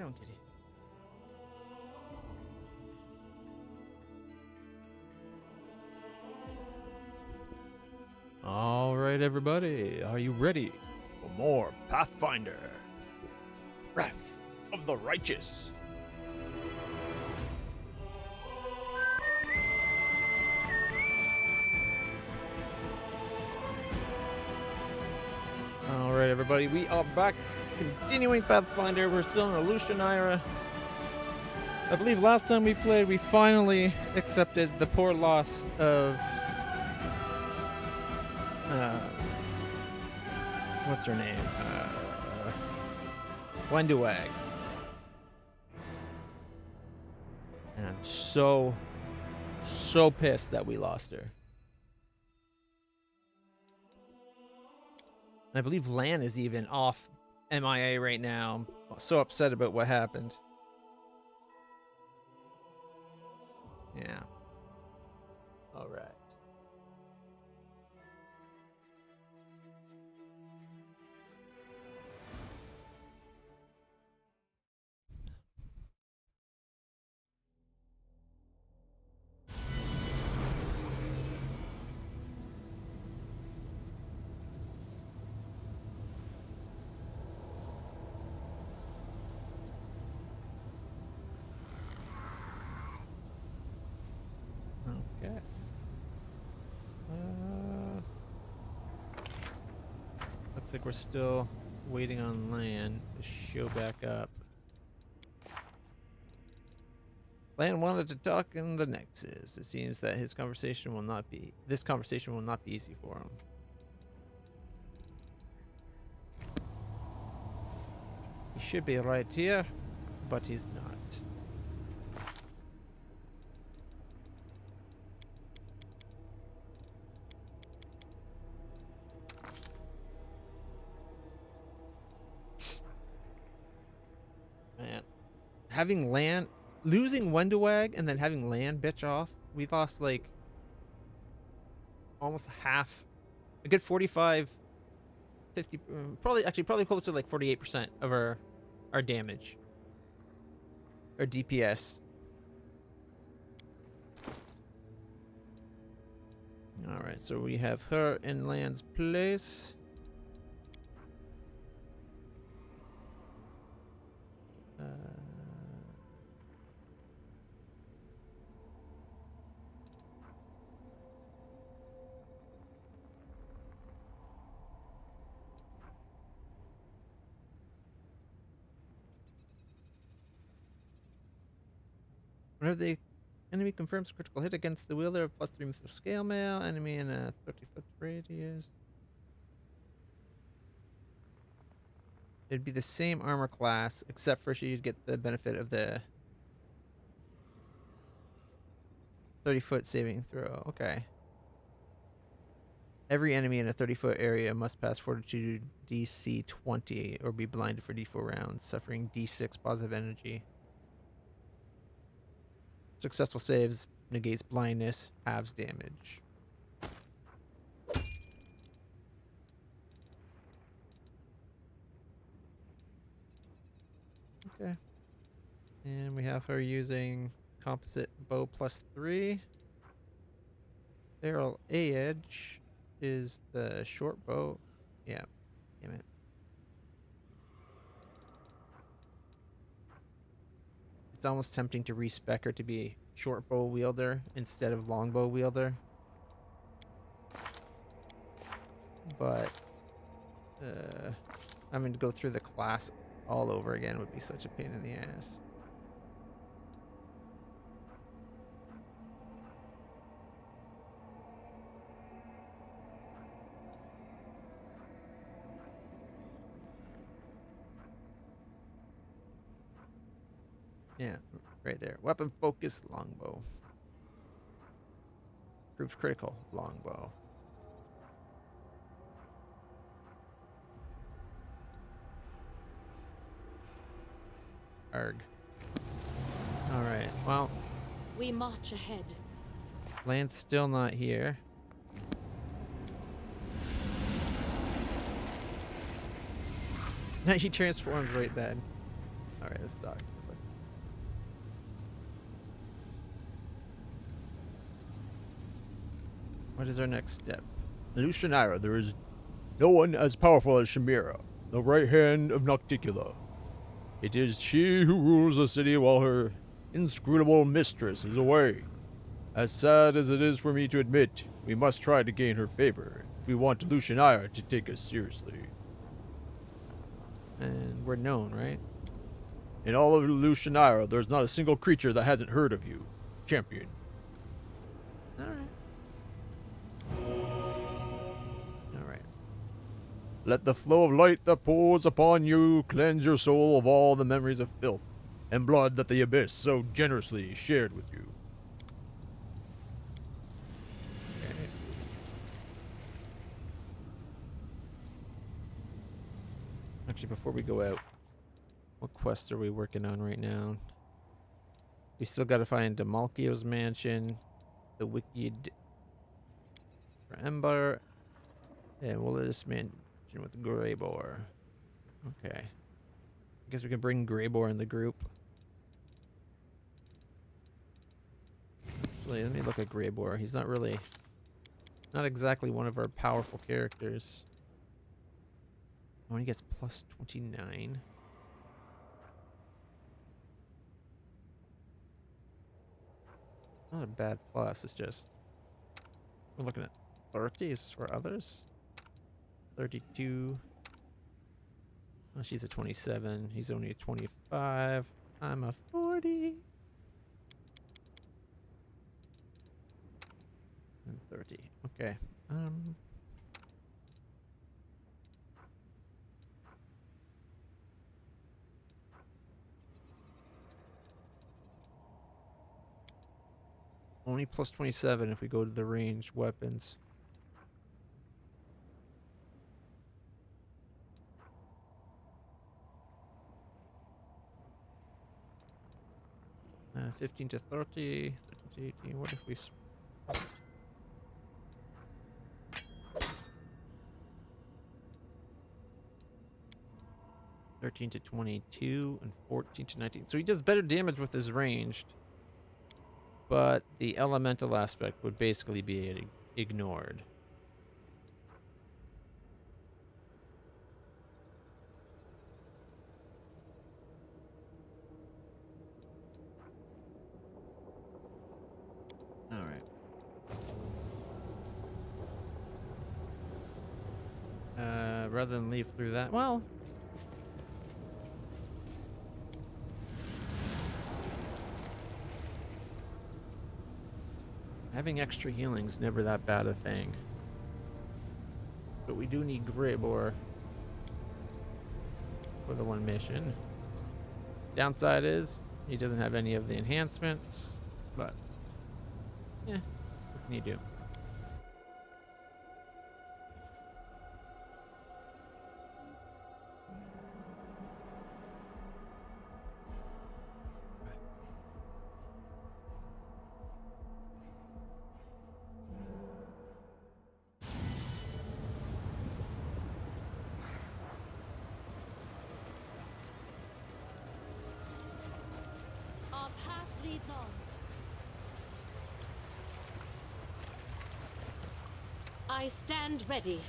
down, kitty. All right, everybody, are you ready for more Pathfinder? Wrath of the Righteous. All right, everybody, we are back, continuing Pathfinder. We're still in Alushinyrra. I believe last time we played, we finally accepted the poor loss of what's her name? Wenduag. And I'm so pissed that we lost her. And I believe Lan is even off MIA right now. I'm so upset about what happened. Yeah. All right. Okay. Looks like we're still waiting on Lan to show back up. Lan wanted to talk in the Nexus. It seems that this conversation will not be easy for him. He should be right here, but he's not. Man, having Lan, losing Wenduag and then having Lan bitch off, we lost like almost half, a good 45, 50, probably close to like 48% of our damage, our DPS. All right, so we have her in Lan's place. Whenever the enemy confirms critical hit against the wielder, +3 mithril scale mail, enemy in a 30-foot radius. It'd be the same armor class, except for she'd get the benefit of the 30-foot saving throw. Okay. Every enemy in a 30-foot area must pass Fortitude DC 20 or be blinded for D4 rounds, suffering D6 positive energy. Successful saves negates blindness, halves damage. Okay. And we have her using composite bow +3. Barrel A edge is the short bow. Yeah. Damn it. It's almost tempting to respec her to be short bow wielder instead of long bow wielder. But having to go through the class all over again would be such a pain in the ass. Yeah, right there. Weapon focus, longbow. Proves critical, longbow. Arg. All right. Well, we march ahead. Lan's still not here. He transforms right then. Alright, let's dock for a second. What is our next step? Alushinyrra, there is no one as powerful as Shamira, the right hand of Nocticula. It is she who rules the city while her inscrutable mistress is away. As sad as it is for me to admit, we must try to gain her favor if we want Alushinyrra to take us seriously. And we're known, right? In all of Alushinyrra, there's not a single creature that hasn't heard of you, champion. Alright. Alright. Let the flow of light that pours upon you cleanse your soul of all the memories of filth and blood that the abyss so generously shared with you. Okay. Actually, before we go out, what quests are we working on right now? We still gotta find Demalkio's mansion, the Wicked Ember, and Willis mansion with Greybor. Okay. I guess we can bring Greybor in the group. Actually, let me look at Greybor. He's not exactly one of our powerful characters. Oh, he gets plus 29. Not a bad plus, it's just we're looking at 30s for others. 32. Oh, she's a 27. He's only a 25. I'm a 40. And 30. Okay. Only plus 27 if we go to the ranged weapons. Uh, 15 to 30, 13 to 18. What if we... 13 to 22 and 14 to 19. So he does better damage with his ranged. But the elemental aspect would basically be ignored. All right. Rather than leave through that, well, having extra healing's never that bad a thing. But we do need Greybor for the one mission. Downside is he doesn't have any of the enhancements, but yeah, what can you do? Our path leads on. I stand ready.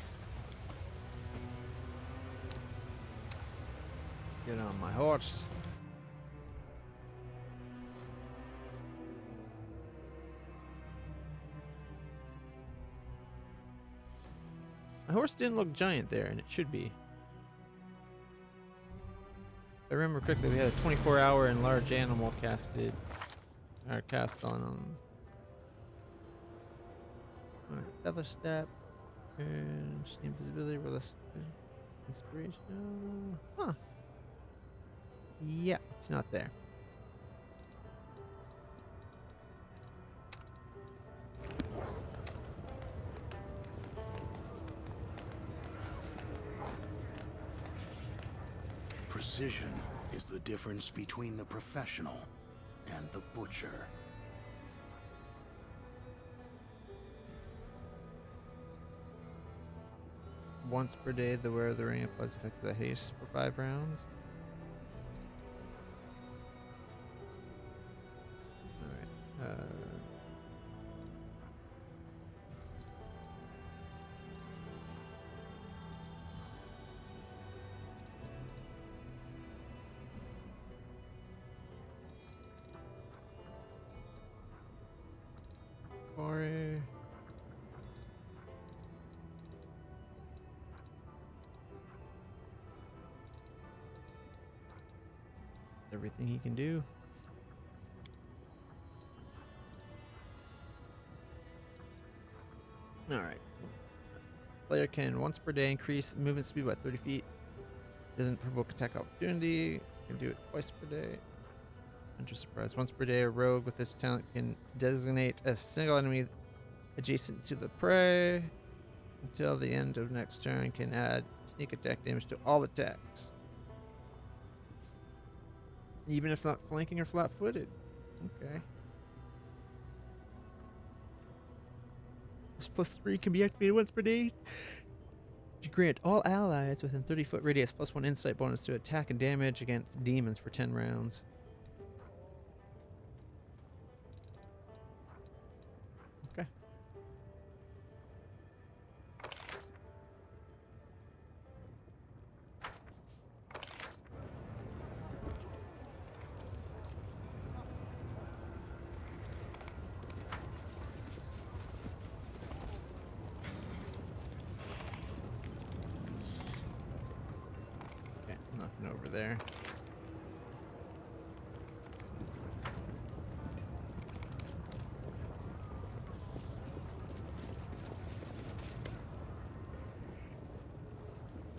Get on my horse. My horse didn't look giant there, and it should be. If I remember correctly, we had a 24-hour enlarge animal casted, or cast on him. Alright, feather step, and invisibility, less inspiration. Huh. Yeah, it's not there. Precision is the difference between the professional and the butcher. Once per day, the wearer of the ring applies effect to the haste for 5 rounds. everything he can do. Alright. Player can once per day increase movement speed by 30 feet. Doesn't provoke attack opportunity. Can do it twice per day. Enter surprise. Once per day, a rogue with this talent can designate a single enemy adjacent to the prey. Until the end of next turn, can add sneak attack damage to all attacks. Even if not flanking or flat-footed. Okay. This +3 can be activated once per day. To grant all allies within 30-foot radius +1 insight bonus to attack and damage against demons for 10 rounds. Okay. Okay, nothing over there.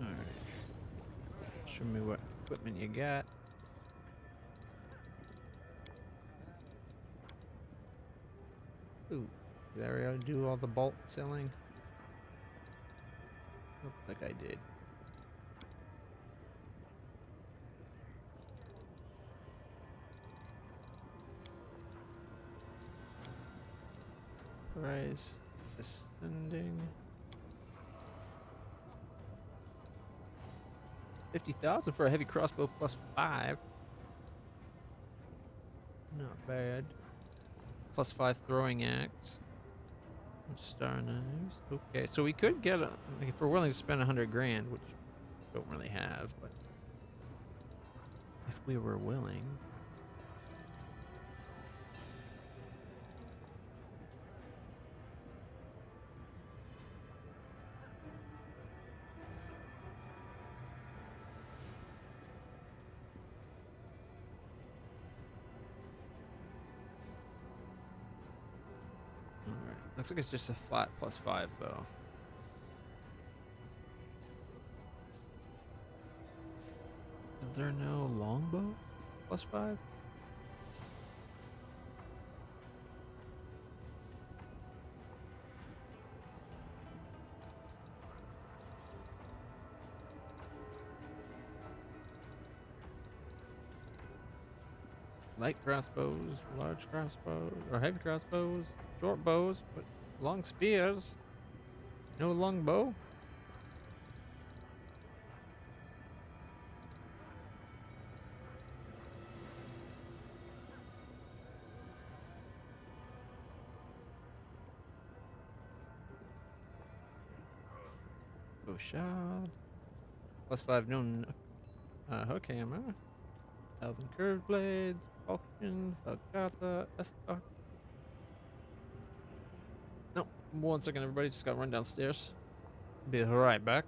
Alright. Show me what equipment you got. Ooh, did I already do all the bulk selling? Looks like I did. Price ascending. 50,000 for a heavy crossbow +5. Not bad. +5 throwing axe. Star knives. Okay, so we could get a, like, if we're willing to spend 100 grand, which we don't really have, but if we were willing. Alright. Looks like it's just a flat +5 though. Is there no longbow +5? Light crossbows, large crossbows, or heavy crossbows, short bows, but long spears. No long bow. Bow shot. +5 no hook hammer. Elven curved blades, falchion, falcata, estoc. Nope. 1 second, everybody. Just gotta run downstairs. Be right back.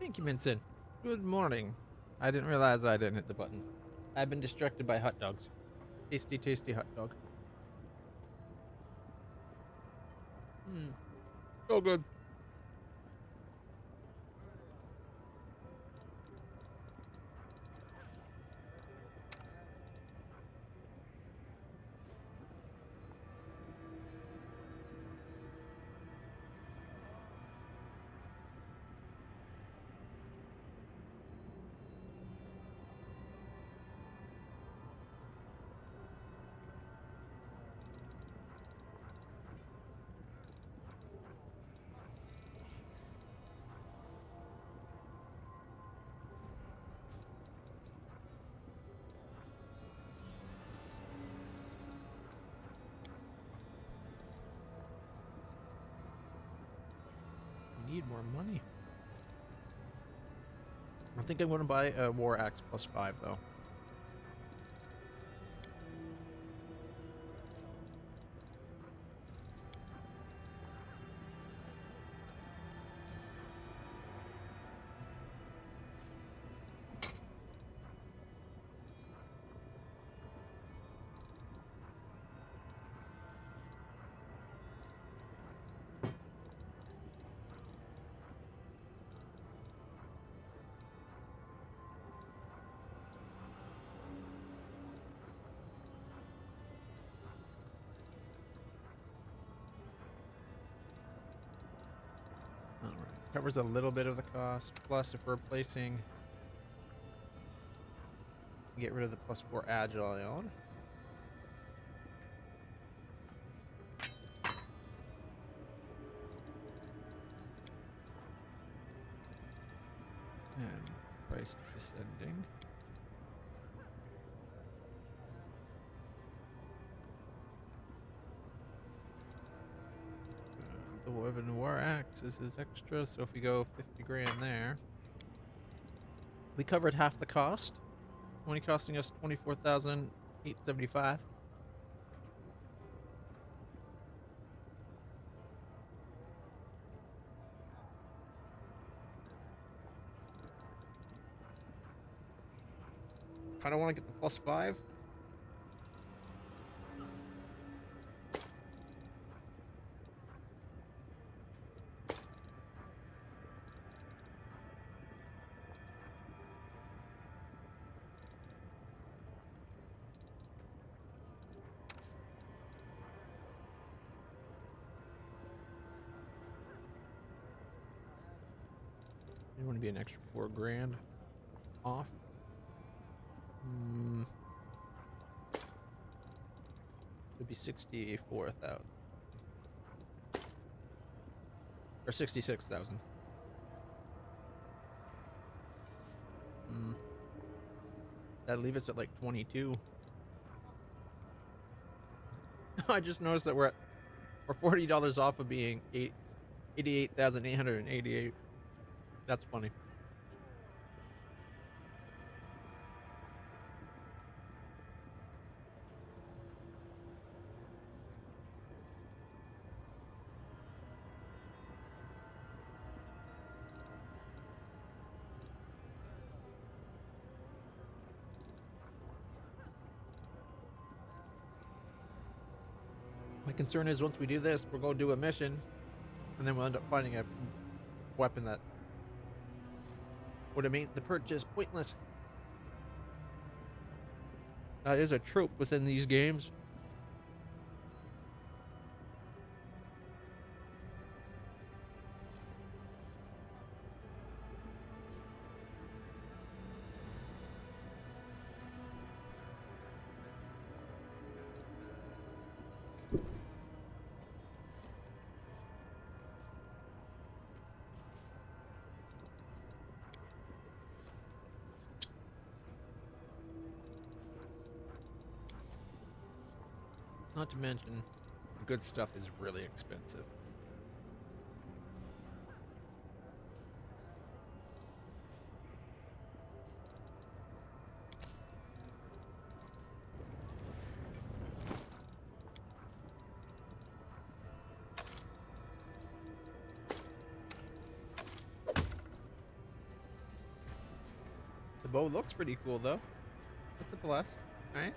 Thank you, Minson. Good morning. I didn't realize I didn't hit the button. I've been distracted by hot dogs. Tasty, tasty hot dog. So good. Need more money. I think I'm going to buy a War Axe +5 though. All right, covers a little bit of the cost. Plus, if we're replacing, get rid of the +4 agile. And price descending. The Woven War Axe is extra, so if we go 50 grand there, we covered half the cost, only costing us 24,875. Kind of want to get the +5. You want to be an extra 4 grand off. It'd be 64,000 or 66,000. That'd leave us at like 22. I just noticed that we're $40 off of being 88,888. That's funny. My concern is once we do this, we're going to do a mission, and then we'll end up finding a weapon that would have made the purchase pointless. That is a trope within these games. Not to mention, the good stuff is really expensive. The bow looks pretty cool, though. What's the plus? All right.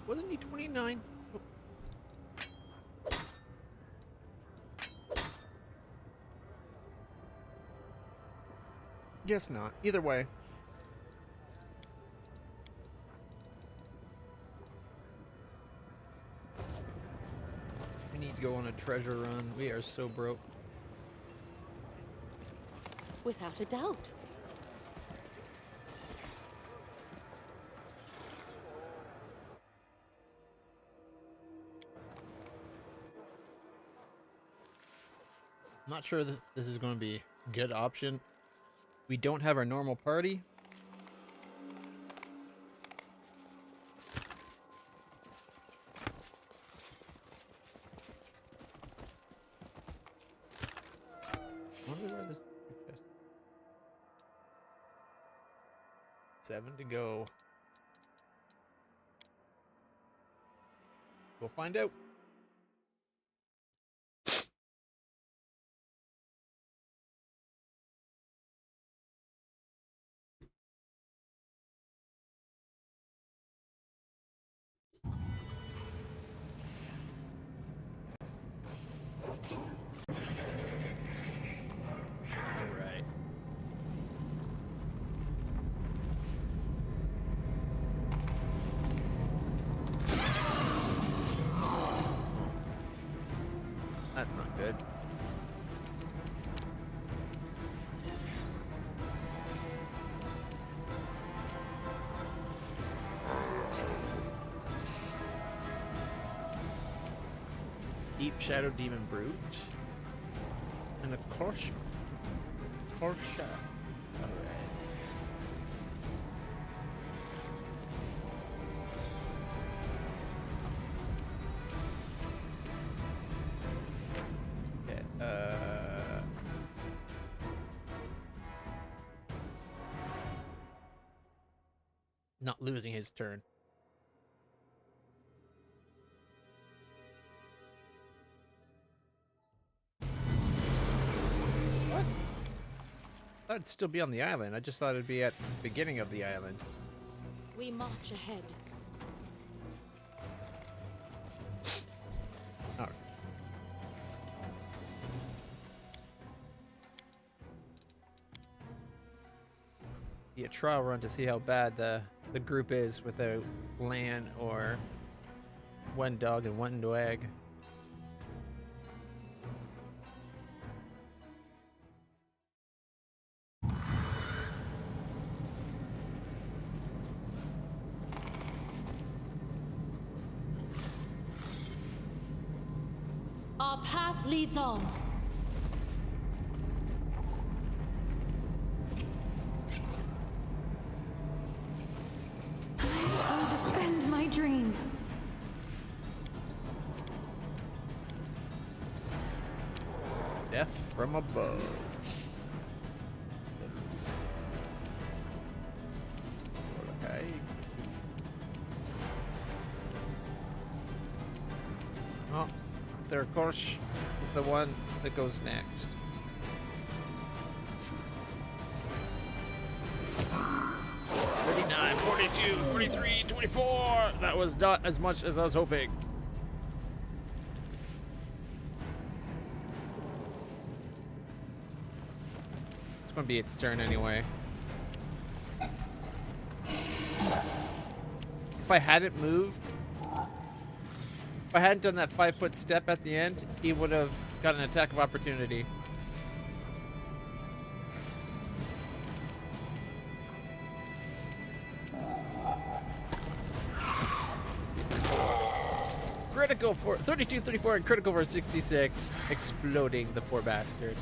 Wasn't he 29? Guess not. Either way. We need to go on a treasure run. We are so broke. Without a doubt. I'm not sure that this is going to be a good option. We don't have our normal party. I wonder where this chest. 7 to go. We'll find out. Alright. That's not good. Deep Shadow Demon Brute. And a Korsha. Alright. Okay, not losing his turn. What? I thought it'd still be on the island. I just thought it'd be at the beginning of the island. We march ahead. Alright. Be a trial run to see how bad the group is without Lan or one dog and one dog. Our path leads on. I'll defend my dream. Death from above. Okay. Oh, there, of course, is the one that goes next. $39, $42, $43, $24. That was not as much as I was hoping. It's gonna be its turn anyway. If I hadn't moved, if I hadn't done that 5-foot step at the end, he would have got an attack of opportunity. Critical for 32, 34, and critical for 66. Exploding the poor bastard.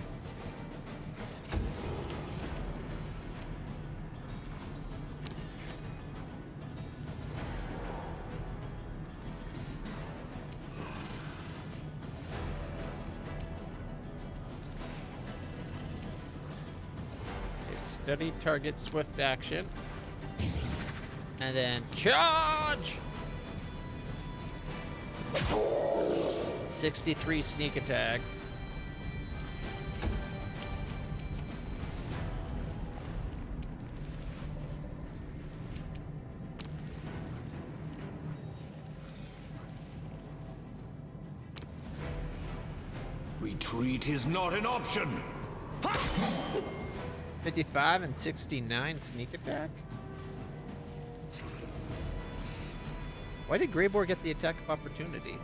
Steady target swift action. And then charge! 63 sneak attack. Retreat is not an option. 55 and 69 sneak attack? Why did Greybor get the attack of opportunity?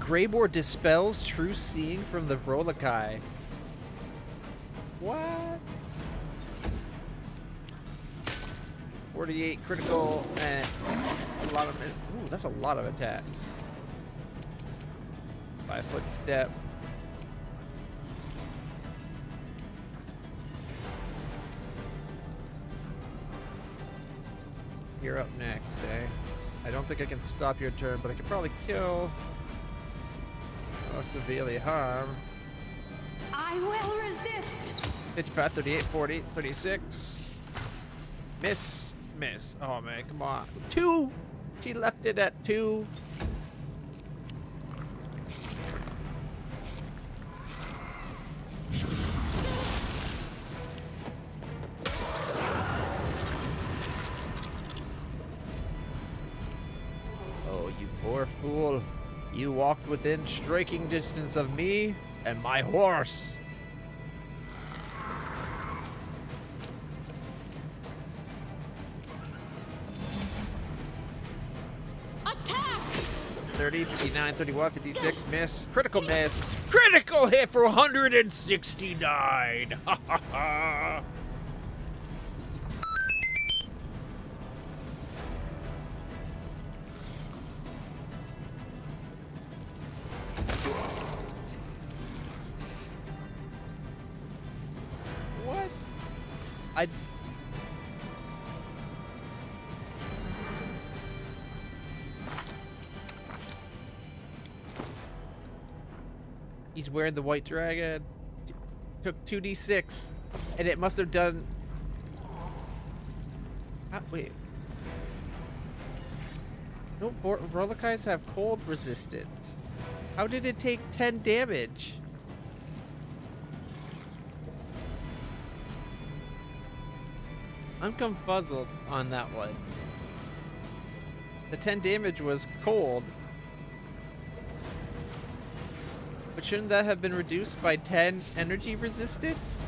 Greybor dispels true seeing from the Vrolakai. What? 48 critical and a lot of ooh, that's a lot of attacks. 5-foot step. You're up next, eh? I don't think I can stop your turn, but I can probably kill or severely harm. I will resist. 55, 38, 40, 36. Miss. Miss. Oh man, come on. 2! She left it at 2. Oh, you poor fool. You walked within striking distance of me and my horse. Attack! 30, 59, 31, 56, miss. Critical miss. Critical hit for 169. Ha ha ha. What? He's wearing the white dragon. Took 2d6, and it must have done. Wait. No, Vrolakais have cold resistance. How did it take 10 damage? I'm confuzzled on that one. The 10 damage was cold. But shouldn't that have been reduced by 10 energy resistance?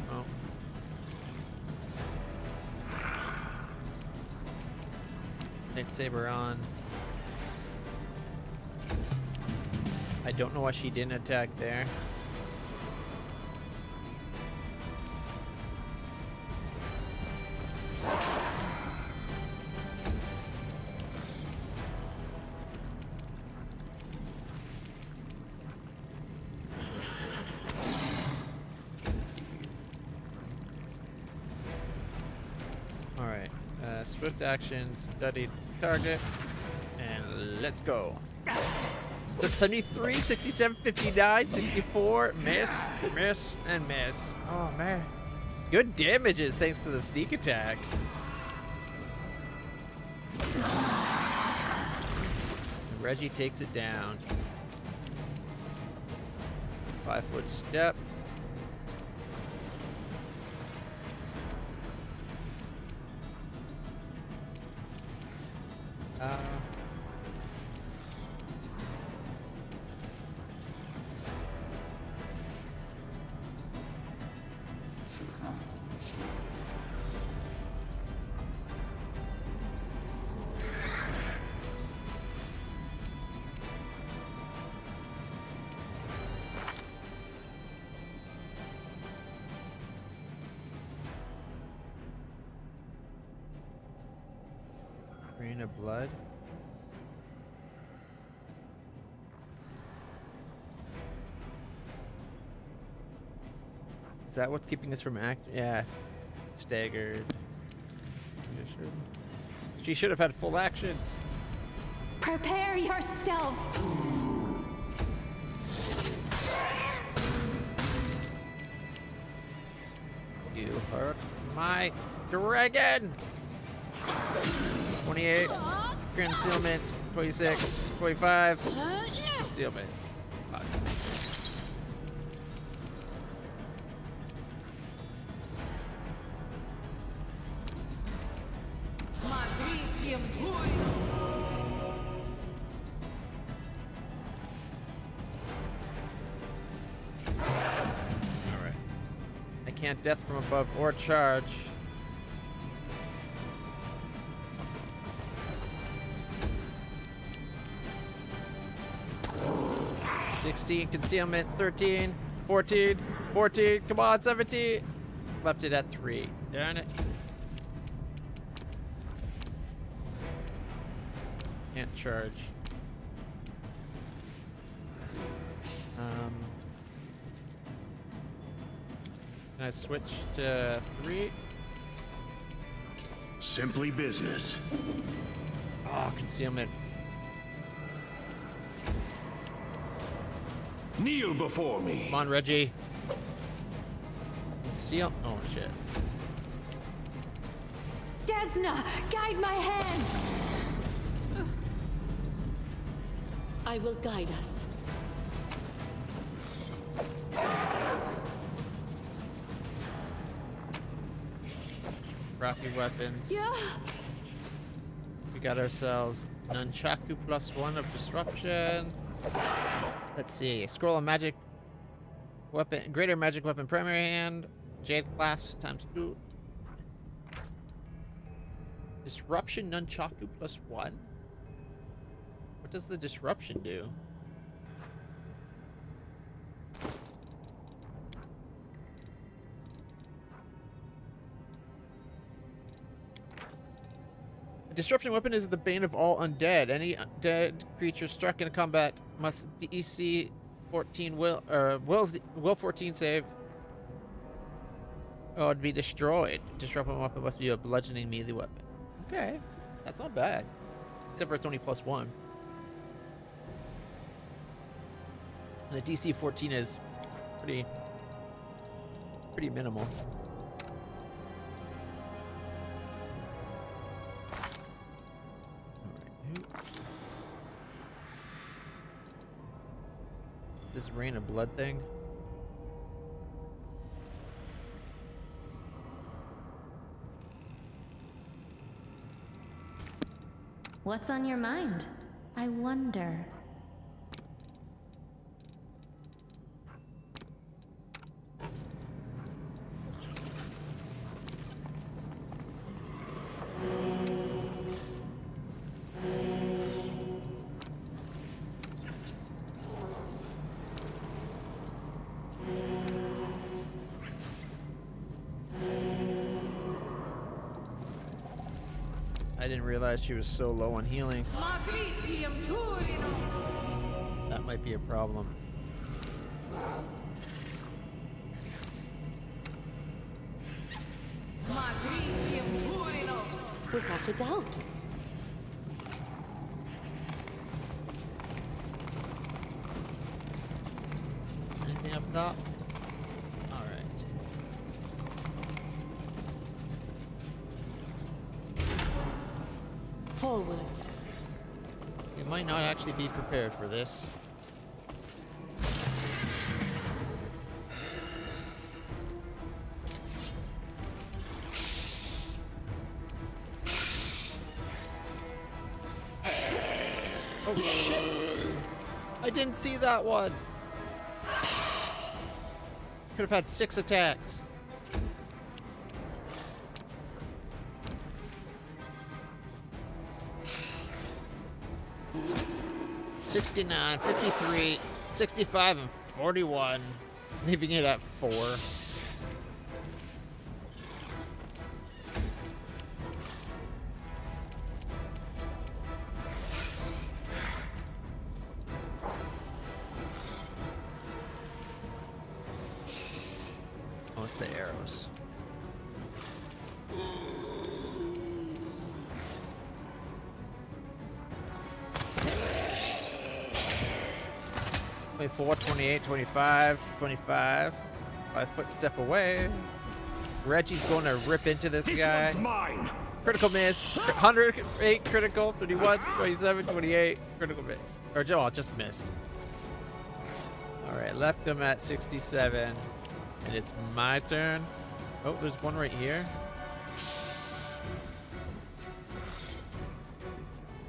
Oh. Lightsaber on. I don't know why she didn't attack there. Swift action, studied target, and let's go. 73, 67, 59, 64, miss, miss, and miss. Oh man. Good damages thanks to the sneak attack. Reggie takes it down. 5-foot step. Green of blood. Is that what's keeping us from Yeah. Staggered. She should have had full actions. Prepare yourself. You hurt my dragon. 28. Concealment. 26. 25. Concealment. Fuck. Alright. I can't death from above or charge. Concealment, 13, 14, 14, come on, 17. Left it at 3. Darn it. Can't charge. Can I switch to 3? Simply business. Oh, concealment. Kneel before me. Come on, Reggie. Conceal. Oh, shit. Desna, guide my hand. I will guide us. Rocky weapons. Yeah. We got ourselves Nunchaku +1 of disruption. Let's see. Scroll of magic weapon, greater magic weapon primary hand, jade clasp ×2. Disruption Nunchaku +1. What does the disruption do? A disruption weapon is the bane of all undead. Any dead creature struck in combat must DC 14 will 14 save. Oh, it'd be destroyed. Disruption weapon must be a bludgeoning melee weapon. Okay, that's not bad. Except for it's only +1. And the DC 14 is pretty minimal. This rain of blood thing. What's on your mind? I wonder. I didn't realize she was so low on healing. That might be a problem. Without a doubt. Anything up top? All right. Forwards. You might not actually be prepared for this. Oh shit! I didn't see that one. Could have had 6 attacks. $69, $53, $65, and $41, leaving it at 4. Oh, it's the arrows. "24, 28, 25, 25. 5-foot step away. Reggie's going to rip into this This guy. one's mine. Critical miss. 108 critical. 31, 27, 28. Critical miss. Or just miss. Alright, left him at 67. And it's my turn. Oh, there's one right here.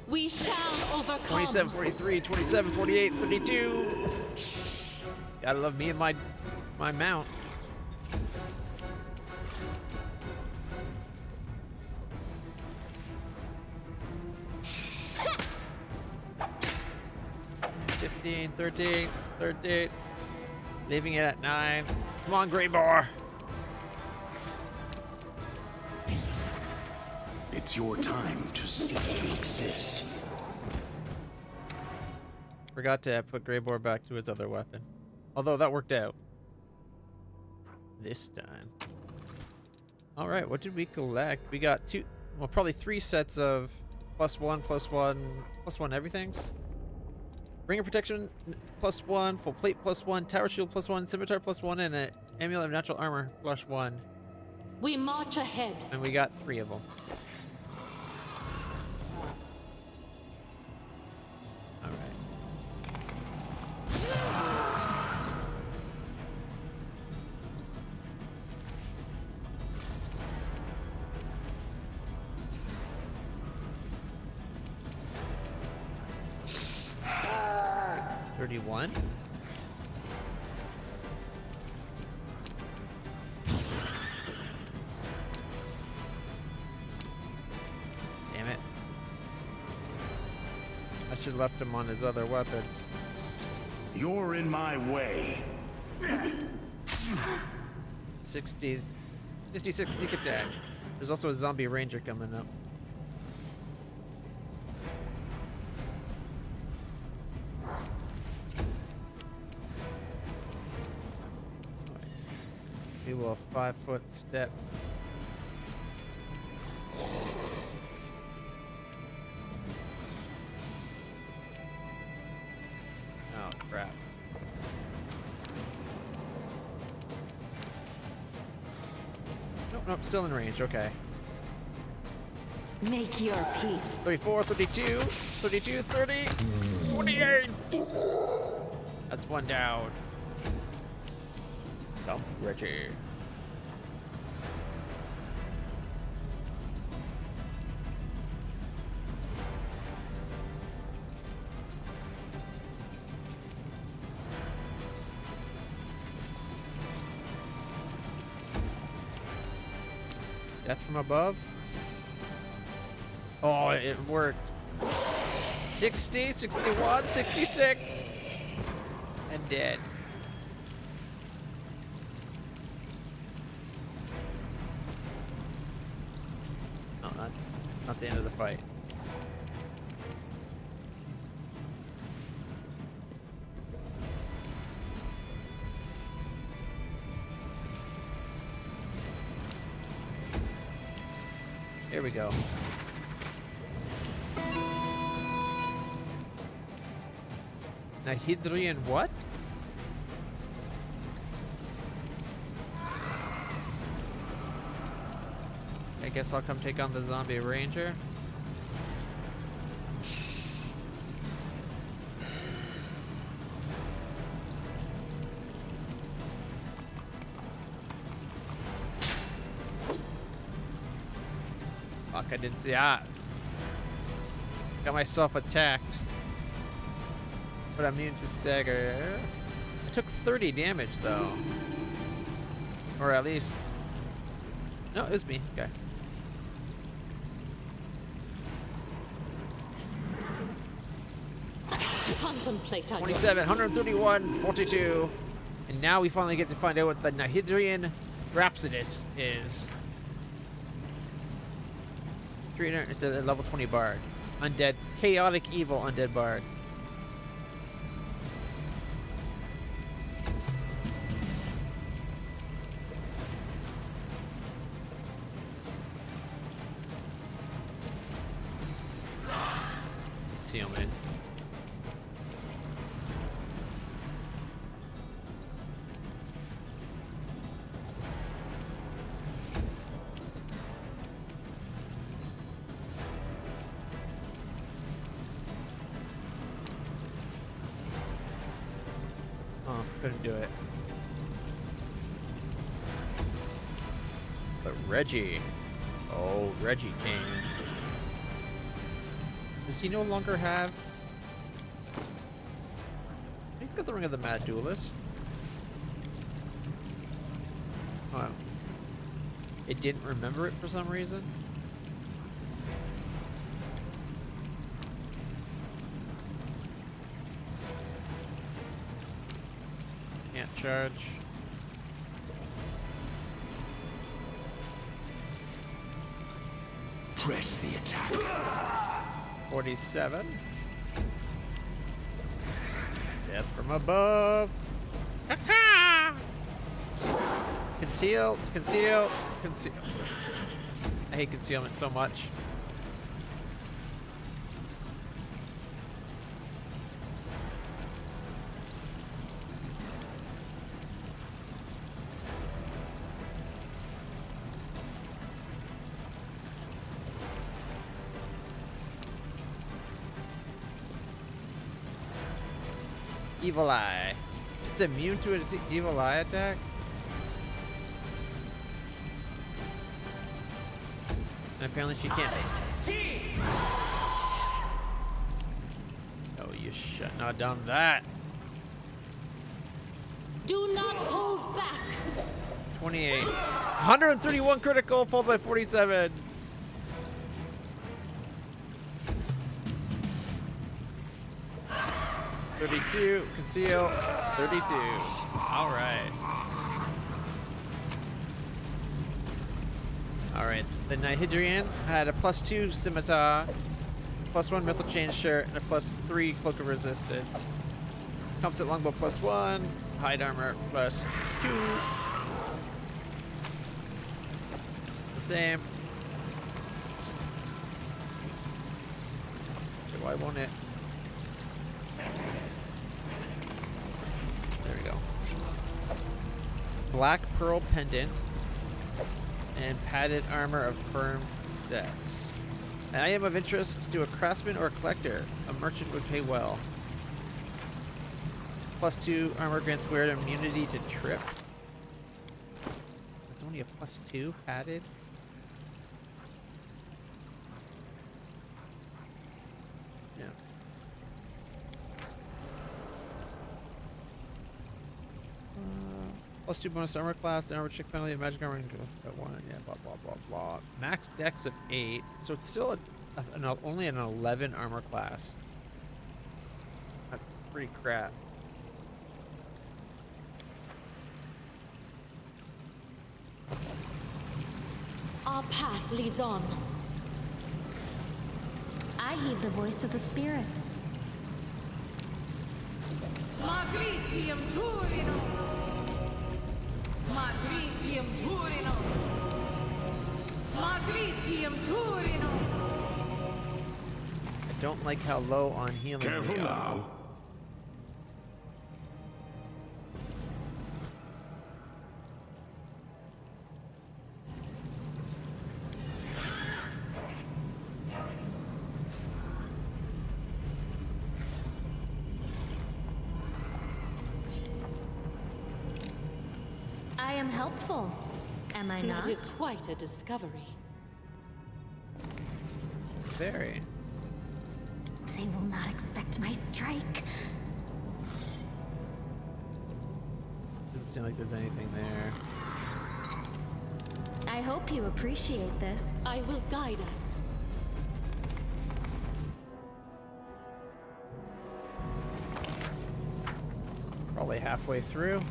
We shall overcome. 27, 43, 27, 48, 32. Gotta love me and my mount. "15, 13, 13. Leaving it at 9. Come on, Greyboar. It's your time to cease to exist. Forgot to put Greyboar back to his other weapon. Although that worked out. This time. Alright, what did we collect? We got probably 3 sets of +1, +1, +1 everythings. Ring of Protection +1, Full Plate +1, Tower Shield +1, Scimitar +1, and an Amulet of Natural Armor +1. We march ahead. And we got 3 of them. Alright. $31. Damn it. I should have left him on his other weapons. You're in my way. 56 sneak attack. There's also a zombie ranger coming up. We will 5-foot step. Oh crap. Nope, still in range, okay. Make your peace. 34, 32, 32, 30, 28! That's one down. Dump Reggie. Death from above? Oh, it worked. 60, 61, 66. And dead. Oh, that's not the end of the fight. Here we go. Nihidrian what? I guess I'll come take on the zombie ranger. Fuck, I didn't see that. Got myself attacked. But I'm immune to stagger. I took 30 damage though. Or at least... No, it was me. Okay. Contemplate on 27, 131, 42. And now we finally get to find out what the Nihidrian Rhapsodus is. 300, it's a level 20 bard. Undead, chaotic evil undead bard. concealment. Oh, couldn't do it. But Reggie. Oh, Reggie came. Does he no longer have... He's got the Ring of the Mad Duelist. Oh. It didn't remember it for some reason. Can't charge. Press the attack. 47. Death from above. Conceal, conceal, conceal. I hate concealment so much. Evil Eye. It's immune to an Evil Eye attack? And apparently she can't. Oh, you should not have done that. Do not hold back. 28. 131 critical, followed by 47. $32, conceal, 32. All right. All right, the Nihedrian had a +2 scimitar, +1 mithril chain shirt, and a +3 cloak of resistance. Composite longbow +1, hide armor +2. The same. Okay, why won't it? There we go. Black pearl pendant and padded armor of firm steps. An item of interest to a craftsman or a collector. A merchant would pay well. +2 armor grants wear immunity to trip. It's only a +2 padded. Yeah. +2 bonus armor class, the armor check penalty of magic armor goes by 1. Yeah, blah blah blah blah. Max dex of 8, so it's still only an 11 armor class. That's pretty crap. Our path leads on. I heed the voice of the spirits. Magritium Turinos! Magritium Turinos! Magritium Turinos! I don't like how low on healing Careful we are. now. I am helpful. Am I not? That is quite a discovery. Very. They will not expect my strike. Doesn't seem like there's anything there. I hope you appreciate this. I will guide us. Probably halfway through.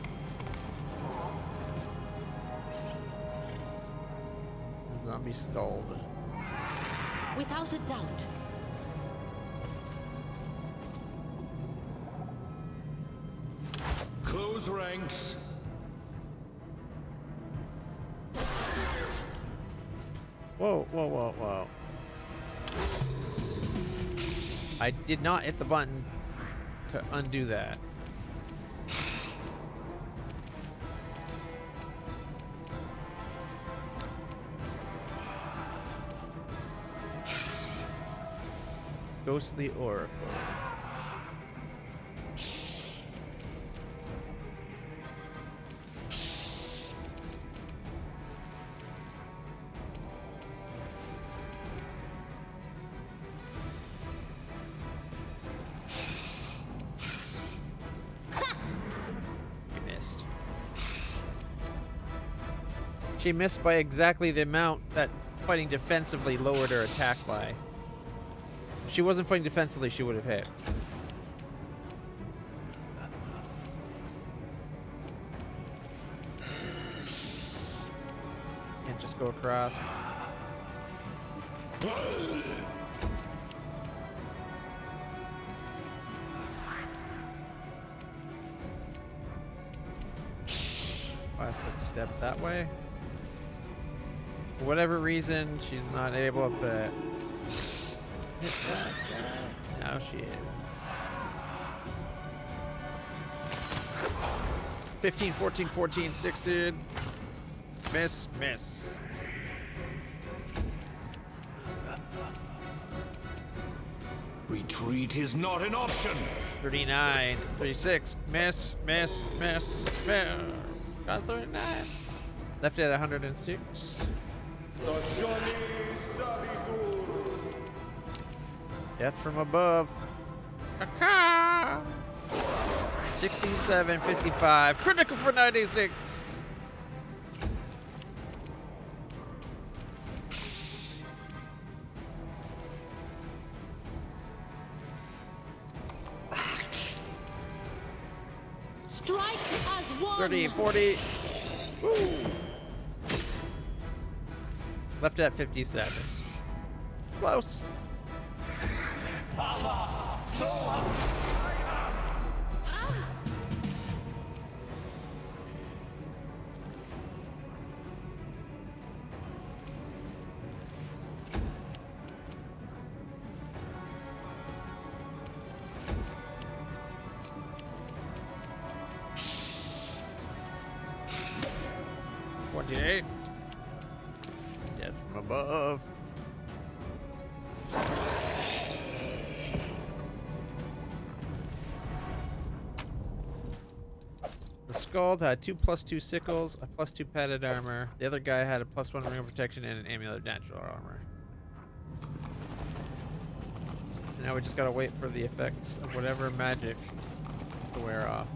Zombie Scald. Without a doubt. Close ranks. Whoa, whoa, whoa, whoa. I did not hit the button to undo that. Ghostly Oracle. She missed by exactly the amount that fighting defensively lowered her attack by. If she wasn't fighting defensively, she would have hit. Can't just go across. Step that way. For whatever reason, she's not able to hit that guy. Now she is. 15, 14, 14, 16. Miss, miss. Retreat is not an option. 39, 36. Miss, miss, miss, miss. Got 39. Left it at 106. Death from above. 67, 55. Critical for 96. Strike as one. 30, 40. Woo. Left at 57. Close. Death from above. The Skald had 2+2 sickles, a +2 padded armor. The other guy had a +1 ring of protection and an amulet of natural armor. And now we just gotta wait for the effects of whatever magic to wear off.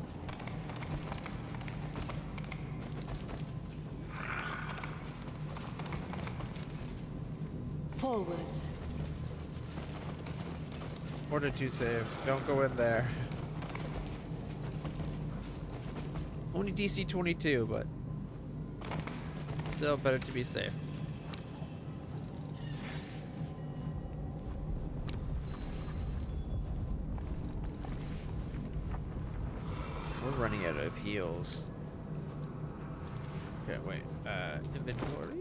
Forwards. Order 2 saves. Don't go in there. Only DC 22, but still better to be safe. We're running out of heals. Okay, wait. Inventory?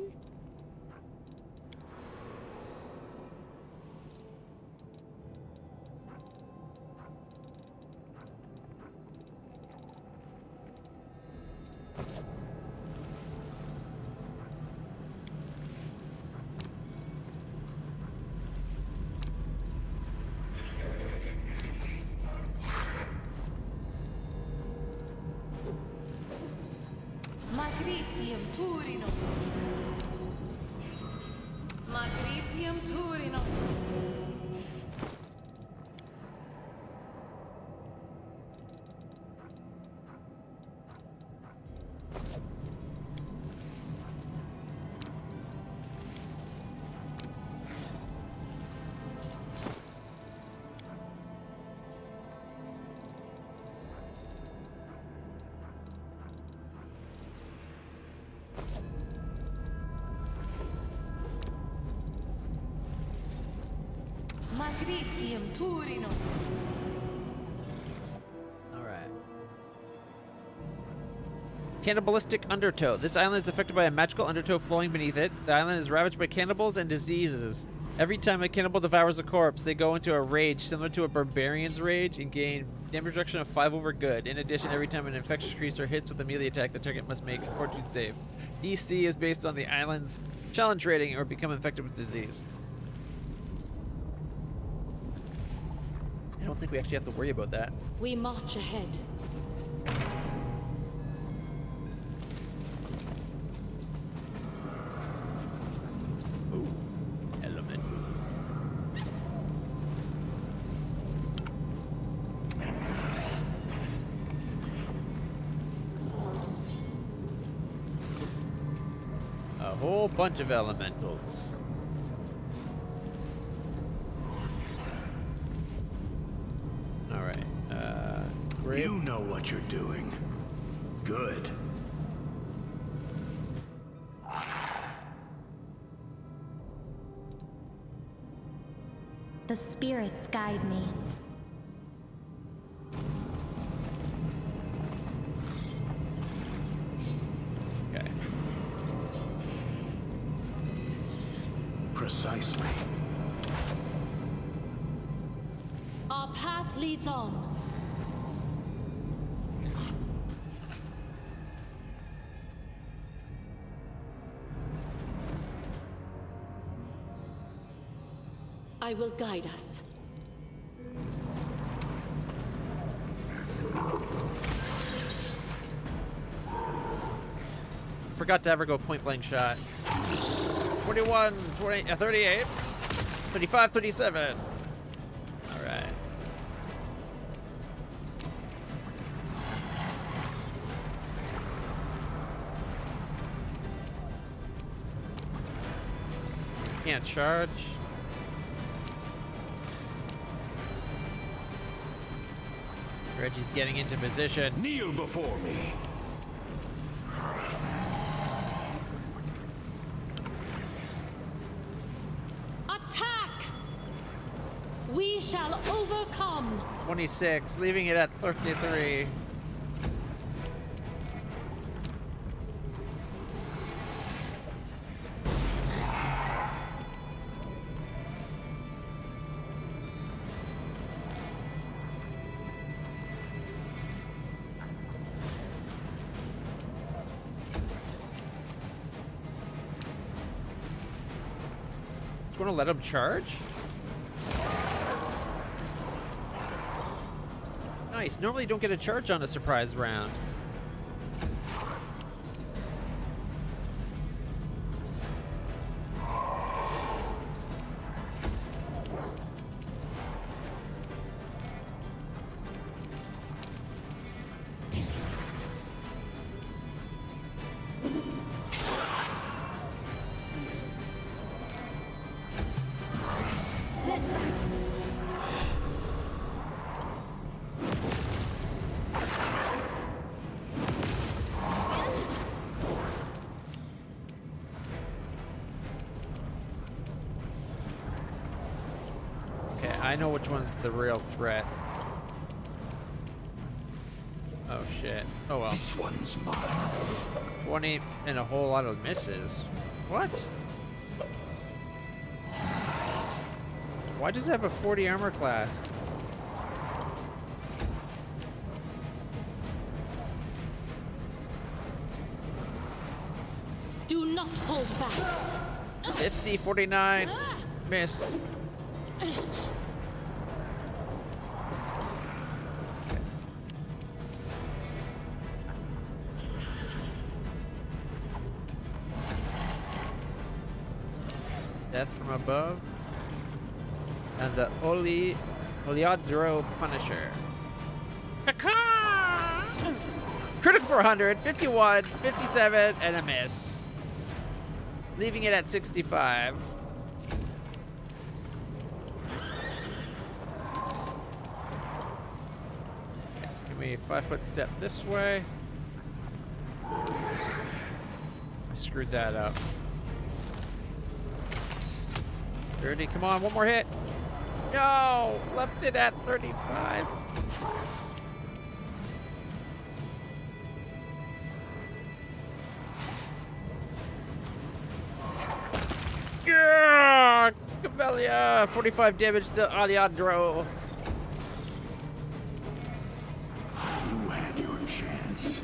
Magritium Turinus. Magritium Turinus. Magritium Turinus. Alright. Cannibalistic undertow. This island is affected by a magical undertow flowing beneath it. The island is ravaged by cannibals and diseases. Every time a cannibal devours a corpse, they go into a rage similar to a barbarian's rage and gain damage reduction of 5 over good. In addition, every time an infectious creature hits with a melee attack, the target must make a fortitude save. DC is based on the island's challenge rating or become infected with disease. I don't think we actually have to worry about that. We march ahead. Ooh, element. A whole bunch of elementals. All right. Great. You know what you're doing. Good. The spirits guide me. Okay. Precisely. Our path leads on. I will guide us. Forgot to ever go point blank shot. 21, 20, 38, 35, 37. All right. Can't charge. Reggie's getting into position. Kneel before me. Attack! We shall overcome. 26, leaving it at 33. Want to let him charge? Nice. Normally you don't get a charge on a surprise round. I know which one's the real threat. Oh shit. Oh well. This one's mine. 20 and a whole lot of misses. What? Why does it have a 40 armor class? Do not hold back. 50, 49. Miss. Death from above. And the Oleodro Punisher. Critical for 100, 51, 57, and a miss. Leaving it at 65. Give me a 5-foot step this way. I screwed that up. 30, come on, one more hit. No, left it at 35. Yeah, Camellia! 45 damage to Alejandro. You had your chance.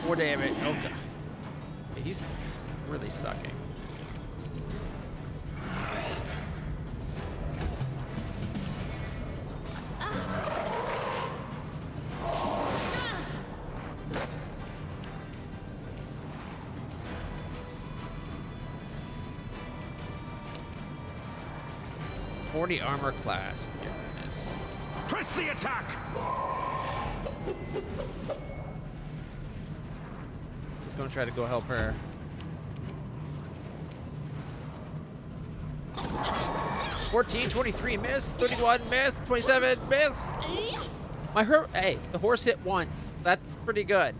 4 damage. Oh god. Yeah, he's really sucking. .40 armor class. Yeah, goodness. Press the attack! He's gonna try to go help her. 14, 23 miss, 31 miss, 27 miss. Hey, the horse hit once. That's pretty good.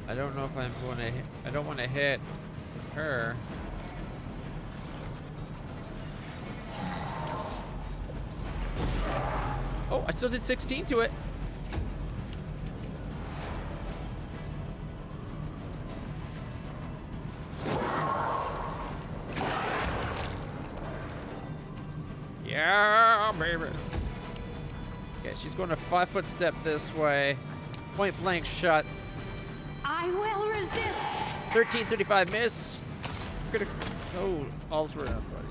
I don't know if I'm going to hit. I don't want to hit her. Oh, I still did 16 to it. Yeah, baby. Okay, she's going to 5-foot step this way. Point blank shot. I will resist. 1335 miss. Gonna. Oh, all's for up, buddy.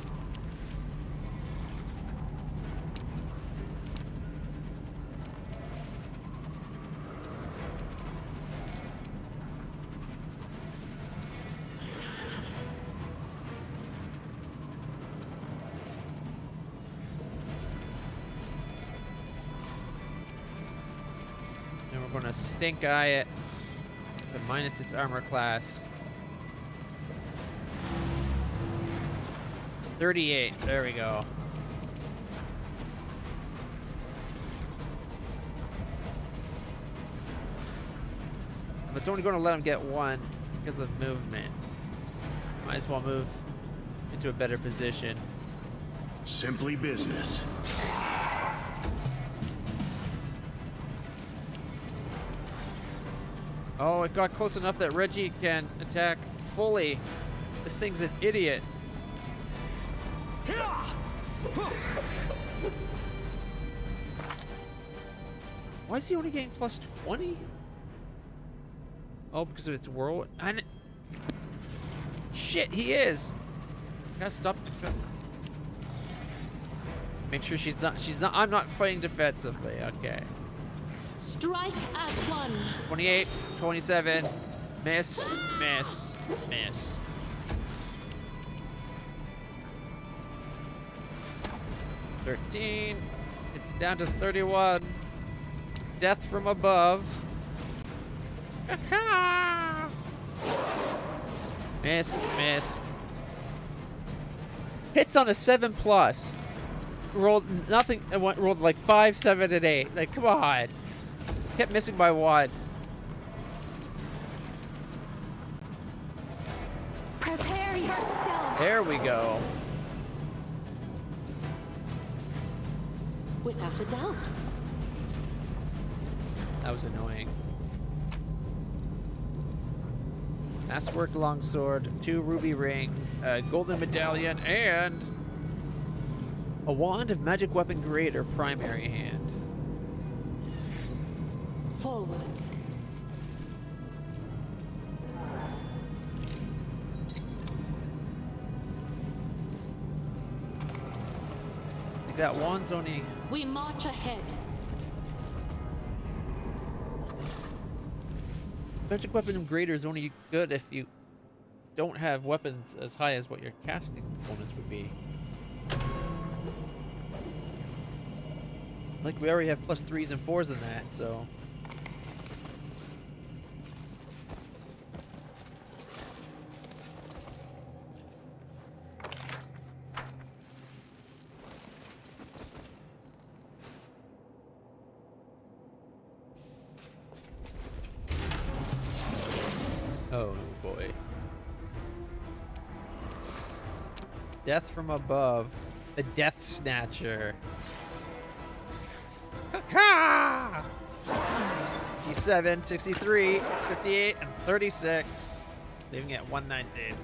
And we're gonna stink eye it. But minus its armor class. 38. There we go. If it's only going to let him get one because of movement, might as well move into a better position. Simply business. Oh, it got close enough that Reggie can attack fully. This thing's an idiot. Why is he only getting plus 20? Oh, because of its whirl. Shit, he is. Gotta stop. Make sure she's not. I'm not fighting defensively. Okay. Strike as one. 28, 27, miss, miss, miss. $13. It's down to 31. Death from above. Miss, miss. Hits on a 7+. Rolled nothing. Rolled like 5, 7, and 8. Like, come on. Kept missing by 1. Prepare yourself. There we go. Without a doubt. That was annoying. Masterwork longsword, 2 ruby rings, a golden medallion, and a wand of magic weapon grade or primary hand. Forwards. I think that wand's only. We march ahead. Magic weapon grader is only good if you don't have weapons as high as what your casting bonus would be. Like, we already have +3s and 4s in that, so. Oh boy. Death from above. The Death Snatcher. 57, 63, 58, and 36. Leaving it at 190.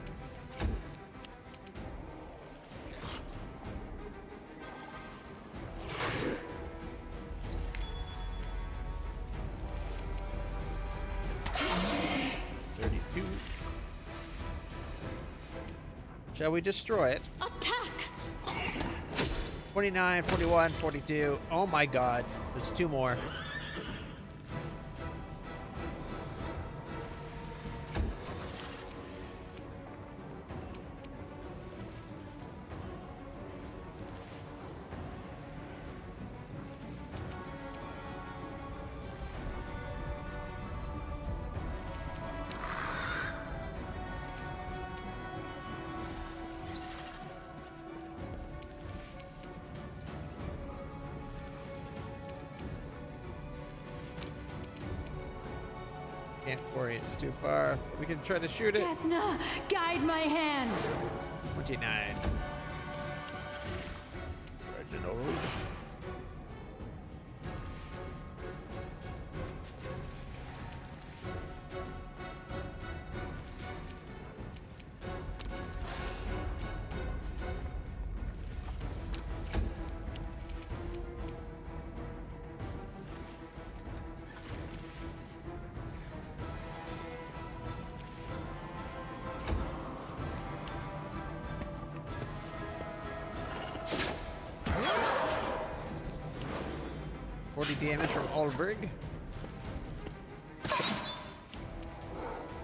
Shall we destroy it? Attack! 29, 41, 42. Oh my god. There's two more. Can't worry, it's too far. We can try to shoot it. Desna, guide my hand. 29. Reginald. Damage from Olberg.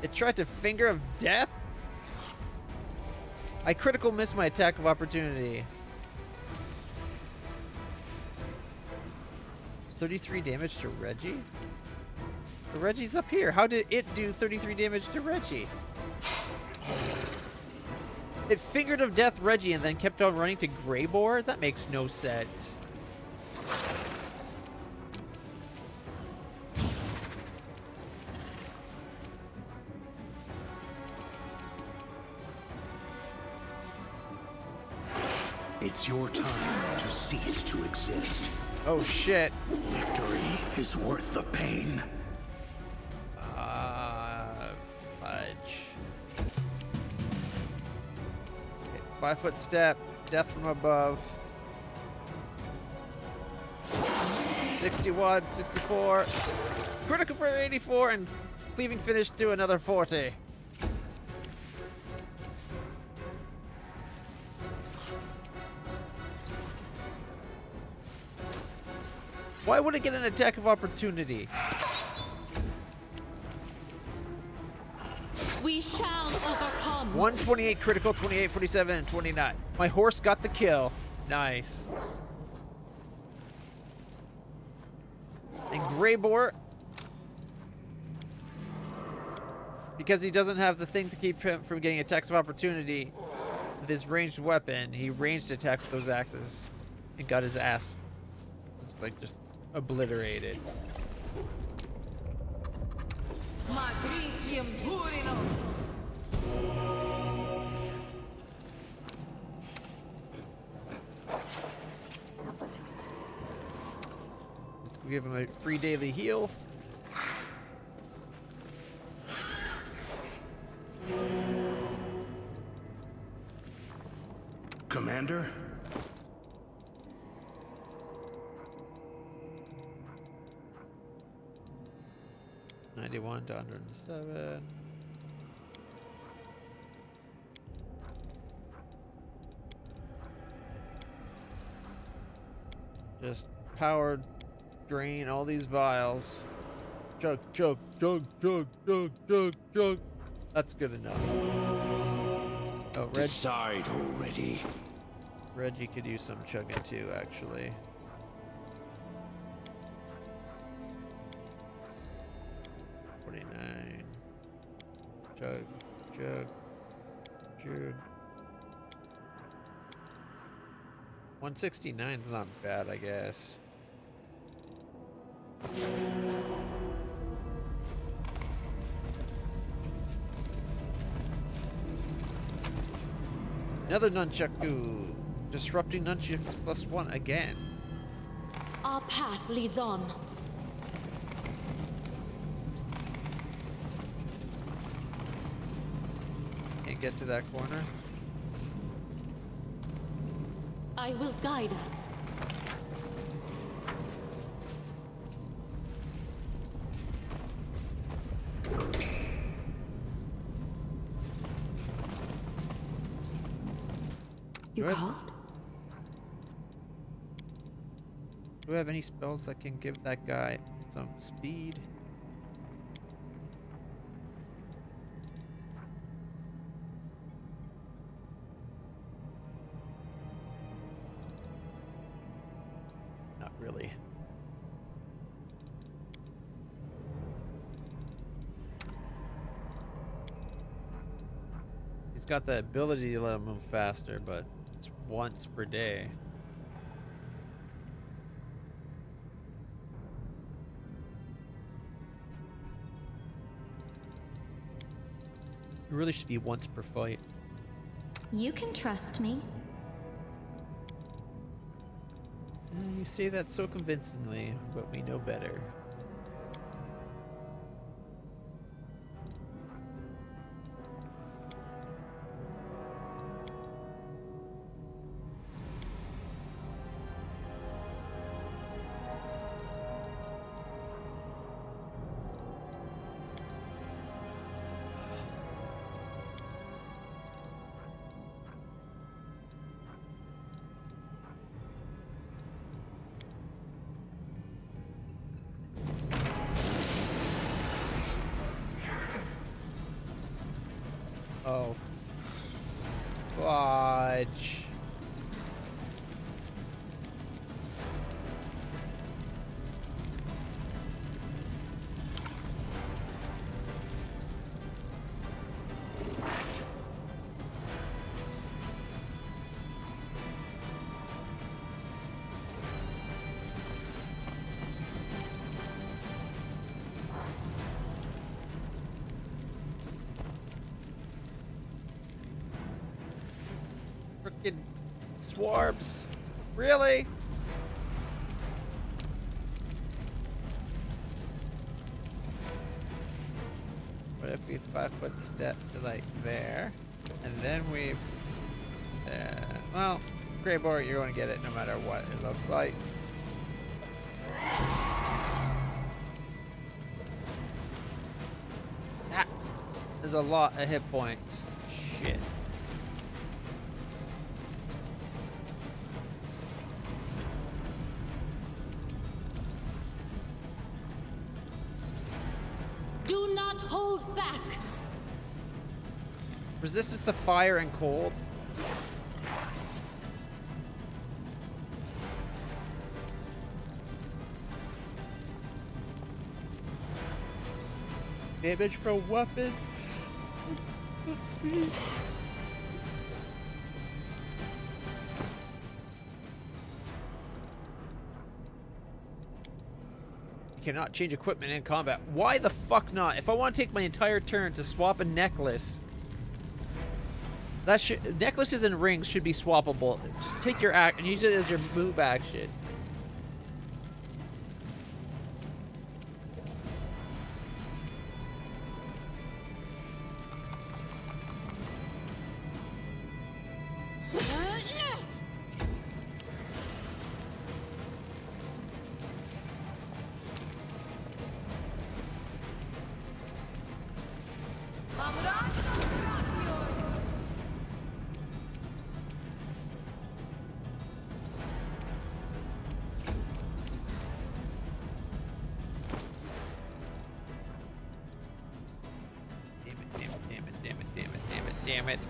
It tried to Finger of Death? I critical missed my attack of opportunity. 33 damage to Reggie? Reggie's up here. How did it do 33 damage to Reggie? It Fingered of Death Reggie and then kept on running to Greybore? That makes no sense. It's your time to cease to exist. Oh shit. Victory is worth the pain. Fudge. Okay, 5-foot step. Death from above. 61, 64. Critical for 84 and cleaving finish to another 40. Why would it get an attack of opportunity? We shall overcome. 128 critical, 28, 47, and 29. My horse got the kill. Nice. And Greybore, because he doesn't have the thing to keep him from getting attacks of opportunity with his ranged weapon, he ranged attack with those axes and got his ass like just obliterated. Let's give him a free daily heal. Commander? 91 to 107. Just power drain all these vials. Chug, chug, chug, chug, chug, chug, chug. That's good enough. Oh, Decide already. Reggie could use some chugging too, actually. Chug, chug, chug. 169's not bad, I guess. Another nunchaku. Disrupting nunchucks +1 again. Our path leads on. Can't get to that corner. I will guide us. You Good. called? Do we have any spells that can give that guy some speed? Not really. He's got the ability to let him move faster, but it's once per day. It really should be once per fight. You can trust me. You say that so convincingly, but we know better. Oh. Fudge. Frickin' swarms. Really? What if we 5-foot step to like there? And then we... well, Greyboar, you're going to get it no matter what it looks like. Ah, there's a lot of hit points. Shit. Do not hold back. Resistance to fire and cold. Damage from weapons. Cannot change equipment in combat. Why the fuck not? If I want to take my entire turn to swap a necklace, that necklaces and rings should be swappable. Just take your act and use it as your move action. Damn it.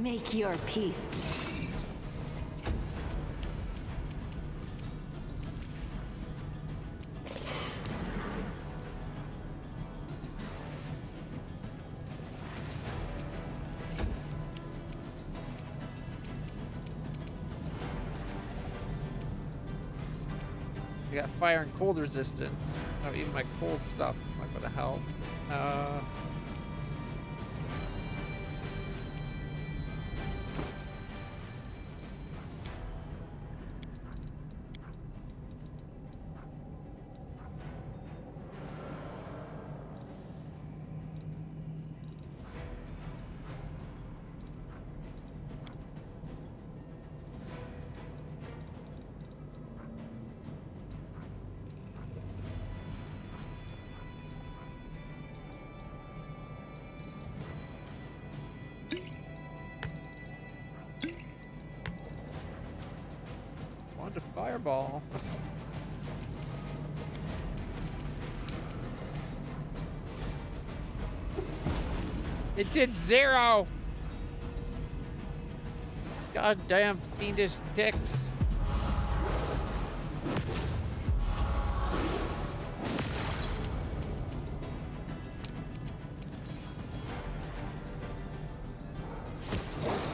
Make your peace. I got fire and cold resistance. Oh, even my cold stuff. Like, what the hell? A fireball. It did 0. Goddamn fiendish dicks.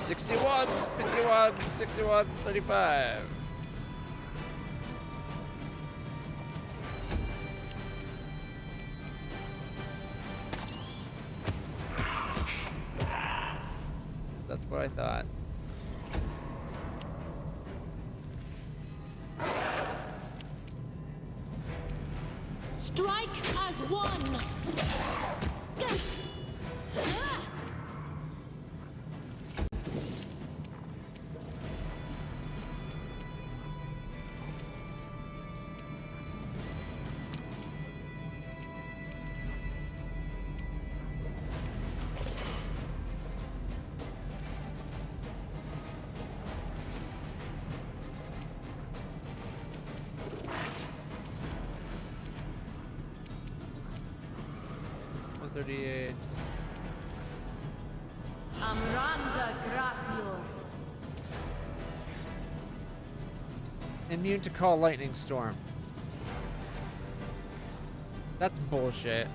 $61, 51, 61, 35. That's what I thought. Strike as one. Amranda Gratio. Immune to call lightning storm. That's bullshit.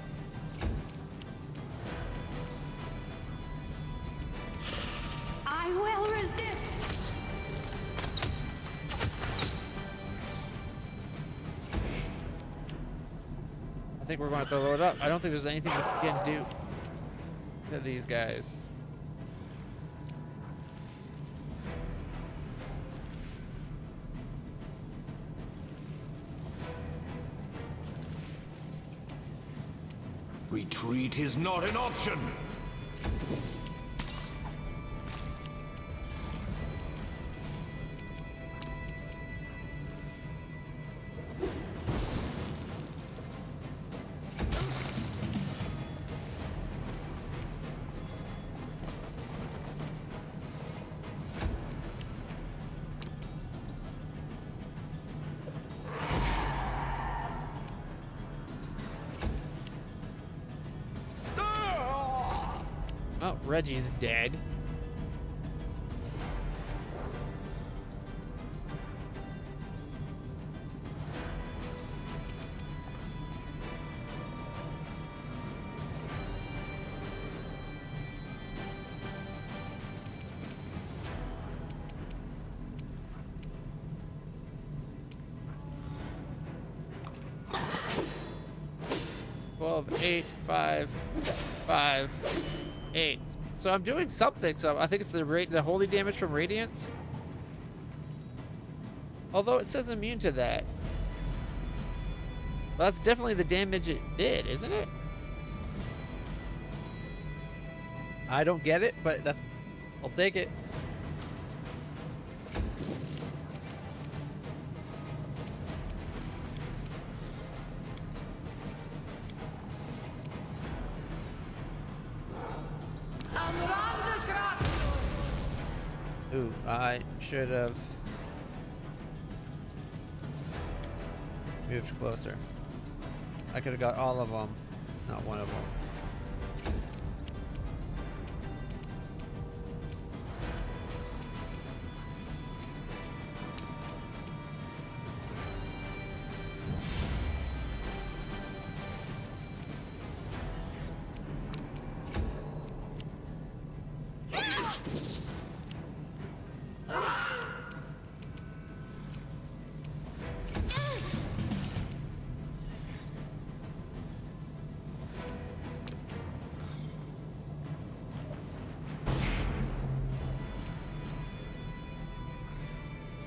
I will resist. I think we're going to have to load up. I don't think there's anything we can do to these guys. Retreat is not an option. Oh, Reggie's dead. Twelve, 8, 5, 5, 8. So I'm doing something. So I think it's the holy damage from radiance. Although it says immune to that. Well, that's definitely the damage it did, isn't it? I don't get it, but that's. I'll take it. Ooh, I should have moved closer. I could have got all of them, not one of them.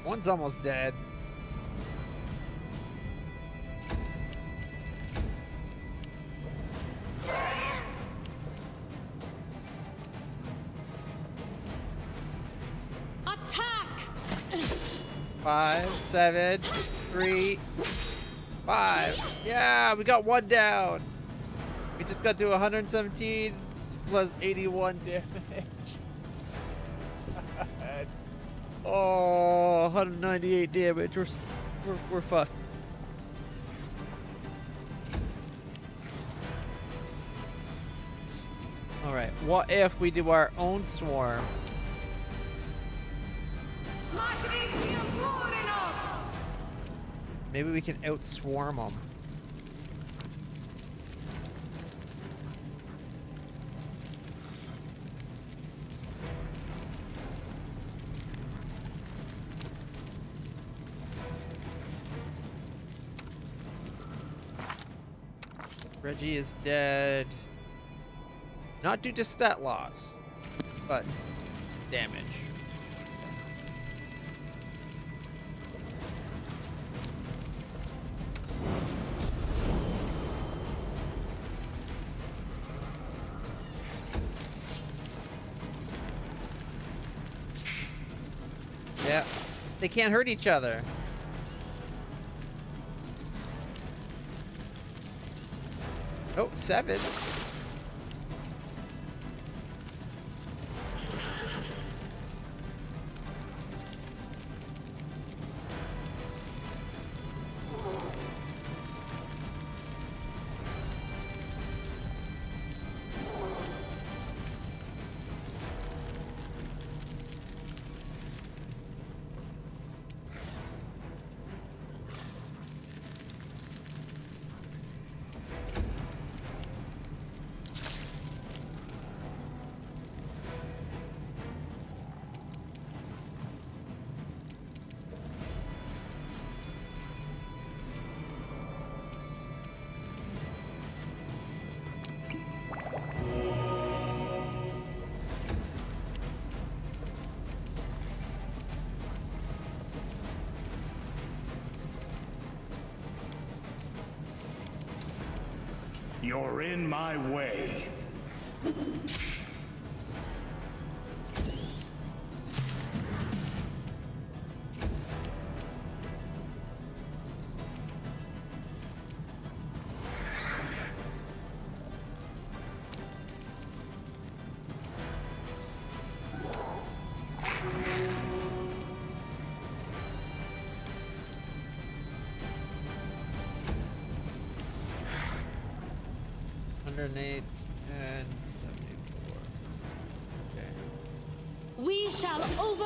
One's almost dead. Attack! 5, 7, 3, 5. Yeah, we got one down. We just got to 117 plus 81 damage. Oh, 198 damage. We're fucked. All right. What if we do our own swarm? Maybe we can outswarm them. Reggie is dead. Not due to stat loss, but damage. Yeah, they can't hurt each other. Oh, 7. You're in my way. And 74. Okay. We shall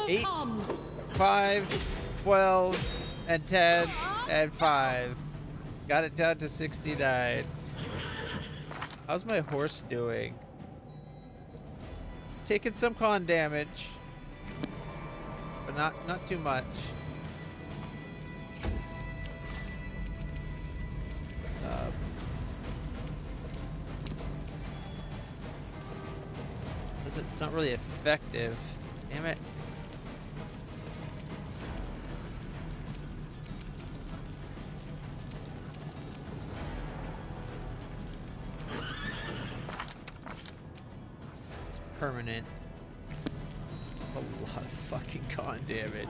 8, overcome. 5, 12, and 10, and 5. Got it down to 69. How's my horse doing? It's taking some con damage, but not too much. It's not really effective. Damn it. It's permanent. A lot of fucking con damage.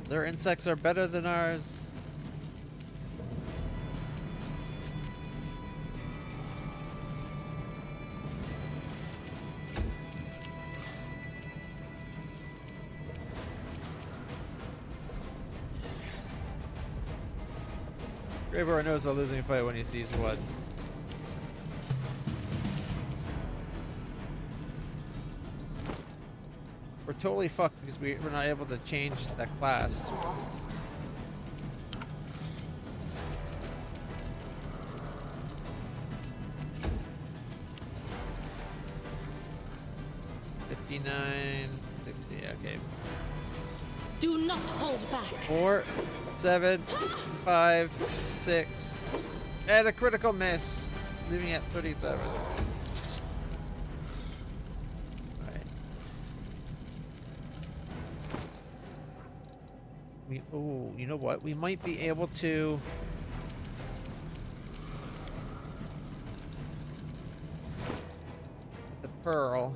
Their insects are better than ours. Graveyard knows a losing fight when he sees one. We're totally fucked because we're not able to change that class. $59, $60, okay. Do not hold back. 4, 7, 5, 6, and a critical miss, leaving at 37. Alright. Oh, you know what? We might be able to. With the pearl.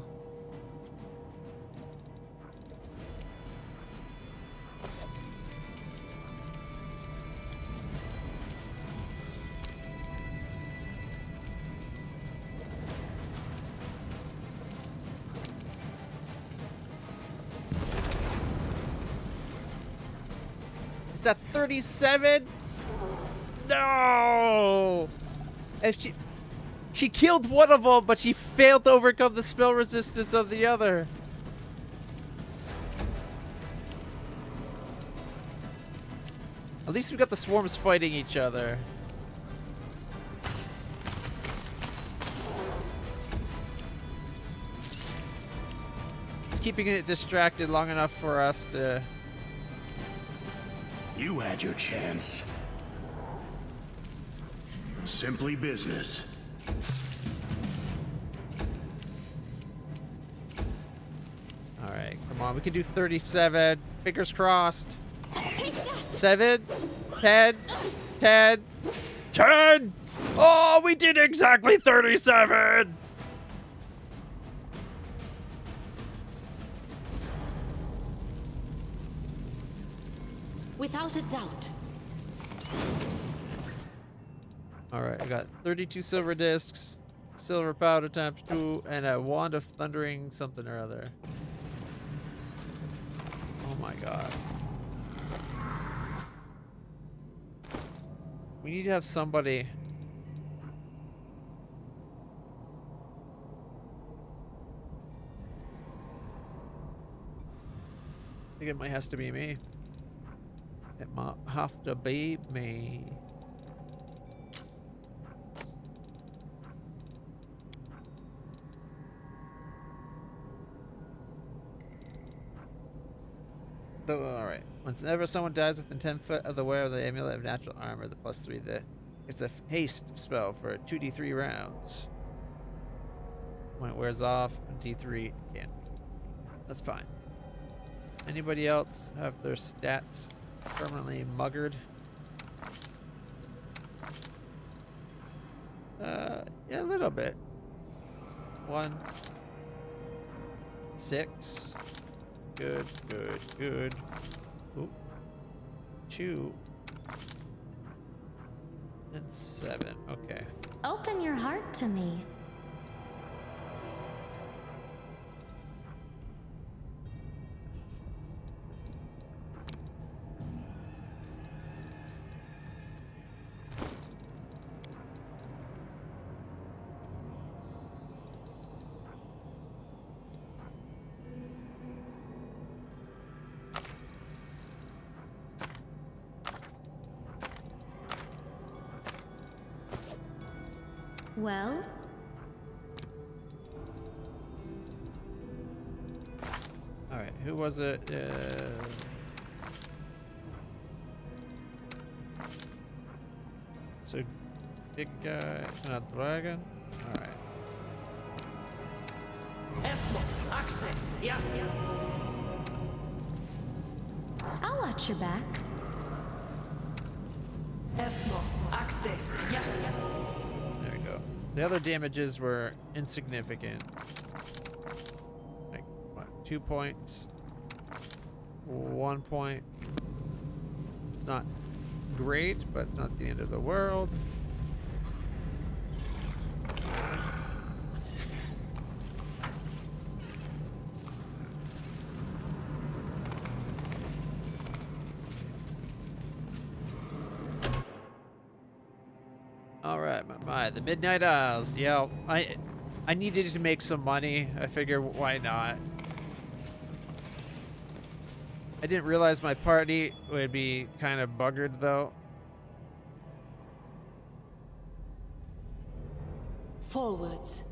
It's at 37. No. If she killed one of them, but she failed to overcome the spell resistance of the other. At least we got the swarms fighting each other. It's keeping it distracted long enough for us to. You had your chance. Simply business. Alright, come on. We can do 37. Fingers crossed. 7, 10, 10, 10! Oh, we did exactly 37! Without a doubt. Alright, I got 32 silver discs, silver powder times 2, and a wand of thundering something or other. Oh my god. We need to have somebody. I think it might has to be me. It might have to be me. Alright. Whenever someone dies within 10 foot of the wearer of the amulet of natural armor, the +3, it's a haste spell for 2d3 rounds. When it wears off, D3 can't. That's fine. Anybody else have their stats permanently muggered? Yeah, a little bit. 1, 6. Good, good, good. Oop. 2. And 7. Okay. Open your heart to me. Well? Alright, who was it? So, big guy and a dragon? Alright. Yes. I'll watch your back. Yes. There we go. The other damages were insignificant. Like, what, 2 points? 1 point. It's not great, but not the end of the world. Alright, the Midnight Isles. Yeah, I needed to make some money. I figure why not? I didn't realize my party would be kind of buggered though. Forwards.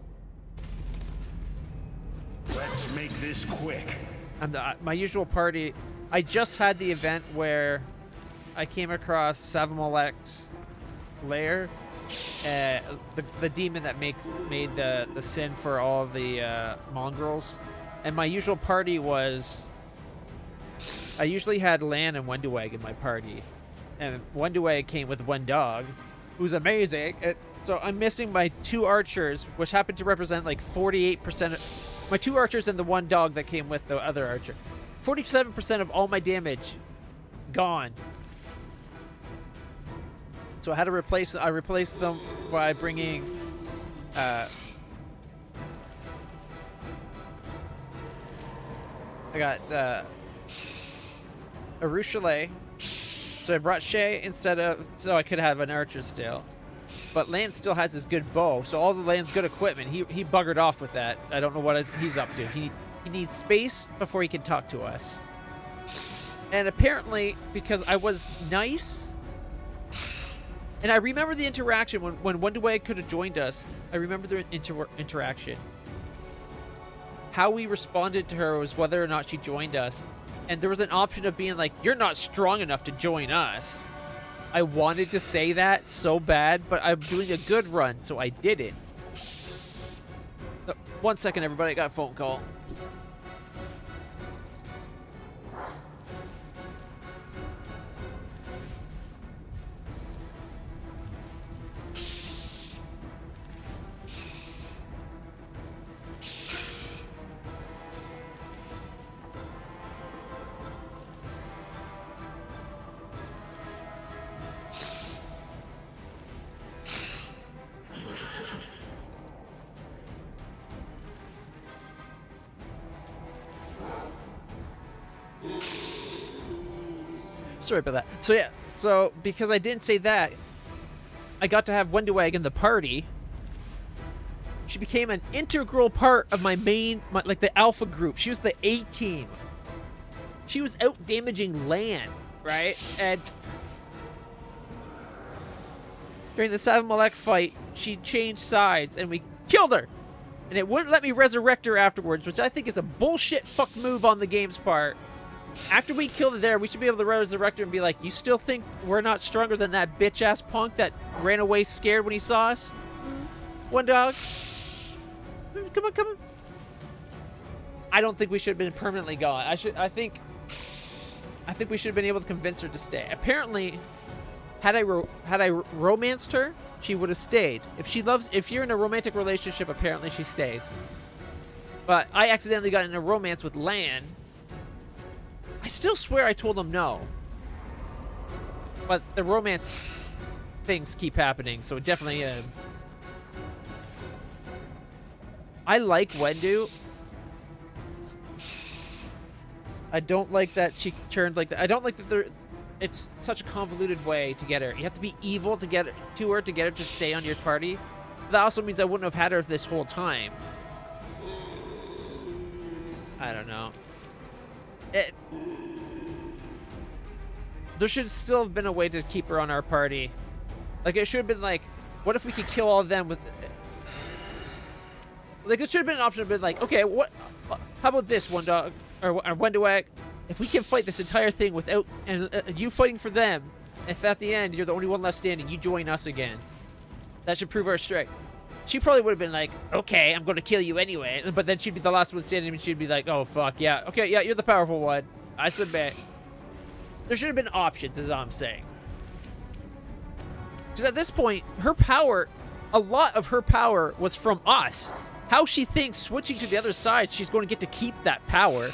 Let's make this quick. My usual party. I just had the event where I came across Savamolek's lair, the demon that made the sin for all the mongrels, and my usual party was. I usually had Lan and Wenduwag in my party, and Wenduwag came with one dog, who's amazing. So I'm missing my 2 archers, which happen to represent like 48%. My 2 archers and the 1 dog that came with the other archer. 47% of all my damage gone. So I had to replace. I replaced them by bringing. I got Alushinyrra. So I brought Shay instead of, so I could have an archer still. But Lan still has his good bow, so all the Lan's good equipment, he buggered off with that. I don't know what he's up to. He needs space before he can talk to us. And apparently, because I was nice, and I remember the interaction when Wenduwag could have joined us. I remember the interaction. How we responded to her was whether or not she joined us. And there was an option of being like, you're not strong enough to join us. I wanted to say that so bad, but I'm doing a good run, so I didn't. 1 second, everybody. I got a phone call. Sorry about that. So yeah, so because I didn't say that, I got to have Wenduwag in the party. She became an integral part of my like the alpha group. She was the A team. She was out damaging Lan, right? And during the Savamolek fight, she changed sides and we killed her. And it wouldn't let me resurrect her afterwards, which I think is a bullshit fuck move on the game's part. After we killed her there, we should be able to resurrect her and be like, you still think we're not stronger than that bitch-ass punk that ran away scared when he saw us? One dog. Come on, come on. I don't think we should have been permanently gone. I think we should have been able to convince her to stay. Apparently, had I romanced her, she would have stayed. If you're in a romantic relationship, apparently she stays. But I accidentally got in a romance with Lan. I still swear I told him no. But the romance things keep happening, so it definitely... I like Wendu. I don't like that she turned like that. I don't like that it's such a convoluted way to get her. You have to be evil to get her to stay on your party. That also means I wouldn't have had her this whole time. I don't know. There should still have been a way to keep her on our party. Like, it should have been like, what if we could kill all of them with... Like, it should have been an option of been like, okay, how about this, one dog, or Wenduwag? If we can fight this entire thing without, and you fighting for them, if at the end you're the only one left standing, you join us again. That should prove our strength. She probably would have been like, okay, I'm going to kill you anyway. But then she'd be the last one standing and she'd be like, oh, fuck, yeah. Okay, yeah, you're the powerful one. I submit. There should have been options, is all I'm saying. Because at this point, her power, a lot of her power was from us. How she thinks switching to the other side, she's going to get to keep that power.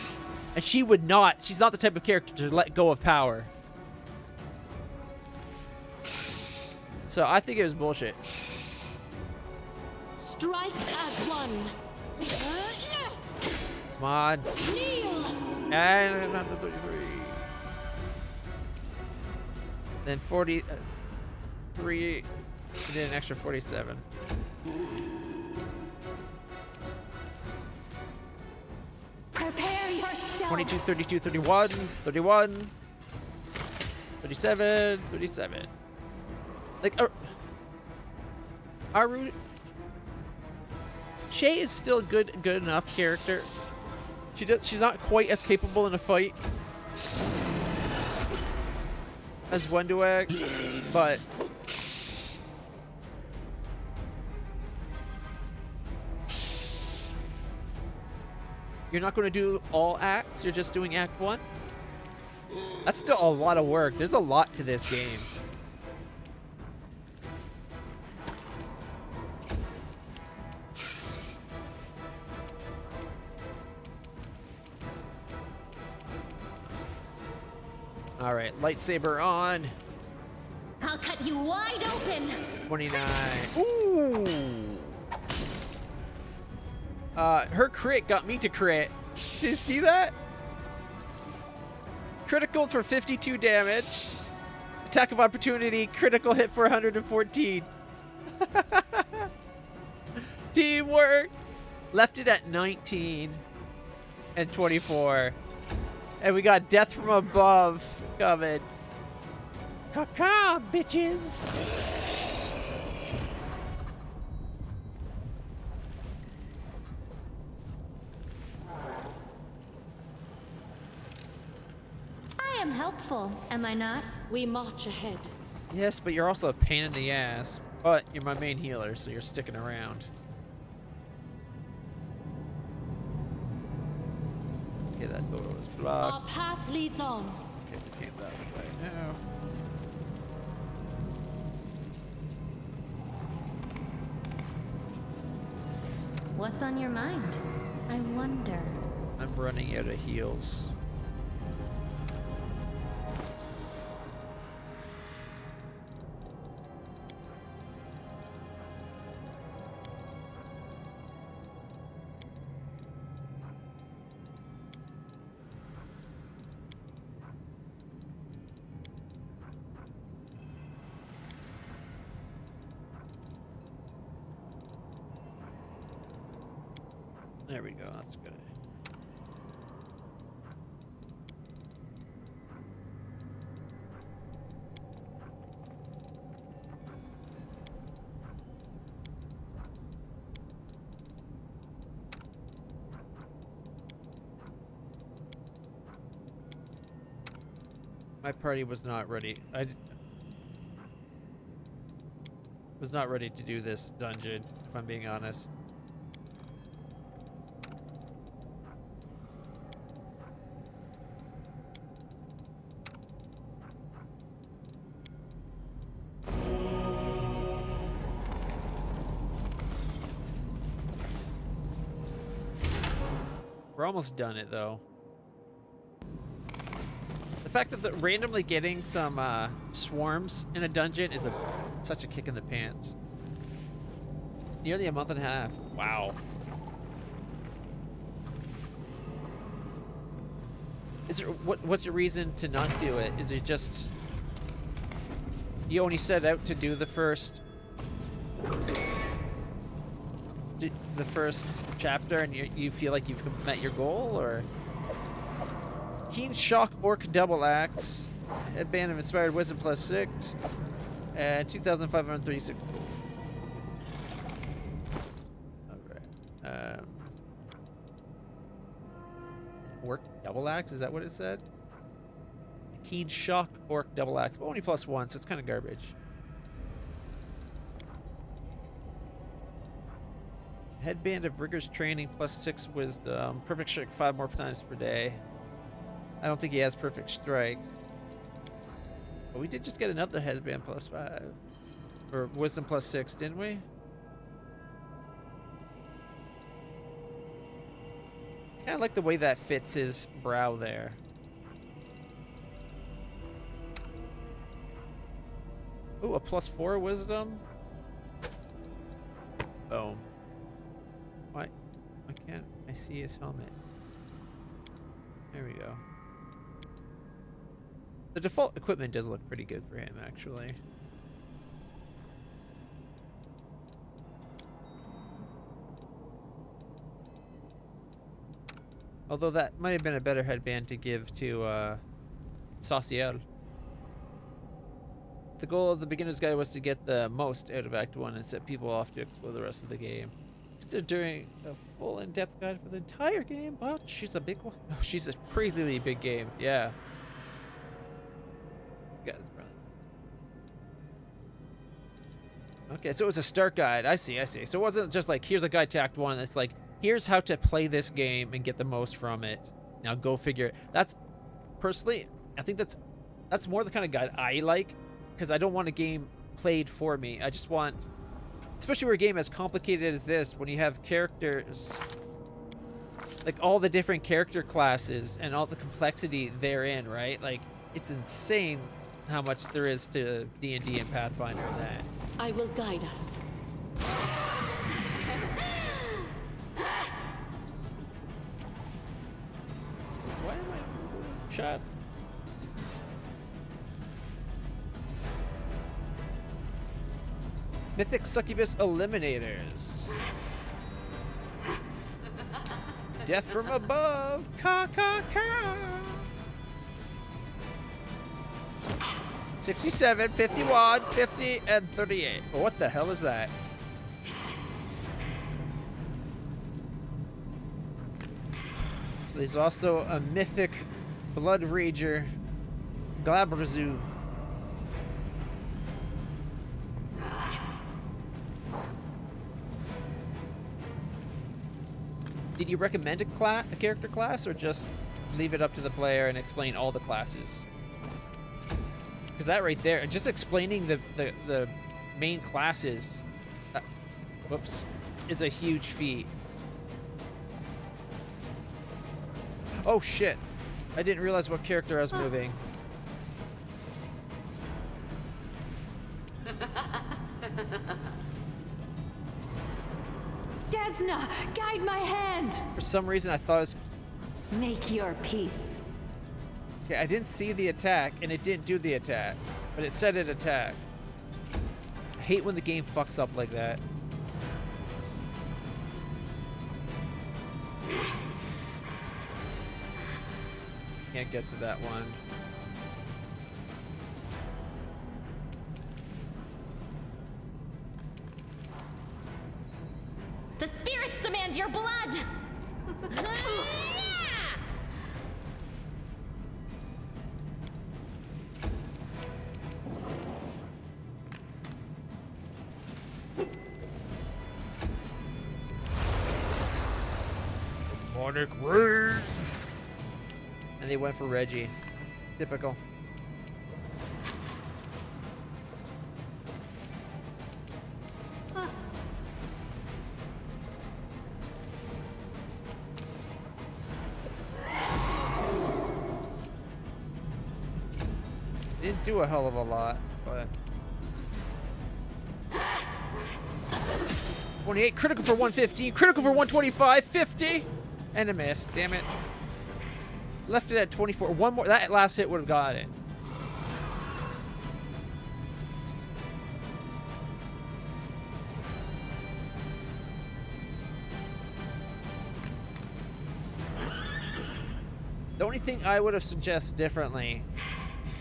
And she would not. She's not the type of character to let go of power. So I think it was bullshit. Strike as one. Come on. Kneel. And 133. Then 43. We did an extra 47. Prepare yourself. 22, 32, 31, 31, 37, 37. Like, Aru... Shay is still good enough character. She's not quite as capable in a fight as Wenduag, but you're not going to do all acts, you're just doing act 1? That's still a lot of work. There's a lot to this game. All right, lightsaber on. I'll cut you wide open. 29. Ooh. Her crit got me to crit. Did you see that? Critical for 52 damage. Attack of opportunity. Critical hit for 114. Teamwork. Left it at 19 and 24. And we got death from above coming. Caca, bitches. I am helpful, am I not? We march ahead. Yes, but you're also a pain in the ass. But you're my main healer, so you're sticking around. Okay, that door was Our blocked. path leads on. Okay, we came that way now. What's on your mind? I wonder. I'm running out of heals. There we go, that's good. My party was not ready. Was not ready to do this dungeon, if I'm being honest. We're almost done it, though. The fact that randomly getting some swarms in a dungeon is such a kick in the pants. Nearly a month and a half. Wow. Is there what's your reason to not do it? Is it just you only set out to do the first chapter and you feel like you've met your goal, or Keen Shock Orc Double Axe, Headband of Inspired Wisdom +6, and 2,536 gold. Alright. Orc Double Axe, is that what it said? Keen Shock Orc Double Axe, but only +1, so it's kind of garbage. Headband of Rigorous Training +6 Wisdom. Perfect Strike 5 more times per day. I don't think he has Perfect Strike. But we did just get another Headband +5. Or Wisdom +6, didn't we? Kind of like the way that fits his brow there. Ooh, a +4 Wisdom. Boom. Why can't I see his helmet? There we go. The default equipment does look pretty good for him, actually. Although that might have been a better headband to give to Sauciel. The goal of the beginner's guide was to get the most out of Act 1 and set people off to explore the rest of the game. Considering a full in-depth guide for the entire game, but she's a big one. Oh, she's a crazily big game. Yeah. Yeah, that's brilliant. Okay, so it was a start guide. I see. So it wasn't just like, here's a guide to Act 1. It's like, here's how to play this game and get the most from it. Now go figure it. That's, personally, I think that's more the kind of guide I like, because I don't want a game played for me. I just want, especially where a game as complicated as this, when you have characters, like all the different character classes and all the complexity therein, right? Like, it's insane how much there is to D&D and Pathfinder and that. I will guide us. Why am I shot? Mythic Succubus Eliminators. Death from above. Ka ka ka. 67, 51, 50, and 38. Oh, what the hell is that? There's also a mythic Blood Rager, Glabrazu. Did you recommend a character class, or just leave it up to the player and explain all the classes? Because that right there, just explaining the main classes, whoops, is a huge feat. Oh shit, I didn't realize what character I was moving. Desna, guide my hand. For some reason I thought it was, Make your peace. okay, I didn't see the attack and it didn't do the attack, but it said it attacked. I hate when the game fucks up like that. Can't get to that one. The spirits demand your blood! Demonic rage. And they went for Reggie. Typical. Didn't do a hell of a lot, but 28, critical for 115, critical for 125, 50, and a miss. Damn it. Left it at 24. One more. That last hit would have got it. The only thing I would have suggested differently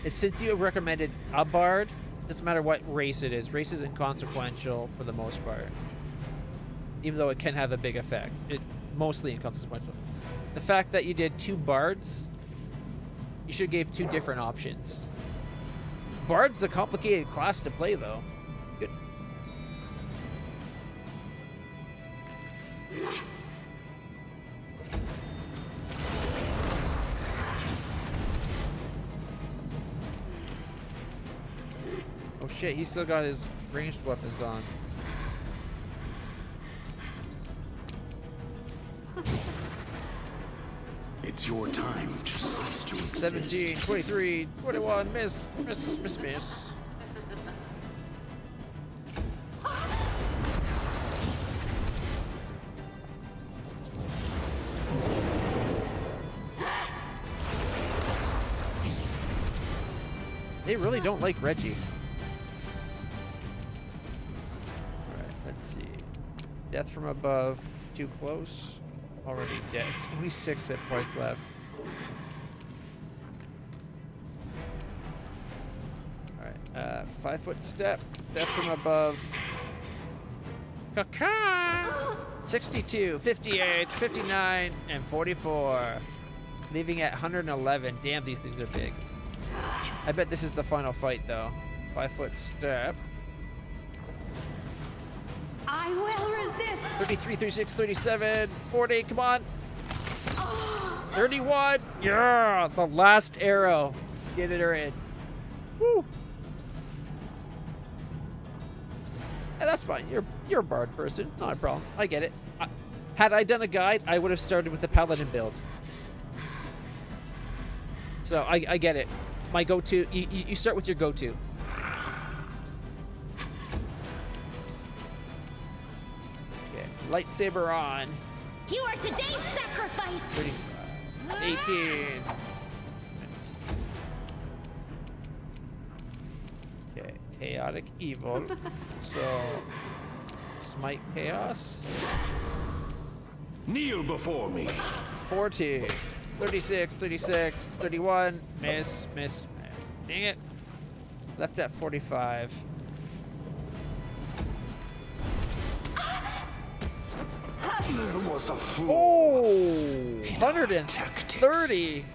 is, since you have recommended a bard, doesn't matter what race it is. Race is inconsequential for the most part. Even though it can have a big effect. It mostly inconsequential. The fact that you did 2 bards, you should have gave 2 different options. Bard's a complicated class to play, though. Good. Oh shit, he's still got his ranged weapons on. It's your time to cease to exist. 17, 23, 21, miss. They really don't like Reggie. Alright, let's see. Death from above, too close. already dead. It's only 6 hit points left. Alright, 5-foot step. Death from above. Caca! 62, 58, 59, and 44. Leaving at 111. Damn, these things are big. I bet this is the final fight, though. 5-foot step. I will resist. 33, 36, 37, 40. Come on. 31. Yeah, the last arrow. Get it or in. Woo. Yeah, that's fine. You're a bard person. Not a problem. I get it. Had I done a guide, I would have started with the paladin build. So I get it. My go-to. You start with your go-to. Okay. Lightsaber on. You are today's sacrifice! 35. 18. Okay. Chaotic evil. So smite chaos. Kneel before me. 40. 36, 36, 31. Miss, miss, miss. Dang it. Left at 45. There was a flaw. Oh! 130.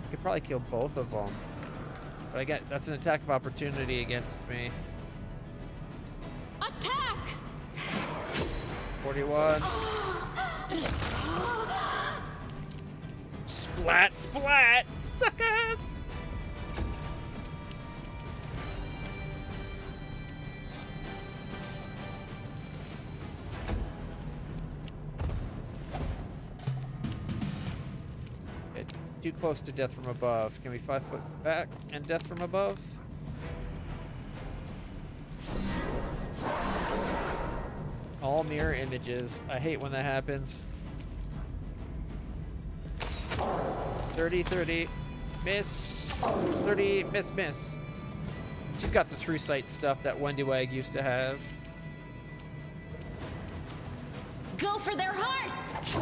Could probably kill both of them. But that's an attack of opportunity against me. Attack! 41. Splat, splat, suckers! Too close to death from above. Can we 5 foot back and death from above? All mirror images. I hate when that happens. 30, 30. Miss. 30, miss, miss. She's got the true sight stuff that Wendy Wag used to have. Go for their hearts!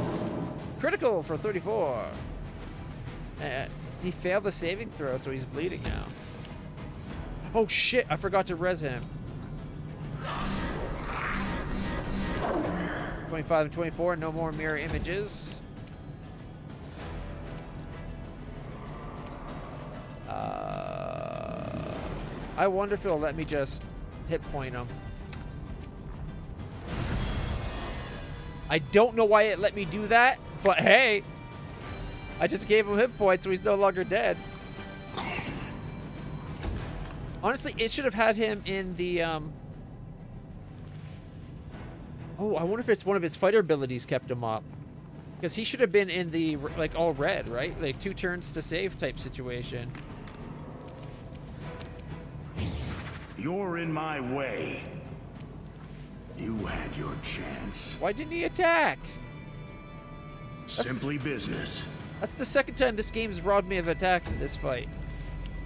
Critical for 34. He failed the saving throw, so he's bleeding now. Oh shit, I forgot to res him. 25 and 24, no more mirror images. I wonder if it'll let me just hit point him. I don't know why it let me do that, but hey. I just gave him hit points, so he's no longer dead. Honestly, it should have had him in the, Oh, I wonder if it's one of his fighter abilities kept him up. Because he should have been in the, like, all red, right? Like, 2 turns to save type situation. You're in my way. You had your chance. Why didn't he attack? Simply business. That's the second time this game's robbed me of attacks in this fight.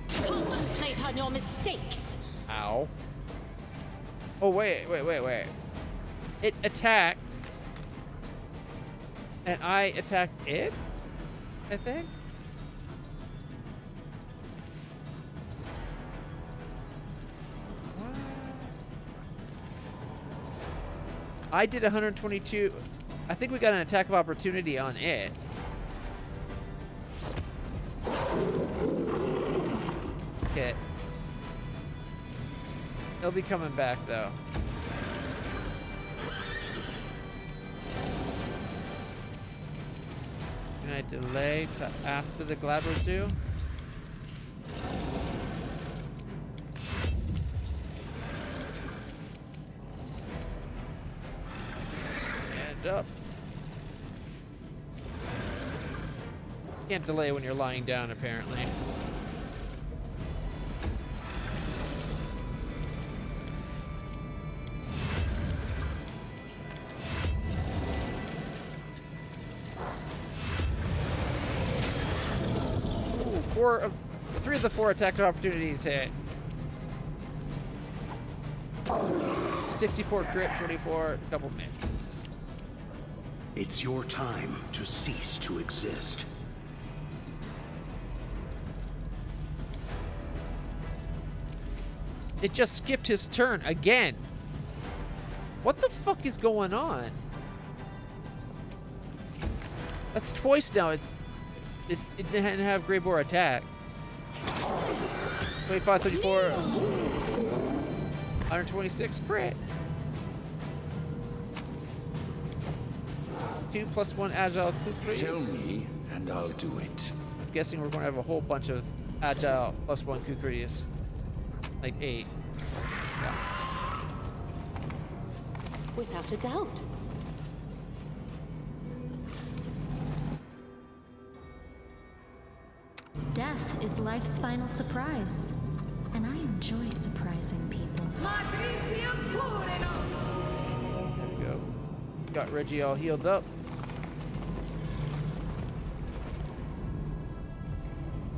Contemplate on your mistakes. Ow. Oh, wait. It attacked. And I attacked it, I think? What? I did 122. I think we got an attack of opportunity on it. Okay. He'll be coming back, though. Can I delay to after the Glabber Zoo? Stand up. Can't delay when you're lying down, apparently. Three of the four attack opportunities hit. 64 crit, 24, double misses. It's your time to cease to exist. It just skipped his turn again. What the fuck is going on? That's twice now. It didn't have Grey Boar attack. 25, 34. 126 crit. 2 + 1 agile Kukris. Tell me, and I'll do it. I'm guessing we're going to have a whole bunch of agile +1 Kukris. Like 8. Yeah. Without a doubt. Death is life's final surprise, and I enjoy surprising people. There we go. Got Reggie all healed up.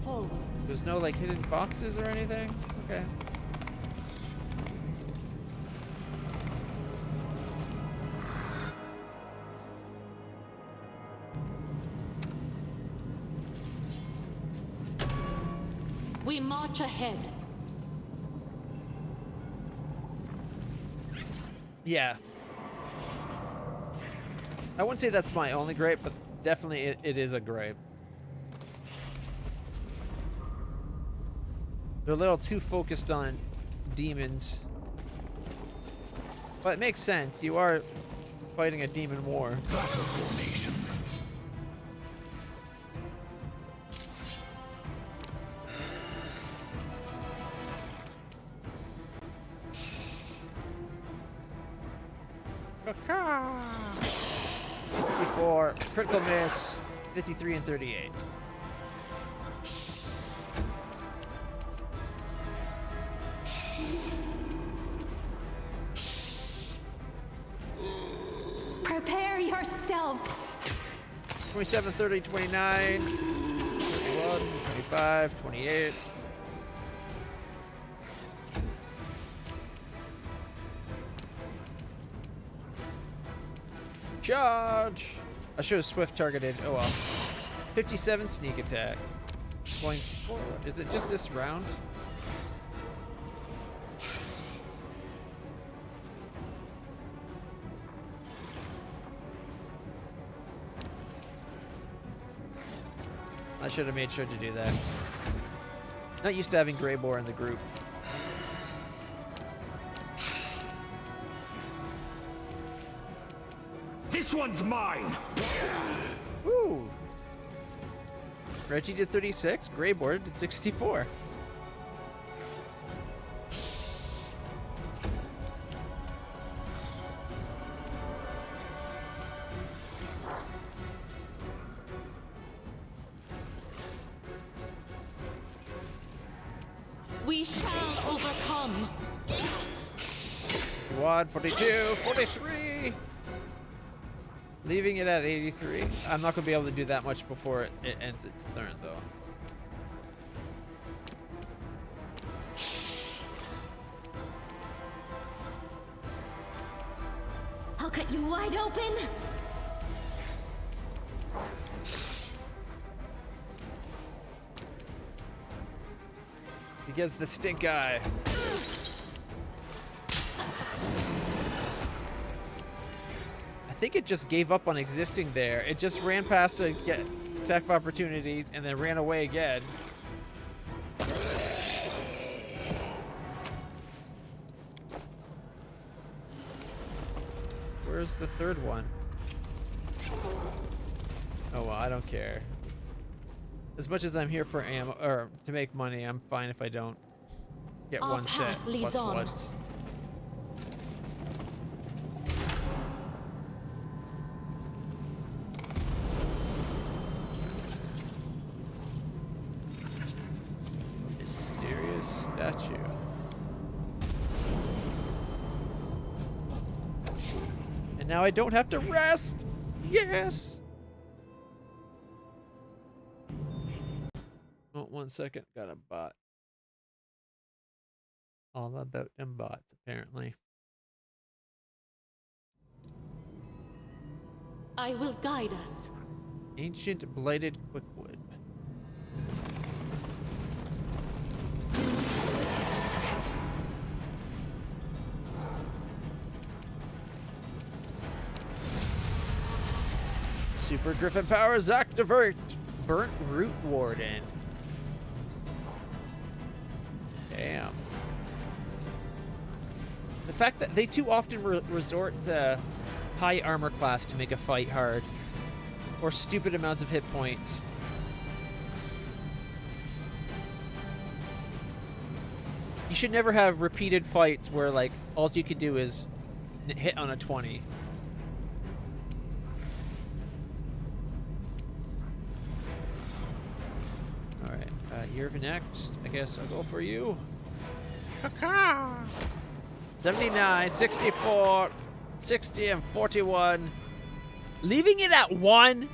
Forwards. There's no like hidden boxes or anything? Okay. We march ahead. Yeah. I wouldn't say that's my only gripe, but definitely it is a gripe. They're a little too focused on demons. But it makes sense. You are fighting a demon war. Battle formation. Caca. 54, critical miss, 53 and 38. Prepare yourself. 27, 30, 29, 31, 25, 28. Charge! I should have swift targeted. Oh well. 57 sneak attack. Going forward. Is it just this round? I should have made sure to do that. Not used to having Grey Boar in the group. This one's mine! Ooh. Reggie did 36, Grey Boar did 64. We shall overcome. Quad 42, 43. Leaving it at 83. I'm not going to be able to do that much before it ends its turn, though. I'll cut you wide open. He gets the stink eye. I think it just gave up on existing there. It just ran past a attack of opportunity and then ran away again. Where's the third one? Oh well, I don't care. As much as I'm here for ammo or to make money, I'm fine if I don't get Our one set path leads plus on. once. Mysterious statue. And now I don't have to rest. Yes. Oh, 1 second. Got a bot. All about them bots, apparently. I will guide us. Ancient blighted quickwood. Super Griffin powers activate. Burnt Root Warden. Damn. The fact that they too often resort to high armor class to make a fight hard. Or stupid amounts of hit points. You should never have repeated fights where, like, all you could do is hit on a 20. Alright, you're next. I guess I'll go for you. 79, 64, 60, and 41. Leaving it at 1?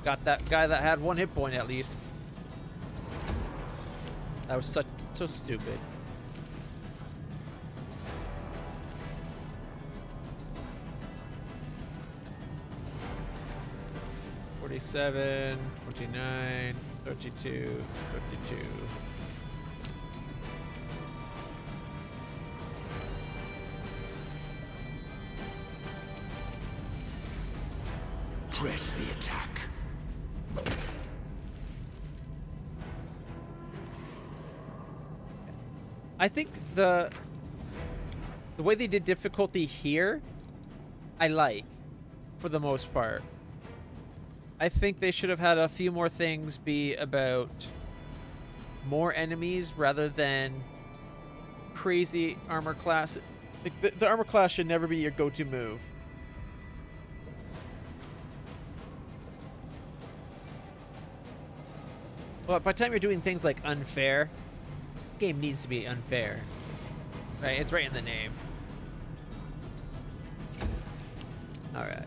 Got that guy that had 1 hit point at least. That was so stupid. $47, $29, $32, $32. Press the attack. I think the way they did difficulty here, I like, for the most part. I think they should have had a few more things be about more enemies rather than crazy armor class. Like the armor class should never be your go-to move. But by the time you're doing things like unfair, the game needs to be unfair. Right? It's right in the name. Alright.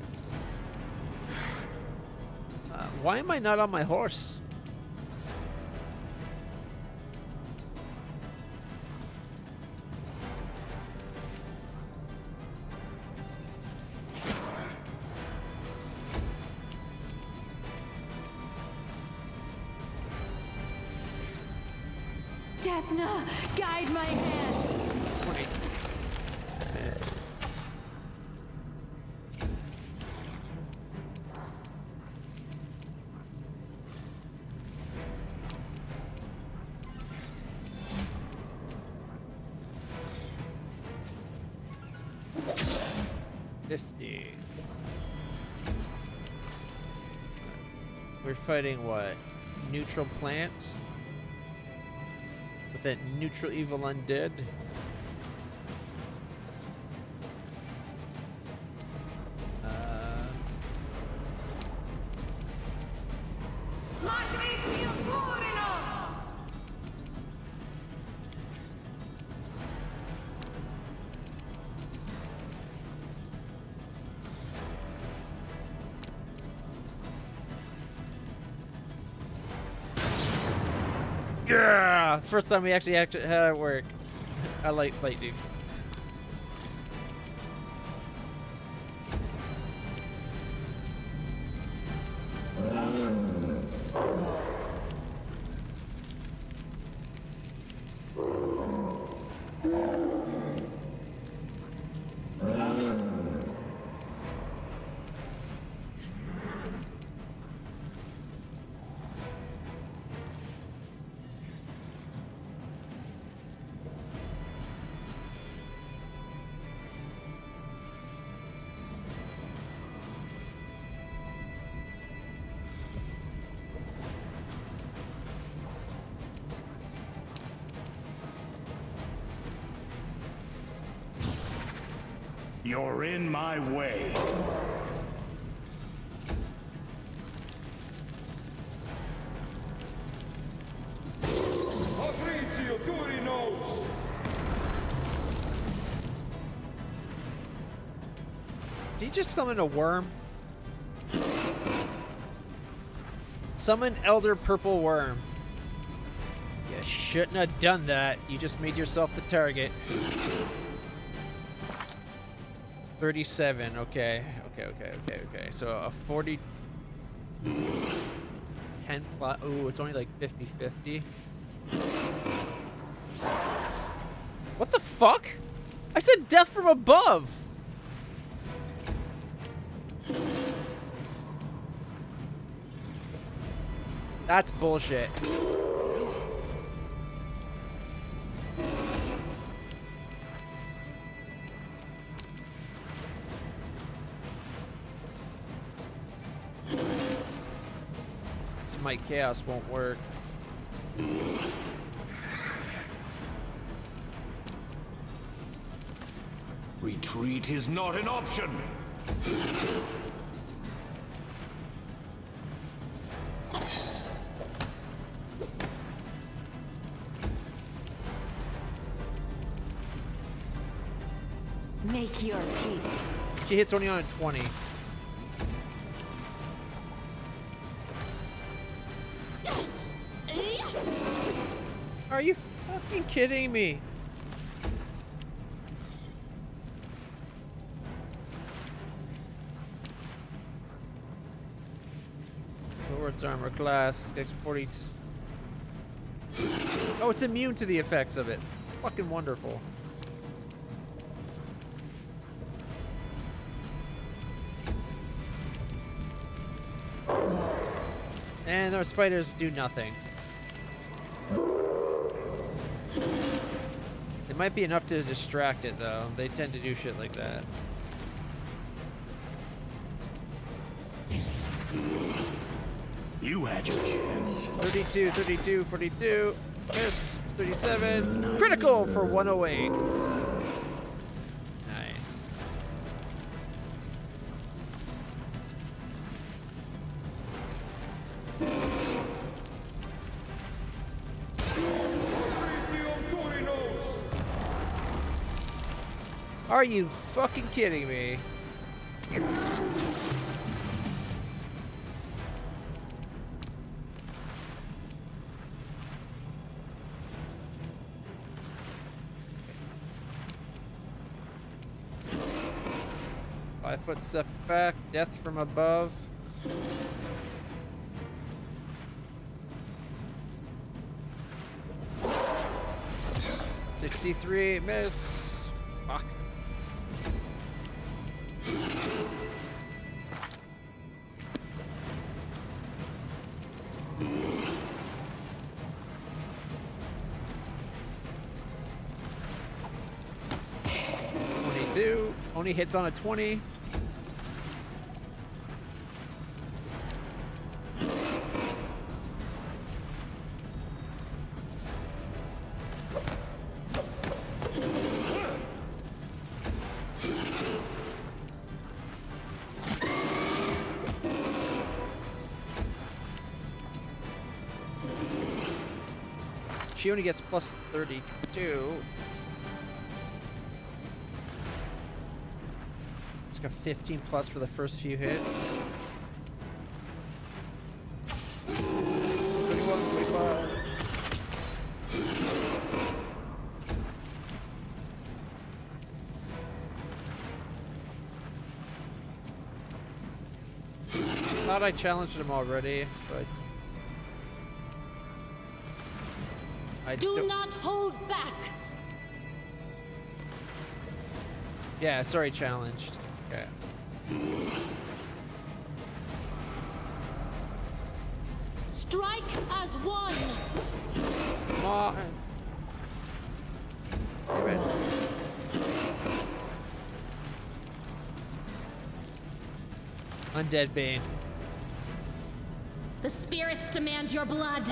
Why am I not on my horse? Desna, guide my hand. 20. 50. We're fighting what? Neutral plants? With that neutral evil undead? Yeah! First time we actually had it work. I like lightning. You're in my way. He just summoned a worm. Summoned Elder Purple Worm. You shouldn't have done that. You just made yourself the target. 37. Okay. Okay. So a 40. 10 plot. Ooh, it's only like 50-50. What the fuck? I said death from above. That's bullshit. Smite Chaos won't work. Retreat is not an option. Make your peace. She hits only on a 20. Are you fucking kidding me? Lower its armor class. X40. Oh, it's immune to the effects of it. Fucking wonderful. And our spiders do nothing. It might be enough to distract it, though. They tend to do shit like that. You had your chance. 32, 32, 42. Miss. 37. Critical for 108. Nice. Are you fucking kidding me? Foot step back, death from above. $63, miss. Fuck. Only hits on a 20. She only gets plus 32. It's got 15 plus for the first few hits. 21, 25. Thought I challenged him already, but I Do don't- not hold back. Yeah, sorry, challenged. Okay. Strike as one. Come on. Damn it. Undead Bane. The spirits demand your blood.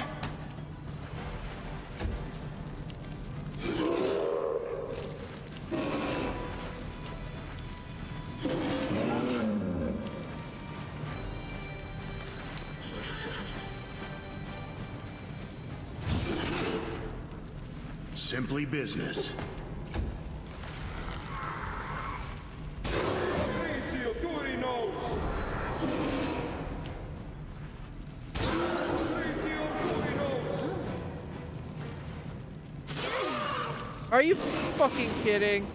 Simply business. Are you fucking kidding?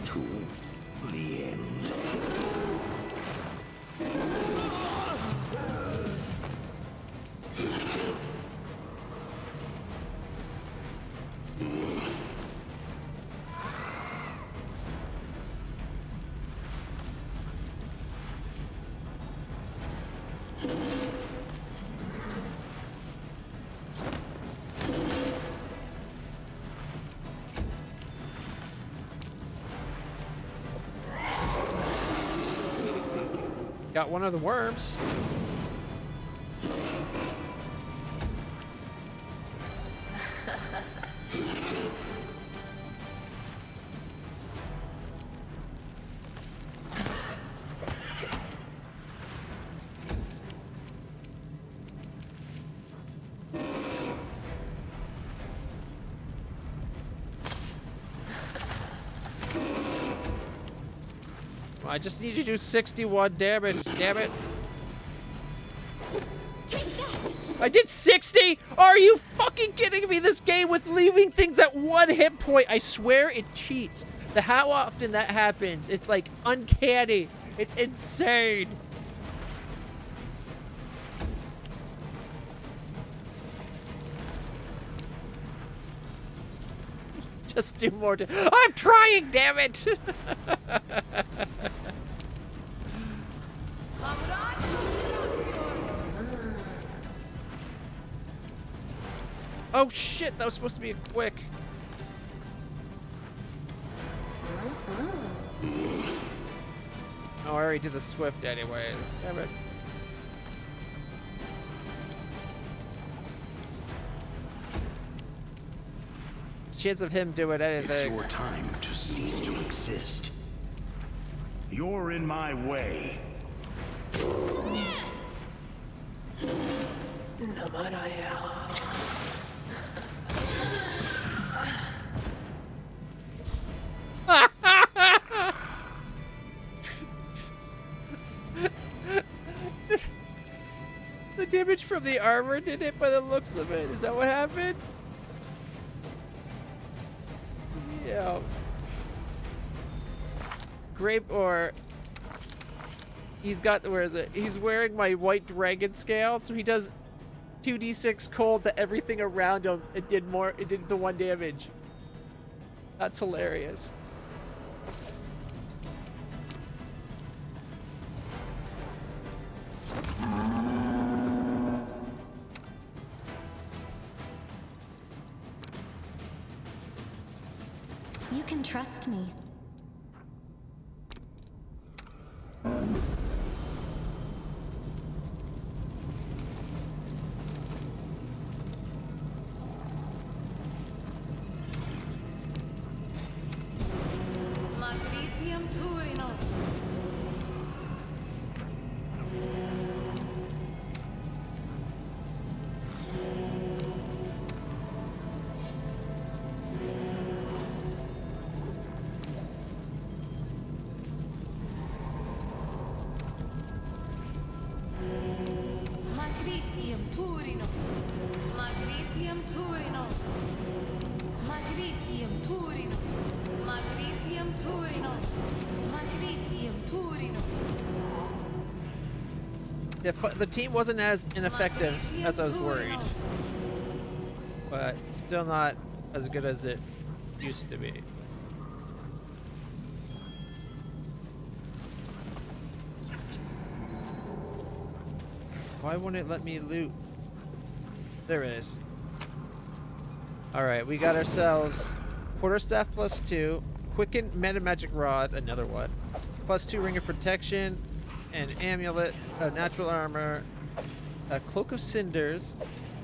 To the end. Got one of the worms. I just need you to do 61 damage, damn it. I did 60? Are you fucking kidding me? This game with leaving things at 1 hit point. I swear it cheats. How often that happens, it's like uncanny. It's insane. Just do more. I'm trying, damn it. Oh shit, that was supposed to be a quick. Oh, I already did the swift anyways. Damn it. Chance of him doing anything. It's your time to cease to exist. You're in my way. The damage from the armor did it by the looks of it. Is that what happened? Yeah. Grape or he's got, where is it? He's wearing my white dragon scale, so he does 2d6 cold to everything around him. It did the 1 damage. That's hilarious. You can trust me. The team wasn't as ineffective as I was worried, but still not as good as it used to be. Why won't it let me loot? There it is. Alright, we got ourselves Quarterstaff +2, Quicken Meta Magic Rod, another one, +2 Ring of Protection, an amulet, a natural armor, a Cloak of Cinders,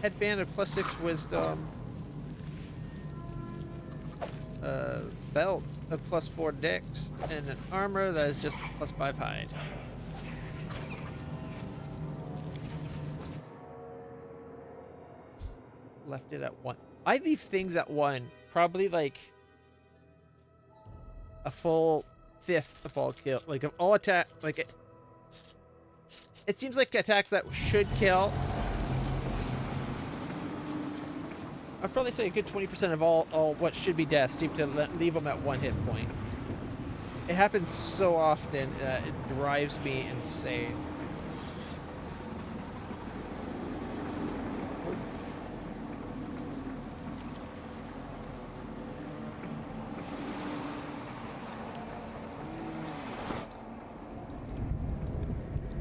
headband of +6 Wisdom, a belt of +4 Dex, and an armor that is just +5 Hide. Left it at 1. I leave things at 1, probably like a full 5th of all kill, like of all attack, like it seems like attacks that should kill I'd probably say a good 20% of all what should be deaths seem to leave them at 1 hit point. It happens so often, it drives me insane.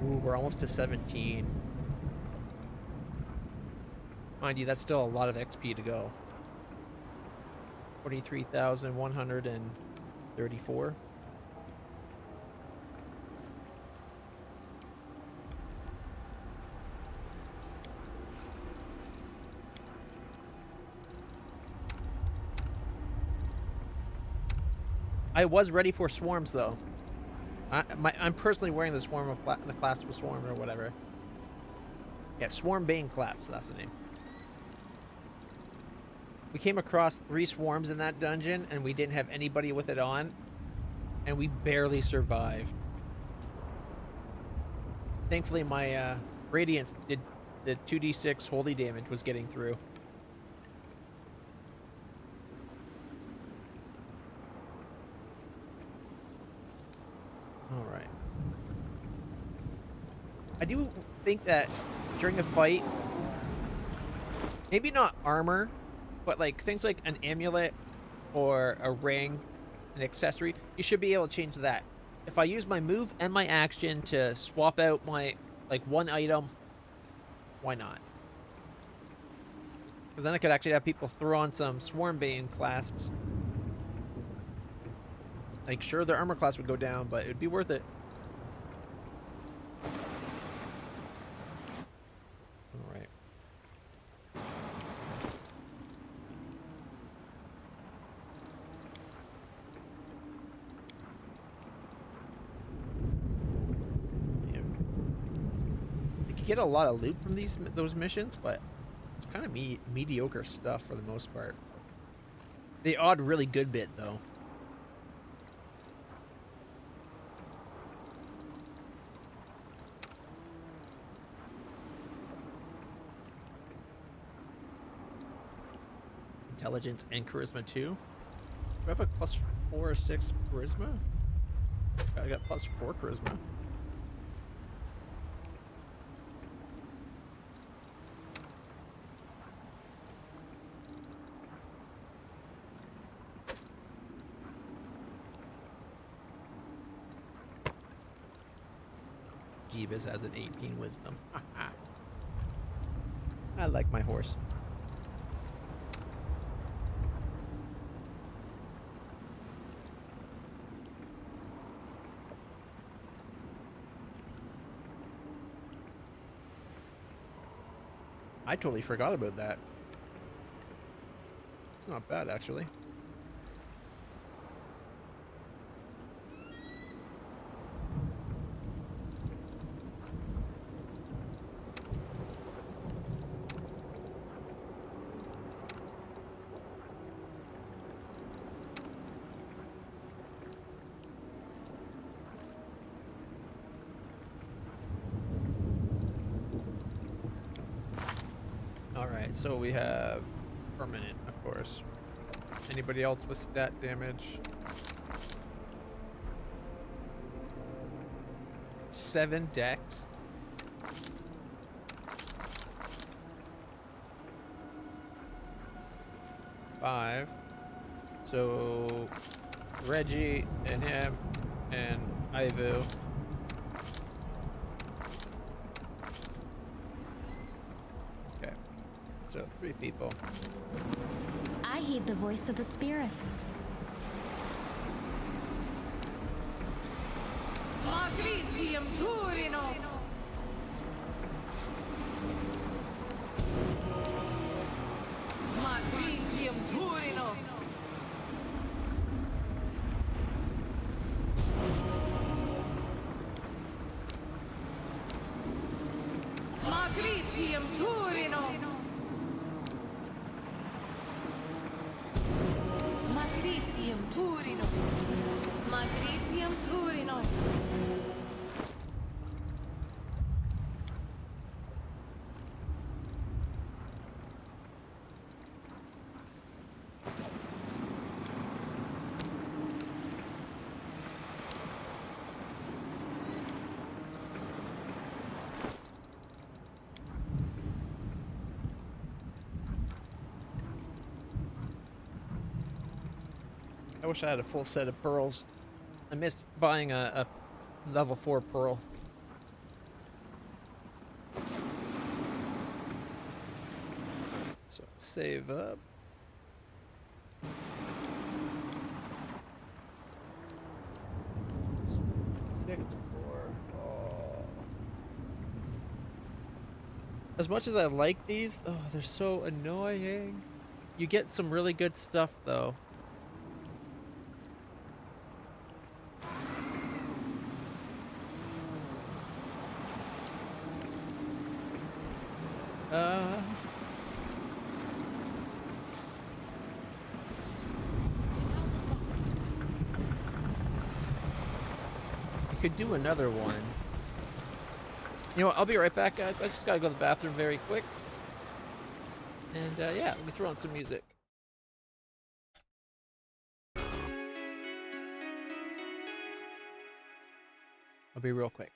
Ooh, we're almost to 17. Mind you, that's still a lot of XP to go. 43,134. I was ready for swarms, though. I'm personally wearing the swarm of the class of swarm or whatever. Yeah, Swarm Bane Collapse, that's the name. We came across 3 swarms in that dungeon, and we didn't have anybody with it on, and we barely survived. Thankfully, my Radiance did the 2d6 holy damage was getting through. All right. I do think that during a fight, maybe not armor, but like things like an amulet or a ring, an accessory, you should be able to change that. If I use my move and my action to swap out my like one item, why not? Because then I could actually have people throw on some Swarmbane clasps. Like, sure, their armor class would go down, but it'd be worth it. All right. Yeah. You could get a lot of loot from those missions, but it's kind of mediocre stuff for the most part. The odd really good bit, though. Intelligence and charisma too. Do I have a +4 or 6 charisma? I got +4 charisma. Jeebus has an 18 wisdom. I like my horse. I totally forgot about that. It's not bad, actually. Alright, so we have permanent, of course. Anybody else with stat damage? 7 dex. Five. So Reggie and him and Ivu. So 3 people. I heed the voice of the spirits. Magricium Turinos! Magricium Turinos! Magricium Turinos! Magricium Turinos! Magricium Turinos! I wish I had a full set of pearls. I missed buying a level 4 pearl. So save up. Six more. Oh. As much as I like these, oh, they're so annoying. You get some really good stuff though. I could do another one. You know what? I'll be right back, guys. I just gotta go to the bathroom very quick. And yeah, let me throw on some music. I'll be real quick.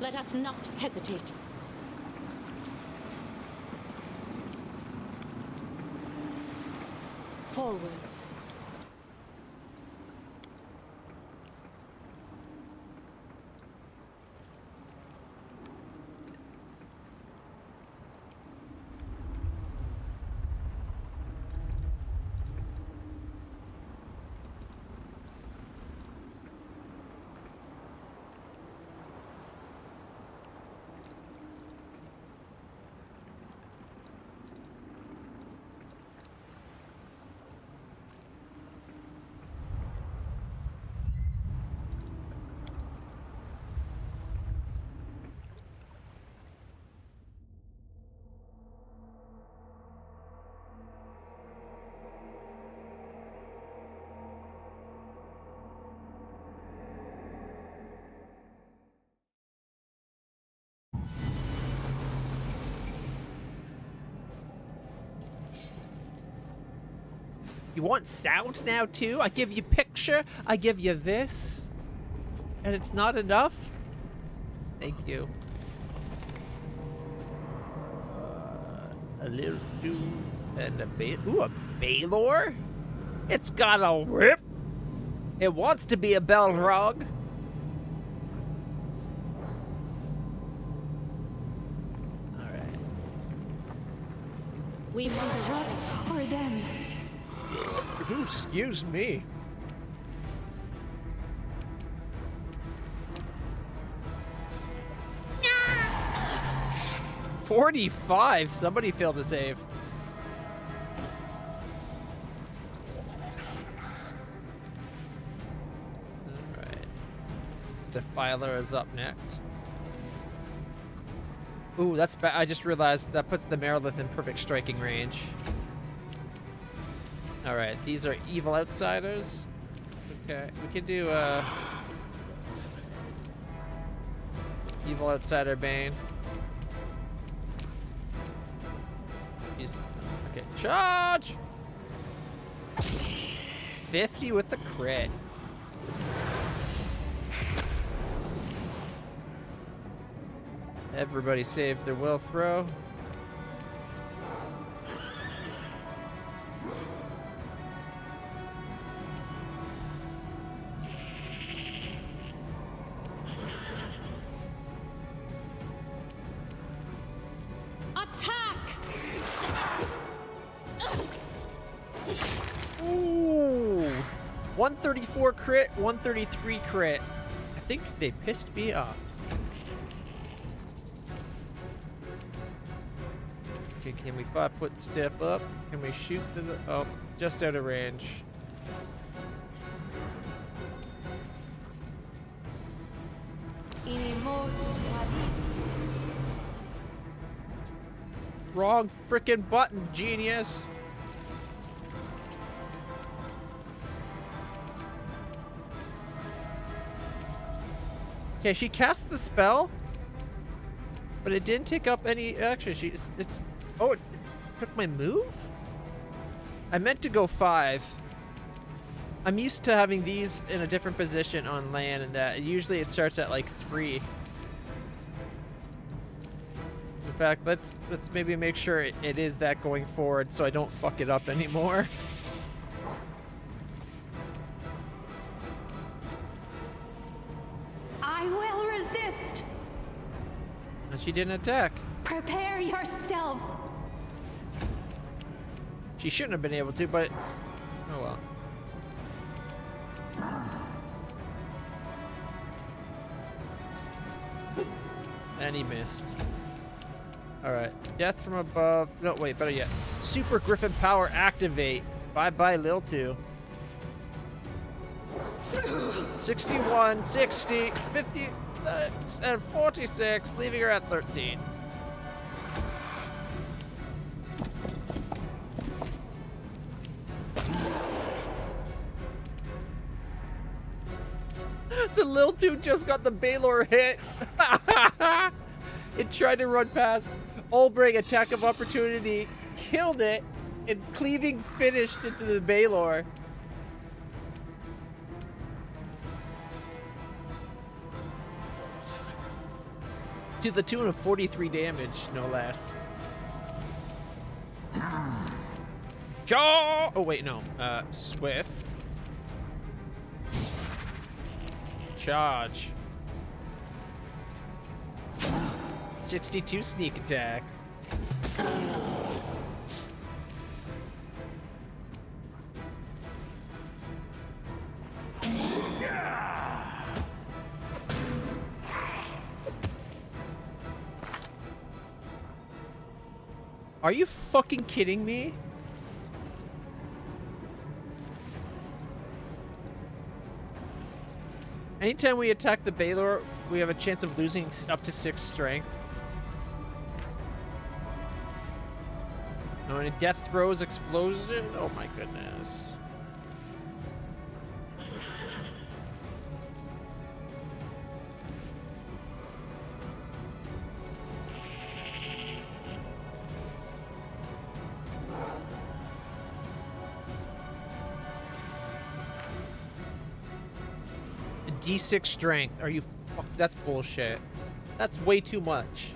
Let us not hesitate. Forwards. You want sound now too? I give you picture, I give you this, and it's not enough? Thank you. A little dude and a a Baylor? It's got a rip. It wants to be a Belrog. Alright. We must us or them. Ooh, excuse me. No! 45. Somebody failed to save. All right. Defiler is up next. Ooh, that's bad. I just realized that puts the Merilith in perfect striking range. All right, these are evil outsiders. Okay, we can do evil outsider Bane. He's okay. Charge! 50 with the crit. Everybody saved their will throw. Attack! Ooh! 134 crit, 133 crit. I think they pissed me off. Okay, can we 5-foot step up? Can we shoot the... Oh, just out of range. Wrong frickin' button, genius. Okay, she cast the spell, but it didn't take up any action. It's oh, it took my move? I meant to go 5. I'm used to having these in a different position on land, and that usually it starts at like 3. In fact, let's maybe make sure it is that going forward, so I don't fuck it up anymore. I will resist. And she didn't attack. Prepare yourself. She shouldn't have been able to, but oh well. And he missed. Alright. Death from above. No, wait, better yet. Super Griffin power activate. Bye-bye, Lil 2. 61, 60, 50, and 46, leaving her at 13. The Lil 2 just got the Baylor hit. It tried to run past. Olbring, attack of opportunity, killed it, and cleaving finished into the Baylor. To the tune of 43 damage, no less. Jaw! Oh, wait, no. Swift. Charge. 62 sneak attack. Are you fucking kidding me? Anytime we attack the Baylor, we have a chance of losing up to 6 strength. Oh, and a death throws explosion. Oh my goodness. D6 strength. Are you? That's bullshit. That's way too much.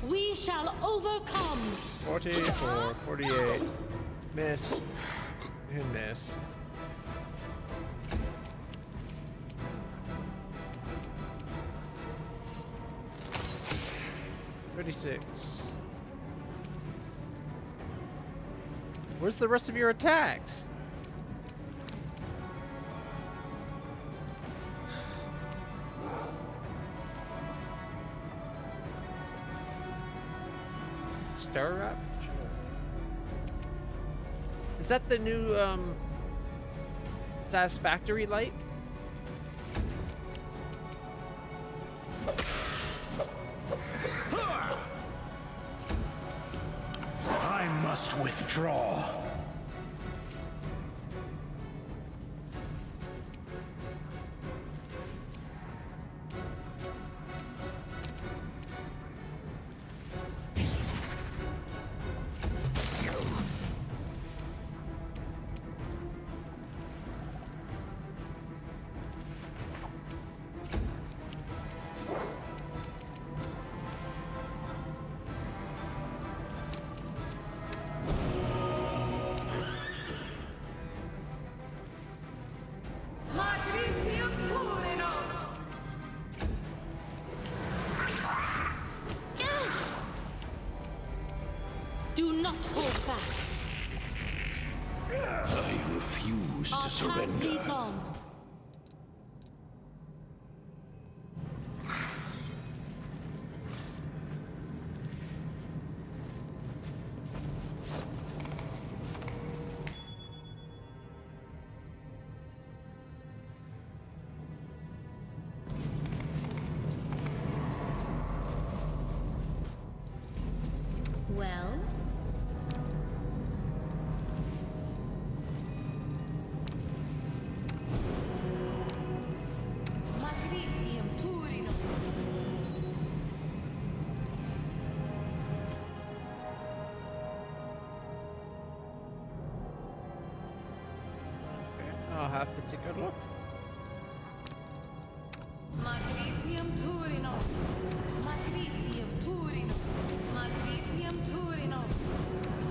We shall overcome. 44, 48. Miss. And miss. $36. Where's the rest of your attacks? Star Rapture. Is that the new Satisfactory light? I must withdraw. Magritium Turinos! Do not hold back. I refuse Our to path surrender. leads on. Well, Magritium Turinos! I'll have to take a look. Magritium Turinos! Magritium Turinos! Magritium Turinos!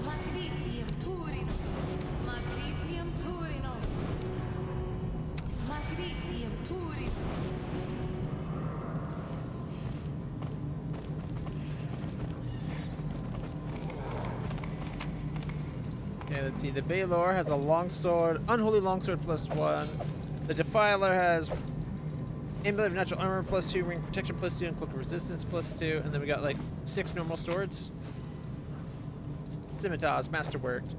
Magritium Turinos! Magritium Turinos! Magritium Turinos! Okay, let's see. The Baylor has a longsword, unholy longsword +1. The Defiler has amulet of natural armor +2, ring protection +2, and cloak of resistance +2. And then we got like 6 normal swords. Scimitars, masterworked.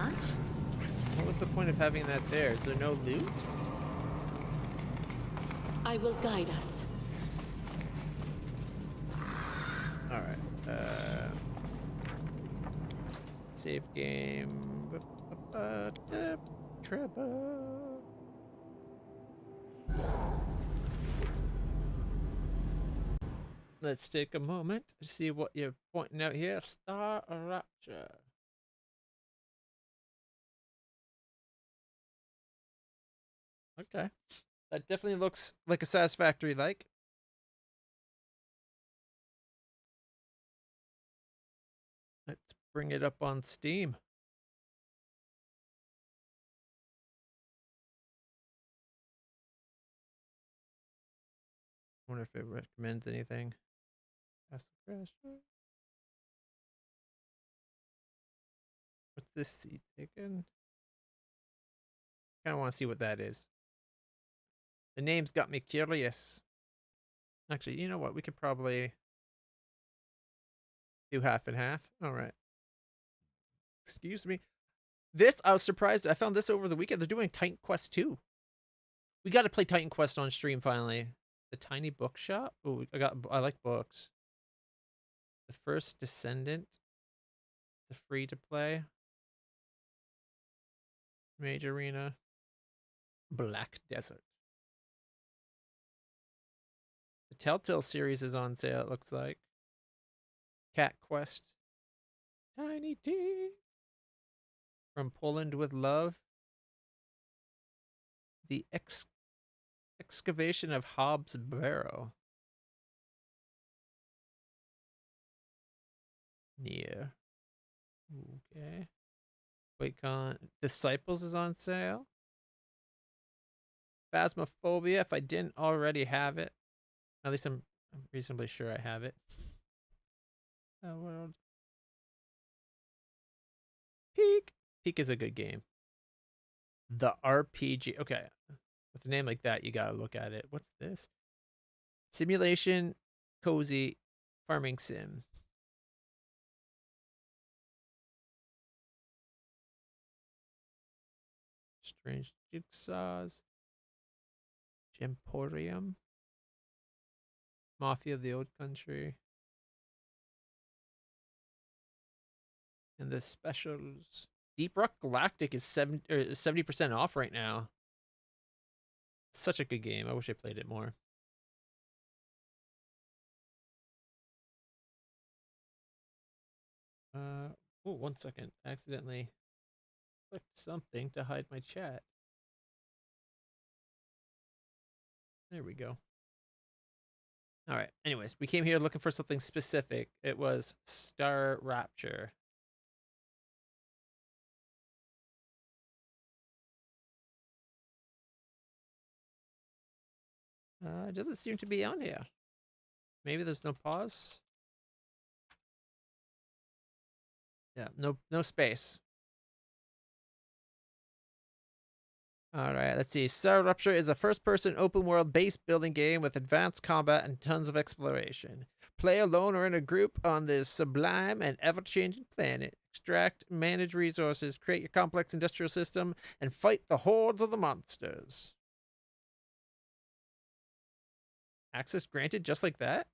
not? What was the point of having that there? Is there no loot? I will guide us. Alright. Save game. Trouble. Let's take a moment to see what you're pointing out here. Star Rapture. Okay. That definitely looks like a satisfactory like. Let's bring it up on Steam. Wonder if it recommends anything. Ask the question. What's this seat taken? Kind of want to see what that is. The name's got me curious. Actually, you know what? We could probably do half and half. All right. Excuse me. This, I was surprised. I found this over the weekend. They're doing Titan Quest 2. We got to play Titan Quest on stream finally. The Tiny Bookshop. Oh, I like books. The First Descendant. The free to play. Mage Arena. Black Desert. The Telltale series is on sale, it looks like. Cat Quest. Tiny Tea. From Poland with Love. The excavation of Hobbs Barrow. Yeah. Okay. QuakeCon. Disciples is on sale. Phasmophobia, if I didn't already have it. At least I'm reasonably sure I have it. World. Peak. Peak is a good game. The RPG. Okay. With a name like that, you gotta look at it. What's this? Simulation, cozy, farming sim. Strange jigsaws. Gemporium. Mafia of the Old Country. And the specials. Deep Rock Galactic is 70% off right now. Such a good game. I wish I played it more. Oh, 1 second. I accidentally clicked something to hide my chat. There we go. All right. Anyways, we came here looking for something specific. It was Star Rapture. It doesn't seem to be on here. Maybe there's no pause. Yeah, no space. All right, let's see. Star Rupture is a first-person open-world base building game with advanced combat and tons of exploration. Play alone or in a group on this sublime and ever-changing planet. Extract, manage resources, create your complex industrial system, and fight the hordes of the monsters. Access granted just like that?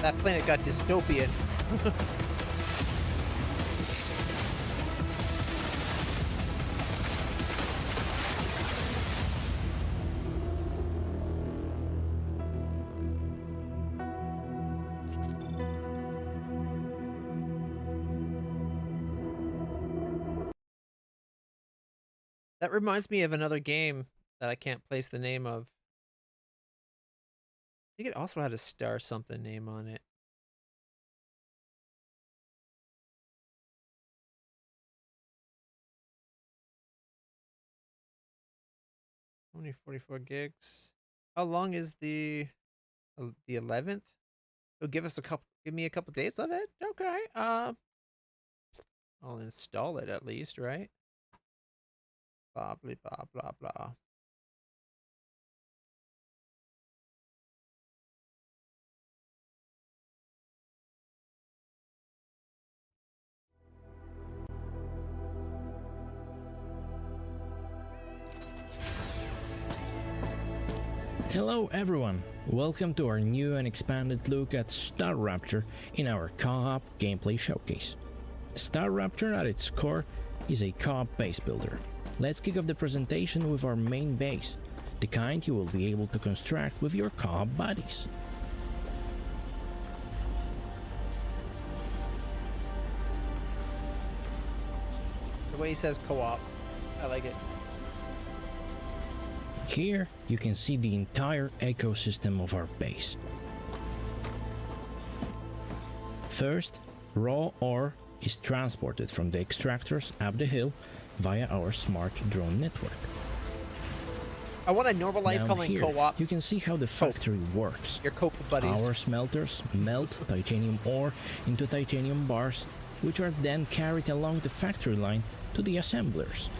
That planet got dystopian. That reminds me of another game that I can't place the name of. I think it also had a Star something name on it. Only 44 gigs. How long is the 11th? It'll give us give me a couple days of it? Okay. I'll install it at least, right? Blah, blah, blah, blah, blah. Hello everyone, welcome to our new and expanded look at Star Rapture in our co-op gameplay showcase. Star Rapture at its core is a co-op base builder. Let's kick off the presentation with our main base, the kind you will be able to construct with your co-op buddies. The way he says co-op, I like it. Here you can see the entire ecosystem of our base. First, raw ore is transported from the extractors up the hill via our smart drone network. I want to normalize Down calling here, co-op you can see how the factory works. your co buddies. Our smelters melt titanium ore into titanium bars, which are then carried along the factory line to the assemblers.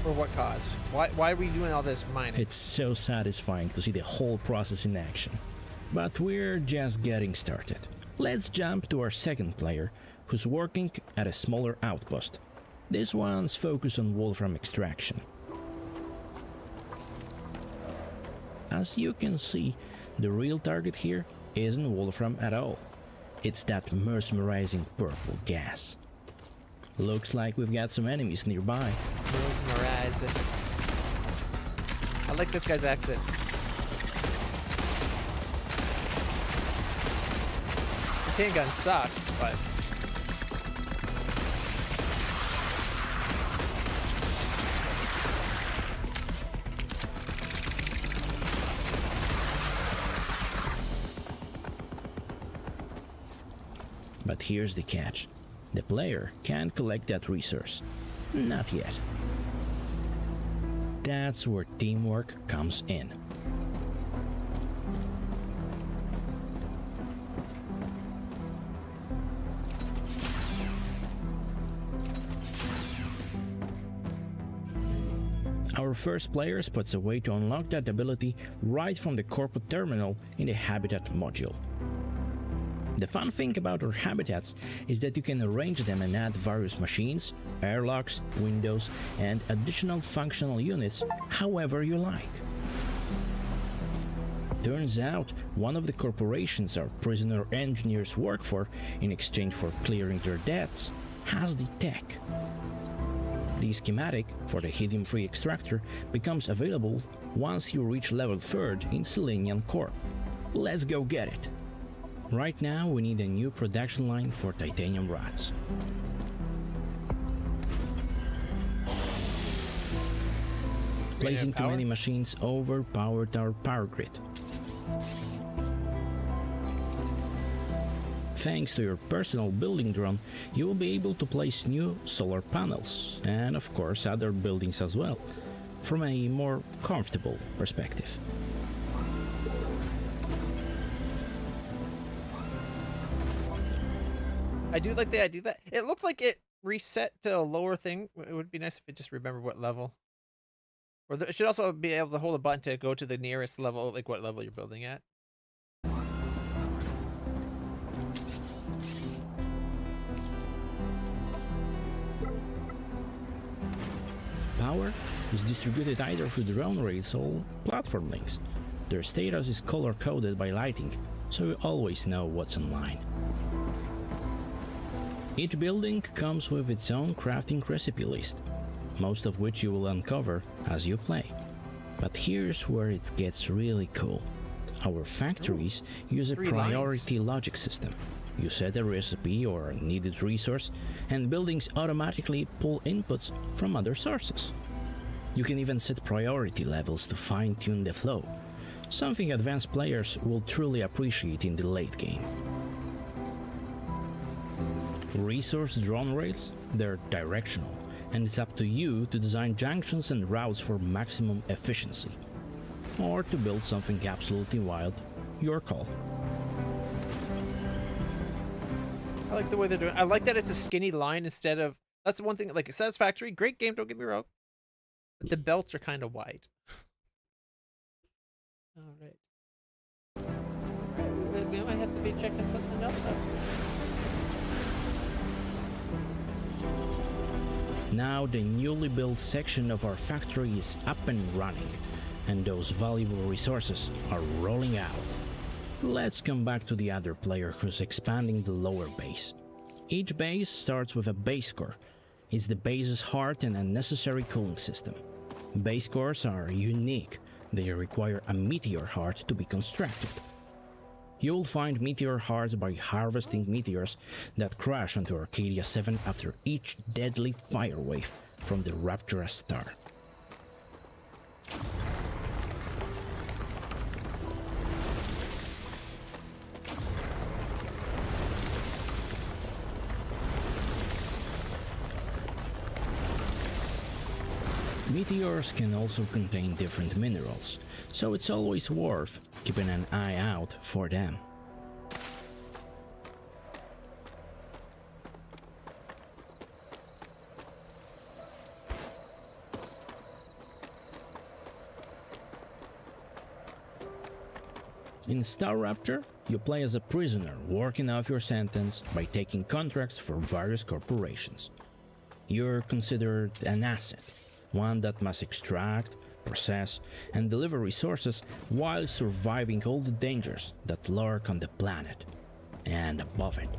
For what cause? Why are we doing all this mining? It's so satisfying to see the whole process in action. But we're just getting started. Let's jump to our second player, who's working at a smaller outpost. This one's focused on wolfram extraction. As you can see, the real target here isn't wolfram at all. It's that mesmerizing purple gas. Looks like we've got some enemies nearby. Mesmerizing. I like this guy's accent. His handgun sucks, but But here's the catch. The player can't collect that resource. Not yet. That's where teamwork comes in. Our first player spots a way to unlock that ability right from the corporate terminal in the Habitat module. The fun thing about our habitats is that you can arrange them and add various machines, airlocks, windows, and additional functional units however you like. Turns out, one of the corporations our prisoner engineers work for, in exchange for clearing their debts, has the tech. The schematic for the helium-free extractor becomes available once you reach level 3rd in Selenium Corp. Let's go get it! Right now, we need a new production line for titanium rods. Placing too many machines overpowered our power grid. Thanks to your personal building drone, you will be able to place new solar panels, and of course other buildings as well, from a more comfortable perspective. I do like the idea that it looked like it reset to a lower thing. It would be nice if it just remembered what level. Or it should also be able to hold a button to go to the nearest level, like what level you're building at. Power is distributed either through drone rails or platform links. Their status is color-coded by lighting, so you always know what's online. Each building comes with its own crafting recipe list, most of which you will uncover as you play. But here's where it gets really cool. Our factories use a priority logic system. You set a recipe or a needed resource, and buildings automatically pull inputs from other sources. You can even set priority levels to fine-tune the flow, something advanced players will truly appreciate in the late game. Resource drone rails, they're directional, and it's up to you to design junctions and routes for maximum efficiency. Or to build something absolutely wild, your call. I like the way they're doing. I like that it's a skinny line instead of. That's the one thing. Like Satisfactory, great game. Don't get me wrong, but the belts are kind of wide. All right. We might have to be checking something else out. Now the newly built section of our factory is up and running, and those valuable resources are rolling out. Let's come back to the other player who's expanding the lower base. Each base starts with a base core. It's the base's heart and a necessary cooling system. Base cores are unique. They require a meteor heart to be constructed. You'll find meteor hearts by harvesting meteors that crash onto Arcadia 7 after each deadly fire wave from the Raptura star. Meteors can also contain different minerals, so it's always worth keeping an eye out for them. In Star Rapture, you play as a prisoner working off your sentence by taking contracts for various corporations. You're considered an asset, one that must extract, process, and deliver resources while surviving all the dangers that lurk on the planet and above it.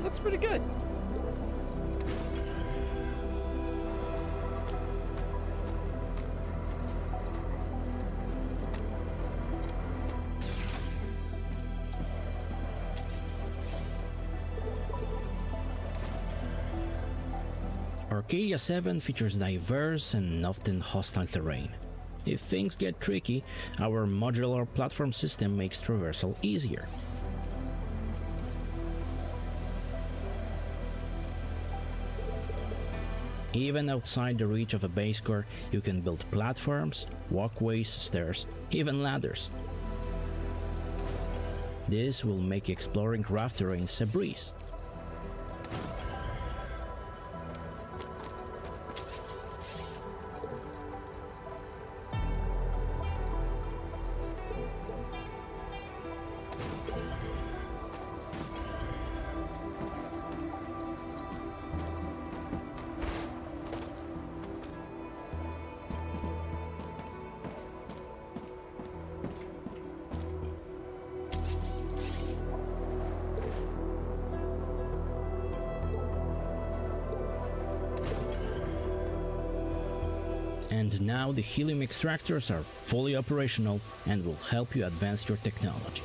Looks pretty good. Arcadia 7 features diverse and often hostile terrain. If things get tricky, our modular platform system makes traversal easier. Even outside the reach of a base core, you can build platforms, walkways, stairs, even ladders. This will make exploring rough terrains a breeze. And now the helium extractors are fully operational and will help you advance your technology.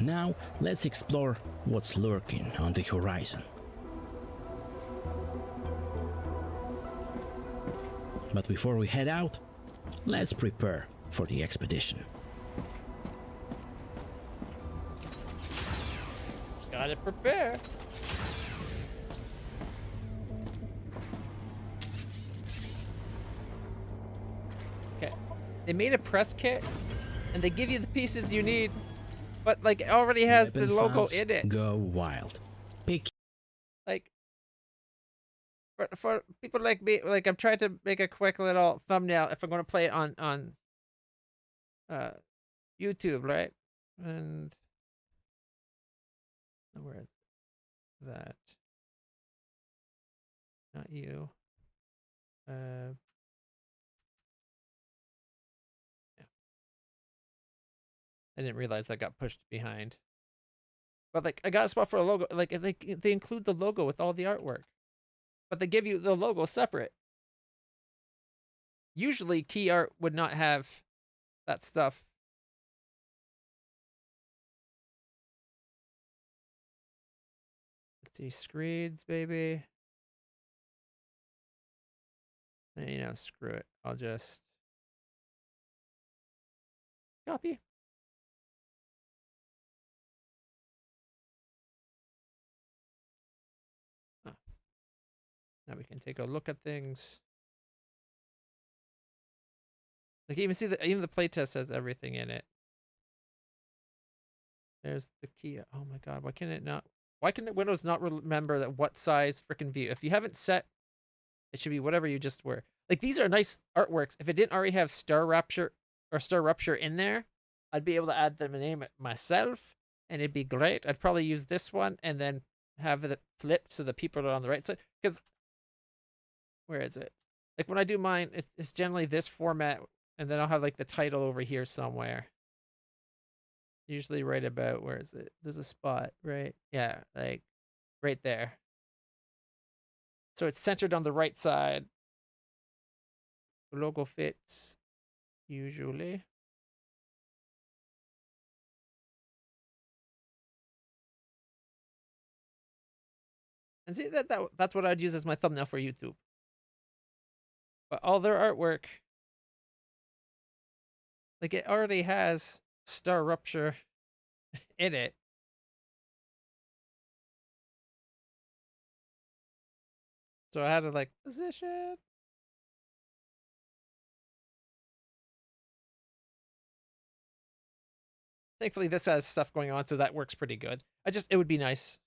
Now let's explore what's lurking on the horizon. But before we head out, let's prepare for the expedition. Gotta prepare. Okay. They made a press kit, and they give you the pieces you need, but like it already has the Weapon logo files in it. Go wild. Pick Like for people like me, like I'm trying to make a quick little thumbnail if I'm going to play it on YouTube, right? And where is that? Not you. Yeah. I didn't realize I got pushed behind. But like I got a spot for a logo. Like if they include the logo with all the artwork. But they give you the logo separate. usually key art would not have that stuff. Let's see, screeds, baby. And, you know, screw it. I'll just copy. Oh. Now we can take a look at things. Like even see even the playtest has everything in it. There's the key. Oh my god, why can it not? Why can Windows not remember that what size freaking view? If you haven't set, it should be whatever you just were. Like these are nice artworks. If it didn't already have Star Rapture or Star Rupture in there, I'd be able to add them and name it myself, and it'd be great. I'd probably use this one and then have it flipped so the people are on the right side. Because where is it? Like when I do mine, it's generally this format, and then I'll have like the title over here somewhere. Usually right about, where is it? There's a spot, right? Yeah, like right there. So it's centered on the right side. The logo fits, usually. And see, that's what I'd use as my thumbnail for YouTube. But all their artwork, like it already has Star Rupture in it. So I had to like position. Thankfully, this has stuff going on, so that works pretty good. It would be nice.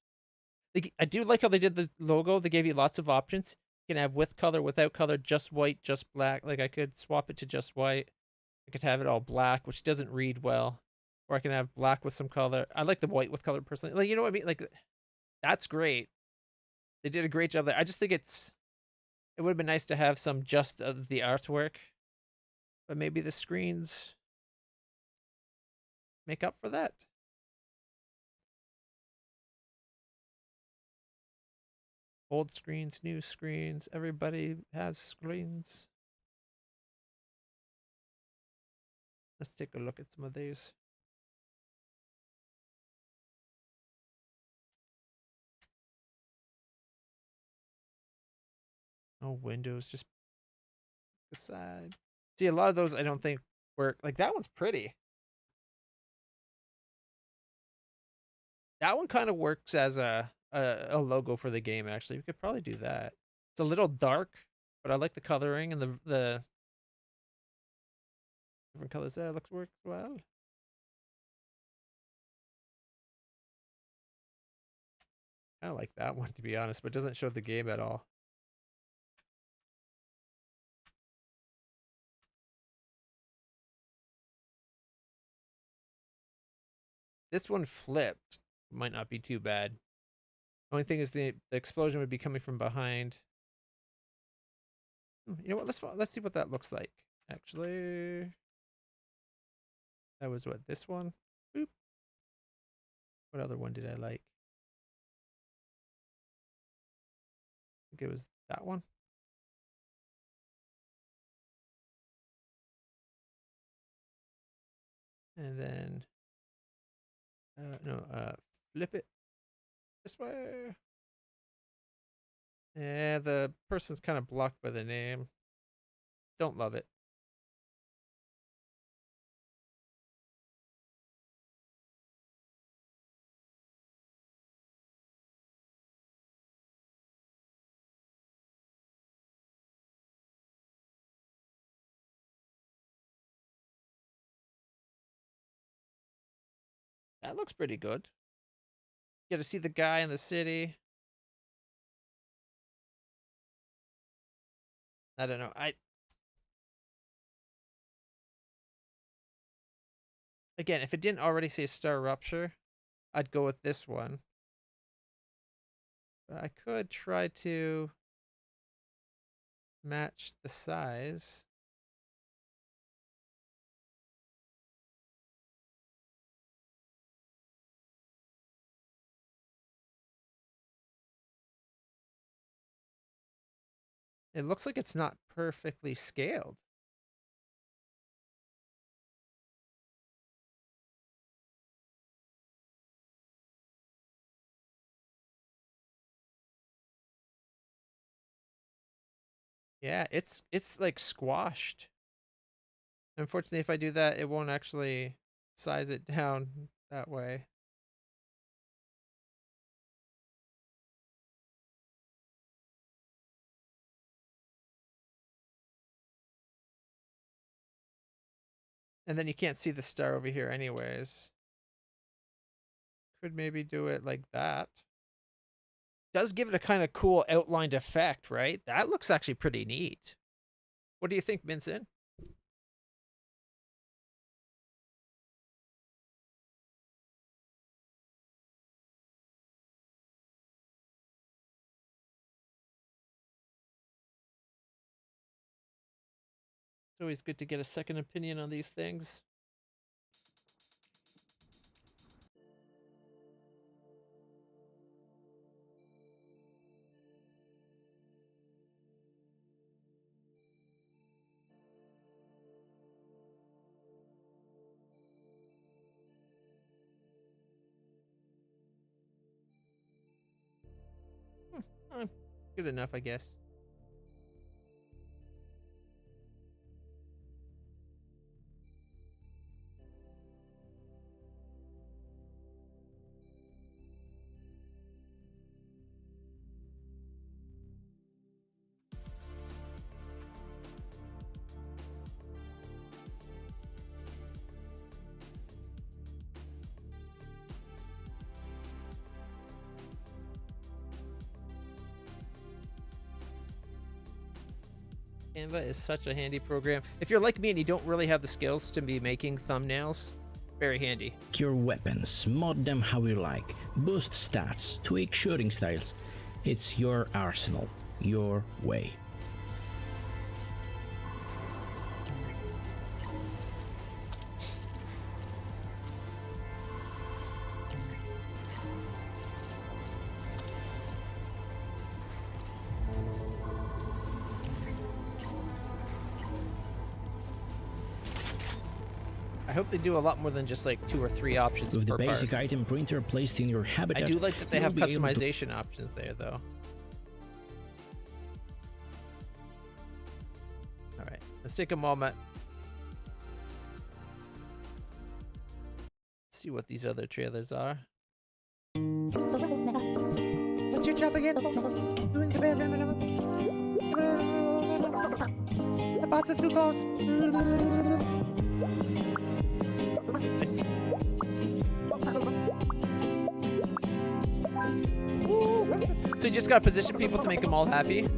Like, I do like how they did the logo. They gave you lots of options. You can have with color, without color, just white, just black. Like I could swap it to just white. I could have it all black, which doesn't read well. Or I can have black with some color. I like the white with color personally. Like, you know what I mean? Like, that's great. They did a great job there. I just think it would have been nice to have some just of the artwork. But maybe the screens make up for that. Old screens, new screens. Everybody has screens. Let's take a look at some of these. Oh, Windows, just aside. See, a lot of those I don't think work. Like that one's pretty. That one kind of works as a logo for the game. Actually, we could probably do that. It's a little dark, but I like the coloring and the different colors there. Looks works well. I like that one to be honest, but it doesn't show the game at all. This one flipped. Might not be too bad. Only thing is the explosion would be coming from behind. You know what? Let's see what that looks like. Actually, that was what, this one. Boop. What other one did I like? I think it was that one. And then flip it this way. Yeah, the person's kind of blocked by the name. Don't love it. That looks pretty good. You get to see the guy in the city. I don't know. Again, if it didn't already say Star Rupture, I'd go with this one. But I could try to match the size. It looks like it's not perfectly scaled. Yeah, it's like squashed. Unfortunately, if I do that, it won't actually size it down that way. And then you can't see the star over here anyways. Could maybe do it like that. Does give it a kind of cool outlined effect, right? That looks actually pretty neat. What do you think, Vincent? It's always good to get a second opinion on these things. Good enough, I guess. Canva is such a handy program. If you're like me and you don't really have the skills to be making thumbnails, very handy. Your weapons, mod them how you like, boost stats, tweak shooting styles. It's your arsenal, your way. I hope they do a lot more than just like 2 or 3 options With the per basic part. item printer placed in your habitat, I do like that they you'll have be able to- customization options there, though. All right, let's take a moment. See what these other trailers are. What's your job again? Doing the bare minimum. The boss is too close. So you just gotta position people to make them all happy.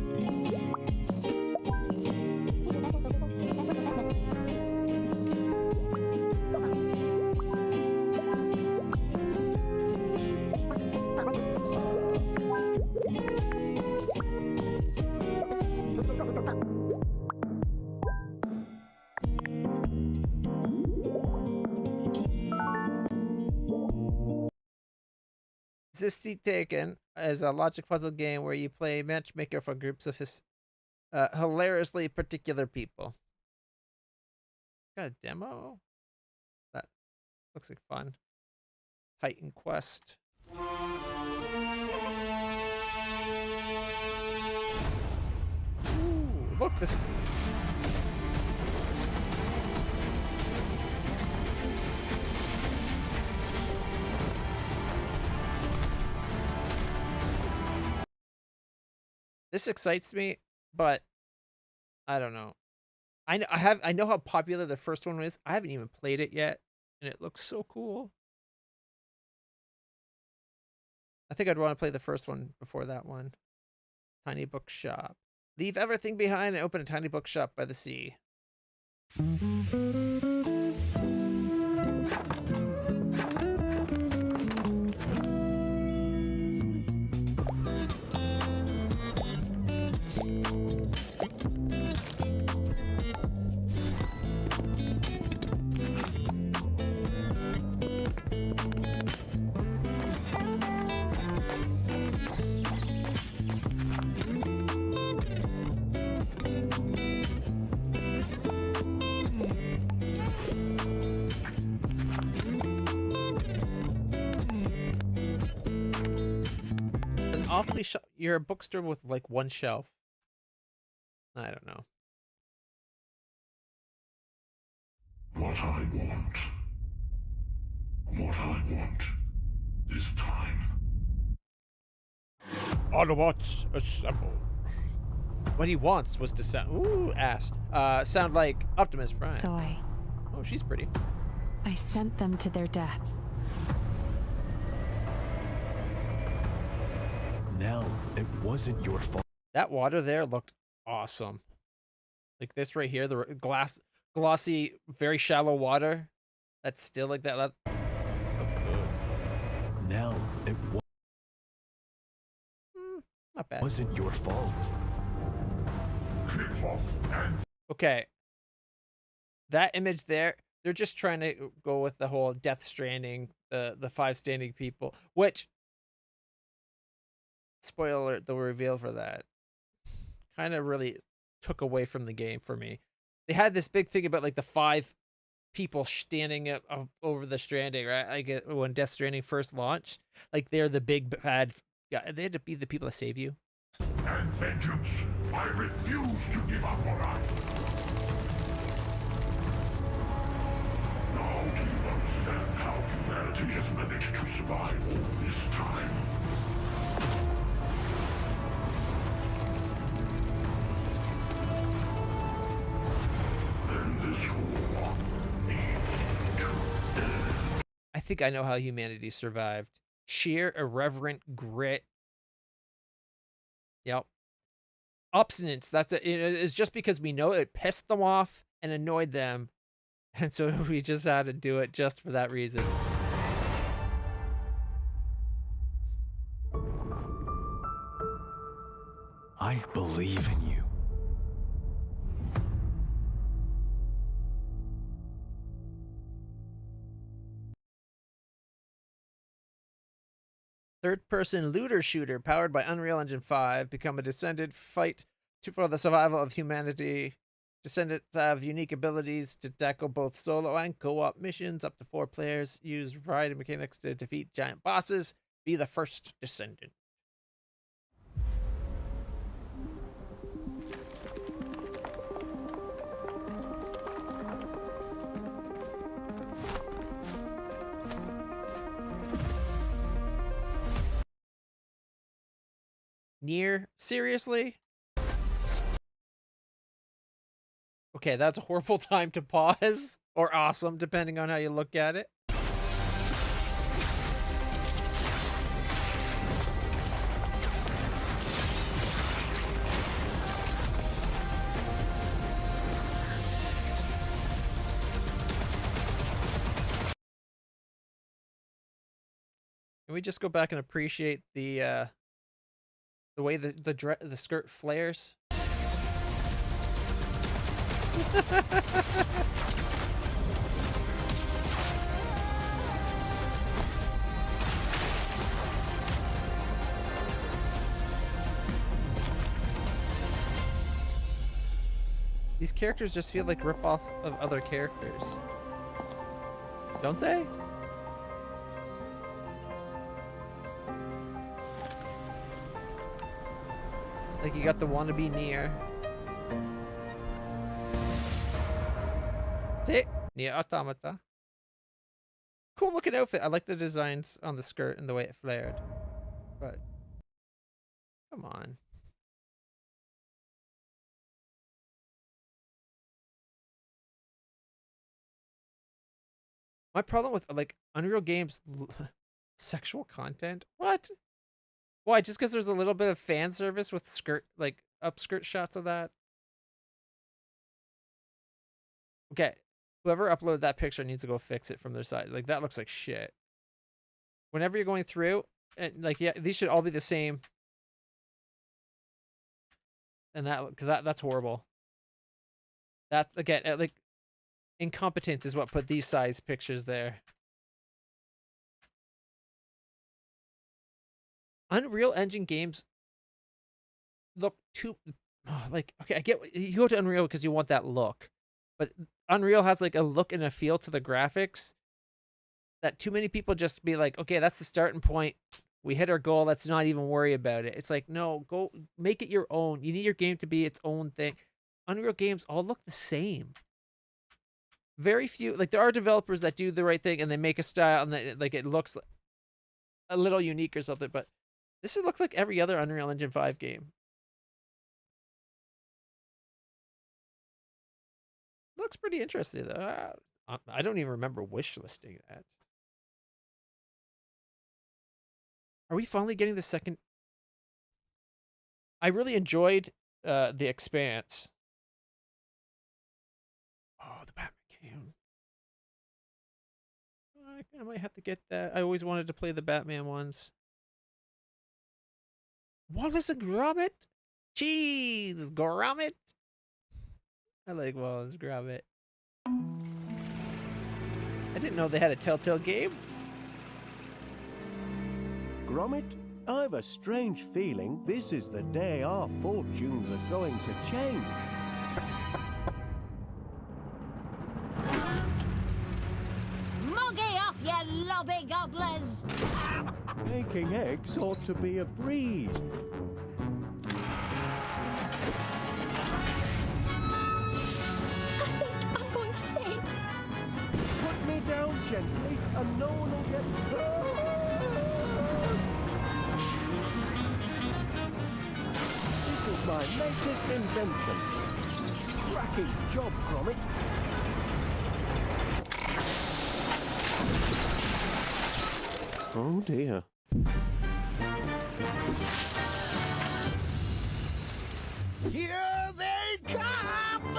Zesty Taken is a logic puzzle game where you play matchmaker for groups of hilariously particular people. Got a demo? That looks like fun. Titan Quest. Ooh, look this. This excites me, but I don't know. I know how popular the first one is. I haven't even played it yet, and it looks so cool. I think I'd want to play the first one before that one. Tiny bookshop. Leave everything behind and open a tiny bookshop by the sea. Awfully you're a bookstore with like one shelf. I don't know. What I want is time. Autobots, assemble. What he wants was to sound like Optimus Prime. So Oh, she's pretty. I sent them to their deaths. Nell, it wasn't your fault. That water there looked awesome. Like this right here, the glossy, very shallow water. That's still like that. That looked good. Nell, it Not bad. wasn't your fault. Okay. That image there, they're just trying to go with the whole Death Stranding, the 5 standing people, which, spoiler alert, the reveal for that kind of really took away from the game for me. They had this big thing about like the 5 people standing up over the Stranding, right? Like when Death Stranding first launched, like they're the big bad guy. They had to be the people that save you. And vengeance, I refuse to give up what I... Now do you understand how humanity has managed to survive all this time? Then this war needs to end. I think I know how humanity survived. Sheer irreverent grit. Yep. Obstinance. That's it. It's just because we know it pissed them off and annoyed them. And so we just had to do it just for that reason. I believe in you. Third-person looter shooter powered by Unreal Engine 5. Become a descendant. Fight for the survival of humanity. Descendants have unique abilities to tackle both solo and co-op missions. Up to 4 players. Use variety mechanics to defeat giant bosses. Be the first descendant. Nier? Seriously? Okay, that's a horrible time to pause. Or awesome, depending on how you look at it. Can we just go back and appreciate the way the skirt flares? These characters just feel like rip-off of other characters. Don't they? Like you got the wannabe Nier. See? Nier Automata. Cool looking outfit. I like the designs on the skirt and the way it flared. But come on. My problem with like Unreal Games sexual content? What? Why? Just because there's a little bit of fan service with skirt, like upskirt shots of that? Okay, whoever uploaded that picture needs to go fix it from their side. Like that looks like shit. Whenever you're going through, and like yeah, these should all be the same. And that's horrible. That's again like incompetence is what put these size pictures there. Unreal Engine games look too like okay, I get you go to Unreal because you want that look. But Unreal has like a look and a feel to the graphics that too many people just be like, okay, that's the starting point. We hit our goal. Let's not even worry about it. It's like, no, go make it your own. You need your game to be its own thing. Unreal games all look the same. Very few, like there are developers that do the right thing and they make a style and they, like it looks a little unique or something, but this looks like every other Unreal Engine 5 game. Looks pretty interesting though. I don't even remember wishlisting that. Are we finally getting the second? I really enjoyed The Expanse. Oh, the Batman game. I might have to get that. I always wanted to play the Batman ones. Wallace and Gromit? Jeez, Gromit. I like Wallace Gromit. I didn't know they had a Telltale game. Gromit, I've a strange feeling this is the day our fortunes are going to change. Moggy off, you lobby gobblers! Making eggs ought to be a breeze. I think I'm going to faint. Put me down gently and no one will get hurt. This is my latest invention. Cracking job, Gromit. Oh dear. Here they come!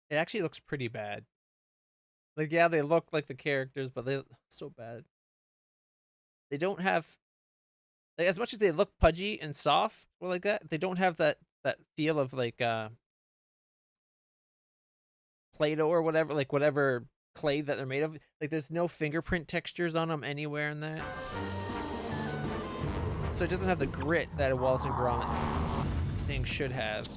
It actually looks pretty bad. Like, yeah, they look like the characters, but they're so bad. They don't have, like, as much as they look pudgy and soft or like that, they don't have that feel of like Play-Doh or whatever, like whatever clay that they're made of. Like, there's no fingerprint textures on them anywhere in that. So it doesn't have the grit that a Wallace and Gromit thing should have.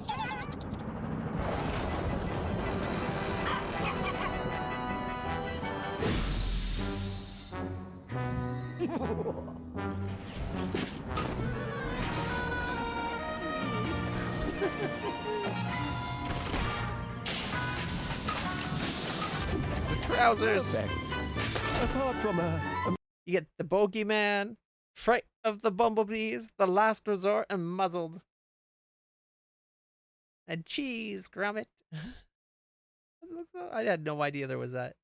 The trousers. Perfect. Apart from you get the Bogeyman, Fright of the Bumblebees, The Last Resort, and Muzzled. And cheese, Gromit. I had no idea there was that.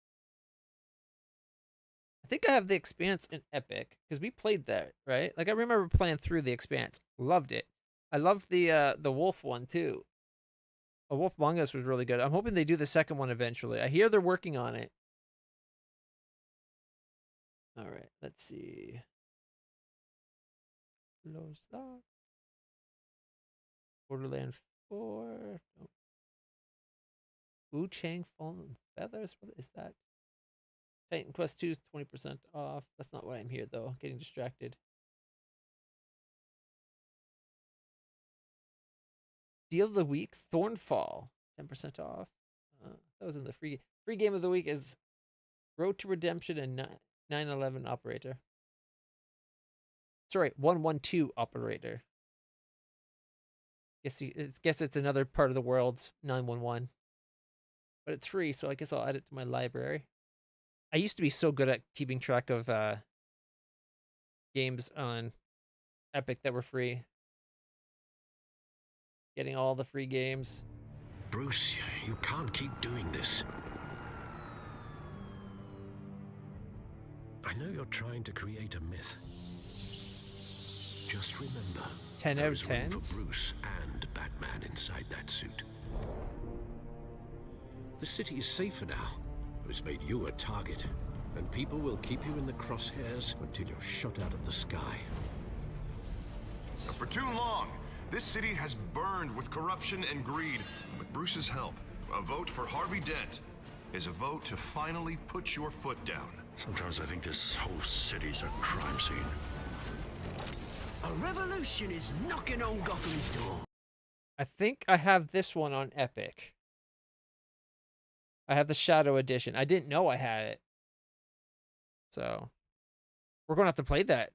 I think I have The Expanse in Epic because we played that, right? Like I remember playing through The Expanse, loved it. I loved the Wolf one too. A Wolf Among Us was really good. I'm hoping they do the second one eventually. I hear they're working on it. All right, let's see. Low stock. Borderland 4. No. Wu Chang Fallen Feathers. What is that? Titan Quest 2 is 20% off. That's not why I'm here though. Getting distracted. Deal of the week, Thornfall, 10% off. That was in the free game of the week is Road to Redemption and 911 Operator. Sorry, 112 Operator. Guess it's another part of the world's 911. But it's free, so I guess I'll add it to my library. I used to be so good at keeping track of games on Epic that were free. Getting all the free games. Bruce, you can't keep doing this. I know you're trying to create a myth. Just remember, 10 out of there's room 10s. for Bruce and Batman inside that suit. The city is safer now. It's made you a target, and people will keep you in the crosshairs until you're shot out of the sky. For too long, this city has burned with corruption and greed. With Bruce's help, a vote for Harvey Dent is a vote to finally put your foot down. Sometimes I think this whole city's a crime scene. A revolution is knocking on Gotham's door. I think I have this one on Epic. I have the Shadow Edition. I didn't know I had it. So, we're going to have to play that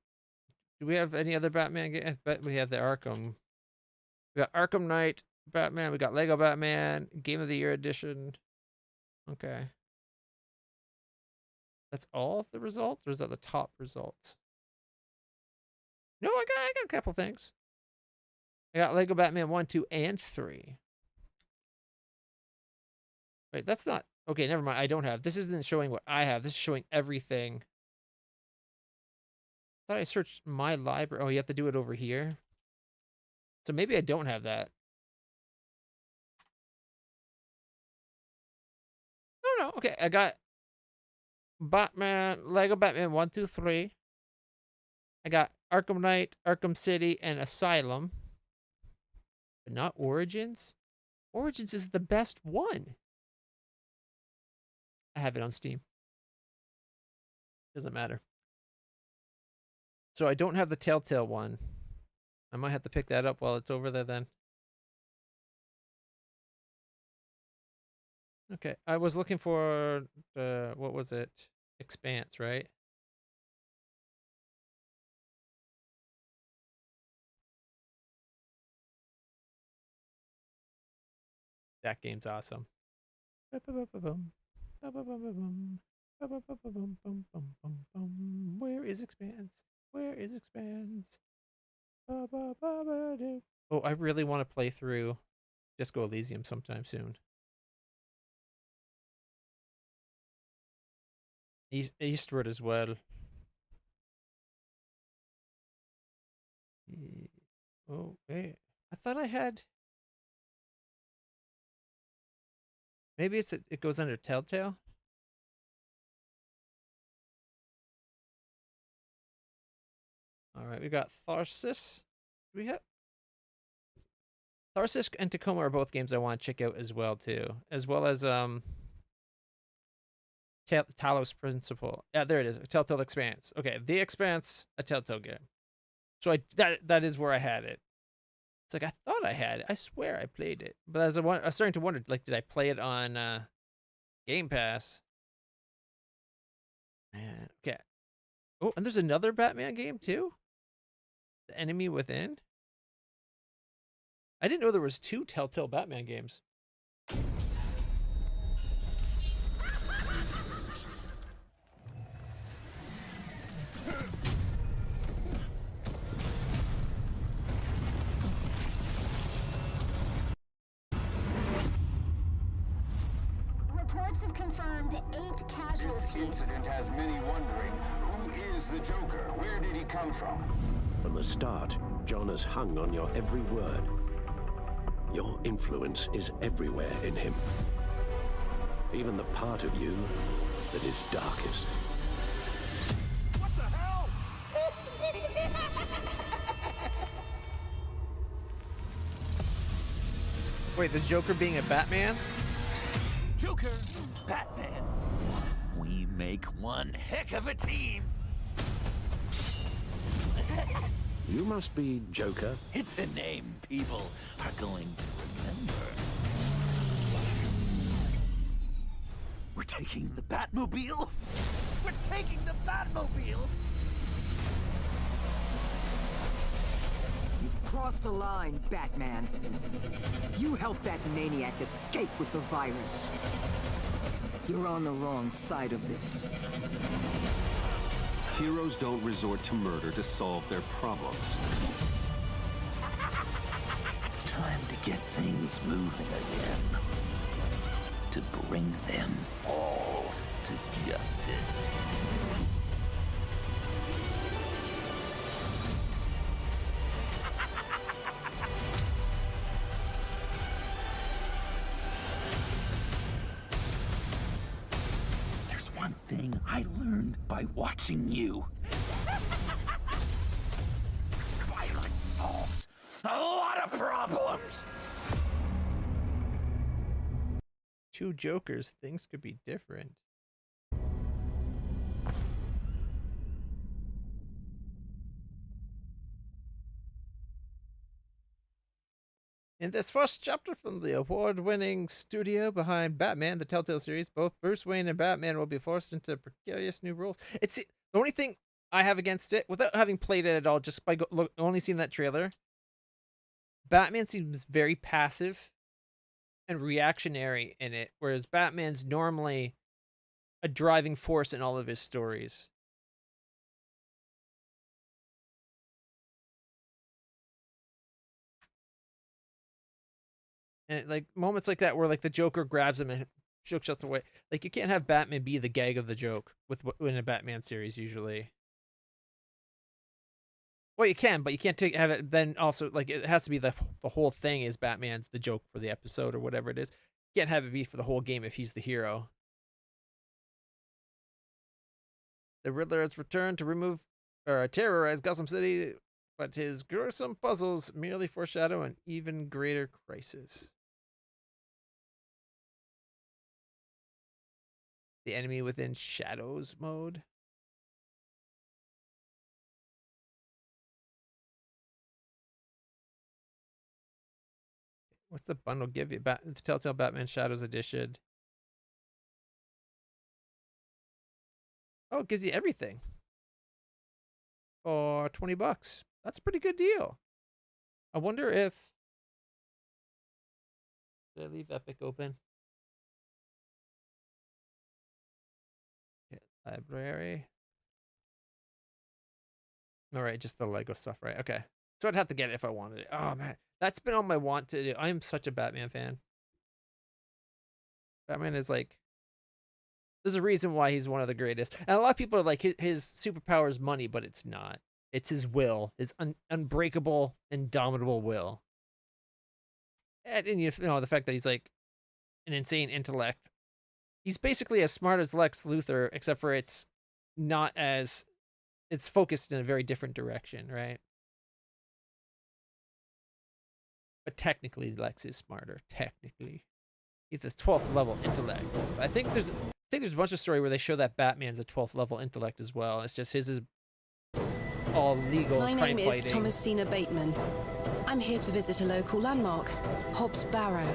Do we have any other Batman game? I bet we have the Arkham. We got Arkham Knight Batman. We got Lego Batman Game of the Year edition. Okay. That's all of the results, or is that the top results? No, I got a couple things. I got Lego Batman 1, 2, and 3. Wait, that's not okay. Never mind. I don't have. This isn't showing what I have. This is showing everything. I thought I searched my library. Oh, you have to do it over here. So maybe I don't have that. No. Okay, I got Batman, Lego Batman 1, 2, 3. I got Arkham Knight, Arkham City, and Asylum. But not Origins. Origins is the best one. I have it on Steam. Doesn't matter. So I don't have the Telltale one. I might have to pick that up while it's over there then. Okay, I was looking for what was it? Expanse, right? That game's awesome. Where is Expanse? Where is Expanse? Oh, I really want to play through Disco Elysium sometime soon. Eastward as well. Oh, wait. I thought I had... Maybe it goes under Telltale? Alright, we got Tharsis. Do we have... Tharsis and Tacoma are both games I want to check out as well, too. As well as, Talos Principle. Yeah, there it is. Telltale Expanse. Okay, The Expanse, a Telltale game. So that is where I had it. It's like, I thought I had it. I swear I played it. But as I was starting to wonder, like, did I play it on Game Pass? Man, okay. Oh, and there's another Batman game, too? The Enemy Within? I didn't know there was 2 Telltale Batman games. Reports have confirmed 8 casualties. This incident has many wondering, who is the Joker? Where did he come from? From the start, John has hung on your every word. Your influence is everywhere in him. Even the part of you that is darkest. What the hell? Wait, the Joker being a Batman? Joker, Batman. We make one heck of a team. You must be Joker. It's a name people are going to remember. We're taking the Batmobile? We're taking the Batmobile? You've crossed a line, Batman. You helped that maniac escape with the virus. You're on the wrong side of this. Heroes don't resort to murder to solve their problems. It's time to get things moving again. To bring them all to justice. There's one thing I learned by watching you. Violence solves a lot of problems. 2 Jokers, things could be different. In this first chapter from the award-winning studio behind Batman, the Telltale series, both Bruce Wayne and Batman will be forced into precarious new roles. It's the only thing I have against it, without having played it at all, just by only seeing that trailer, Batman seems very passive and reactionary in it, whereas Batman's normally a driving force in all of his stories. And like moments like that where like the Joker grabs him and shuts away. Like you can't have Batman be the gag of the joke in a Batman series usually. Well, you can, but you can't have it. Then also like it has to be the whole thing is Batman's the joke for the episode or whatever it is. You can't have it be for the whole game if he's the hero. The Riddler has returned to remove or terrorize Gotham City, but his gruesome puzzles merely foreshadow an even greater crisis. The enemy within shadows mode. What's the bundle give you? The Telltale Batman Shadows Edition. Oh, it gives you everything. For $20. That's a pretty good deal. I wonder if... Did I leave Epic open? Library. All right, just the Lego stuff, right? Okay. So I'd have to get it if I wanted it. Oh, man. That's been on my want to do. I am such a Batman fan. Batman is like... There's a reason why he's one of the greatest. And a lot of people are like, his superpower is money, but it's not. It's his will. His unbreakable, indomitable will. And you know, the fact that he's like an insane intellect. He's basically as smart as Lex Luthor, except for it's not as... It's focused in a very different direction, right? But technically, Lex is smarter. Technically. He's a 12th level intellect. I think there's a bunch of story where they show that Batman's a 12th level intellect as well. It's just his is all legal crime fighting. My name is Thomasina Bateman. I'm here to visit a local landmark, Hobbs Barrow.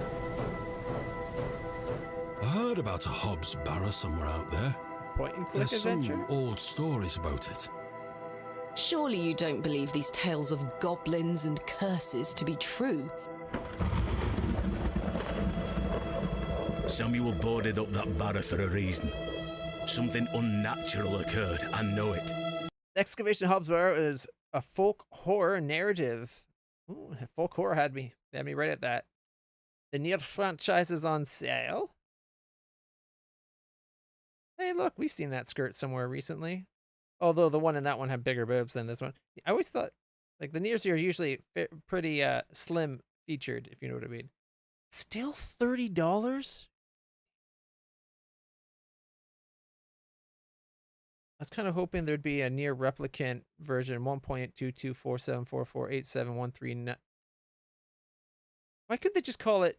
I heard about a Hobbs Barrow somewhere out there. Point and click There's adventure? some old stories about it. Surely you don't believe these tales of goblins and curses to be true? Samuel boarded up that barrow for a reason. Something unnatural occurred, I know it. Excavation Hobbs Barrow is a folk horror narrative. Ooh, folk horror had me right at that. The Nier franchise is on sale. Hey, look, we've seen that skirt somewhere recently. Although the one in that one had bigger boobs than this one. I always thought, like, the Niers are usually pretty slim featured, if you know what I mean. Still $30? I was kind of hoping there'd be a Nier replicant version 1.2247448713. Why couldn't they just call it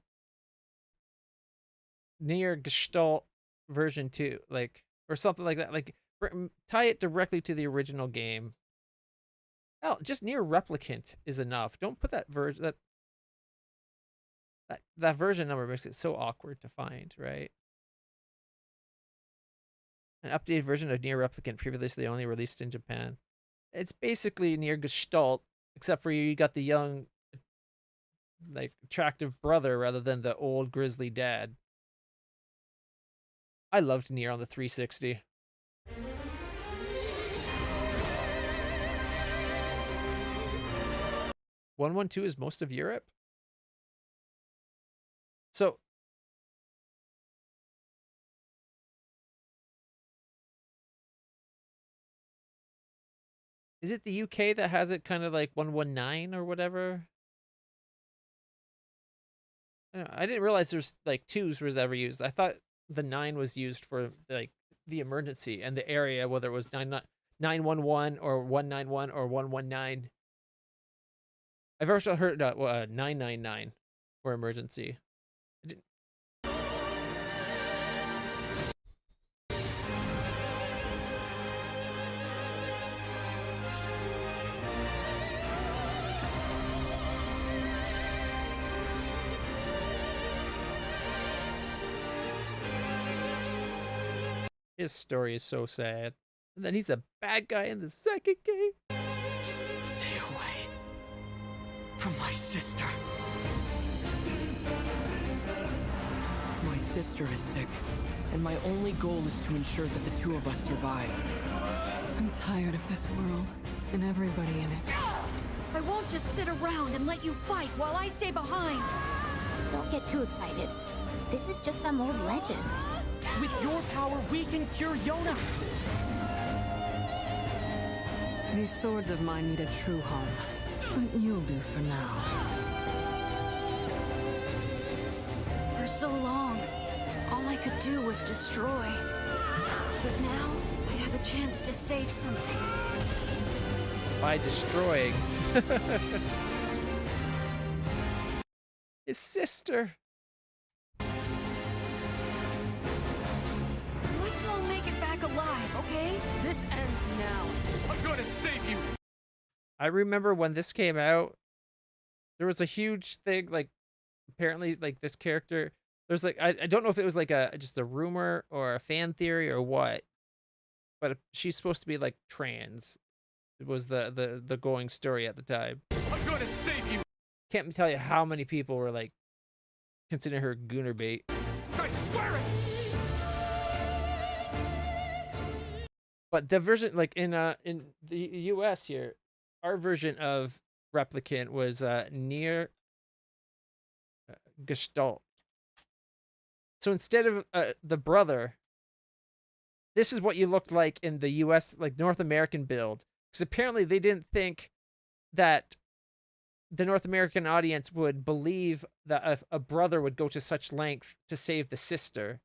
Nier Gestalt version 2, like, or something like that? Like, tie it directly to the original game. Hell, just Nier replicant is enough. Don't put that version that version number makes it so awkward to find, right? An updated version of Nier Replicant, previously only released in Japan. It's basically Nier Gestalt, except for you got the young, like, attractive brother rather than the old grizzly dad. I loved Nier on the 360. $112 is most of Europe? So... Is it the UK that has it kind of like 119 or whatever? I didn't realize there's like 2s was ever used. I thought the 9 was used for like the emergency and the area, whether it was 911 or 191 or 119. I've also heard 999 for emergency. His story is so sad. And then he's a bad guy in the second game. Stay away from my sister. My sister is sick, and my only goal is to ensure that the two of us survive. I'm tired of this world and everybody in it. I won't just sit around and let you fight while I stay behind. Don't get too excited. This is just some old legend. With your power, we can cure Yona. These swords of mine need a true home, but you'll do for now. For so long, all I could do was destroy. But now, I have a chance to save something. By destroying his sister. Let's all make it back alive, okay? This ends now. I'm gonna save you! I remember when this came out, there was a huge thing, like, apparently, like, this character, there's, like, I don't know if it was, like, just a rumor or a fan theory or what, but she's supposed to be, like, trans. It was the going story at the time. I'm gonna save you! Can't tell you how many people were, like, considering her gooner bait. I swear it! But the version, like, in the US here, our version of Replicant was near Gestalt. So instead of the brother, this is what you looked like in the US, like, North American build. Because apparently they didn't think that the North American audience would believe that a brother would go to such length to save the sister.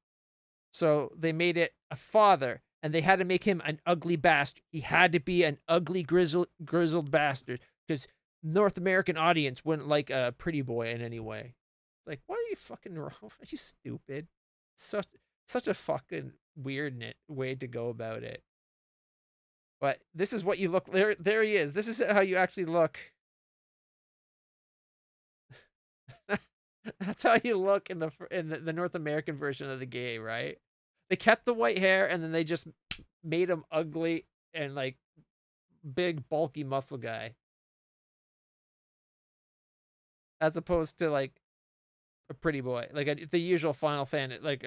So they made it a father, and they had to make him an ugly bastard. He had to be an ugly, grizzled bastard, because North American audience wouldn't like a pretty boy in any way. It's like, what are you fucking wrong? Are you stupid? Such a fucking weird way to go about it. But this is what you look. There he is. This is how you actually look. That's how you look in the North American version of the game, right? They kept the white hair and then they just made him ugly and, like, big, bulky muscle guy, as opposed to, like, a pretty boy, like the usual Final Fantasy, like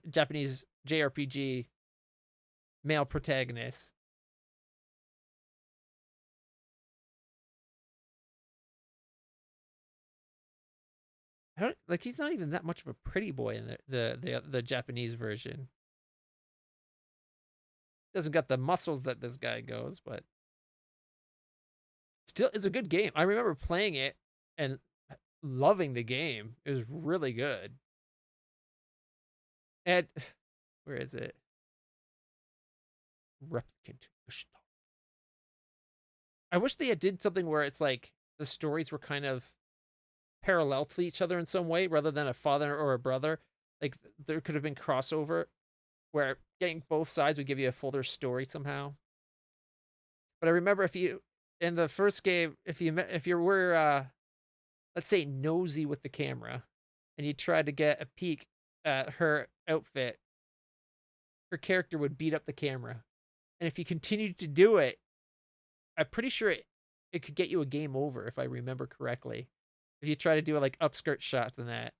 Japanese JRPG male protagonist. Like, he's not even that much of a pretty boy in the Japanese version. Doesn't got the muscles that this guy goes, but still is a good game. I remember playing it and loving the game. It was really good. And where is it? Replicant. I wish they had did something where it's like the stories were kind of parallel to each other in some way, rather than a father or a brother. Like, there could have been crossover where getting both sides would give you a fuller story somehow. But I remember, if you in the first game, if you were let's say nosy with the camera and you tried to get a peek at her outfit, her character would beat up the camera. And if you continued to do it, I'm pretty sure it could get you a game over, if I remember correctly. If you try to do, like, upskirt shots and that.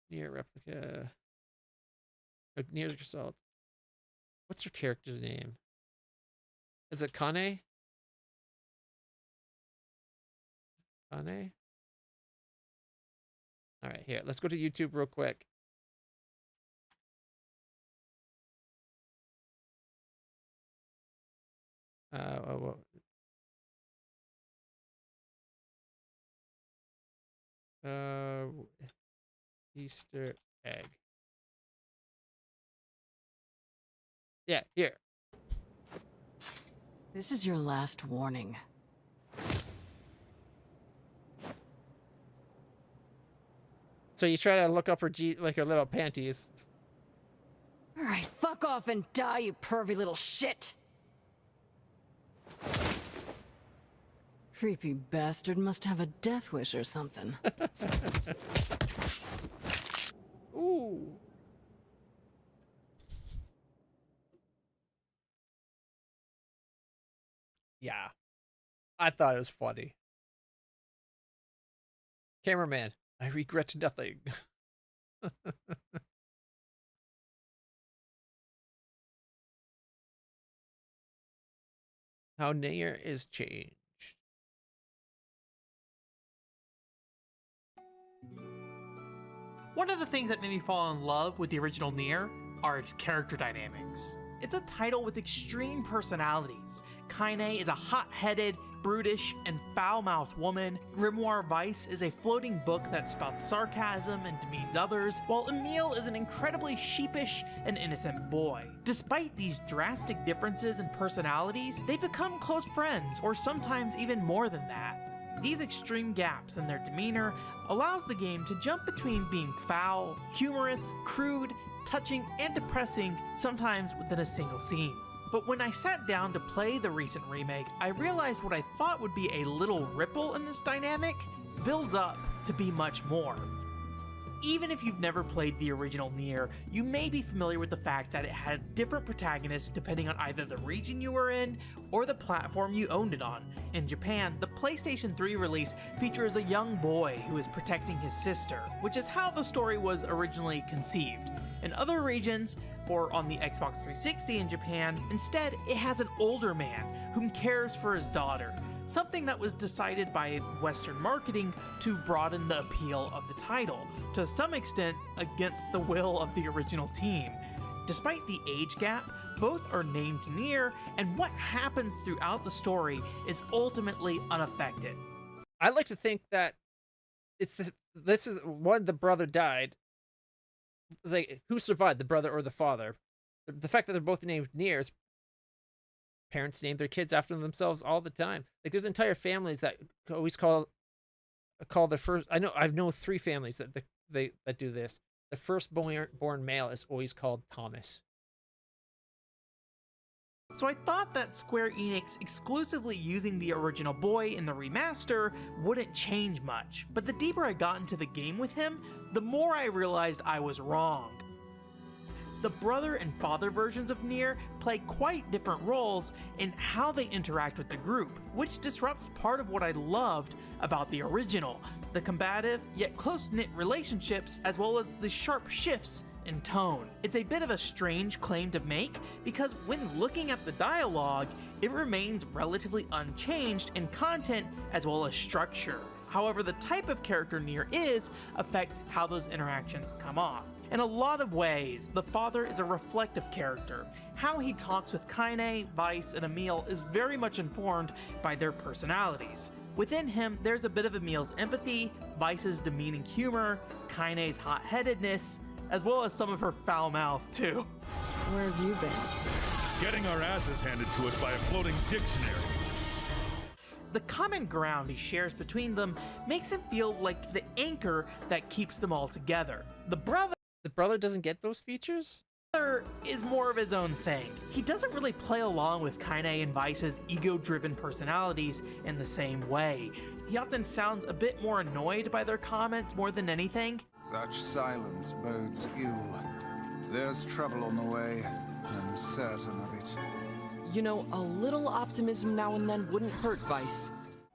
Near replica. Near Gestalt. What's her character's name? Is it Kane? Kane? Alright, here. Let's go to YouTube real quick. Easter egg. Yeah, here. This is your last warning. So you try to look up her her little panties. Alright, fuck off and die, you pervy little shit! Creepy bastard must have a death wish or something. Ooh. Yeah. I thought it was funny. Cameraman, I regret nothing. How Nier is changed. One of the things that made me fall in love with the original Nier are its character dynamics. It's a title with extreme personalities. Kaine is a hot-headed, brutish, and foul-mouthed woman. Grimoire Vice is a floating book that spouts sarcasm and demeans others, while Emile is an incredibly sheepish and innocent boy. Despite these drastic differences in personalities, they become close friends, or sometimes even more than that. These extreme gaps in their demeanor allows the game to jump between being foul, humorous, crude, touching, and depressing, sometimes within a single scene. But when I sat down to play the recent remake, I realized what I thought would be a little ripple in this dynamic builds up to be much more. Even if you've never played the original Nier, you may be familiar with the fact that it had different protagonists depending on either the region you were in or the platform you owned it on. In Japan, the PlayStation 3 release features a young boy who is protecting his sister, which is how the story was originally conceived. In other regions, or on the Xbox 360 in Japan, instead it has an older man whom cares for his daughter, something that was decided by Western marketing to broaden the appeal of the title, to some extent against the will of the original team. Despite the age gap, both are named Nier, and what happens throughout the story is ultimately unaffected. I like to think that this is when the brother died. Like, who survived, the brother or the father? The fact that they're both named Niers, parents name their kids after themselves all the time. Like, there's entire families that always call their first. I know 3 families that that do this. The first born male is always called Thomas. So I thought that Square Enix exclusively using the original boy in the remaster wouldn't change much, but the deeper I got into the game with him, the more I realized I was wrong. The brother and father versions of Nier play quite different roles in how they interact with the group, which disrupts part of what I loved about the original, the combative yet close-knit relationships as well as the sharp shifts in tone. It's a bit of a strange claim to make because when looking at the dialogue, it remains relatively unchanged in content as well as structure. However, the type of character Nier is affects how those interactions come off. In a lot of ways, the father is a reflective character. How he talks with Kaine, Vice, and Emile is very much informed by their personalities. Within him, there's a bit of Emile's empathy, Vice's demeaning humor, Kaine's hot-headedness, as well as some of her foul mouth too. Where have you been? Getting our asses handed to us by a floating dictionary. The common ground he shares between them makes him feel like the anchor that keeps them all together. The brother doesn't get those features? Is more of his own thing. He doesn't really play along with Kaine and Vice's ego-driven personalities in the same way. He often sounds a bit more annoyed by their comments more than anything. Such silence bodes ill. There's trouble on the way. I'm certain of it. You know, a little optimism now and then wouldn't hurt, Vice.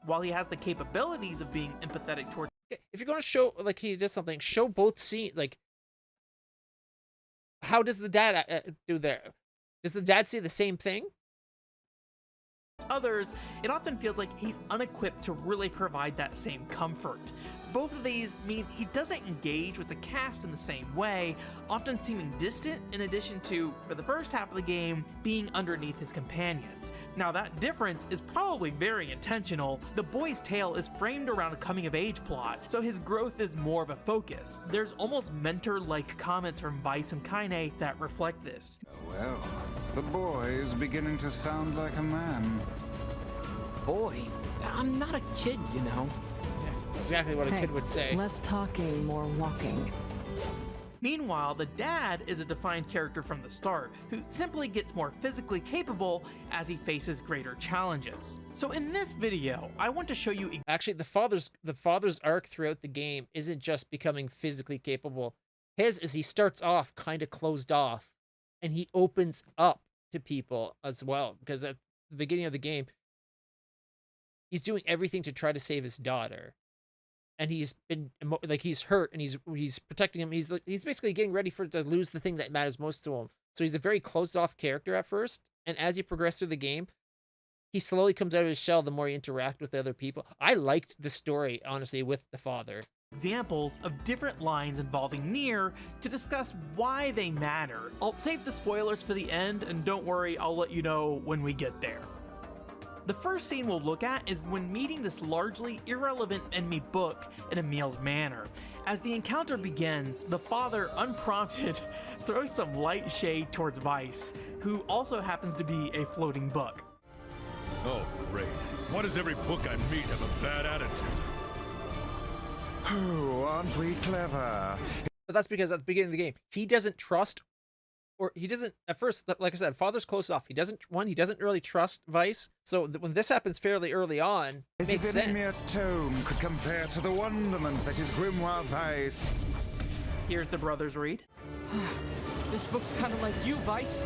While he has the capabilities of being empathetic towards... If you're going to show, like, he does something, show both scenes, like, how does the dad do there? Does the dad say the same thing? Others, it often feels like he's unequipped to really provide that same comfort. Both of these mean he doesn't engage with the cast in the same way, often seeming distant in addition to, for the first half of the game, being underneath his companions. Now that difference is probably very intentional. The boy's tale is framed around a coming-of-age plot, so his growth is more of a focus. There's almost mentor-like comments from Vice and Kaine that reflect this. Well, the boy is beginning to sound like a man. Boy, I'm not a kid, you know. Exactly what a kid would say. Less talking, more walking. Meanwhile, the dad is a defined character from the start, who simply gets more physically capable as he faces greater challenges. So in this video, I want to show you... Actually, the father's arc throughout the game isn't just becoming physically capable. His is he starts off kind of closed off, and he opens up to people as well, because at the beginning of the game, he's doing everything to try to save his daughter. And he's been like, he's hurt, and he's protecting him. He's basically getting ready to lose the thing that matters most to him. So he's a very closed off character at first, and as you progress through the game, he slowly comes out of his shell the more you interact with other people. I liked the story, honestly, with the father. Examples of different lines involving Nier to discuss why they matter. I'll save the spoilers for the end, and don't worry, I'll let you know when we get there. The first scene we'll look at is when meeting this largely irrelevant enemy Book in Emil's manor. As the encounter begins, the father, unprompted, throws some light shade towards Weiss, who also happens to be a floating book. Oh, great. Why does every book I meet have a bad attitude? Oh, aren't we clever? But that's because at the beginning of the game, he doesn't trust, or he doesn't, at first, like I said, father's closed off. He doesn't really trust Weiss. So when this happens fairly early on, it makes sense. As if any mere tome could compare to the wonderment that is Grimoire Weiss. Here's the brothers read. This book's kind of like you, Weiss.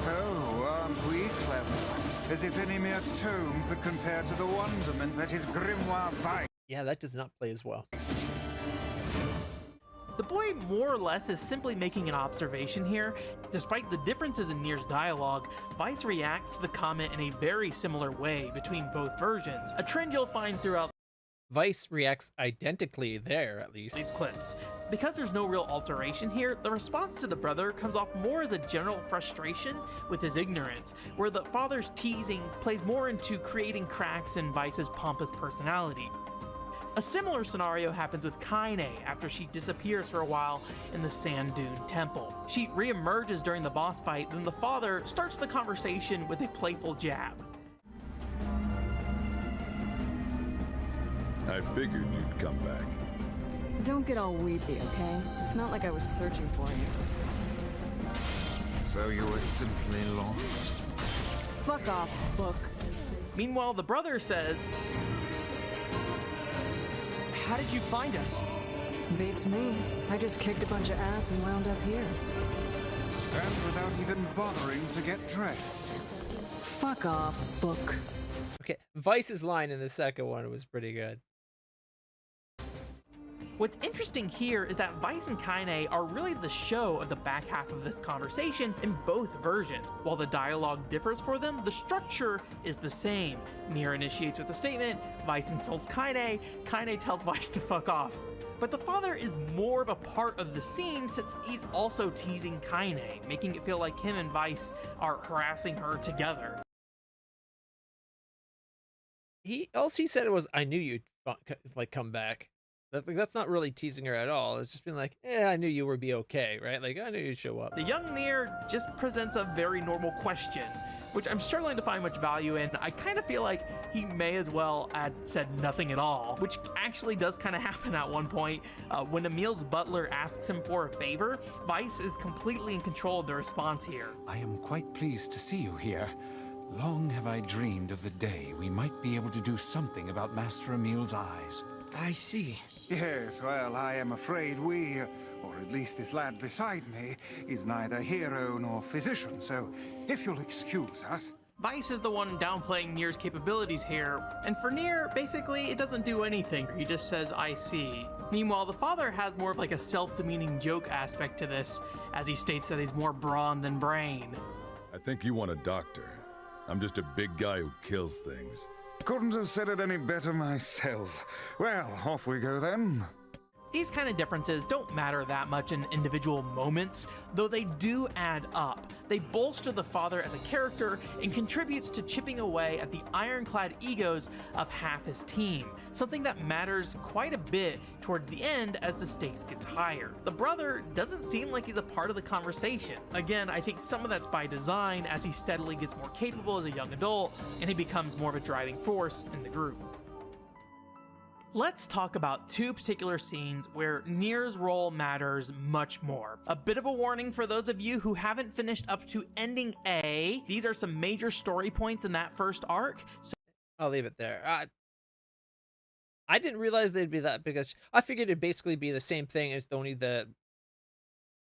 Oh, aren't we clever? As if any mere tome could compare to the wonderment that is Grimoire Weiss. Yeah, that does not play as well. The boy more or less is simply making an observation here. Despite the differences in Nier's dialogue, Weiss reacts to the comment in a very similar way between both versions, a trend you'll find throughout. Weiss reacts identically there, at least. These clips. Because there's no real alteration here, the response to the brother comes off more as a general frustration with his ignorance, where the father's teasing plays more into creating cracks in Weiss's pompous personality. A similar scenario happens with Kaine after she disappears for a while in the Sand Dune Temple. She reemerges during the boss fight, then the father starts the conversation with a playful jab. I figured you'd come back. Don't get all weepy, okay? It's not like I was searching for you. So you were simply lost? Fuck off, Book. Meanwhile, the brother says, How did you find us? Beats me. I just kicked a bunch of ass and wound up here. And without even bothering to get dressed. Fuck off, Book. Okay, Weiss's line in the second one was pretty good. What's interesting here is that Weiss and Kaine are really the show of the back half of this conversation in both versions. While the dialogue differs for them, the structure is the same. Nier initiates with a statement, Weiss insults Kaine, Kaine tells Weiss to fuck off. But the father is more of a part of the scene since he's also teasing Kaine, making it feel like him and Weiss are harassing her together. All he said was, I knew you'd like come back. That's not really teasing her at all. It's just being like, I knew you would be okay, right? Like, I knew you'd show up. The young Nier just presents a very normal question, which I'm struggling to find much value in. I kind of feel like he may as well have said nothing at all, which actually does kind of happen at one point. When Emil's butler asks him for a favor, Weiss is completely in control of the response here. I am quite pleased to see you here. Long have I dreamed of the day we might be able to do something about Master Emil's eyes. I see. Yes, well, I am afraid we, or at least this lad beside me, is neither hero nor physician, so if you'll excuse us. Weiss is the one downplaying Nier's capabilities here, and for Nier, basically, it doesn't do anything. He just says, I see. Meanwhile, the father has more of like a self-demeaning joke aspect to this, as he states that he's more brawn than brain. I think you want a doctor. I'm just a big guy who kills things. Couldn't have said it any better myself. Well, off we go then. These kind of differences don't matter that much in individual moments, though they do add up. They bolster the father as a character and contributes to chipping away at the ironclad egos of half his team, something that matters quite a bit towards the end as the stakes get higher. The brother doesn't seem like he's a part of the conversation. Again, I think some of that's by design as he steadily gets more capable as a young adult and he becomes more of a driving force in the group. Let's talk about two particular scenes where Nier's role matters much more. A bit of a warning for those of you who haven't finished up to ending A. These are some major story points in that first arc. So I'll leave it there. I didn't realize they'd be that big. I figured it'd basically be the same thing as only the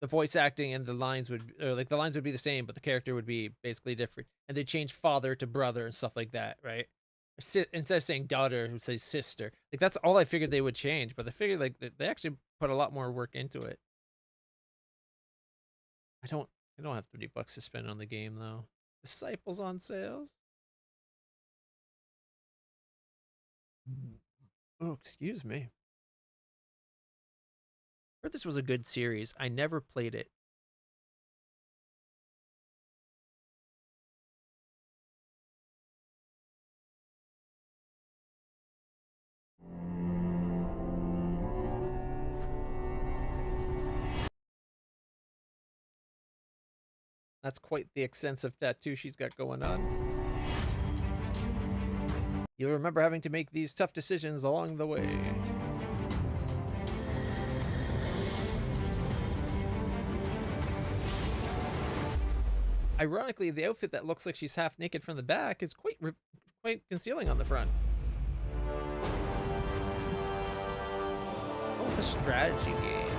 voice acting and the lines would, or like the lines would be the same, but the character would be basically different. And they change father to brother and stuff like that, right? Instead of saying daughter, it would say sister. Like that's all I figured they would change, but I figured like they actually put a lot more work into it. I don't have $30 to spend on the game though. Disciples on sales. Oh, excuse me. Heard this was a good series. I never played it. That's quite the extensive tattoo she's got going on. You'll remember having to make these tough decisions along the way. Ironically, the outfit that looks like she's half naked from the back is quite concealing on the front. Oh, it's a strategy game.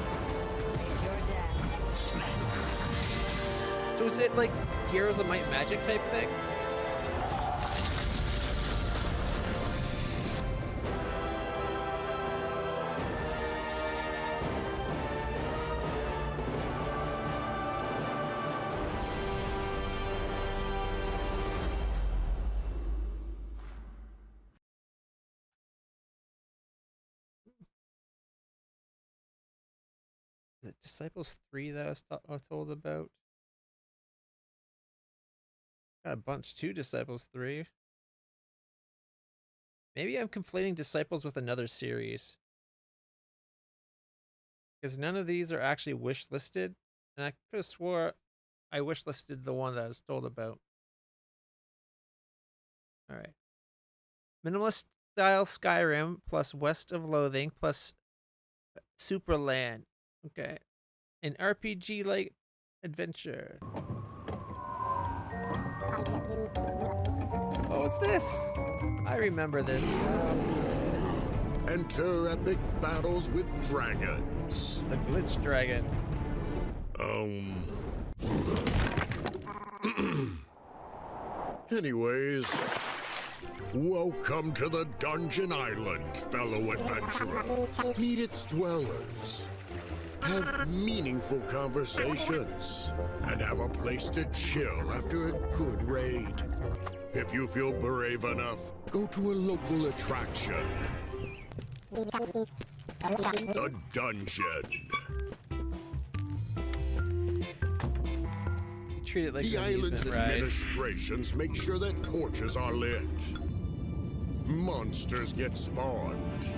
So is it like Heroes of Might and Magic type thing? Is it Disciples 3 that I was told about? Got a bunch too, Disciples 3. Maybe I'm conflating Disciples with another series. Because none of these are actually wish listed. And I could have swore I wish listed the one that I was told about. Alright. Minimalist style Skyrim plus West of Loathing plus Superland. Okay. An RPG like adventure. Oh, what's this? I remember this. Enter epic battles with dragons. The glitch dragon. Anyways, welcome to the Dungeon Island, fellow adventurer. Meet its dwellers. Have meaningful conversations. And have a place to chill after a good raid. If you feel brave enough, go to a local attraction. The dungeon. Treat it like the an island's amusement ride. administrations make sure that torches are lit. Monsters get spawned.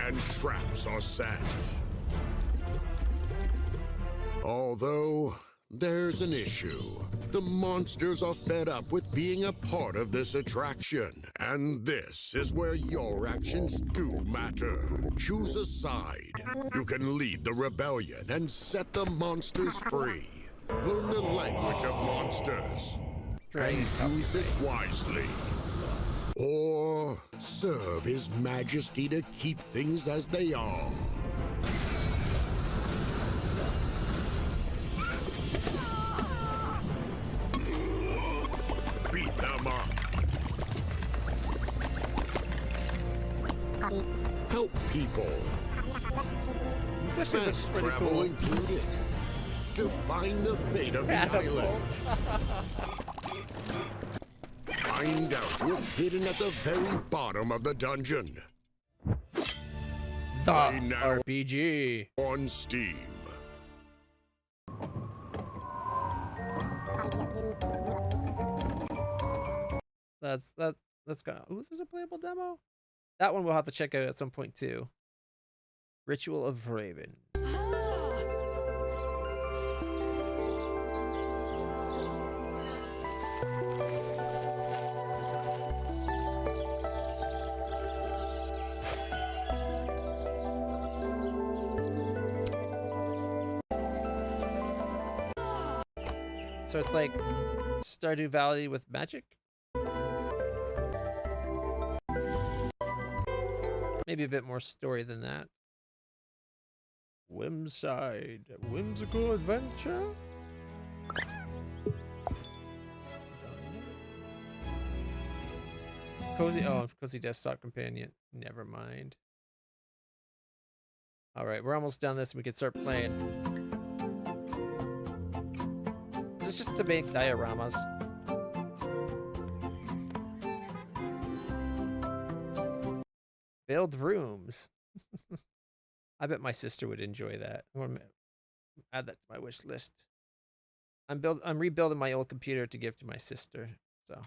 And traps are set. Although, there's an issue. The monsters are fed up with being a part of this attraction. And this is where your actions do matter. Choose a side. You can lead the rebellion and set the monsters free. Learn the language of monsters. And use it wisely. Or serve His Majesty to keep things as they are. Beat them up. Help people. Fast travel cool. Included. To find the fate of the island. Find out what's hidden at the very bottom of the dungeon. The RPG on Steam. That's gonna. Ooh, there's a playable demo. That one we'll have to check out at some point too. Ritual of Raven. So it's like Stardew Valley with magic? Maybe a bit more story than that. Whimside. Whimsical adventure? Cozy. Oh, cozy desktop companion. Never mind. All right, we're almost done this, and we can start playing. Is this just to make dioramas? Build rooms. I bet my sister would enjoy that. I want to add that to my wish list. I'm rebuilding my old computer to give to my sister. So.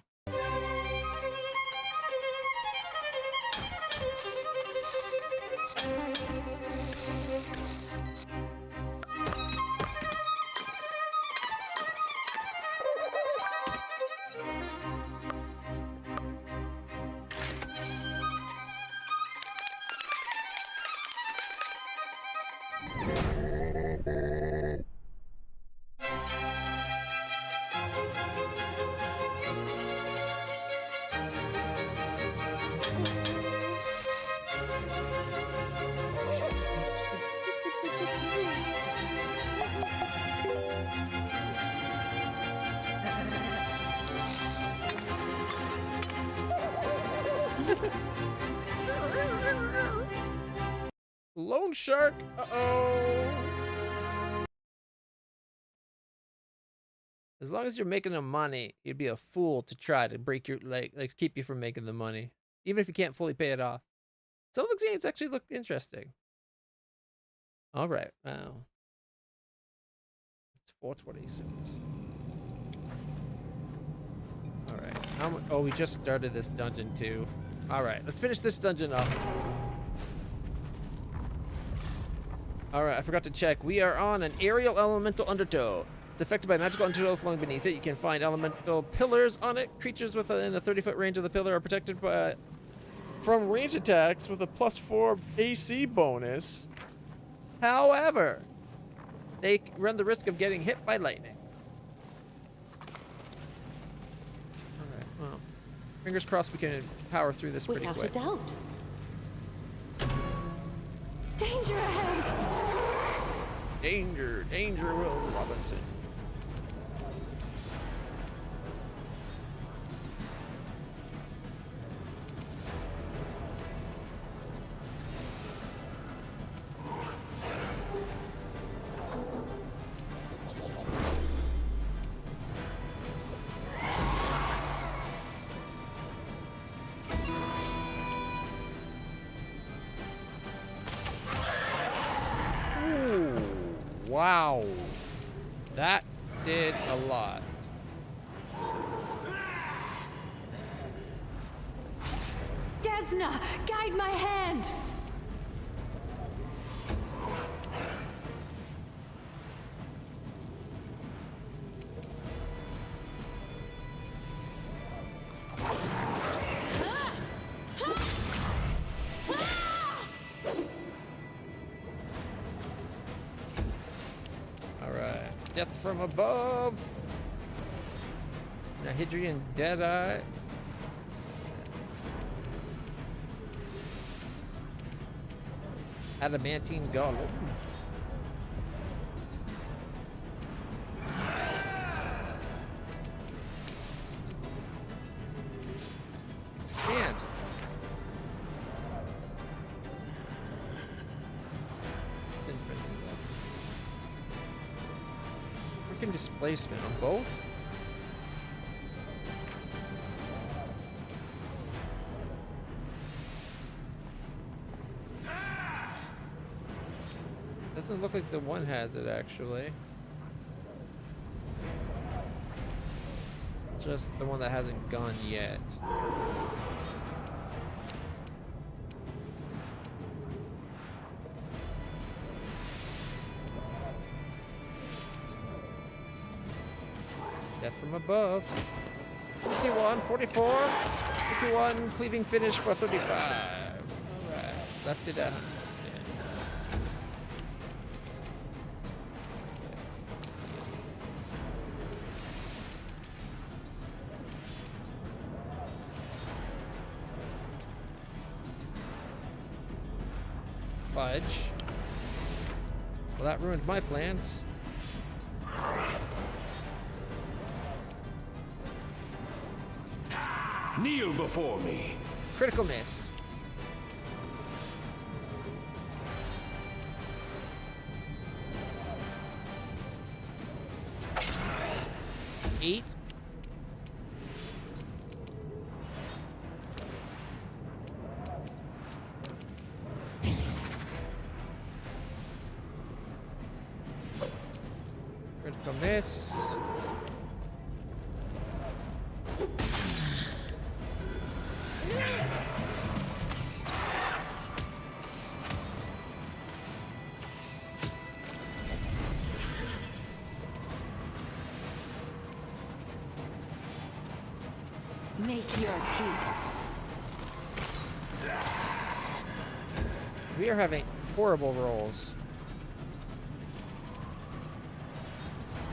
Loan shark. Uh-oh. As long as you're making the money, you'd be a fool to try to break your leg, like keep you from making the money, even if you can't fully pay it off. Some of the games actually look interesting. All right, wow. It's 426. All right, how much? Oh, we just started this dungeon too. All right, let's finish this dungeon up. All right, I forgot to check. We are on an aerial elemental undertow. It's affected by magical undertow flowing beneath it. You can find elemental pillars on it. Creatures within a 30-foot range of the pillar are protected from range attacks with a +4 AC bonus. However, they run the risk of getting hit by lightning. All right, well, fingers crossed we can power through this pretty quick. Without a doubt. Danger ahead! Danger, danger, Will Robinson. Wow, that did a lot. Desna, guide my hand! Death from above. Nahidrian Deadeye. Adamantine Golem. Expand. It's in prison. Freaking displacement on both. Doesn't look like the one has it actually. Just the one that hasn't gone yet. Death from above. 51, 44, 51, cleaving finish for 35. Alright, left it out. Fudge. Well, that ruined my plans. Kneel before me. Critical miss. Eight. Critical miss. Make your peace. We are having horrible rolls.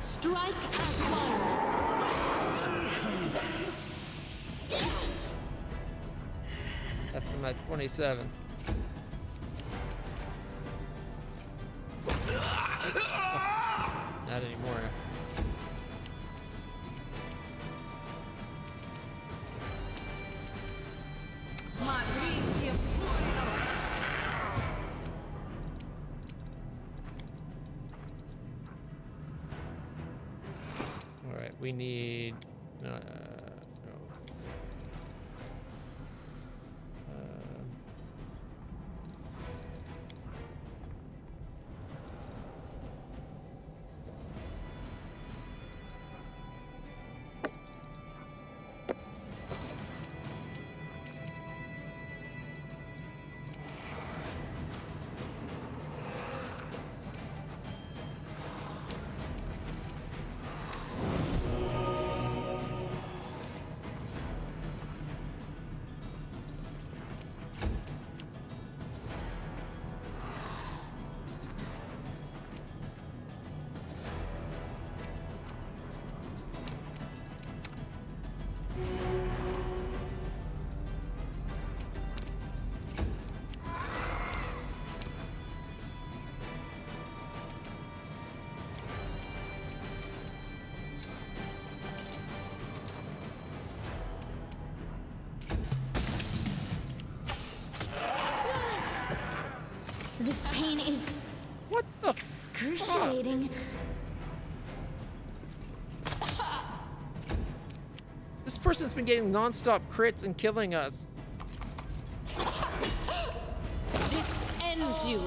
Strike as one. After my 27. Not anymore. All right, we need. No. This pain is what the excruciating. This person's been getting non-stop crits and killing us. This ends you.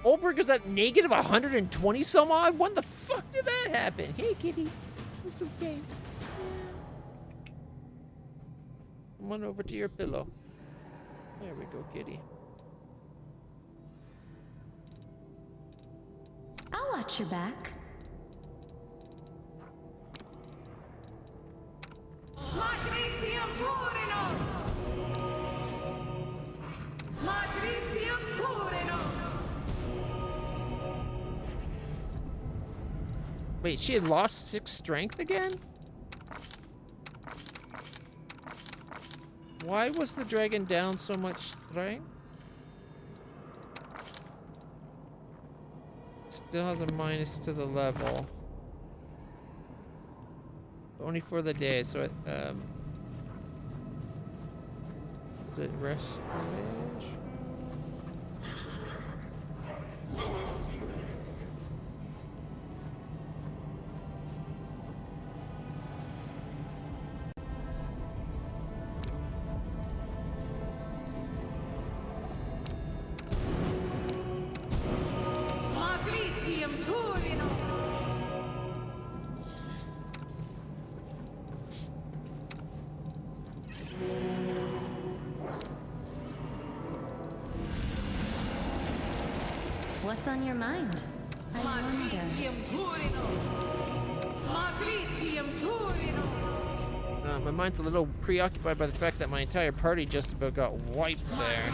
Olberg is at negative 120 some odd? When the fuck did that happen? Hey, kitty. It's okay. Come on over to your pillow. There we go, kitty. I'll watch your back. Wait, she had lost 6 strength again? Why was the dragon down so much strength? Still has a minus to the level. Only for the day, so it, is it rest range? What's on your mind? I wonder. My mind's a little preoccupied by the fact that my entire party just about got wiped there.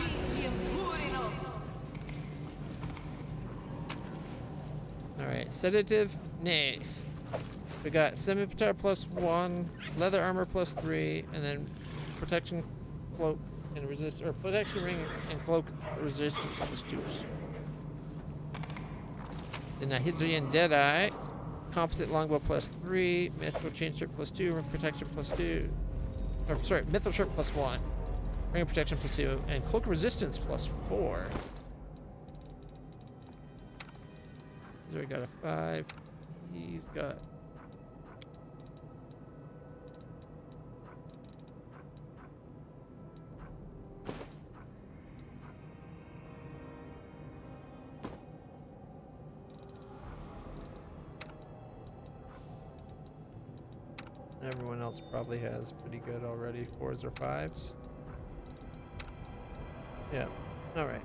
Alright, sedative, nay. We got scimitar +1, leather armor +3, and then protection cloak and resist, or protection ring and cloak resistance +2s. Then a Hydrian Deadeye, composite longbow +3, mythical chain strip +2, protection +2, Or sorry, Mithril Shirt +1. Ring of Protection +2. And Cloak Resistance +4. So we got a 5. He's got... Everyone else probably has pretty good already. 4s or 5s. Yeah. All right.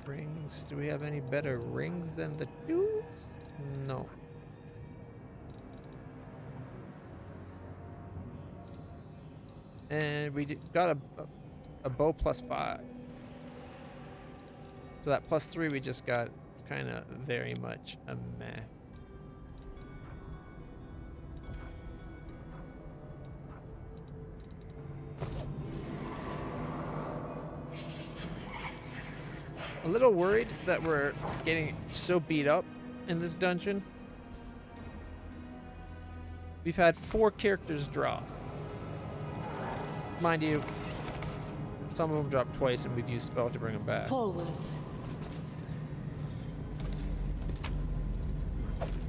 Rings. Do we have any better rings than the 2s? No. And we got a bow +5. So that +3 we just got, it's kind of very much a meh. A little worried that we're getting so beat up in this dungeon. We've had 4 characters drop. Mind you, some of them dropped twice and we've used spell to bring them back. Forwards.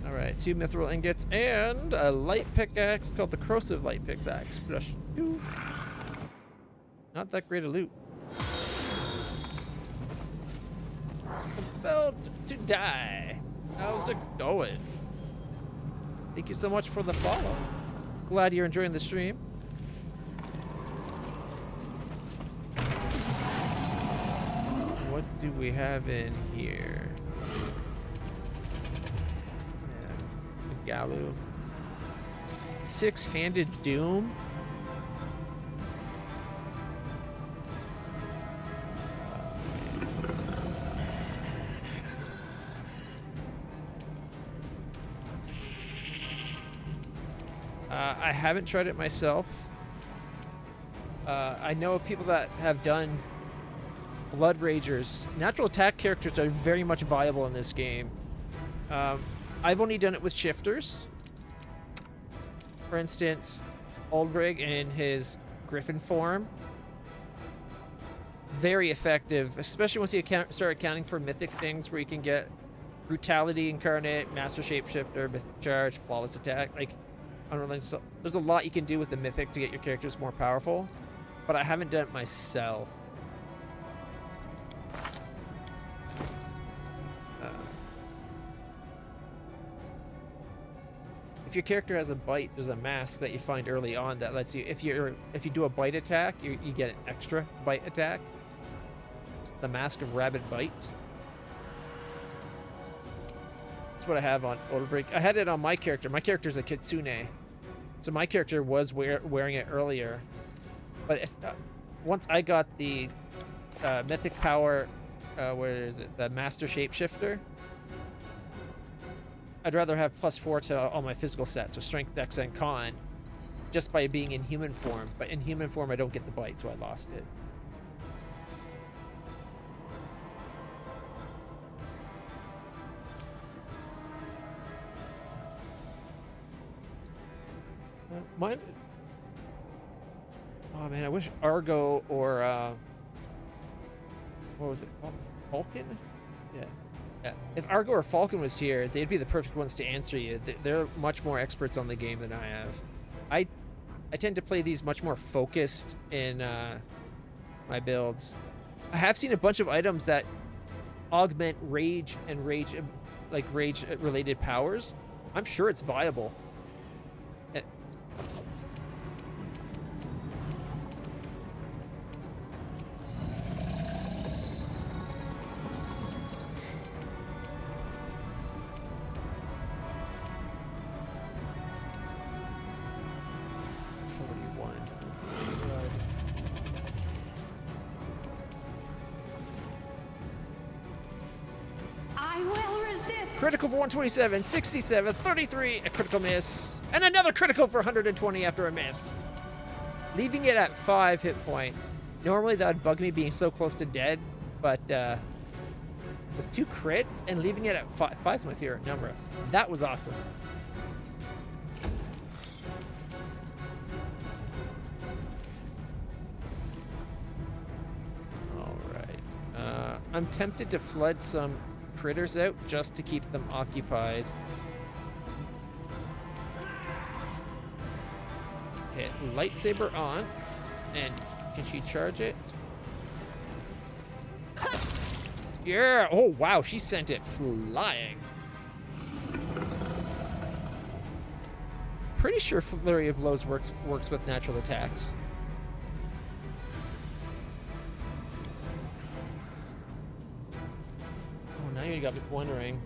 Alright, 2 mithril ingots and a light pickaxe called the Corrosive Light Pickaxe. +2. Not that great a loot. Compelled to die. How's it going? Thank you so much for the follow. Glad you're enjoying the stream. What do we have in here? Galu. 6-handed doom. I haven't tried it myself. I know of people that have done Blood Ragers. Natural attack characters are very much viable in this game. I've only done it with shifters. For instance, Oldbrig in his Griffin form. Very effective, especially once you start accounting for mythic things where you can get Brutality Incarnate, Master Shapeshifter, Mythic Charge, Flawless Attack. Like, so there's a lot you can do with the mythic to get your characters more powerful, but I haven't done it myself. If your character has a bite, there's a mask that you find early on that lets you, if you do a bite attack, you get an extra bite attack. It's the Mask of Rabid Bites. That's what I have on Oldbrig. I had it on my character. My character's a Kitsune, so my character was wearing it earlier. But it's, once I got the mythic power, where is it? The Master Shapeshifter. I'd rather have +4 to all my physical stats, so strength, dex, and con, just by being in human form. But in human form, I don't get the bite, so I lost it. Mine. Oh man, I wish Argo or what was it? Falcon? Yeah. Yeah. If Argo or Falcon was here, they'd be the perfect ones to answer you. They're much more experts on the game than I have. I tend to play these much more focused in my builds. I have seen a bunch of items that augment rage and rage-related powers. I'm sure it's viable. Critical for 127, 67, 33, a critical miss, and another critical for 120 after a miss. Leaving it at 5 hit points. Normally that would bug me being so close to dead, but with 2 crits and leaving it at 5's my favorite number. That was awesome. I'm tempted to flood some critters out just to keep them occupied. Okay, lightsaber on. And can she charge it? Yeah! Oh, wow, she sent it flying. Pretty sure Flurry of Blows works with natural attacks. Oh, now you got me wondering.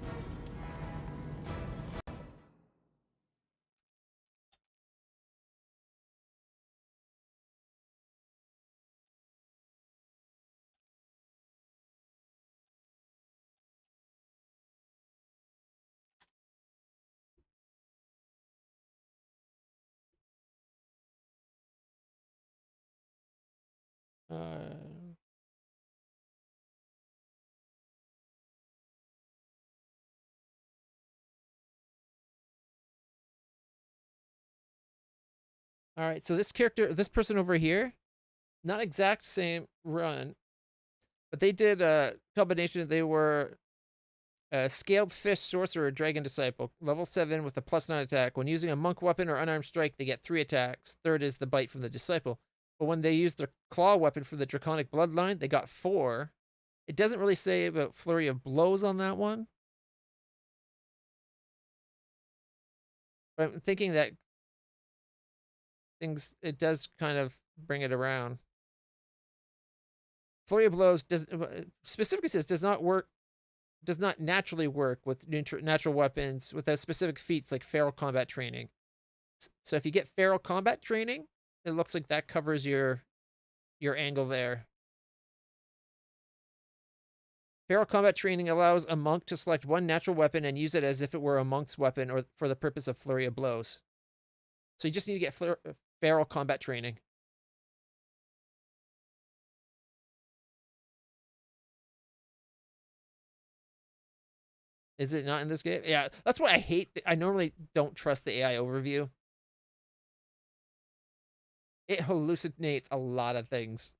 All right, so this person over here, not exact same run, but they did a combination. They were a scaled fish sorcerer, dragon disciple, level 7 with a +9 attack. When using a monk weapon or unarmed strike, they get 3 attacks. Third is the bite from the disciple. But when they used their claw weapon from the draconic bloodline, they got 4. It doesn't really say about flurry of blows on that one. But I'm thinking that it does kind of bring it around. Flurry of blows specifically says does not naturally work with natural weapons without specific feats like feral combat training. So if you get feral combat training, it looks like that covers your angle there. Feral combat training allows a monk to select one natural weapon and use it as if it were a monk's weapon or for the purpose of flurry of blows. So you just need to get feral combat training. Is it not in this game? Yeah, that's why I normally don't trust the AI overview. It hallucinates a lot of things.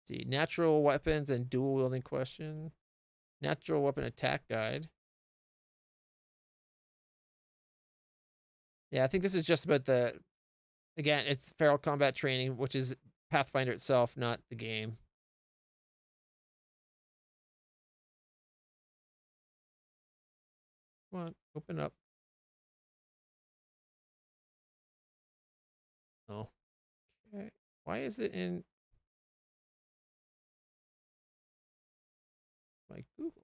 Let's see, natural weapons and dual wielding question. Natural weapon attack guide. Yeah, I think this is just about again, it's feral combat training, which is Pathfinder itself, not the game. Come on, open up. Oh. Okay. Why is it in my Google?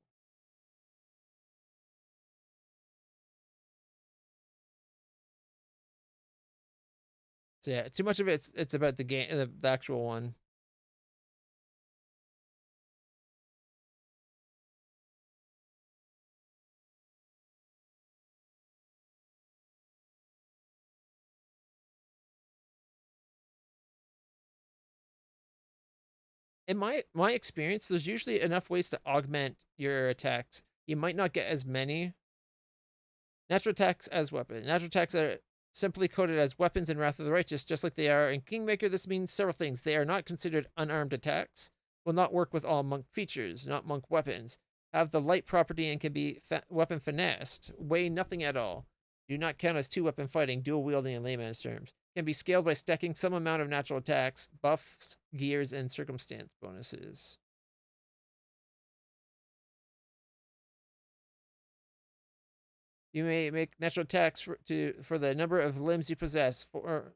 So yeah, too much of it's about the game, the actual one. In my experience, there's usually enough ways to augment your attacks. You might not get as many natural attacks as weapons. Natural attacks are simply coded as weapons in Wrath of the Righteous, just like they are in Kingmaker. This means several things. They are not considered unarmed attacks, will not work with all monk features, not monk weapons, have the light property and can be weapon finessed, weigh nothing at all, do not count as 2-weapon fighting, dual wielding in layman's terms, can be scaled by stacking some amount of natural attacks, buffs, gears, and circumstance bonuses. You may make natural attacks for the number of limbs you possess. 4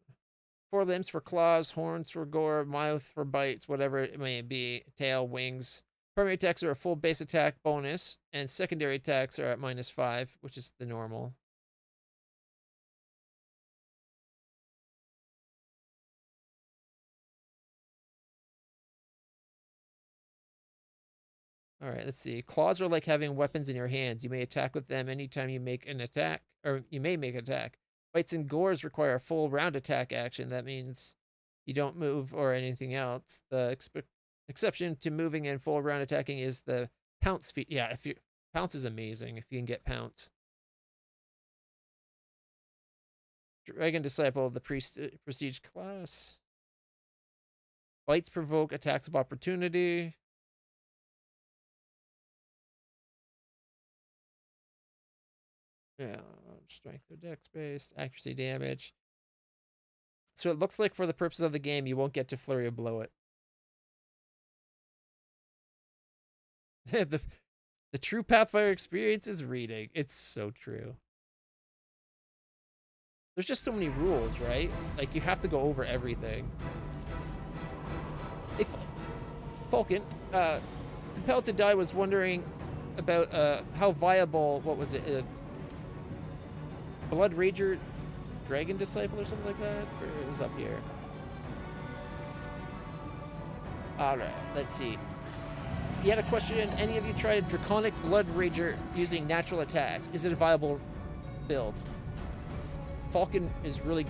limbs for claws, horns for gore, mouth for bites, whatever it may be, tail, wings. Primary attacks are a full base attack bonus, and secondary attacks are at -5, which is the normal. All right, let's see. Claws are like having weapons in your hands. You may attack with them anytime you make an attack, or you may make an attack. Bites and gores require a full round attack action. That means you don't move or anything else. The exception to moving and full round attacking is the pounce feat. Yeah, pounce is amazing if you can get pounce. Dragon Disciple, the prestige class. Bites provoke attacks of opportunity. Yeah, strength or dex based, accuracy damage. So it looks like for the purposes of the game, you won't get to flurry of blow it. The true Pathfinder experience is reading. It's so true. There's just so many rules, right? Like, you have to go over everything. Hey, Falcon, Compelled to Die was wondering about how viable, what was it, Blood Rager Dragon Disciple or something like that? Or it was up here. Alright, let's see. You had a question, any of you tried Draconic Blood Rager using natural attacks? Is it a viable build? Falcon is really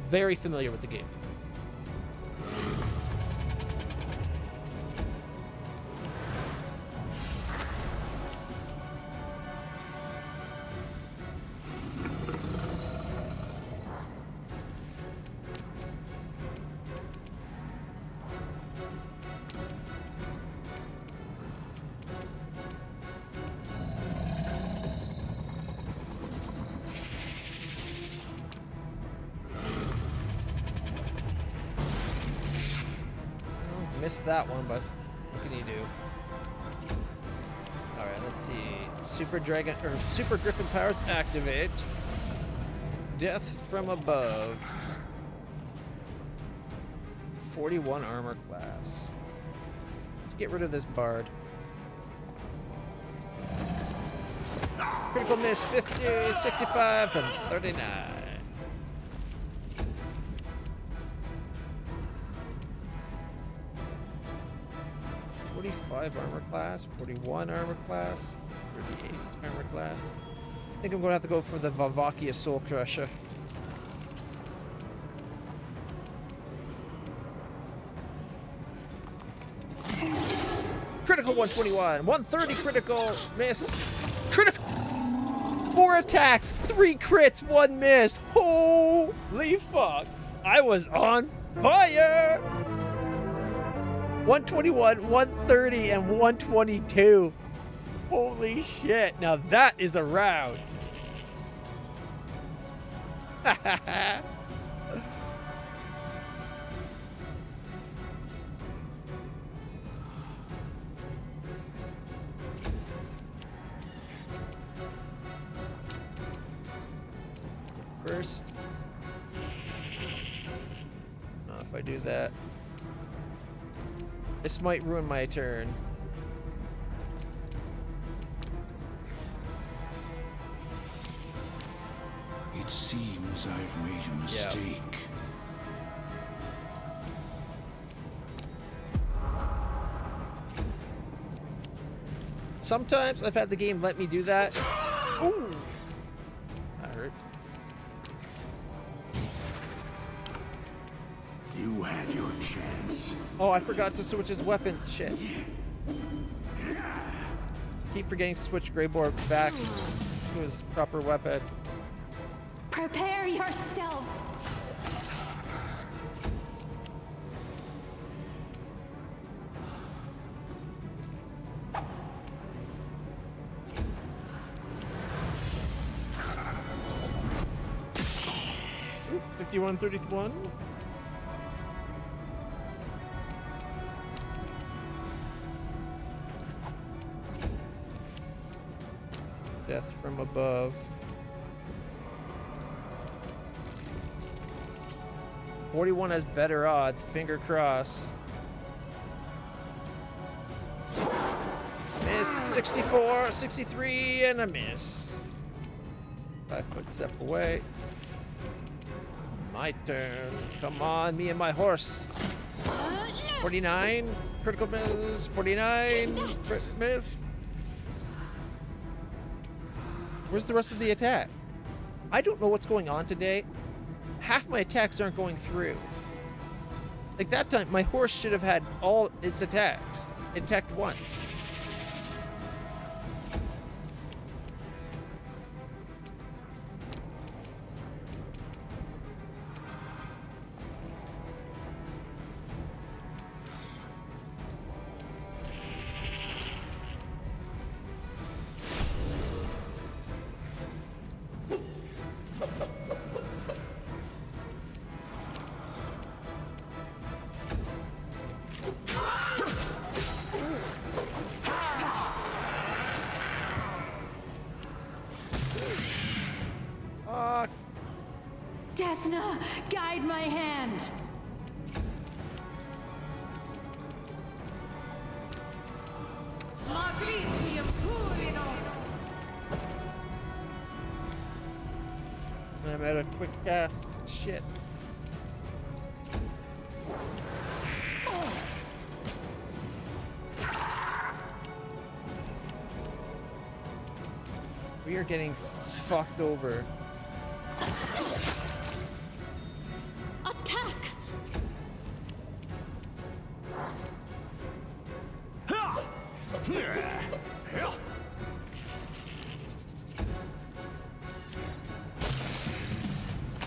very familiar with the game. Missed that one, but what can you do? Alright, let's see. Super Dragon or Super Griffin powers activate. Death from above. 41 armor class. Let's get rid of this bard. Critical miss 50, 65, and 39. 45 armor class, 41 armor class, 38 armor class. I think I'm gonna have to go for the Vavakia Soul Crusher. Critical 121, 130 critical miss, critical 4 attacks, 3 crits, 1 miss. Holy fuck! I was on fire. 121, 130, and 122. Holy shit. Now that is a round. First. If I do that. This might ruin my turn. It seems I've made a mistake. Sometimes I've had the game let me do that. Ooh! That hurt. You had your chance. Oh, I forgot to switch his weapons. Shit. Keep forgetting to switch Greyboard back to his proper weapon. Prepare yourself. Oop, 51-31. Death from above. 41 has better odds. Finger crossed. Miss 64, 63, and a miss. 5 foot step away. My turn. Come on, me and my horse. 49, critical miss. 49, crit miss. Where's the rest of the attack? I don't know what's going on today. Half my attacks aren't going through. Like that time, my horse should have had all its attacks. It attacked once. Guide my hand. I'm at a quick cast. Shit. We are getting fucked over. Attack!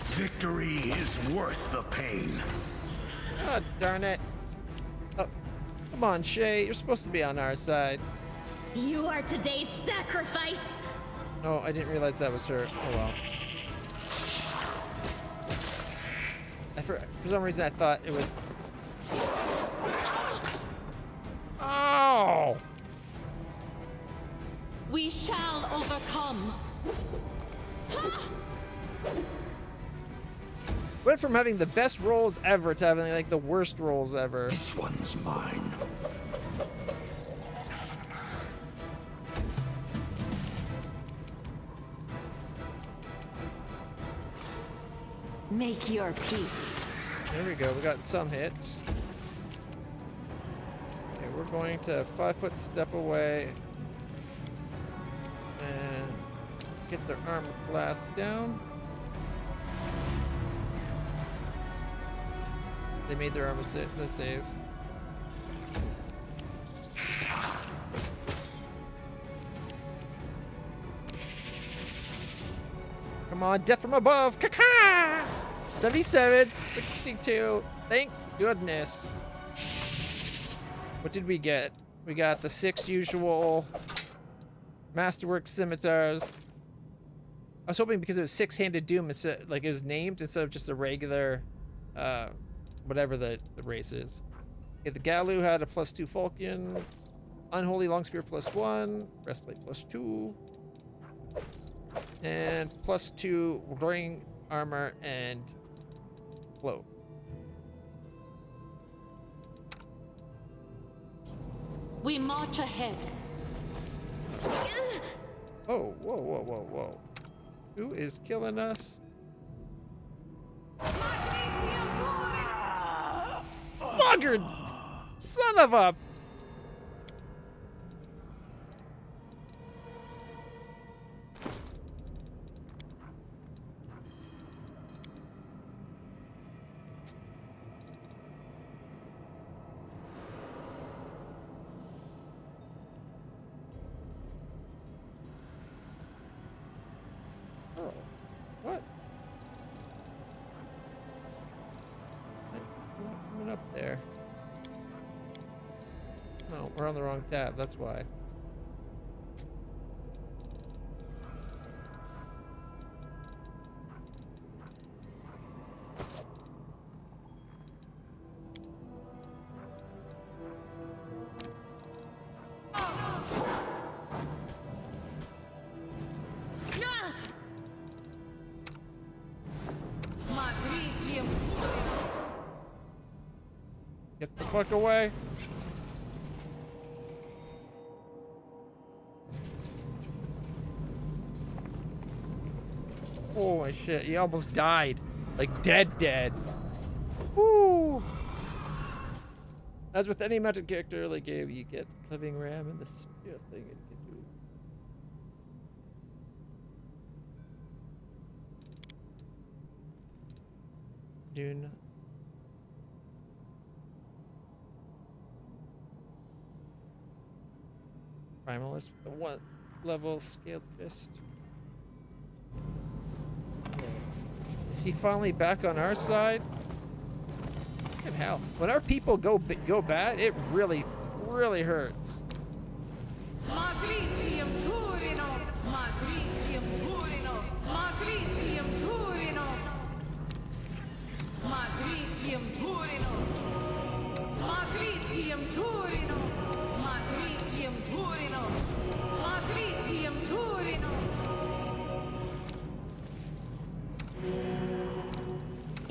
Victory is worth the pain. God darn it. Oh, come on, Shay. You're supposed to be on our side. You are today's sacrifice. No, I didn't realize that was her. Oh well. For some reason I thought it was... Oh! We shall overcome. Went from having the best rolls ever to having like the worst rolls ever. This one's mine. Make your peace. There we go. We got some hits. Okay, we're going to 5-foot step away and get their armor class down. They made their armor save. Come on, death from above. Caca! 77, 62. Thank goodness. What did we get? We got the 6 usual Masterwork scimitars. I was hoping because it was 6-handed doom, instead, like it was named instead of just a regular, whatever the race is. Okay, the Galu had a +2 Falcon, Unholy Longspear +1, Breastplate +2, and +2 ring armor and cloak. We march ahead. Oh, whoa, whoa, whoa, whoa. Who is killing us? Buggered! Son of a... Oh, what? I went up there. No, we're on the wrong tab, that's why. Get the fuck away. Oh my shit, he almost died. Like dead. Woo! As with any mounted character early game, you get living ram and the spear thing it can do. Dune. Primalist, the 1 level scaled fist. Is he finally back on our side? Fucking hell. When our people go bad, it really hurts. Magricium Turinos! Magricium Turinos! Magricium Turinos! Magricium Turinos! Magricium Turinos! Magricium Turinos! Magricium Turinos!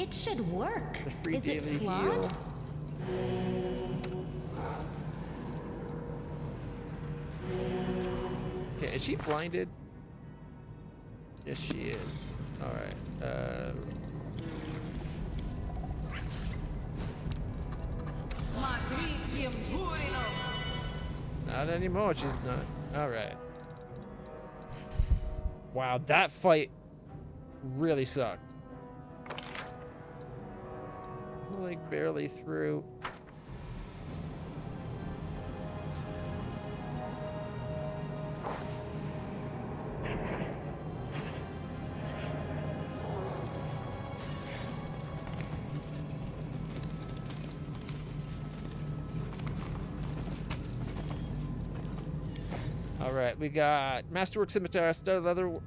It should work. The free Is daily it flawed? heal. Okay, is she blinded? Yes, she is. All right. Not anymore. She's not. All right. Wow, that fight really sucked. Like barely through. All right, we got Masterwork Scimitar, Studded Leather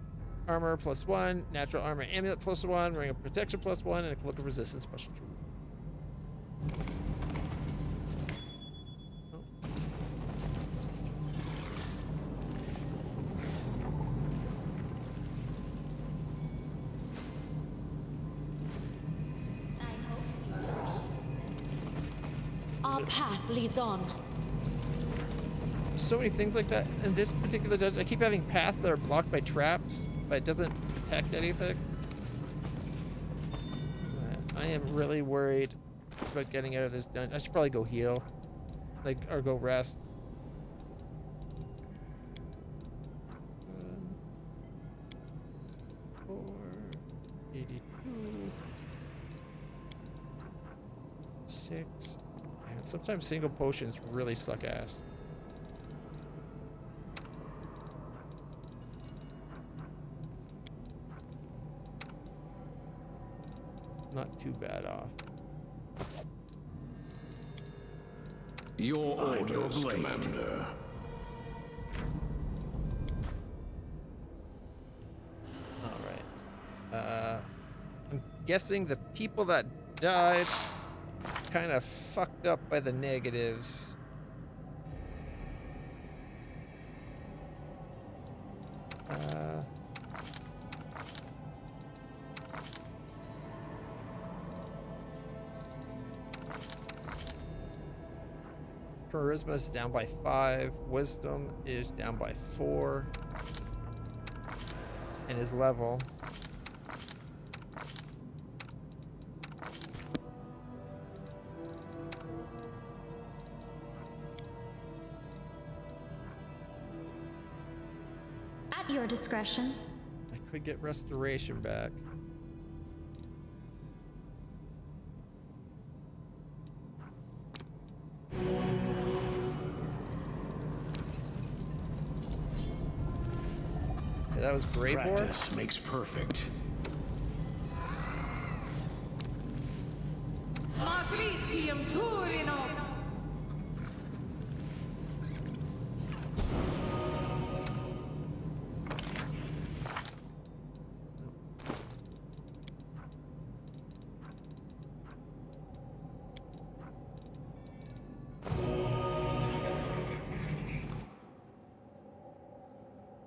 Armor +1, Natural Armor Amulet +1, Ring of Protection +1, and a Cloak of Resistance +2. Our path leads on. So many things like that in this particular dungeon. I keep having paths that are blocked by traps, but it doesn't protect anything. I am really worried about getting out of this dungeon. I should probably go heal, like, or go rest. 482, 6. Man, sometimes single potions really suck ass. Not too bad off. Your orders, Commander. All right. I'm guessing the people that died kind of fucked up by the negatives. Charisma is down by 5. Wisdom is down by 4. And his level. At your discretion. I could get restoration back. That was great. Practice makes perfect. Matricium Turinos.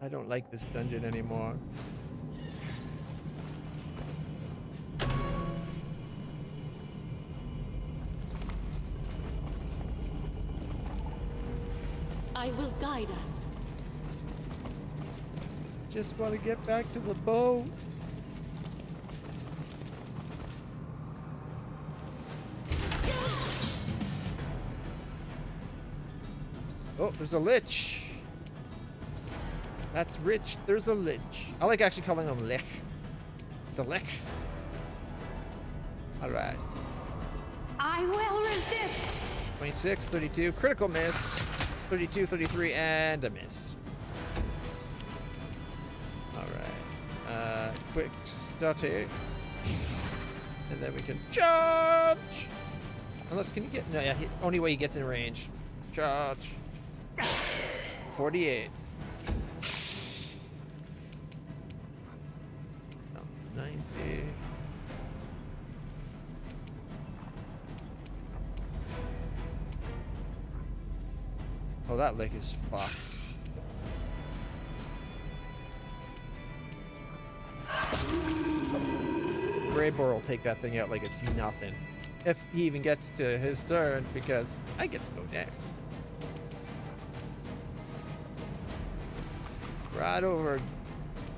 I don't like this dungeon anymore. I will guide us. Just want to get back to the boat. Oh, there's a lich. That's rich. There's a lich. I like actually calling him lich. It's a lich. All right. I will resist. 26, 32, critical miss. 32, 33, and a miss. All right. Quick static. And then we can charge. Unless, can you get, no, yeah, only way he gets in range. Charge. 48. 90. Oh, that lick is fucked. Greybor will take that thing out like it's nothing. If he even gets to his turn, because I get to go next. Right over,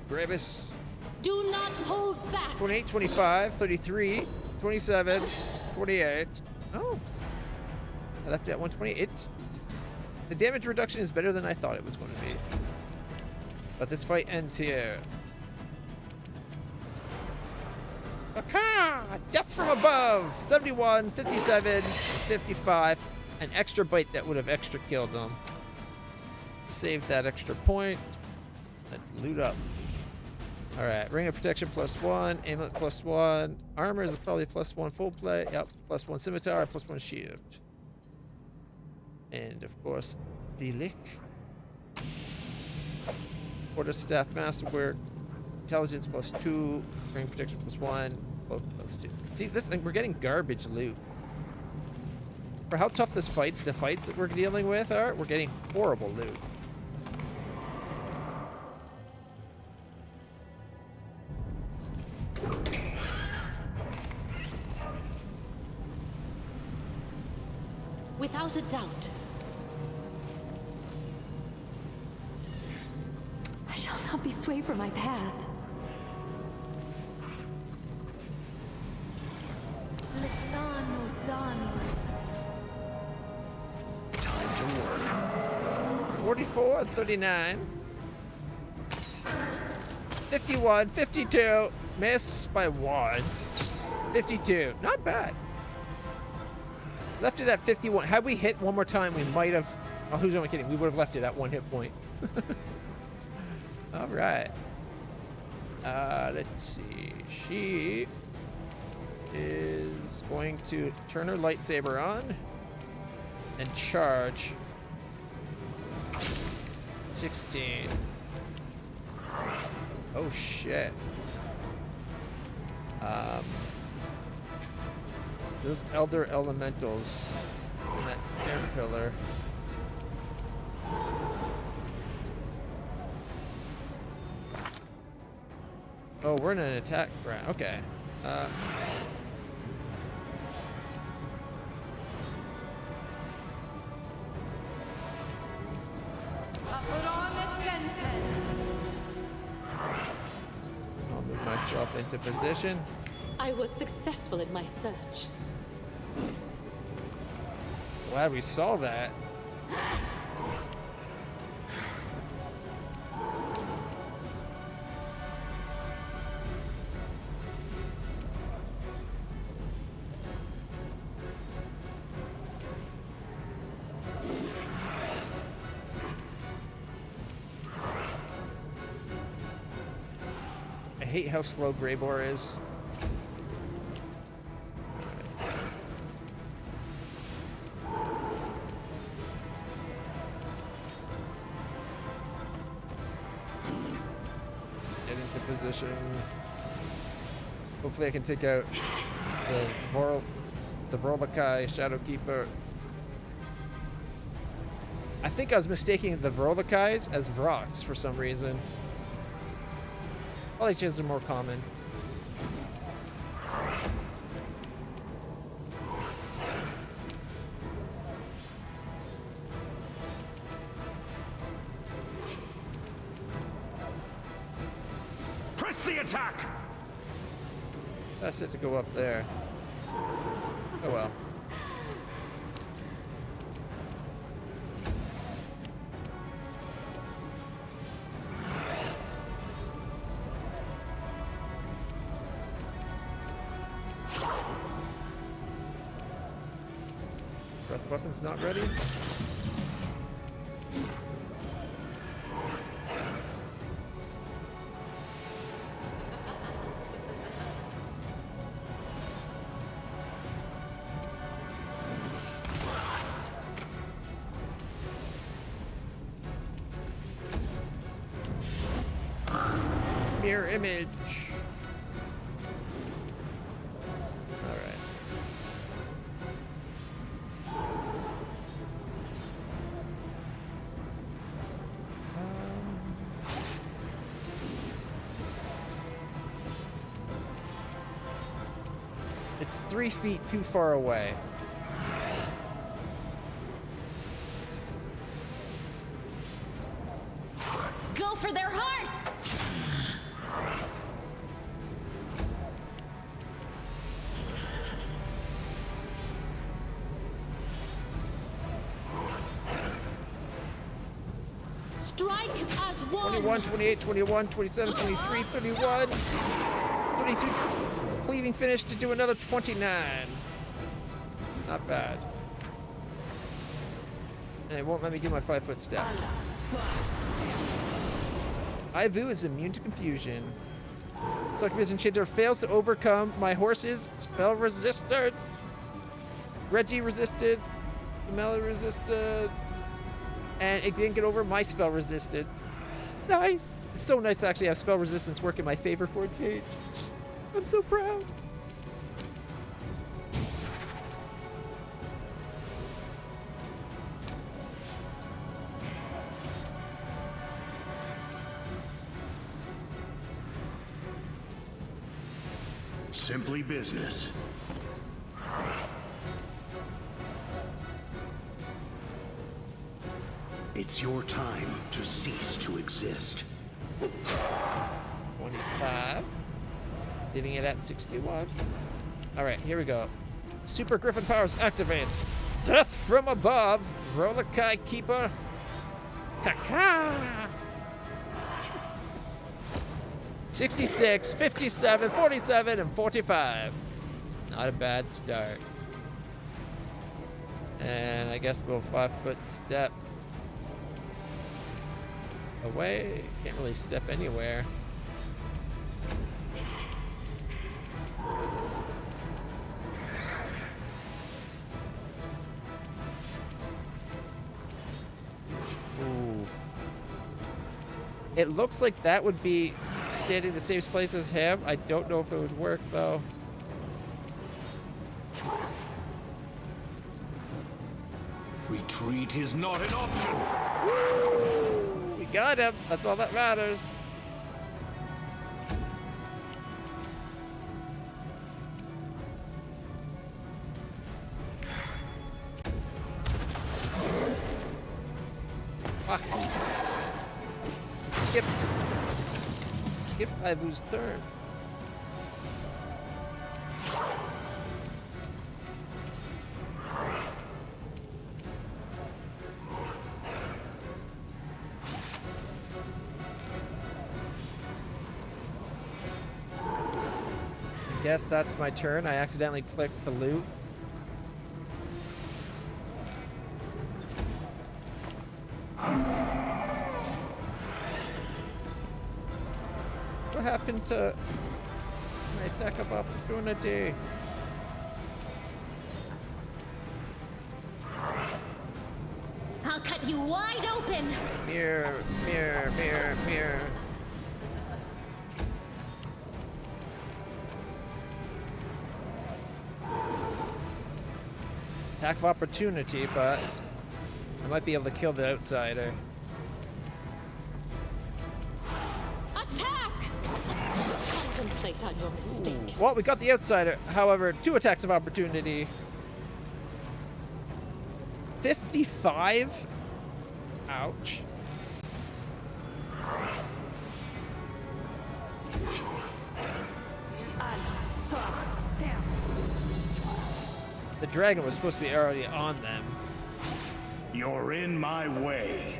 Gravis. Do not hold back. 28, 25, 33, 27, 48. Oh. I left it at 128. The damage reduction is better than I thought it was going to be. But this fight ends here. Aha! Death from above! 71, 57, 55. An extra bite that would have extra killed them. Save that extra point. Let's loot up. Alright, Ring of Protection +1, Amulet +1. Armor is probably +1 full plate. Yep, +1 Scimitar, +1 Shield. And of course, the lick. Quarterstaff Masterwork. Intelligence +2. Ring Protection +1. Cloak +2. See, this, we're getting garbage loot. For how tough this fight, the fights that we're dealing with are, we're getting horrible loot. Without a doubt. I shall not be swayed from my path. Time to work. 44, 39. 51, 52. Miss by 1. 52. Not bad. Left it at 51. Had we hit one more time, we might have... Oh, who's only kidding? We would have left it at 1 hit point. All right. Let's see. She is going to turn her lightsaber on and charge. 16. Oh, shit. Those elder elementals in that air pillar. Oh, we're in an attack ground. Okay. I'll move myself into position. I was successful in my search. Glad we saw that. I hate how slow Greybor is. Position. Hopefully I can take out the Vrolakai Shadowkeeper. I think I was mistaking the Vrolakais as Vroks for some reason. LHs are more common. The attack! That's it to go up there. Oh well. Breath weapon's not ready. Mirror image. All right. It's 3 feet too far away. Go for their hearts! Strike as one! 21, 28, 21, 27, 23, 31, 33. Cleaving finish to do another 29. Not bad. And it won't let me do my 5-foot step. Ivu is immune to confusion. Succubus Enchanter fails to overcome my horse's spell resistance. Reggie resisted. Melody resisted. And it didn't get over my spell resistance. Nice. It's so nice to actually have spell resistance work in my favor for a cage. I'm so proud. Simply business. It's your time to cease to exist. 25. Leaving it at 61. Alright, here we go. Super Griffin powers activate. Death from above. Rolakai Keeper. Kaka. 66, 57, 47, and 45. Not a bad start. And I guess we'll 5-foot step away. Can't really step anywhere. Ooh. It looks like that would be standing in the same place as him. I don't know if it would work though. Retreat is not an option. Woo! We got him. That's all that matters. Ah. Skip Ivu's turn. I guess that's my turn. I accidentally clicked the loot. What happened to my attack of opportunity? I'll cut you wide open! Mirror, mirror, mirror, mirror. Attack of opportunity, but I might be able to kill the outsider. Attack! Contemplate on your mistakes. Well, we got the outsider. However, 2 attacks of opportunity. 55? Ouch. The dragon was supposed to be already on them. You're in my way.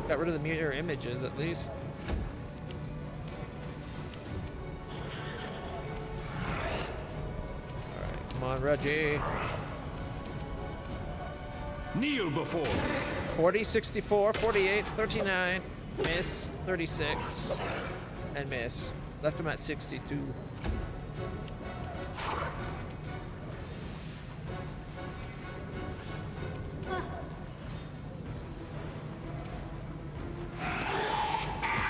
Got rid of the mirror images, at least. Alright, come on, Reggie. Kneel before me. 40, 64, 48, 39, miss, 36, and miss. Left him at 62.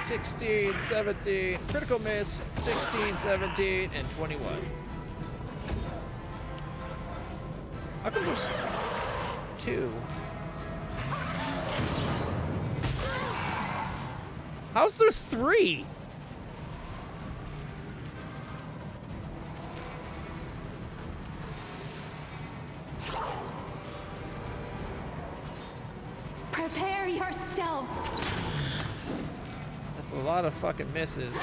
$16, 17, critical miss, 16, 17, and 21. How come there's 2? How's there 3? Mercy herself. That's a lot of fucking misses.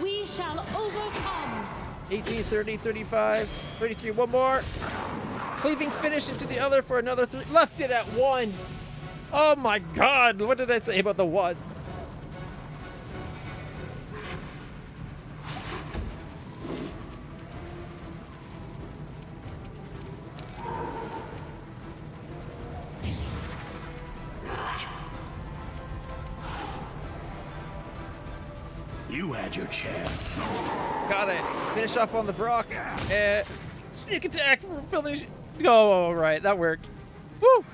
We shall overcome. 18, 30, 35, 33, one more. Cleaving finish into the other for another 3. Left it at 1. Oh my god, what did I say about the ones? You had your chance. Got it. Finish up on the Vrock. Sneak attack for finish. Oh, right, that worked. Woo!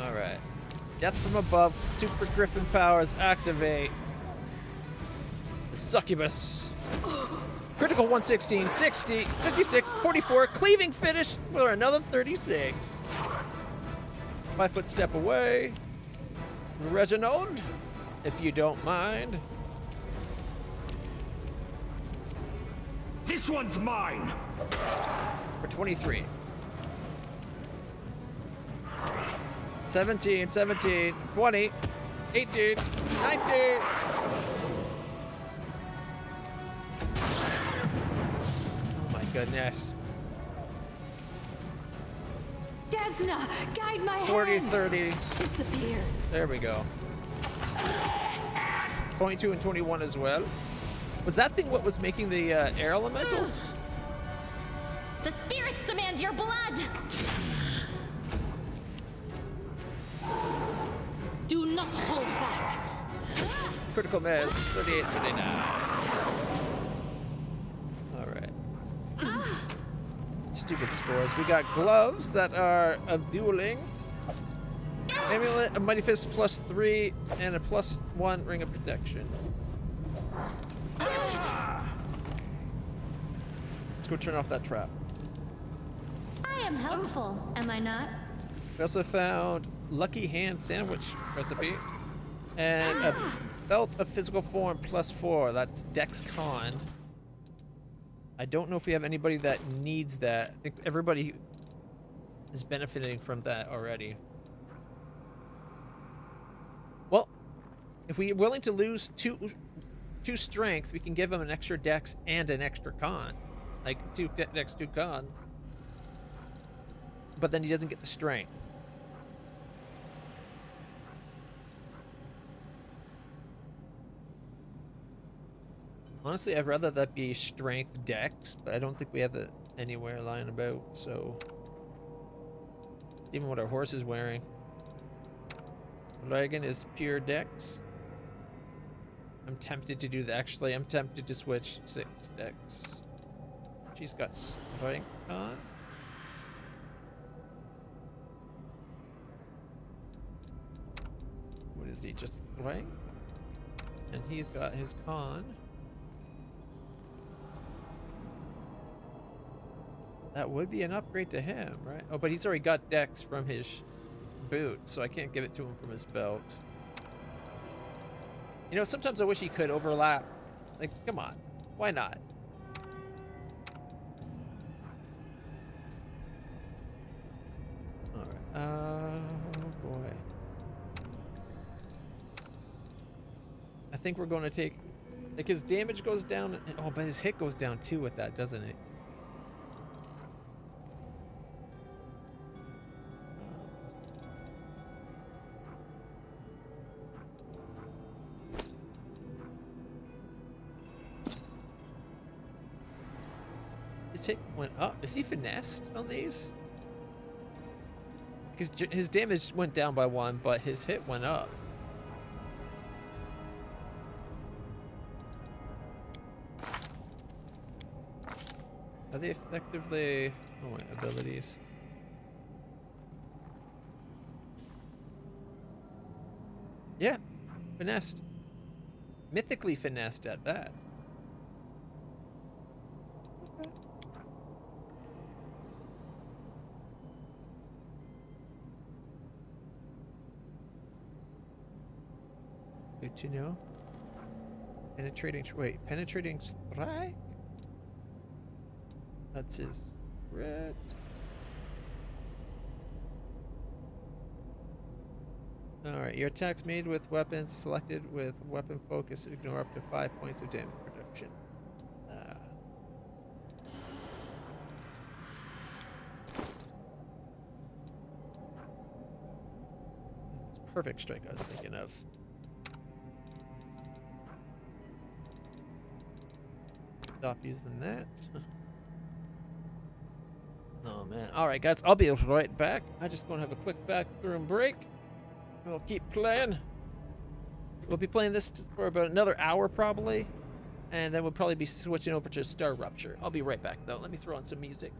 Alright. Death from above. Super Griffin powers activate. The succubus. Critical 116, 60, 56, 44. Cleaving finish for another 36. 5 foot step away. Reginald, if you don't mind. This one's mine. For 23. 17, 17, 20, 18, 19. Oh my goodness. Desna, guide my 40, hand. 30. Disappear. There we go. 22 and 21 as well. Was that thing what was making the air elementals? The spirits demand your blood. Do not hold back. Critical miss. 38, 39. Alright. Stupid spores. We got gloves that are of dueling. Amulet, a Mighty Fist +3, and a +1 ring of protection. Let's go turn off that trap. I am helpful, am I not? We also found Lucky Hand Sandwich recipe and a belt of physical form +4. That's Dex Con. I don't know if we have anybody that needs that. I think everybody is benefiting from that already. Well, if we're willing to lose two strength, we can give him an extra Dex and an extra Con. Like 2 Dex, 2 Con. But then he doesn't get the strength. Honestly, I'd rather that be strength Dex, but I don't think we have it anywhere lying about, so. Even what our horse is wearing. Dragon is pure Dex. I'm tempted to do that. Actually, I'm tempted to switch 6 Dex. She's got strength on. What is he? Just strength? And he's got his con. That would be an upgrade to him, right? Oh, but he's already got Dex from his boot, so I can't give it to him from his belt. You know, sometimes I wish he could overlap. Like, come on. Why not? Alright. Oh, boy. I think we're going to take... Like, his damage goes down... Oh, but his hit goes down, too, with that, doesn't it? His hit went up. Is he finessed on these? his damage went down by 1, but his hit went up. Are they effectively... Oh wait, abilities. Yeah, finessed. Mythically finessed at that. Okay. Good to know. Penetrating... Wait, penetrating strike? That's his red. Alright, your attacks made with weapons selected with weapon focus ignore up to 5 points of damage reduction. It's perfect strike I was thinking of. Stop using that. Oh man. Alright guys, I'll be right back. I just gonna have a quick bathroom break. We'll keep playing. We'll be playing this for about another hour probably. And then we'll probably be switching over to Star Rupture. I'll be right back though. Let me throw on some music.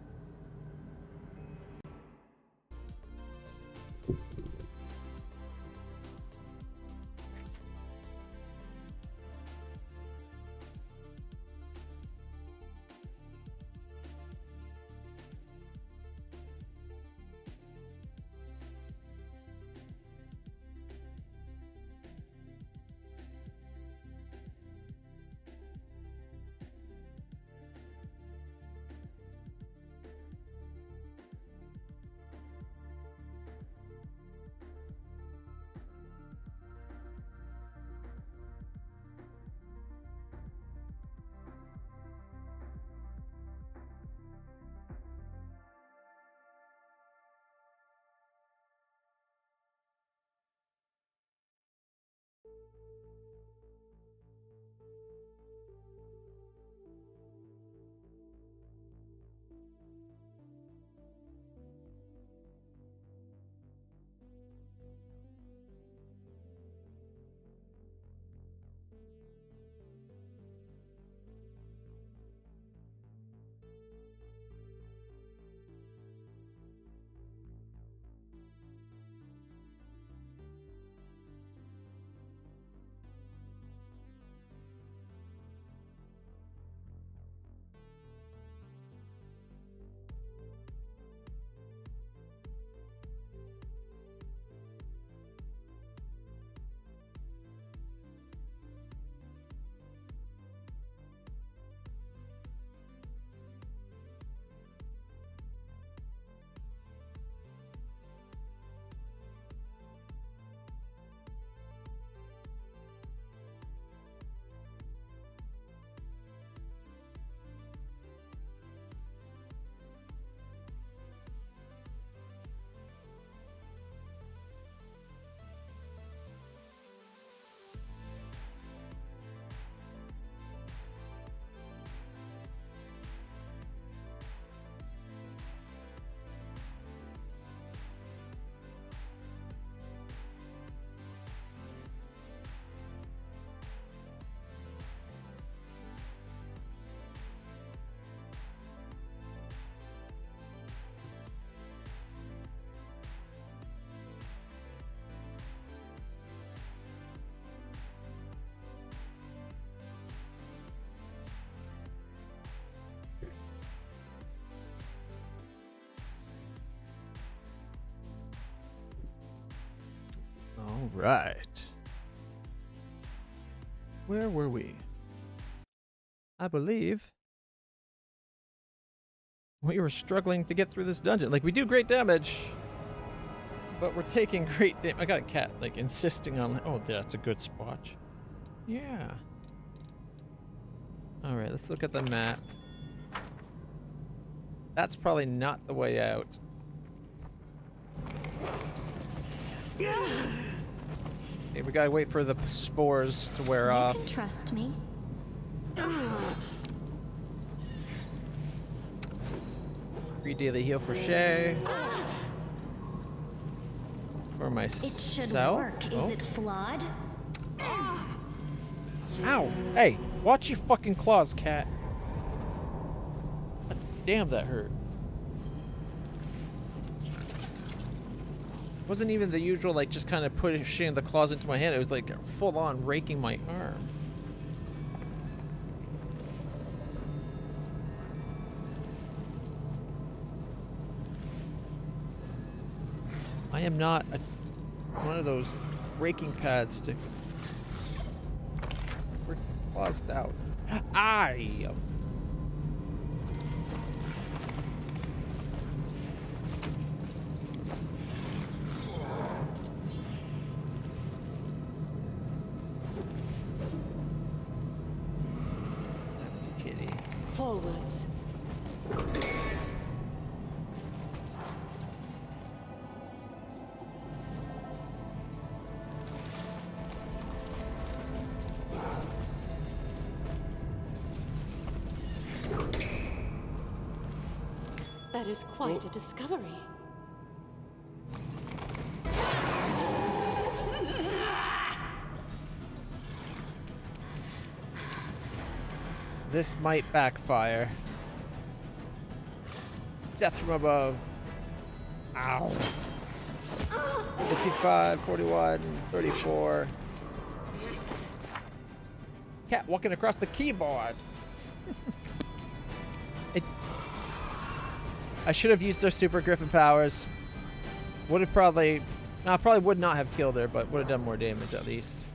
All right. Where were we? I believe we were struggling to get through this dungeon. Like, we do great damage, but we're taking great damage. I got a cat, like, insisting on... Oh, that's a good spot. Yeah. All right, let's look at the map. That's probably not the way out. Okay, we gotta wait for the spores to wear off. You can trust me. Free daily heal for Shay. For myself. It should work. Oh. Is it flawed? Ow! Hey, watch your fucking claws, cat. God damn, that hurt. Wasn't even the usual, like, just kind of pushing the claws into my hand. It was like full on raking my arm. I am not one of those raking pads to rip claws out. Aye! That's a kitty. Forwards. That is quite a discovery. This might backfire. Death from above. Ow. 55, 41, 34. Cat walking across the keyboard. I should have used their super griffin powers. Would have probably... No, I probably would not have killed her, but would have done more damage at least.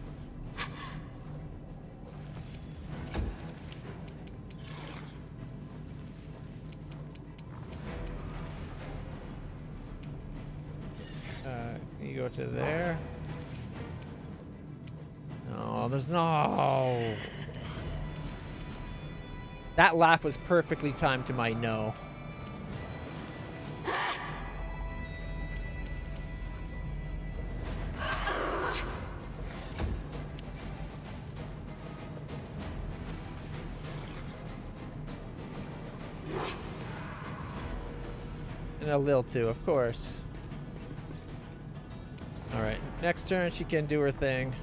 You go to there. No, there's no... That laugh was perfectly timed to my no. And a Lil too, of course. Alright, next turn she can do her thing.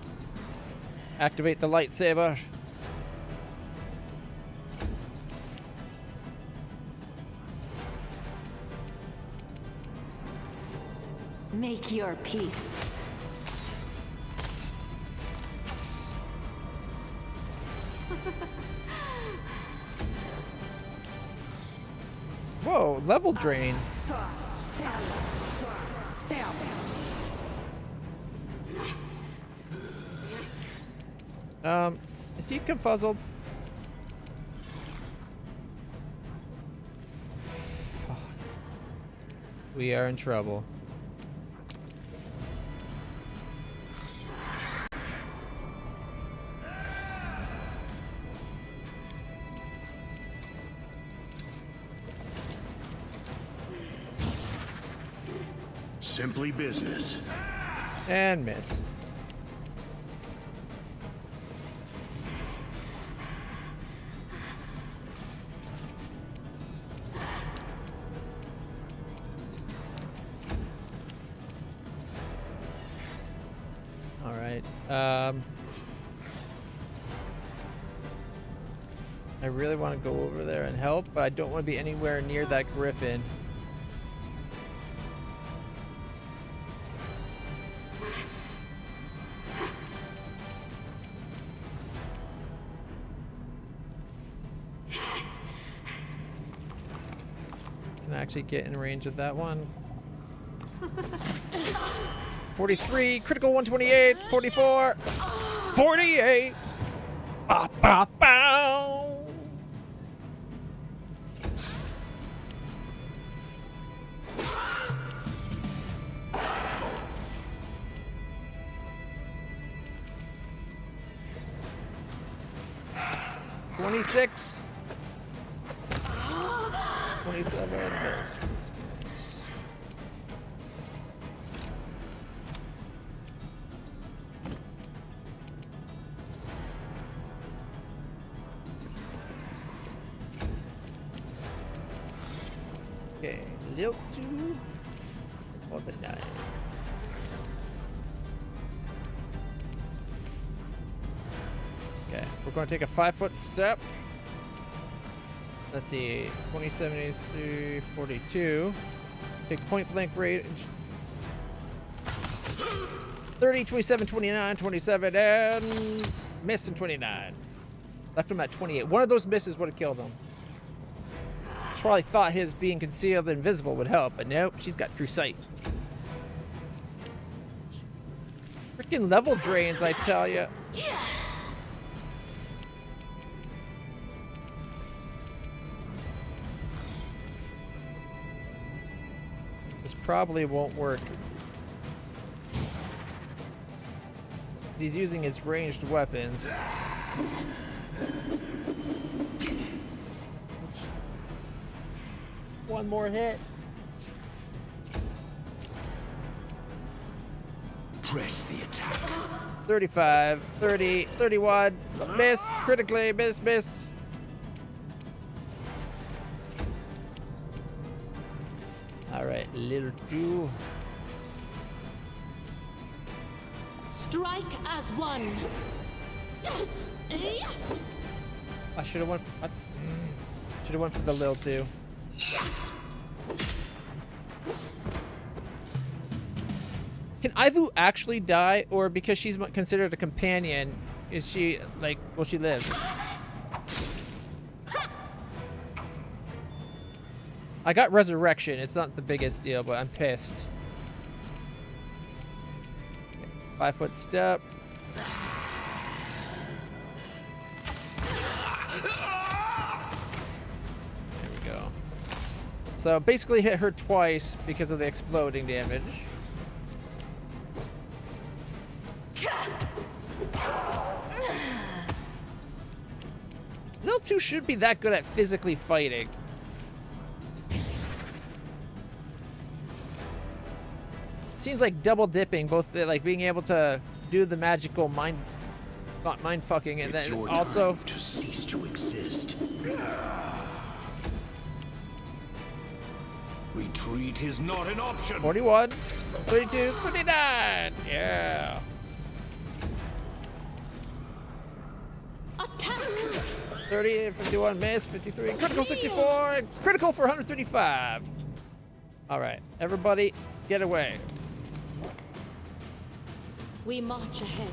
Activate the lightsaber. Make your peace. Whoa, level drain. Is he confuzzled? Fuck. We are in trouble. Simply business. And missed. All right. I really want to go over there and help, but I don't want to be anywhere near that griffin. Can I actually get in range of that one? 43, critical 128, 44, 48. Ba, ba, bow. $26. 27. Okay, Lil 2 or the 9. we're going to take a 5-foot step. Let's see, 27, 83, 42. Take point blank range. 30, 27, 29, 27, and miss in 29. Left him at 28. One of those misses would have killed him. Probably thought his being concealed and invisible would help, but nope, she's got true sight. Freaking level drains, I tell ya. This probably won't work. Because he's using his ranged weapons. One more hit. Press the attack. 35, 30, 31. Miss. Critically. Miss, miss. All right, little two. Strike as one. I should have went. Should have went for the lil two. Can Ivu actually die, or because she's considered a companion, is she like, will she live? I got resurrection. It's not the biggest deal, but I'm pissed. 5-foot step. There we go. So basically hit her twice because of the exploding damage. Lil 2 should be that good at physically fighting. Seems like double dipping, both like being able to do the magical mind fucking, and then also to cease to exist. Retreat is not an option. 41, 32, 39. Yeah. Attack. 30, 51, miss, 53, critical 64, and critical for 135. All right, everybody, get away. We march ahead.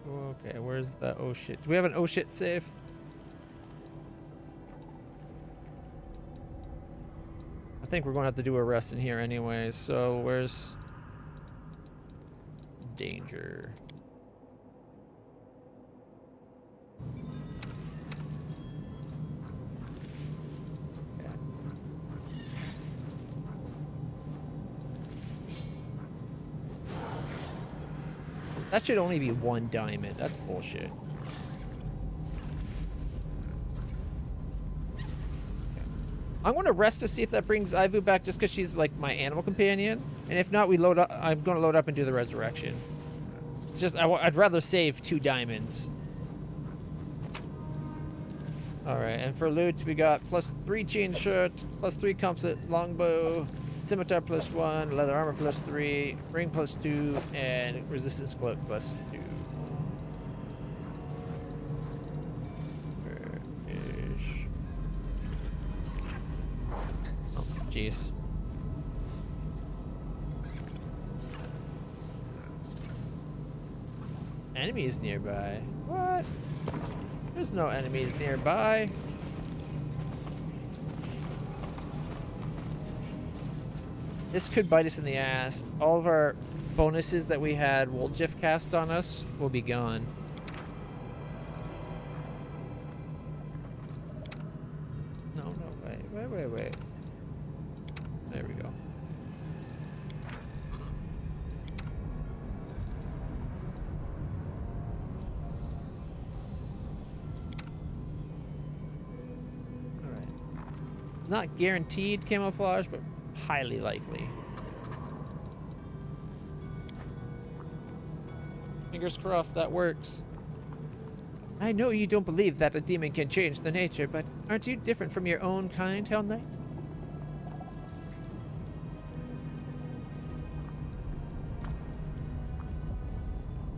Okay, where's the oh shit? Do we have an oh shit save? I think we're going to have to do a rest in here anyway, so where's danger? That should only be 1 diamond. That's bullshit. I'm going to rest to see if that brings Ivu back just because she's like my animal companion. And if not, we load up. I'm going to load up and do the resurrection. It's just, I'd rather save 2 diamonds. Alright, and for loot, we got +3 chain shirt, +3 composite longbow, scimitar +1, leather armor +3, ring +2, and resistance cloak +2. Oh, jeez. Enemies nearby. What? There's no enemies nearby. This could bite us in the ass. All of our bonuses that we had Woljif cast on us will be gone. No, wait. There we go. Alright. Not guaranteed camouflage, but highly likely. Fingers crossed that works. I know you don't believe that a demon can change the nature, but aren't you different from your own kind, Hell Knight?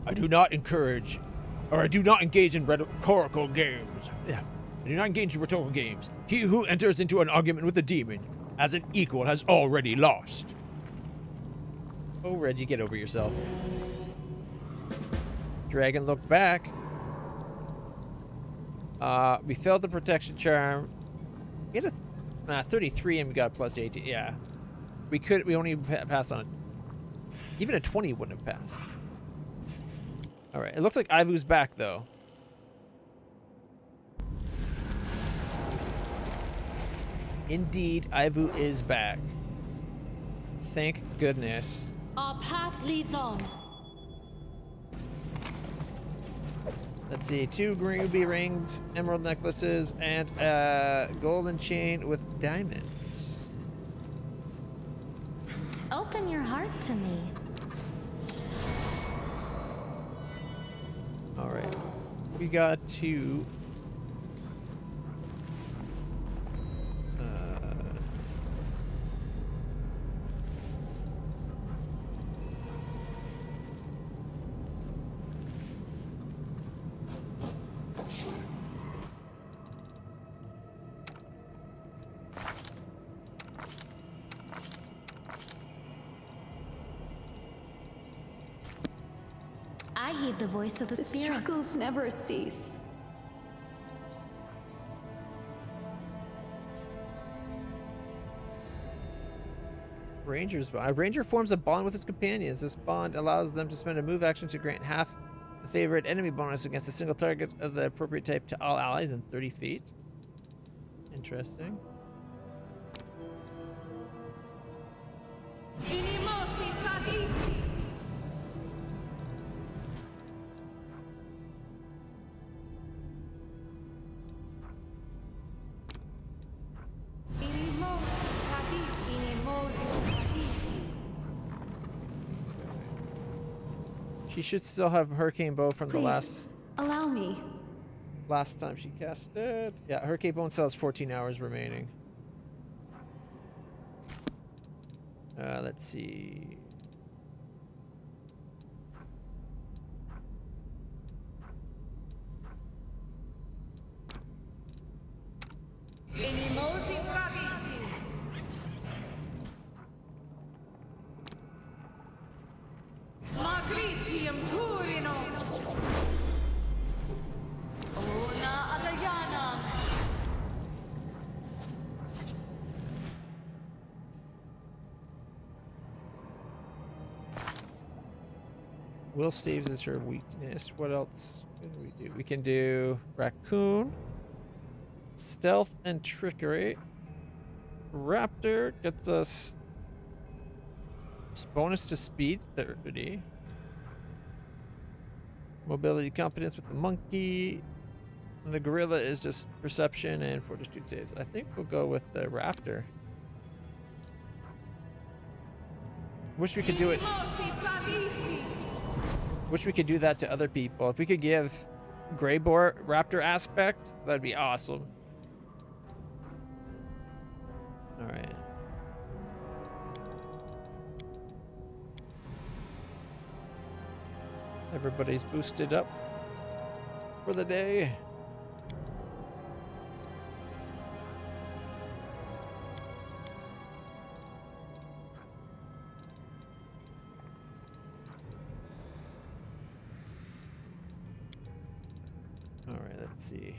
I do not encourage, or I do not engage in rhetorical games. Yeah, I do not engage in rhetorical games. He who enters into an argument with a demon as an equal has already lost. Oh, Reggie, get over yourself. Dragon looked back. We failed the protection charm. We had a 33 and we got a plus 18. Yeah. We only passed on it. Even a 20 wouldn't have passed. Alright, it looks like Ivu's back though. Indeed, Ivu is back. Thank goodness. Our path leads on. Let's see, 2 ruby rings, emerald necklaces, and a golden chain with diamonds. Open your heart to me. Alright. We got to... let's see. I heed the voice of the spirits. struggles never cease. Ranger forms a bond with his companions. This bond allows them to spend a move action to grant half the favorite enemy bonus against a single target of the appropriate type to all allies in 30 feet. Interesting. She should still have Hurricane Bow from the last allow me. Last time she cast it. Yeah, Hurricane Bow still has 14 hours remaining. Let's see. Will saves is her weakness. What else can we do? We can do Raccoon, Stealth and Trickery. Raptor gets us bonus to speed 30. Mobility competence with the monkey. And the gorilla is just perception and fortitude saves. I think we'll go with the Raptor. Wish we could do it. Wish we could do that to other people. If we could give Greybor Raptor aspect, that'd be awesome. All right. Everybody's boosted up for the day. All right, let's see.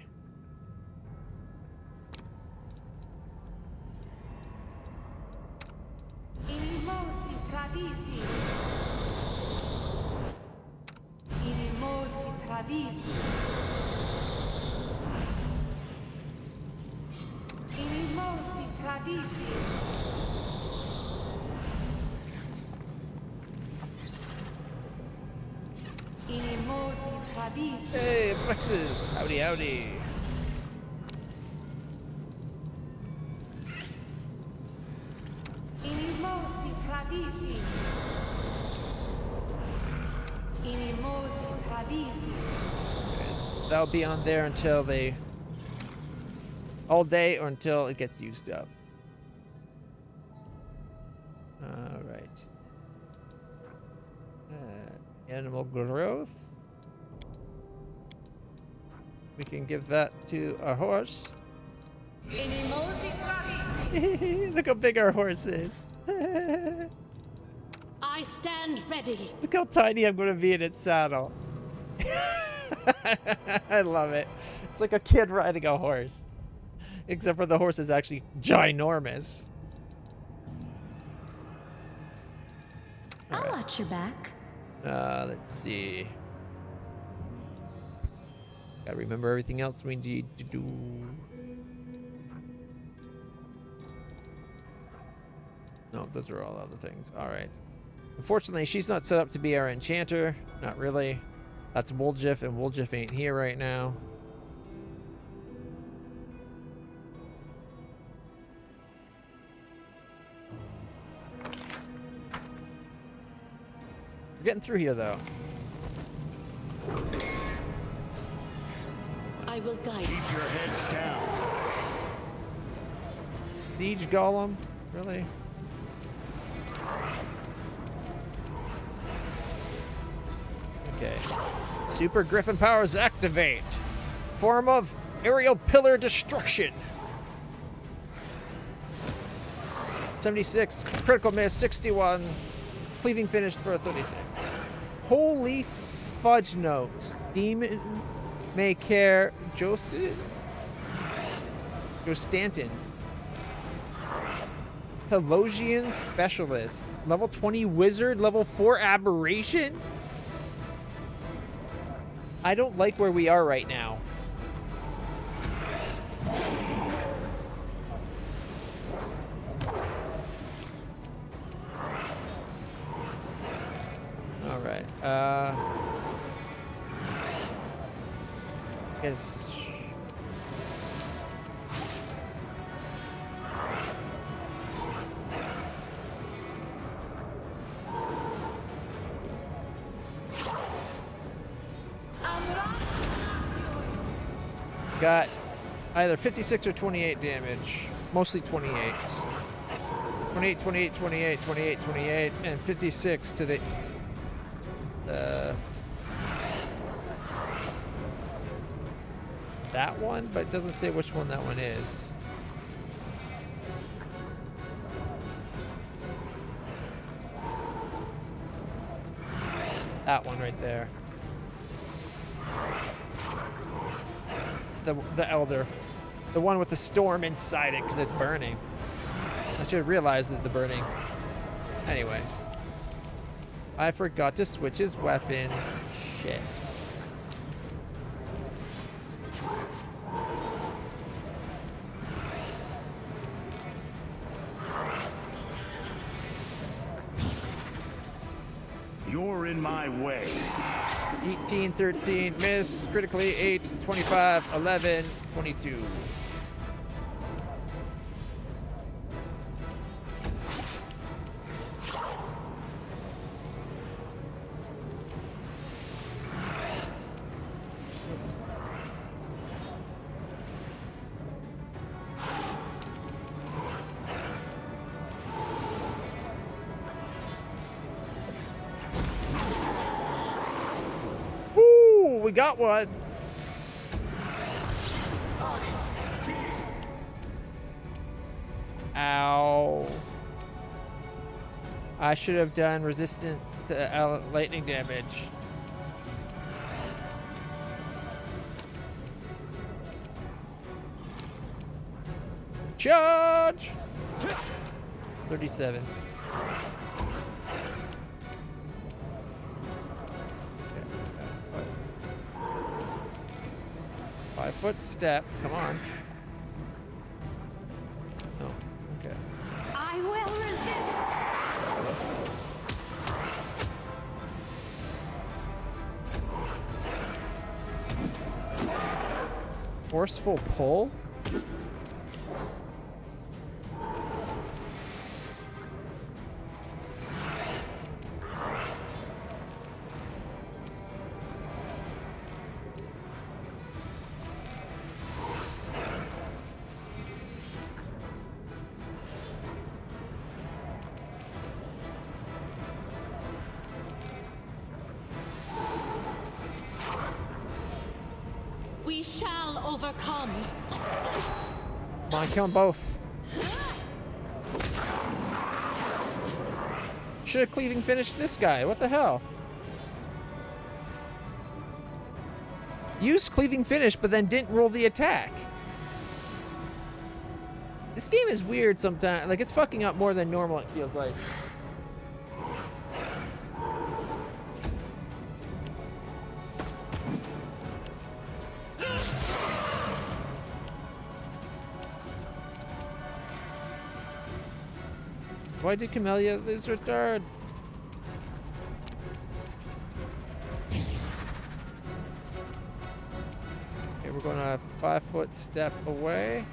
Hey, Brexes! Howdy, howdy. That'll be on there until they... all day or until it gets used up. Alright. Animal growth. We can give that to our horse. Look how big our horse is. I stand ready. Look how tiny I'm going to be in its saddle. I love it. It's like a kid riding a horse. Except for the horse is actually ginormous. I'll watch your back. Let's see. Gotta remember everything else we need to do. No, those are all other things. All right. Unfortunately, she's not set up to be our enchanter. Not really. That's Woljif, and Woljif ain't here right now. We're getting through here, though. I will guide. Keep your heads down. Siege Golem? Really? Okay. Super Griffin powers activate. Form of aerial pillar destruction. 76. Critical miss. 61. Cleaving finished for a 36. Holy fudge notes. Demon may care. Jostanton. Thelosian specialist. Level 20 wizard. Level 4 aberration. I don't like where we are right now. All right. Guess. Got either 56 or 28 damage. Mostly 28. 28, 28, 28, 28, 28, and 56 to the... that one, but it doesn't say which one that one is. That one right there. It's the elder. The one with the storm inside it because it's burning. I should have realized that the burning. Anyway. I forgot to switch his weapons. Shit. You're in my way. 18, 13, miss. Critically, 8, 25, 11, 22. We got one. Ow. I should have done resistant to lightning damage. Charge! 37. 5-foot step. Come on. Oh, okay. I will resist. Forceful pull? shall overcome. Come on, kill them both. Should have cleaving finished this guy. What the hell? Used cleaving finish, but then didn't roll the attack. This game is weird sometimes. Like, it's fucking up more than normal, it feels like. Why did Camellia lose her third? Okay, we're going to 5-foot step away.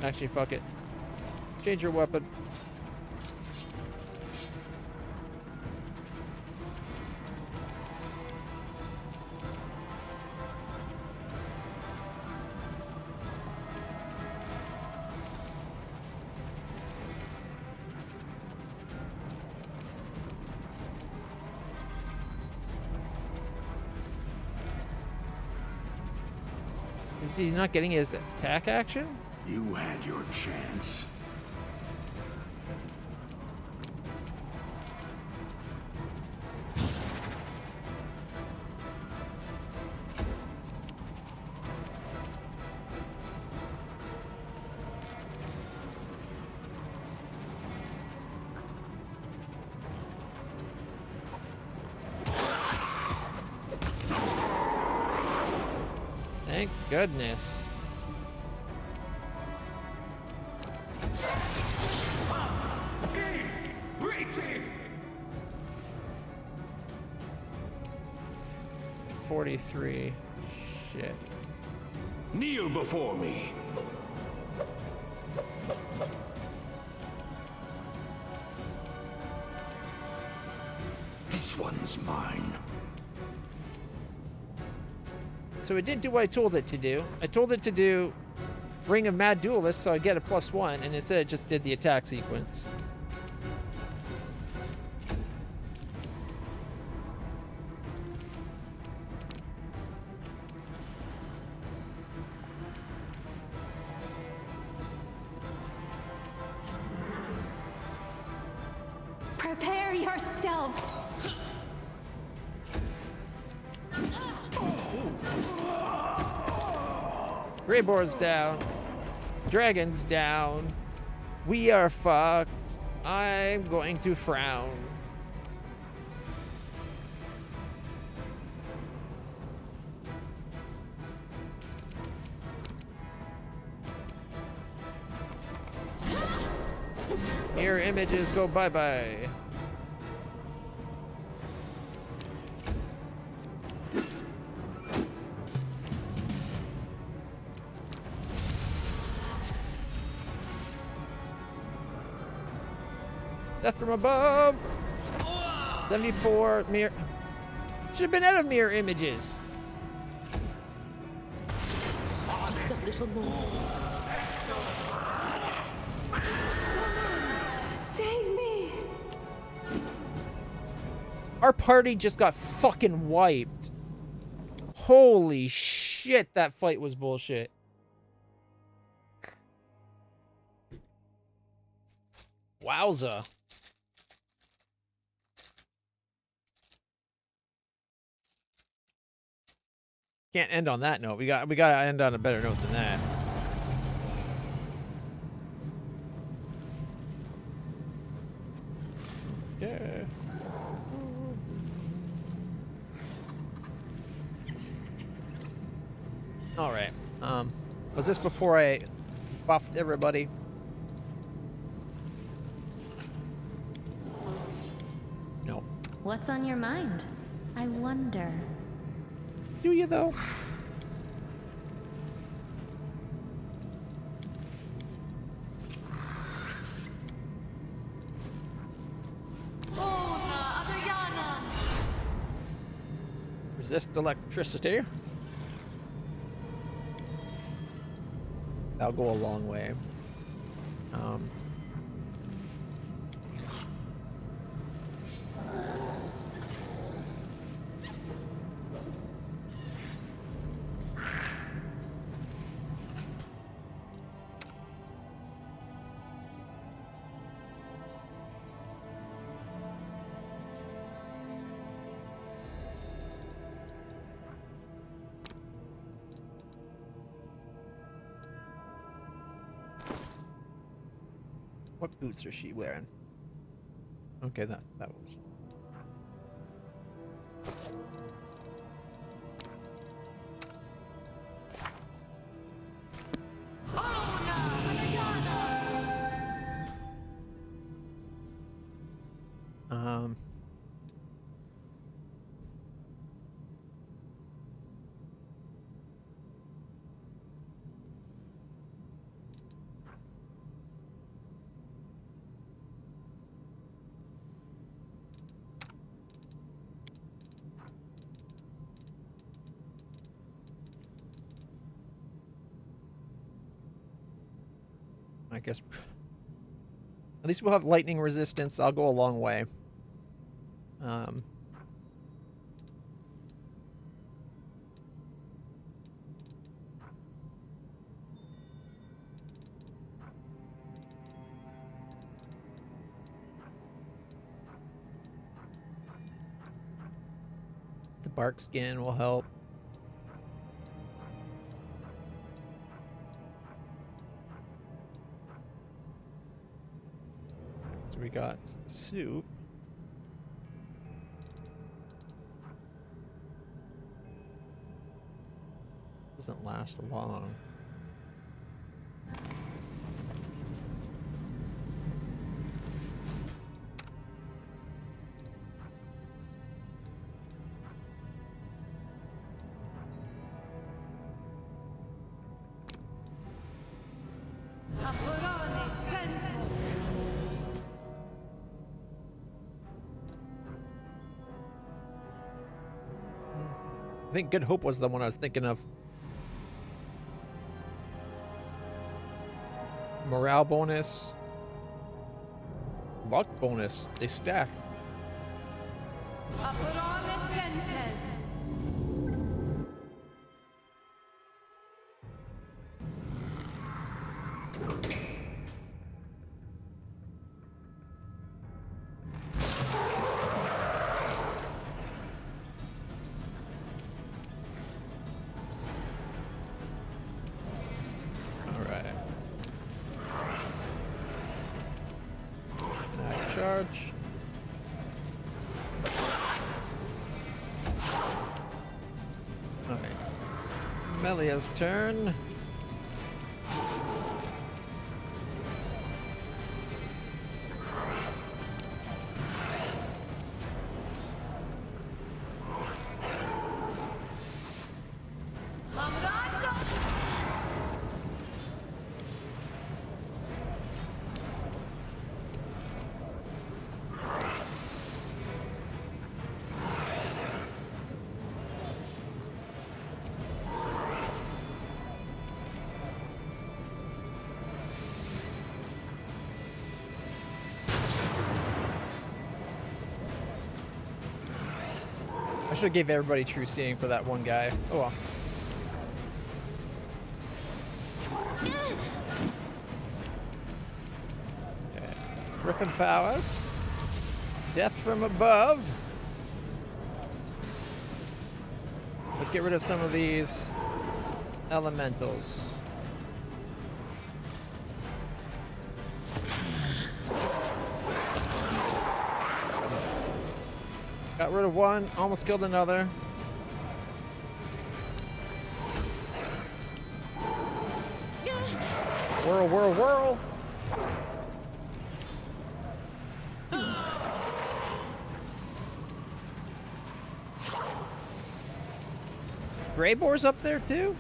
Actually, fuck it. Change your weapon. Is he not getting his attack action? You had your chance. Thank goodness. $43. Shit. Kneel before me. This one's mine. So it did do what I told it to do. I told it to do Ring of Mad Duelist, so I get a +1, and instead it just did the attack sequence. Prepare yourself. Greyboar's down. Dragon's down. We are fucked. I'm going to frown. Mirror images go bye-bye. Death from above. 74 mirror. Should have been out of mirror images. Just a little more. Save me! Our party just got fucking wiped. Holy shit, that fight was bullshit. Wowza. Can't end on that note. We gotta end on a better note than that. Yeah. All right. Was this before I buffed everybody? No. What's on your mind? I wonder. Do you though? Resist electricity. That'll go a long way. What boots is she wearing? Okay, that was. I guess at least we'll have lightning resistance. I'll go a long way. The bark skin will help. So we got soup. Doesn't last long. I think Good Hope was the one I was thinking of. Morale bonus. Luck bonus. They stack. Charge. Okay. Melia's turn. I should have gave everybody true seeing for that one guy. Oh well. Okay. Griffin powers. Death from above. Let's get rid of some of these elementals. Got rid of one, almost killed another. Whirl, whirl, whirl. Gray boar's up there too?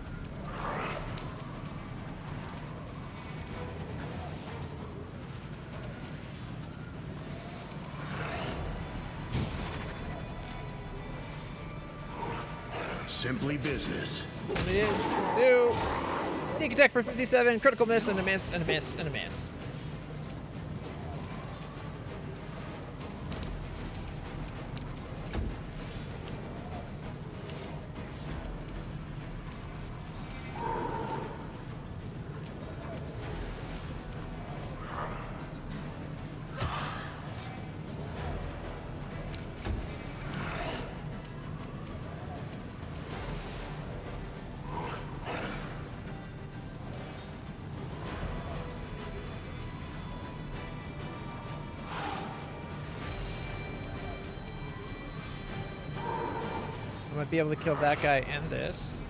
Simply business. Do sneak attack for 57, critical miss and a miss and a miss and a miss. might be able to kill that guy and this.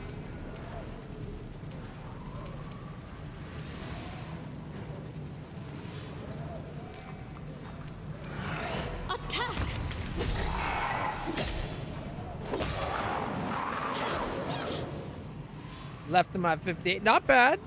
Attack! Left him at 58. Not bad.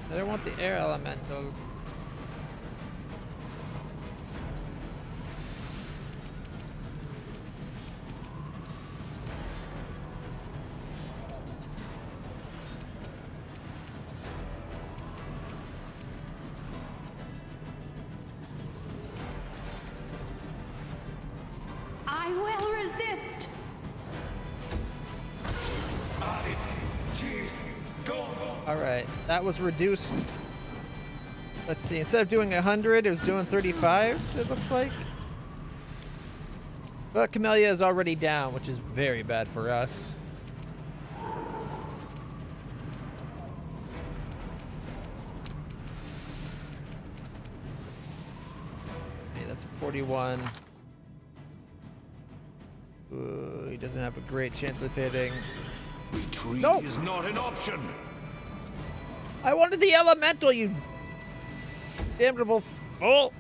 I don't want the air elemental. I will resist! Alright, that was reduced. Let's see, instead of doing 100, it was doing 35s, it looks like. But Camellia is already down, which is very bad for us. Okay, that's a 41. Ooh, he doesn't have a great chance of hitting. Retreat is not an option. I wanted the elemental, you damnable fool.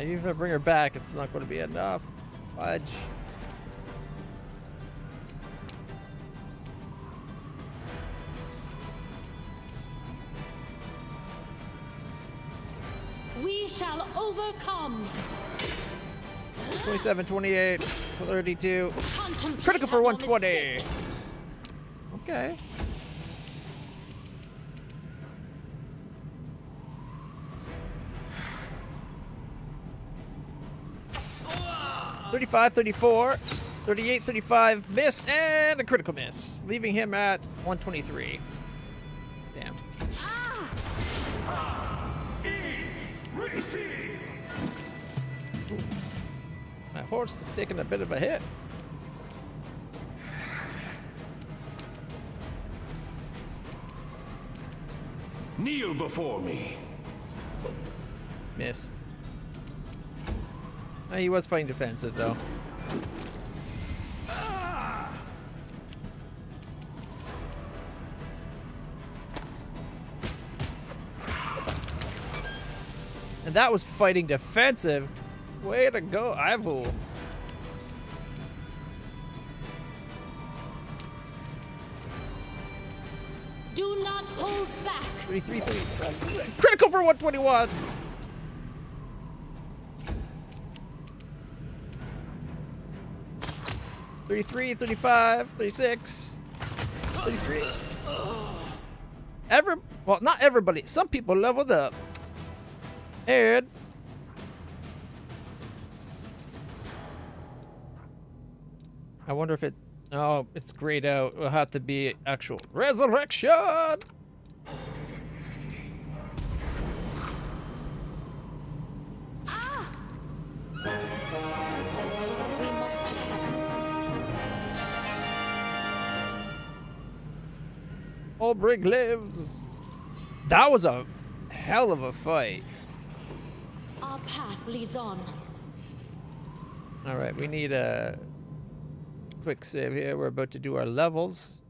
Even if I bring her back, it's not going to be enough. Fudge. We shall overcome. 27, 28, 32. Critical for 120. Okay. $35, 34, 38, 35, miss, and a critical miss, leaving him at 123. Damn. My horse is taking a bit of a hit. Kneel before me. Missed. He was fighting defensive, though. And that was fighting defensive. Way to go, Ivo. Do not hold back. 33, 35. Critical for 121. $33, 35, 36, 33. Well, not everybody. Some people leveled up. And I wonder if it. Oh, it's grayed out. It'll have to be actual resurrection. Olbrig lives. That was a hell of a fight. Our path leads on. All right, we need a quick save here. We're about to do our levels.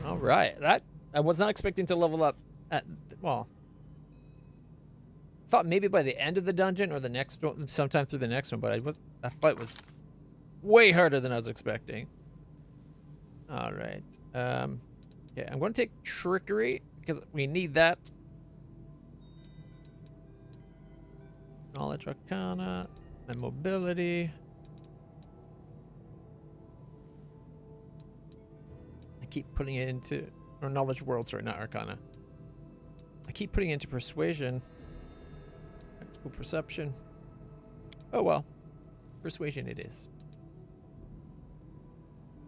All right, that I was not expecting to level up at, well, thought maybe by the end of the dungeon or the next one, sometime through the next one, but that fight was way harder than I was expecting. All right. Okay, I'm going to take trickery because we need that. Knowledge Arcana and mobility. I keep putting it into. Or knowledge world, sorry, not arcana. I keep putting it into persuasion. Practical perception. Oh well. Persuasion it is.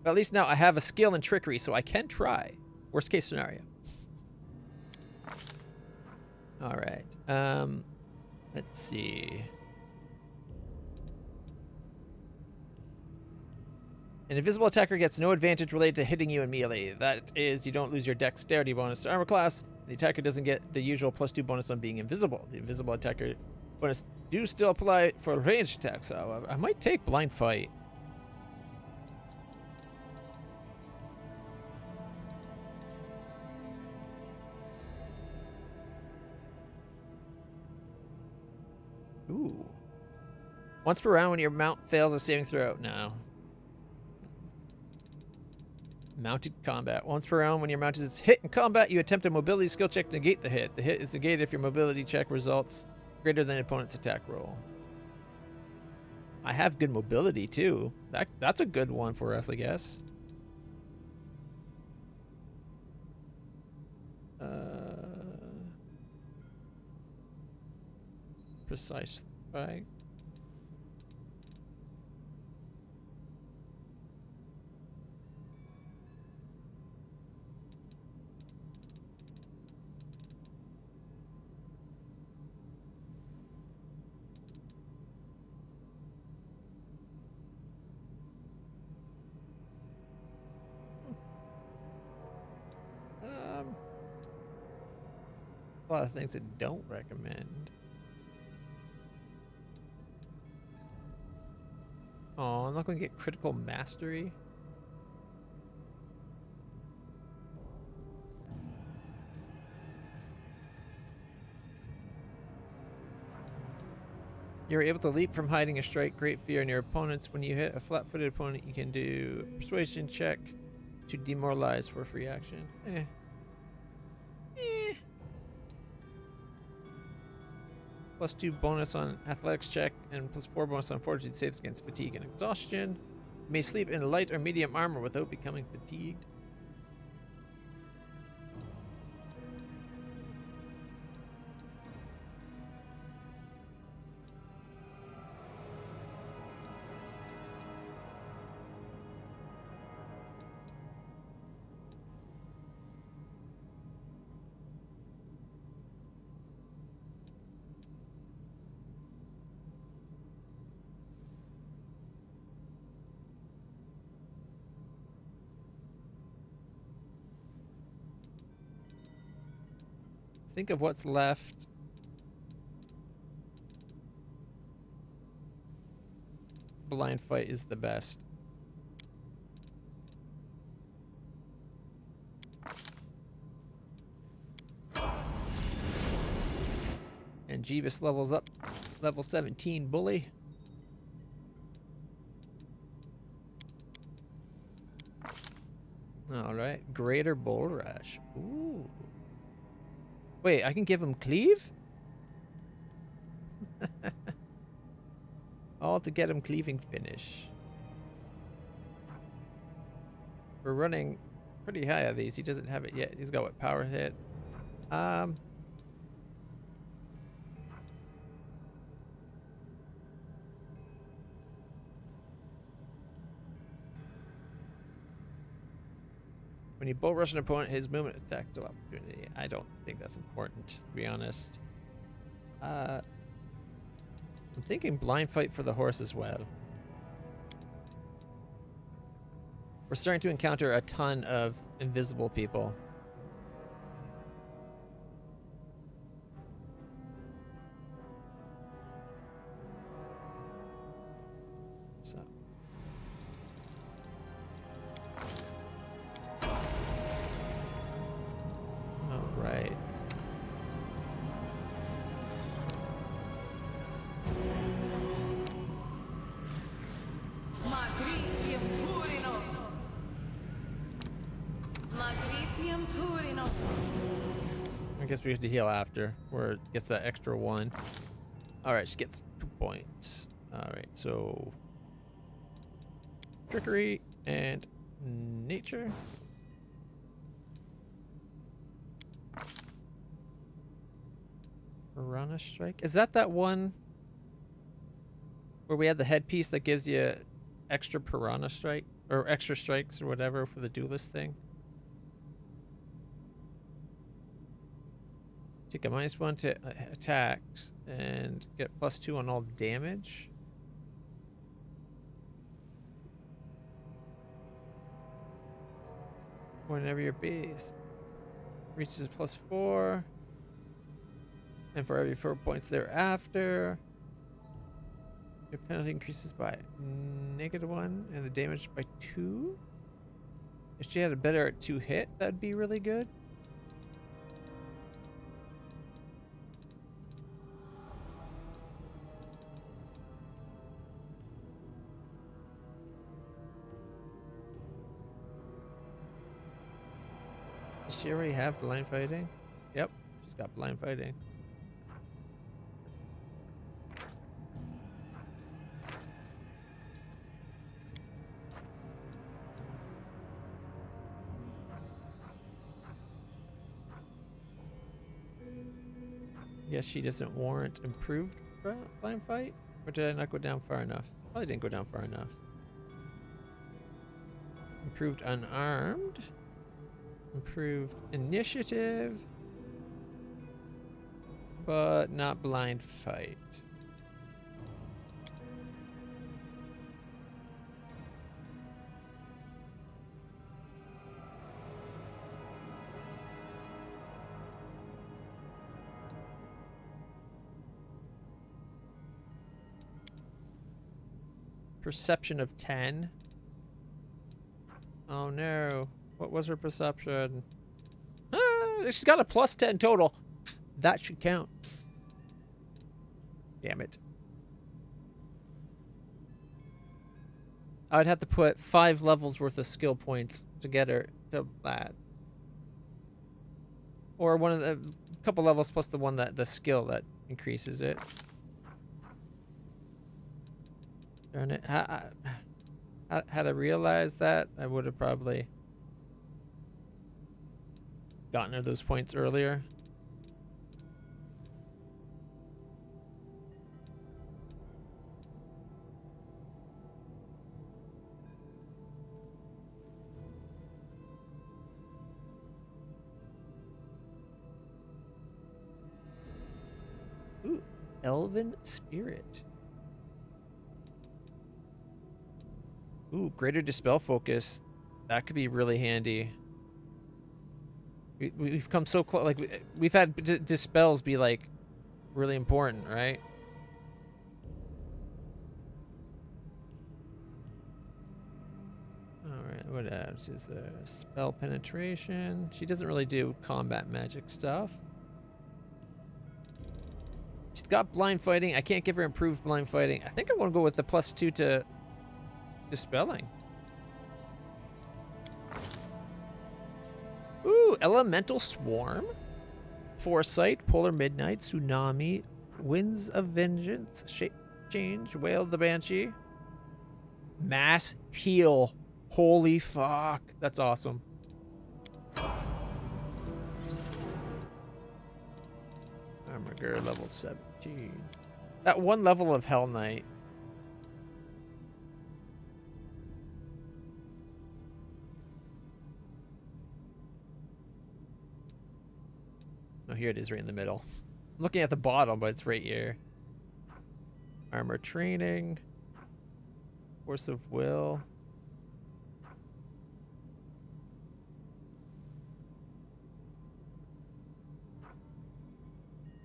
But at least now I have a skill in trickery, so I can try. Worst case scenario. Alright. Let's see. An invisible attacker gets no advantage related to hitting you in melee. That is, you don't lose your dexterity bonus to armor class. The attacker doesn't get the usual +2 bonus on being invisible. The invisible attacker bonus do still apply for ranged attacks, however. I might take blind fight. Ooh. Once per round when your mount fails a saving throw. No. Mounted combat. Once per round when your mount is hit in combat, you attempt a mobility skill check to negate the hit. The hit is negated if your mobility check results greater than opponent's attack roll. I have good mobility too. That's a good one for us, I guess. Precise strike. A lot of things I don't recommend. Oh, I'm not going to get critical mastery. You're able to leap from hiding and strike great fear in your opponents. When you hit a flat-footed opponent, you can do a persuasion check to demoralize for a free action. +2 bonus on athletics check and +4 bonus on fortitude saves against fatigue and exhaustion. You may sleep in light or medium armor without becoming fatigued. Think of what's left. Blind fight is the best. And Jeebus levels up. Level 17, bully. Alright, Greater Bull Rush. Ooh. Wait, I can give him cleave? All to get him cleaving finish. We're running pretty high on these. He doesn't have it yet. He's got what, power hit? When you bull rush an opponent, his movement attack to opportunity. I don't think that's important, to be honest. I'm thinking blind fight for the horse as well. We're starting to encounter a ton of invisible people. So. All right. I guess we have to heal after, where it gets that extra 1. Alright, she gets 2 points. Alright, so trickery and nature. Piranha Strike? Is that one where we had the headpiece that gives you extra Piranha Strike? Or extra strikes or whatever for the duelist thing? Take a -1 to attacks and get +2 on all damage. Whenever your base reaches +4. And for every 4 points thereafter, your penalty increases by -1 and the damage by 2. If she had a better 2 hit, that'd be really good. Does she already have blind fighting? Yep, she's got blind fighting. Yes, she doesn't warrant improved blind fight? Or did I not go down far enough? Probably didn't go down far enough. Improved unarmed. Improved initiative. But not blind fight. Perception of 10. Oh no. What was her perception? Ah, she's got a +10 total. That should count. Damn it. I'd have to put 5 levels worth of skill points to get her to that. Or one of the couple levels plus the one that the skill that increases it. Darn it. Had I realized that, I would have probably gotten her those points earlier. Ooh, Elven Spirit. Ooh, greater dispel focus. That could be really handy. We've come so close. Like we've had dispels be like really important, right? All right, what else is there? Spell penetration. She doesn't really do combat magic stuff. She's got blind fighting. I can't give her improved blind fighting. I think I want to go with the +2 to dispelling. Ooh, Elemental Swarm. Foresight, Polar Midnight, Tsunami, Winds of Vengeance, Shape Change, Wail of the Banshee. Mass Heal. Holy fuck. That's awesome. Armor level 17. That one level of Hell Knight. Oh, here it is right in the middle. I'm looking at the bottom, but it's right here. Armor training. Force of will.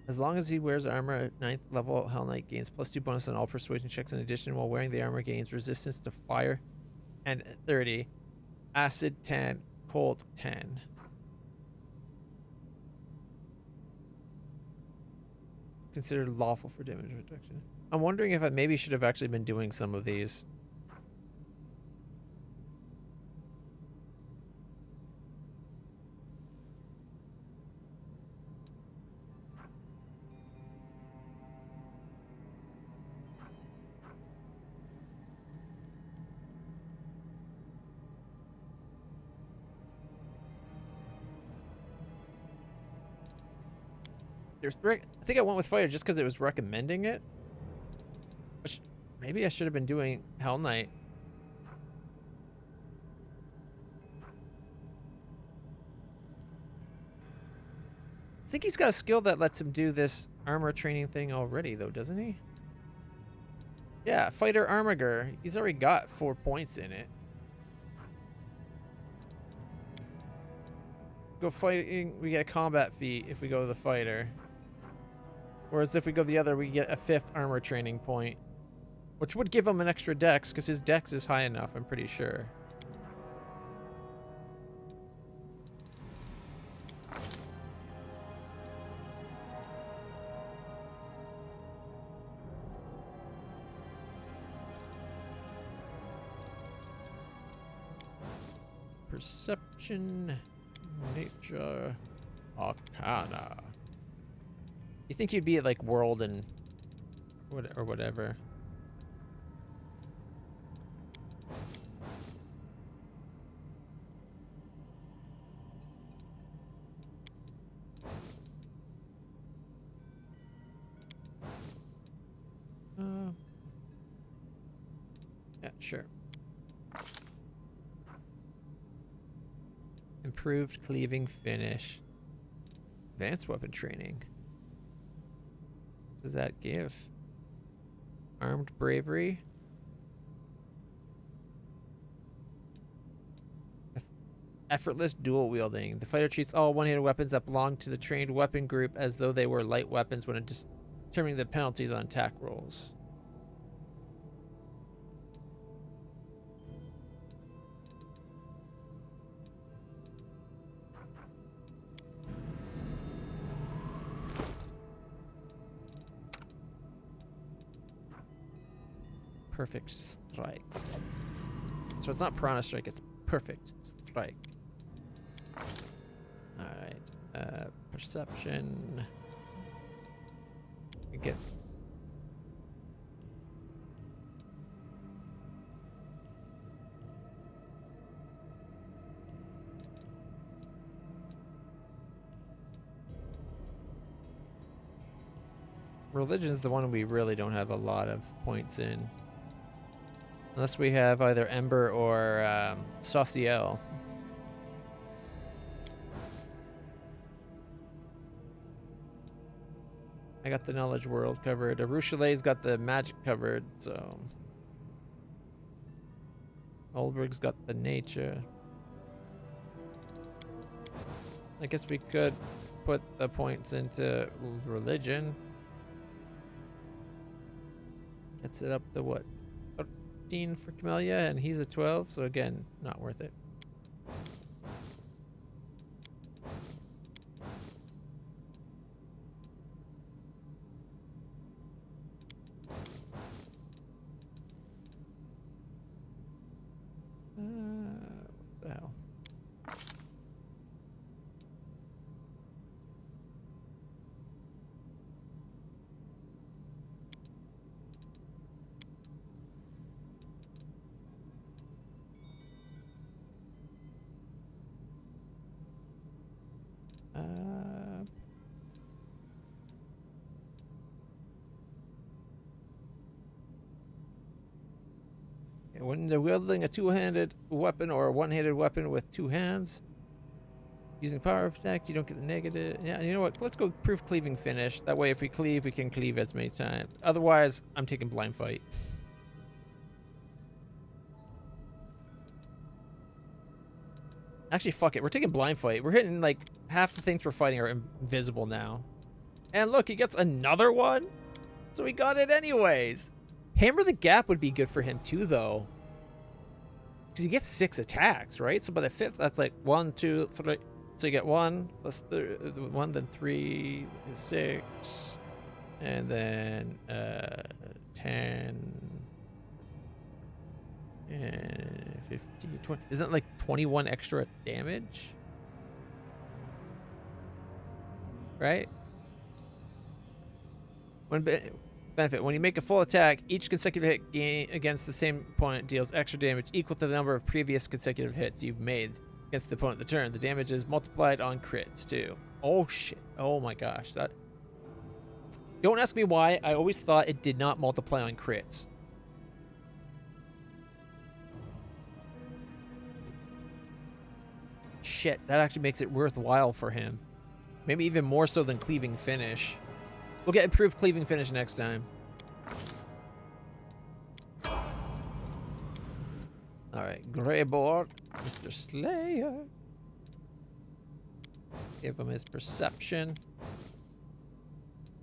As long as he wears armor at 9th level, Hell Knight gains +2 bonus on all persuasion checks. In addition, while wearing the armor, gains resistance to fire and 30. Acid 10. Cold 10. Considered lawful for damage reduction. I'm wondering if I maybe should have actually been doing some of these. I think I went with fighter just because it was recommending it. Maybe I should have been doing Hell Knight. I think he's got a skill that lets him do this armor training thing already, though, doesn't he? Yeah, Fighter Armiger. He's already got 4 points in it. Go fighting, we get a combat feat if we go to the fighter. Whereas if we go the other, we get a 5th armor training point. Which would give him an extra dex, because his dex is high enough, I'm pretty sure. Perception, nature, arcana. You think you'd be at like world and or whatever? Yeah, sure. Improved cleaving finish. Advanced weapon training. What does that give? Armed bravery. Effortless dual wielding. The fighter treats all one-handed weapons that belong to the trained weapon group as though they were light weapons when determining the penalties on attack rolls. Perfect strike. So it's not Piranha Strike, it's Perfect Strike. Alright. Perception. We get... Religion's the one we really don't have a lot of points in. Unless we have either Ember or Sociel. I got the Knowledge World covered. Arushale's got the Magic covered, so... Olbrig's got the Nature. I guess we could put the points into Religion. Gets it up to what? 13 for Camellia, and he's a 12, so again, not worth it. What the hell? When they're wielding a two-handed weapon or a one-handed weapon with two hands, using power effect, you don't get the negative. Yeah, you know what? Let's go proof cleaving finish. That way, if we cleave, we can cleave as many times. Otherwise, I'm taking blind fight. Actually, fuck it. We're taking blind fight. We're hitting like half the things we're fighting are invisible now. And look, he gets another one. So we got it anyways. Hammer the Gap would be good for him too, though. Because he gets 6 attacks, right? So by the 5th, that's like 1, 2, 3. So you get 1 plus 1, then 3 is 6. And then 10. And 50, 20. Isn't that like 21 extra damage? Right? Benefit. When you make a full attack, each consecutive hit against the same opponent deals extra damage equal to the number of previous consecutive hits you've made against the opponent the turn. The damage is multiplied on crits too. Oh shit. Oh my gosh. Don't ask me why. I always thought it did not multiply on crits. Shit, that actually makes it worthwhile for him. Maybe even more so than cleaving finish. We'll get improved cleaving finish next time. Alright, Greyboard, Mr. Slayer. Give him his perception.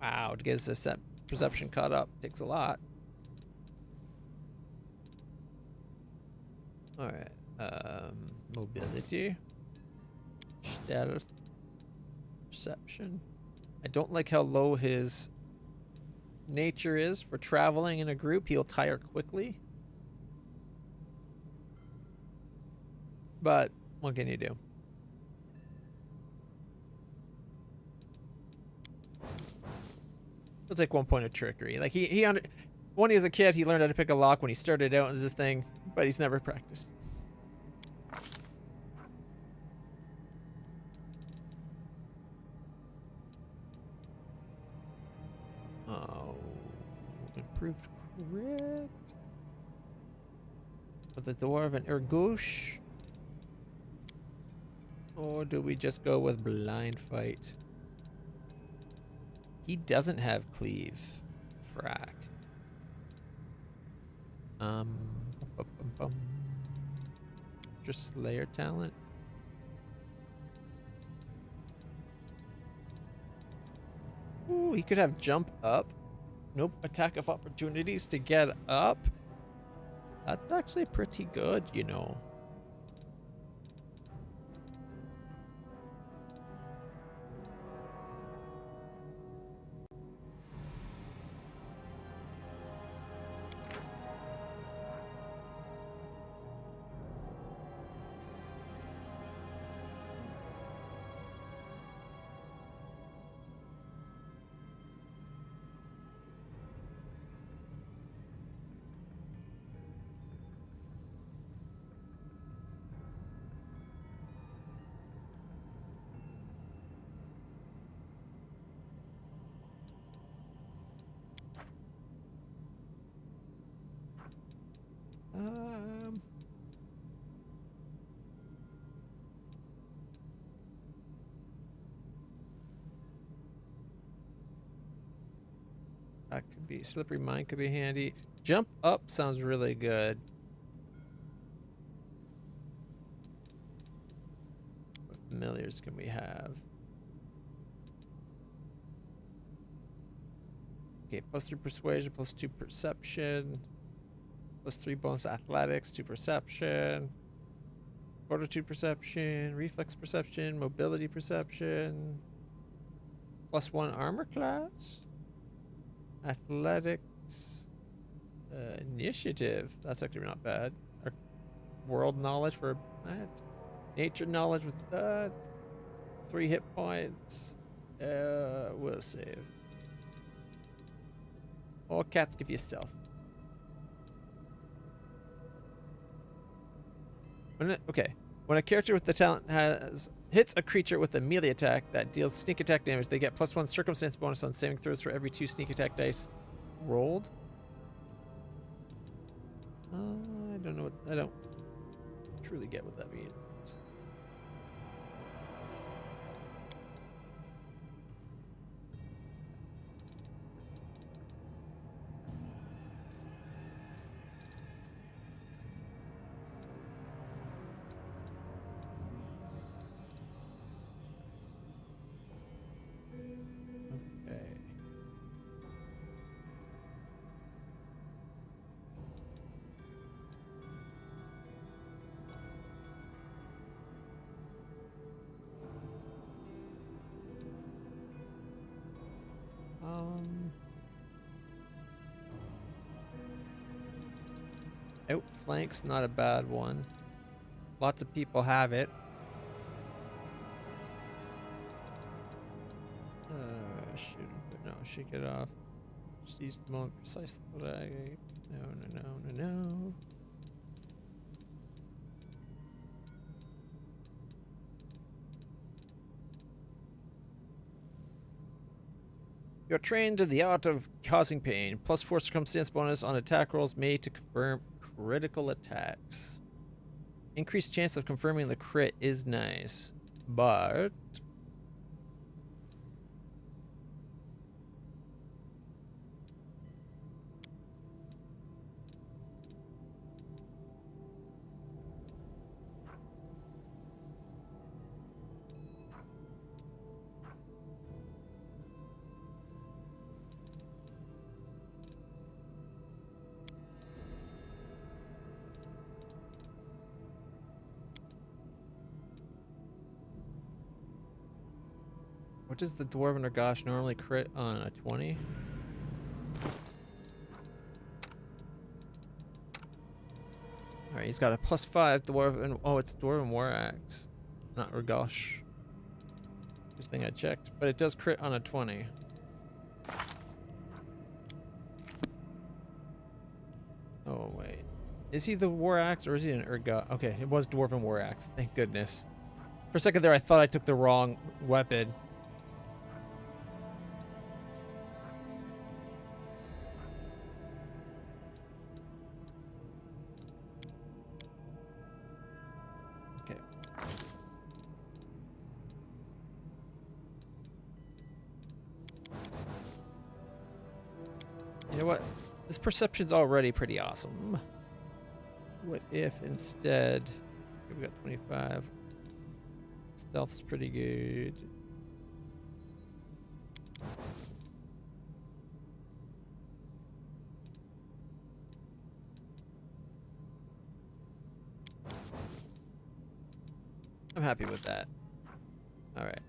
Wow, to get his perception caught up takes a lot. Alright, mobility. Stealth. Perception. I don't like how low his nature is for traveling in a group. He'll tire quickly. But what can you do? He'll take 1 point of trickery. Like when he was a kid, he learned how to pick a lock when he started out as this thing, but he's never practiced. Oh, improved crit. With the Dwarven Ergoosh. Or do we just go with blind fight? He doesn't have cleave. Frack. Just Slayer talent. Ooh, he could have jump up. Nope, attack of opportunities to get up. That's actually pretty good, you know. That could be Slippery Mind could be handy. Jump up sounds really good. What familiars can we have? Okay, +3 persuasion, +2 perception, +3 bonus athletics, 2 perception, fortitude perception, reflex perception, mobility perception, +1 armor class, athletics, initiative. That's actually not bad. Our world knowledge for that, nature knowledge with that, 3 hit points. We'll save. All cats give you stealth. When a character with the talent hits a creature with a melee attack that deals sneak attack damage, they get +1 circumstance bonus on saving throws for every 2 sneak attack dice rolled. I don't know. I don't truly get what that means. Outflank's not a bad one. Lots of people have it. Shoot, but no, shake it off. Seize the moment, precise flag. No. You're trained in the art of causing pain. +4 circumstance bonus on attack rolls made to confirm critical attacks. Increased chance of confirming the crit is nice, but what does the Dwarven or Gosh normally crit on a 20? Alright, he's got a +5 Dwarven. Oh, it's Dwarven War Axe, not Urgosh. First thing I checked, but it does crit on a 20. Oh, wait. Is he the War Axe or is he an Urgosh? Okay, it was Dwarven War Axe. Thank goodness. For a second there, I thought I took the wrong weapon. Okay. You know what? This perception's already pretty awesome. What if instead we got 25? Stealth's pretty good. I'm happy with that. All right.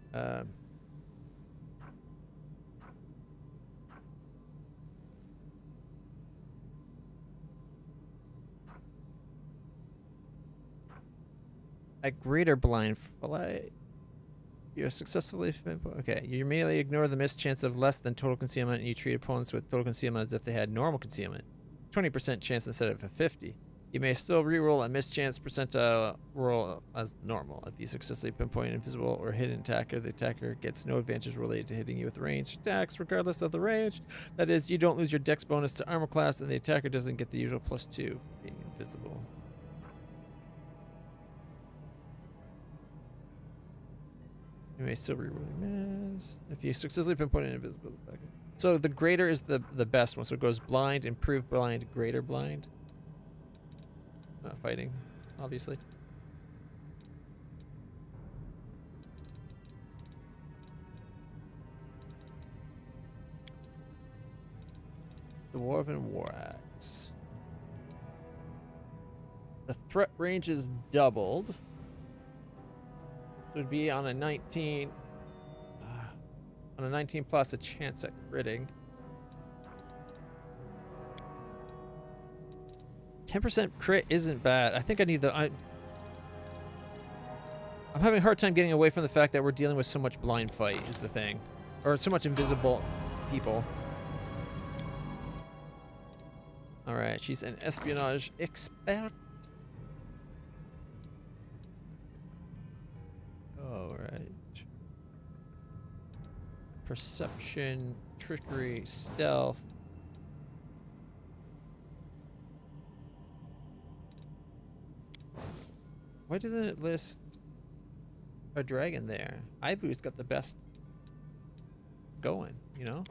A greater blind flight. You're successfully... Okay, you immediately ignore the missed chance of less than total concealment, and you treat opponents with total concealment as if they had normal concealment. 20% chance instead of a 50. You may still reroll a missed chance percentile roll as normal. If you successfully pinpoint an invisible or hidden attacker, the attacker gets no advantage related to hitting you with ranged attacks, regardless of the range. That is, you don't lose your dex bonus to armor class, and the attacker doesn't get the usual +2 for being invisible. You may still reroll miss. If you successfully pinpoint an invisible attacker. So the greater is the best one. So it goes blind, improved blind, greater blind. Not fighting, obviously. Dwarven War Axe. The threat range is doubled. It would be on a 19. On a 19 plus, a chance at critting. 10% crit isn't bad. I think I need the... I'm having a hard time getting away from the fact that we're dealing with so much blind fight is the thing. Or so much invisible people. Alright, she's an espionage expert. Alright. Perception, trickery, stealth. Why doesn't it list a dragon there? Ivu's got the best going, you know?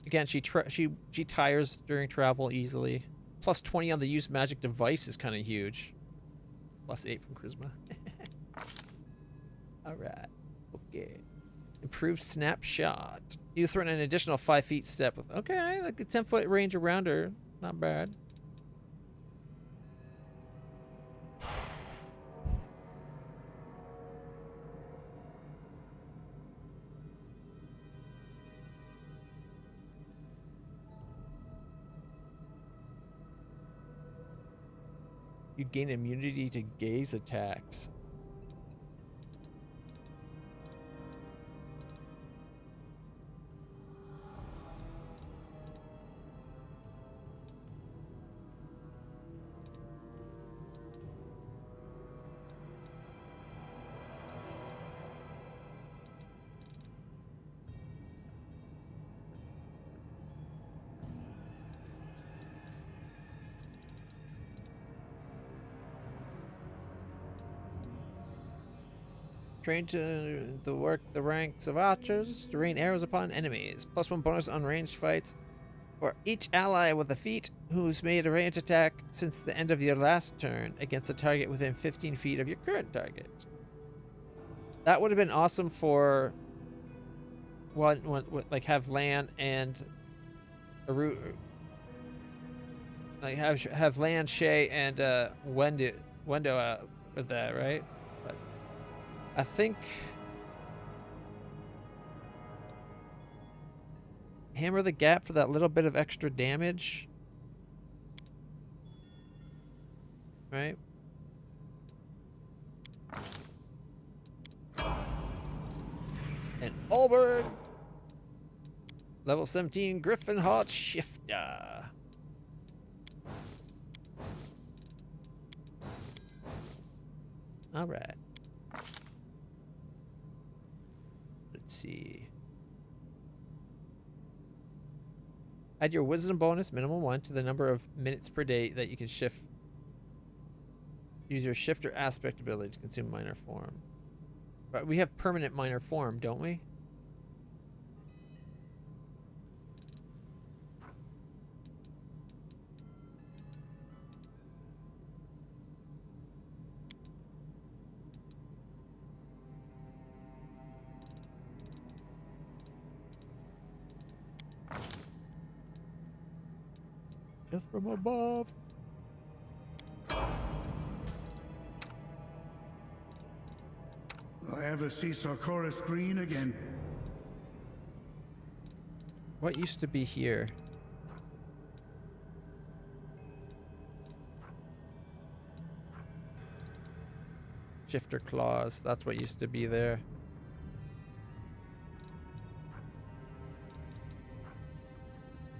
Again, she tires during travel easily. +20 on the use magic device is kind of huge. +8 from charisma. Alright. Okay. Improved snapshot. You throw in an additional 5 feet step with... Okay, like a 10-foot range around her. Not bad. You gain immunity to gaze attacks. Trained to the ranks of archers to rain arrows upon enemies. +1 bonus on ranged fights for each ally with a feat who's made a ranged attack since the end of your last turn against a target within 15 feet of your current target. That would have been awesome for one like have Lan and Aru, like have Lan, Shay, and Wendo with that, right? But I think hammer the gap for that little bit of extra damage, right? And Allbird, level 17 Griffin Heart Shifter. All right. Let's see. Add your wisdom bonus, minimum 1, to the number of minutes per day that you can shift. Use your shifter aspect ability to consume minor form. But we have permanent minor form, don't we? Death from above. I ever see Sarkoris green again. What used to be here? Shifter claws, that's what used to be there.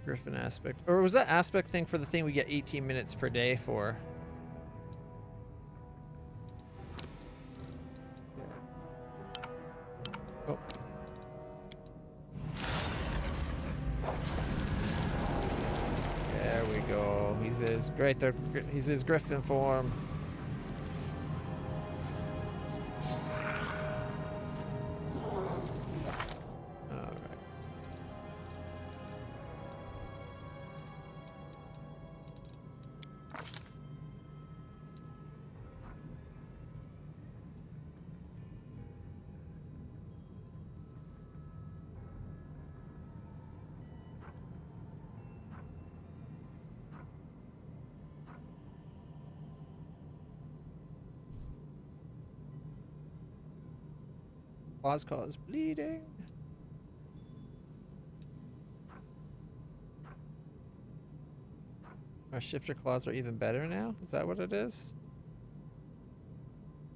Griffin aspect. Or was that aspect thing for the thing we get 18 minutes per day for? Oh. There we go. He's his Griffin form. Claws cause bleeding. Our shifter claws are even better now? Is that what it is?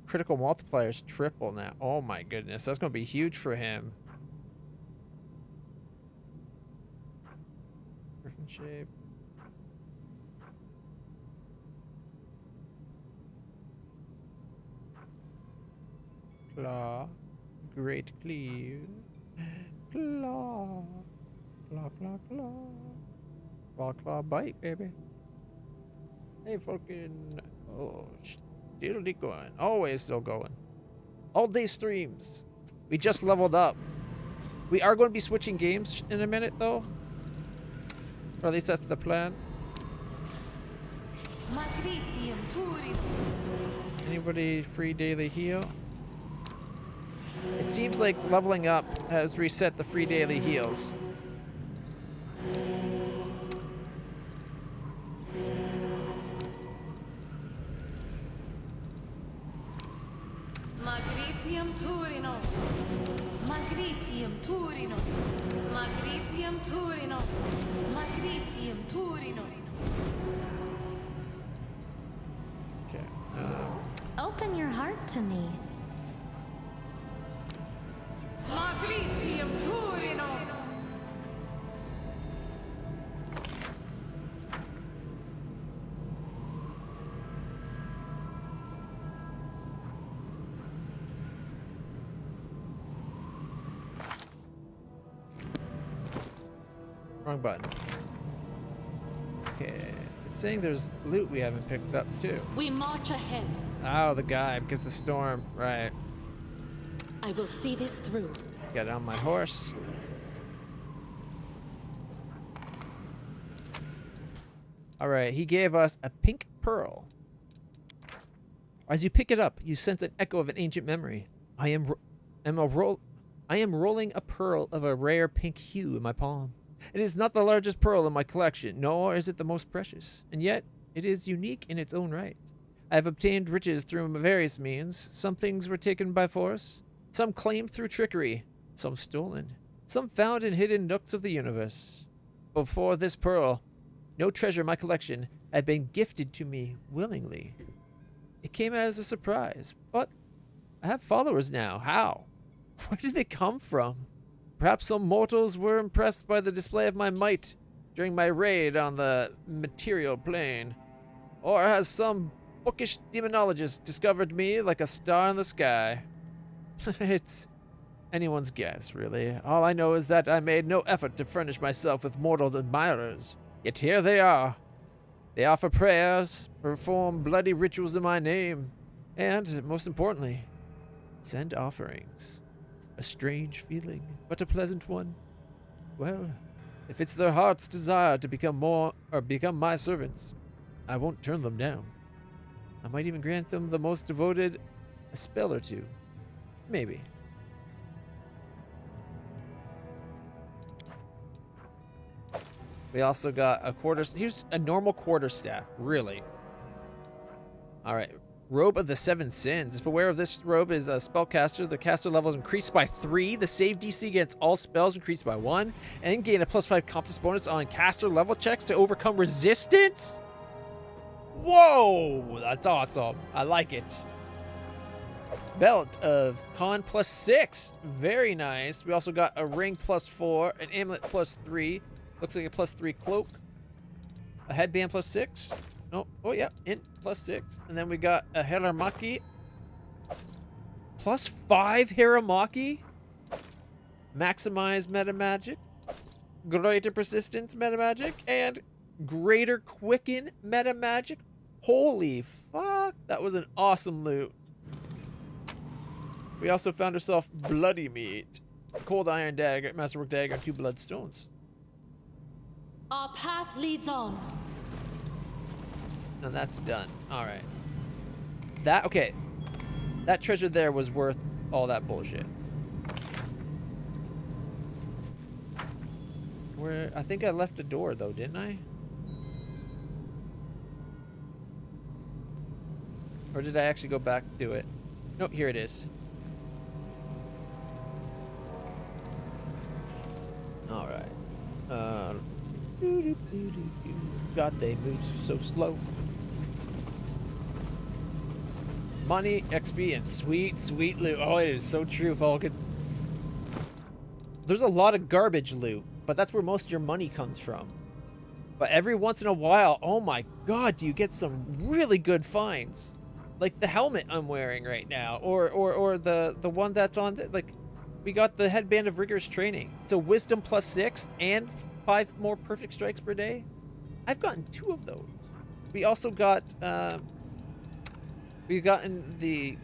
Critical multipliers triple now. Oh my goodness, that's gonna be huge for him. Griffin shape. Claw. Great cleave. Claw. Claw, claw, claw. Claw, claw, bite, baby. Hey, fucking. Oh, still going. Always still going. All day streams. We just leveled up. We are going to be switching games in a minute, though. Or at least that's the plan. Anybody free daily heal? It seems like leveling up has reset the free daily heals. Magritium Turinos. Magritium Turinos. Magritium Turinos. Magritium Turinos. Okay. Open your heart to me. Magritium Turinos. Wrong button. Okay. It's saying there's loot we haven't picked up too. We march ahead. Oh, the guy, because the storm. Right. I will see this through. Get on my horse. Alright, he gave us a pink pearl. As you pick it up, you sense an echo of an ancient memory. I am rolling a pearl of a rare pink hue in my palm. It is not the largest pearl in my collection, nor is it the most precious, and yet it is unique in its own right. I have obtained riches through various means. Some things were taken by force, some claimed through trickery, some stolen, some found in hidden nooks of the universe. Before this pearl, no treasure in my collection had been gifted to me willingly. It came as a surprise, but I have followers now. How? Where did they come from? Perhaps some mortals were impressed by the display of my might during my raid on the material plane. Or has some bookish demonologist discovered me like a star in the sky? It's anyone's guess, really. All I know is that I made no effort to furnish myself with mortal admirers. Yet here they are. They offer prayers, perform bloody rituals in my name, and, most importantly, send offerings. A strange feeling, but a pleasant one. Well, if it's their heart's desire to become my servants, I won't turn them down. I might even grant them the most devoted a spell or two. Maybe. We also got a here's a normal quarterstaff, really. Alright. Robe of the Seven Sins. If aware of this robe is a spellcaster, the caster level is increased by 3. The save DC against all spells increased by 1. And gain a +5 compass bonus on caster level checks to overcome resistance? Whoa! That's awesome. I like it. Belt of Con +6. Very nice. We also got a ring +4, an amulet +3. Looks like a +3 cloak. A headband +6. Oh yeah, int +6. And then we got a Hiramaki. +5 Hiramaki. Maximize meta magic. Greater persistence meta magic. And greater quicken meta magic. Holy fuck. That was an awesome loot. We also found ourselves bloody meat. Cold iron dagger, masterwork dagger, and 2 bloodstones. Our path leads on. And that's done. Alright. Okay. That treasure there was worth all that bullshit. I think I left a door though, didn't I? Or did I actually go back to it? Nope, here it is. Alright. God, they move so slow. Money, XP, and sweet loot. Oh, it is so true, Falcon. There's a lot of garbage loot, but that's where most of your money comes from. But every once in a while, oh my god, do you get some really good finds. Like the helmet I'm wearing right now, or the one that's on, like, we got the headband of rigorous training. It's a wisdom +6 and 5 more perfect strikes per day. I've gotten 2 of those. We also got, we've gotten the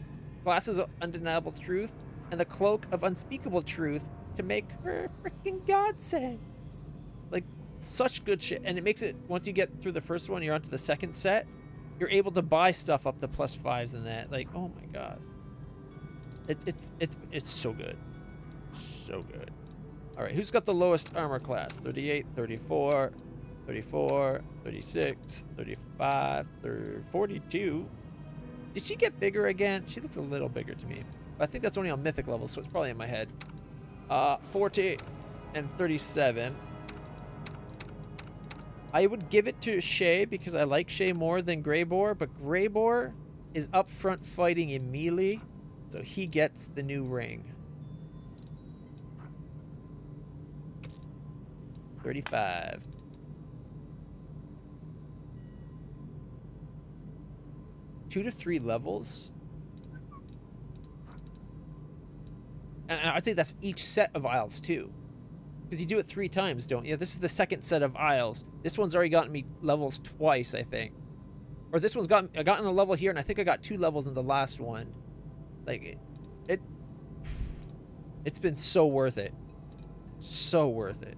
glasses of undeniable truth and the cloak of unspeakable truth to make her freaking godsend. Like, such good shit. And it makes it, once you get through the first one, you're onto the second set, you're able to buy stuff up to +5s and that. Like, oh my god. It's so good. So good. Alright, who's got the lowest armor class? 38, 34, 34, 36, 35, 42. Did she get bigger again? She looks a little bigger to me. I think that's only on mythic level, so it's probably in my head. 40 and 37. I would give it to Shay because I like Shay more than Greybore, but Greybore is up front fighting in melee, so he gets the new ring. 35. Two to 3 levels. And I'd say that's each set of aisles too. Because you do it 3 times, don't you? This is the second set of aisles. This one's already gotten me levels twice, I think. Or this one's I gotten a level here, and I think I got 2 levels in the last one. Like, It's been so worth it. So worth it.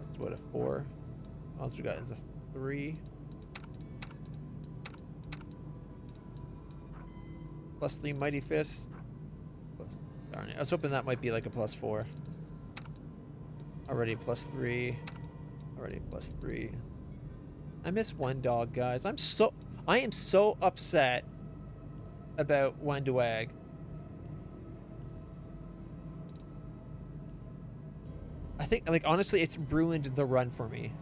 That's what, a 4? All else we got is a 3. +3 Mighty Fist. Darn it. I was hoping that might be like a +4. Already +3. Already +3. I miss Wendog, guys. I am so upset about Wendwag. I think, like, honestly, it's ruined the run for me.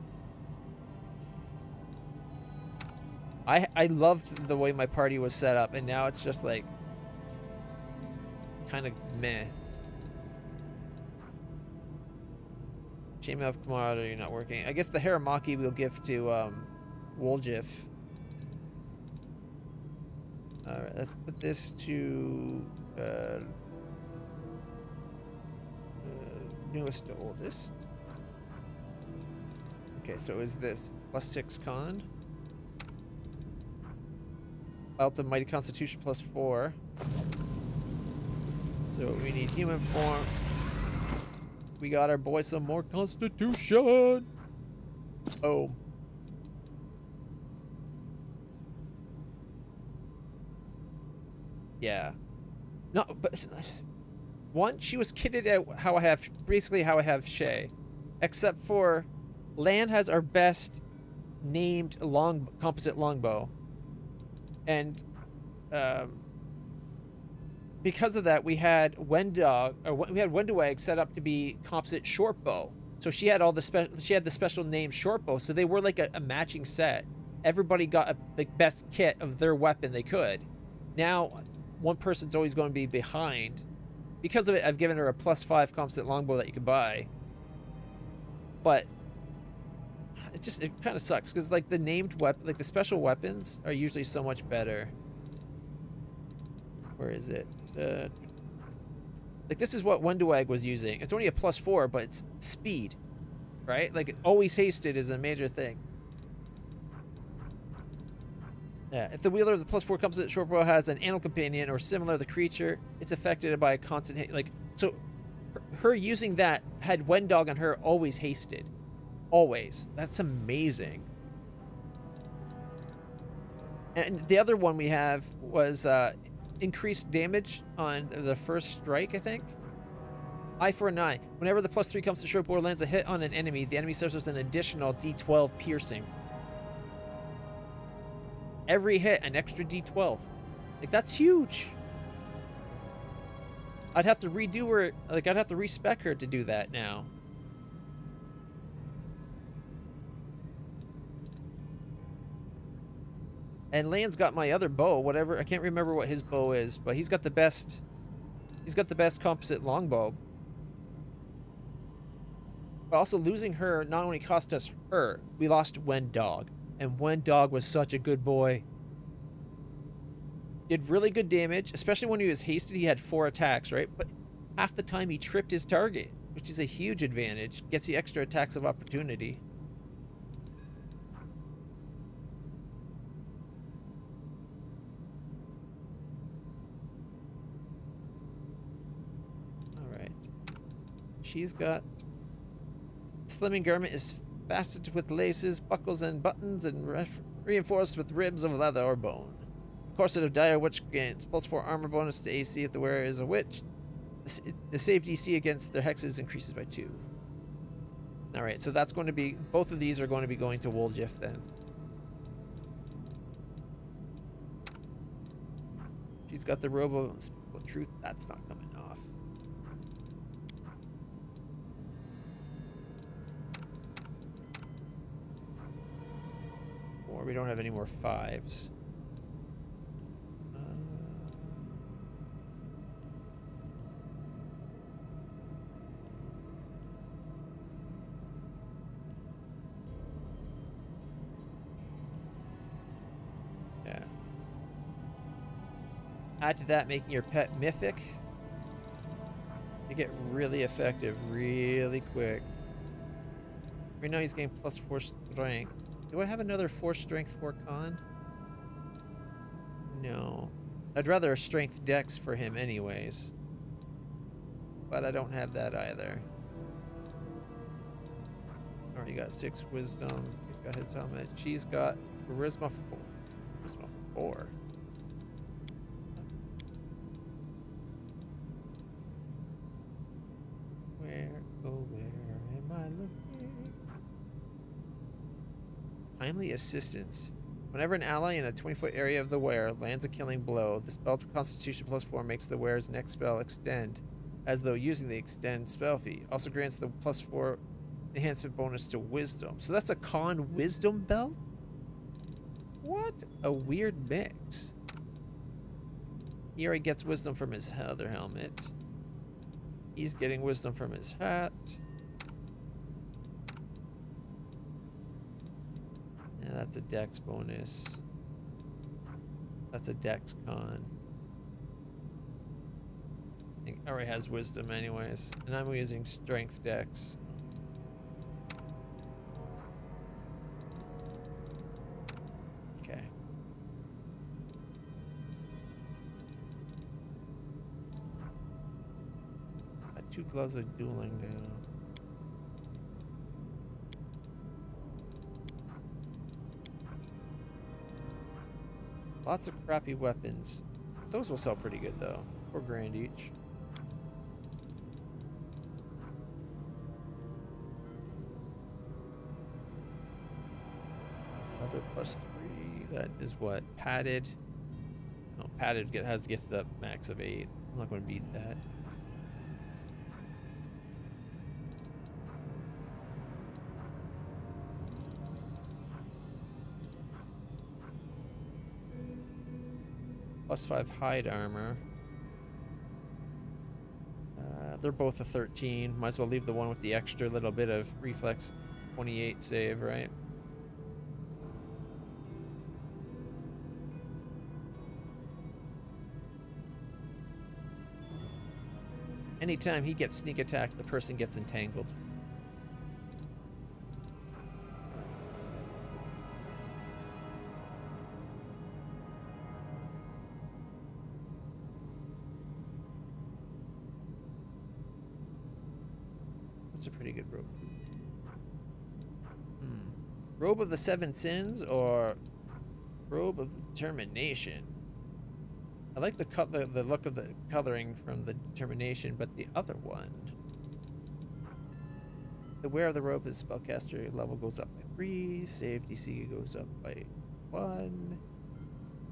I loved the way my party was set up, and now it's just like kind of meh. Shame of camaraderie not working. I guess the Haramaki we'll give to Woljif. Alright, let's put this to newest to oldest. Okay, so is this +6 con? Out the Mighty Constitution +4. So we need human form. We got our boy some more Constitution. Oh. Yeah. No, but one, she was kitted at how I have, basically how I have Shay. Except for Lan has our best named composite longbow. And because of that, we had Wendwag set up to be composite short bow. So she had all the special name short bow. So they were like a matching set. Everybody got the best kit of their weapon they could. Now, one person's always going to be behind. Because of it, I've given her a +5 composite longbow that you can buy. But it kind of sucks because like the named weapon, like the special weapons are usually so much better. Where is it? Like this is what Wendwag was using. It's only a +4, but it's speed, right? Like always hasted is a major thing. Yeah, if the wielder of the +4 composite shortbow has an animal companion or similar to the creature, it's affected by a constant like. So, her using that had Wendog on her always hasted, always. That's amazing. And the other one we have was increased damage on the first strike, I think. Eye for an eye. Whenever the +3 comes to shortbow lands a hit on an enemy, the enemy suffers an additional D12 piercing. Every hit, an extra D12. Like, that's huge. I'd have to redo her, like, I'd have to respec her to do that now. And Lan's got my other bow, whatever. I can't remember what his bow is, but he's got the best composite longbow. But also losing her not only cost us her, we lost Wendog. And Wendog was such a good boy. Did really good damage, especially when he was hasted. He had 4 attacks, right? But half the time he tripped his target, which is a huge advantage. Gets the extra attacks of opportunity. Alright. She's got... Slimming garment is fastened with laces, buckles, and buttons, and reinforced with ribs of leather or bone. Corset of dire witch gains +4 armor bonus to AC if the wearer is a witch. The save DC against their hexes increases by 2. Alright, so that's going to be... Both of these are going to be going to Woljif then. She's got the robe of truth. That's not coming off. Or we don't have any more 5s. Yeah. Add to that making your pet mythic. They get really effective really quick. Right now he's getting +4 strength. Do I have another 4 strength, 4 con? No. I'd rather a strength dex for him anyways. But I don't have that either. Alright, he got 6 wisdom. He's got his helmet. She's got charisma 4. Charisma 4. Where, oh where am I looking? Timely assistance. Whenever an ally in a 20-foot area of the wearer lands a killing blow, the spell to Constitution +4 makes the wearer's next spell extend, as though using the extend spell feat. Also grants the +4 enhancement bonus to wisdom. So that's a con wisdom belt? What a weird mix. He already gets wisdom from his other helmet. He's getting wisdom from his hat. Yeah, that's a dex bonus. That's a dex con. I think already has wisdom anyways. And I'm using strength dex. Okay. Got 2 gloves of dueling now. Lots of crappy weapons. Those will sell pretty good though. $4 each. Another +3. That is what? Padded. No, padded gets the max of 8. I'm not going to beat that. +5 hide armor. They're both a 13. Might as well leave the one with the extra little bit of reflex 28 save, right? Anytime he gets sneak attacked, the person gets entangled. That's a pretty good robe. Robe of the 7 Sins or Robe of Determination? I like the look of the coloring from the Determination, but the other one. The wear of the robe is spellcaster level goes up by 3, save DC goes up by 1,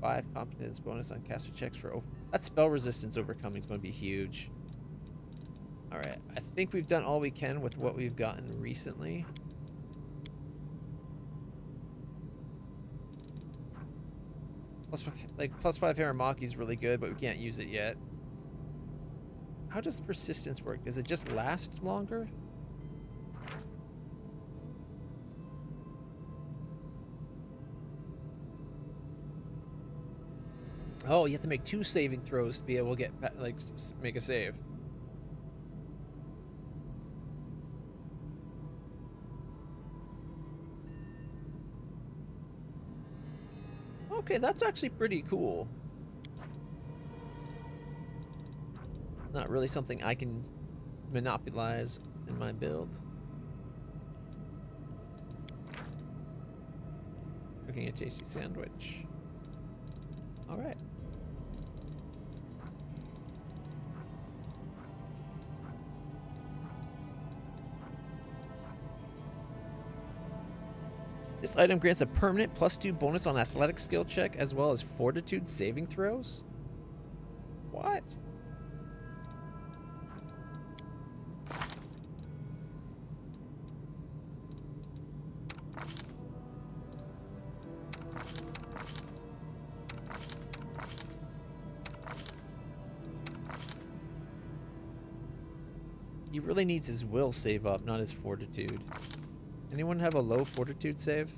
5 competence bonus on caster checks for that spell resistance overcoming is going to be huge. All right, I think we've done all we can with what we've gotten recently. +5 Haramaki is really good, but we can't use it yet. How does persistence work? Does it just last longer? Oh, you have to make 2 saving throws to be able to get make a save. Okay, that's actually pretty cool. Not really something I can monopolize in my build. Cooking a tasty sandwich. All right. This item grants a permanent +2 bonus on athletic skill check as well as fortitude saving throws? What? He really needs his will save up, not his fortitude. Anyone have a low fortitude save?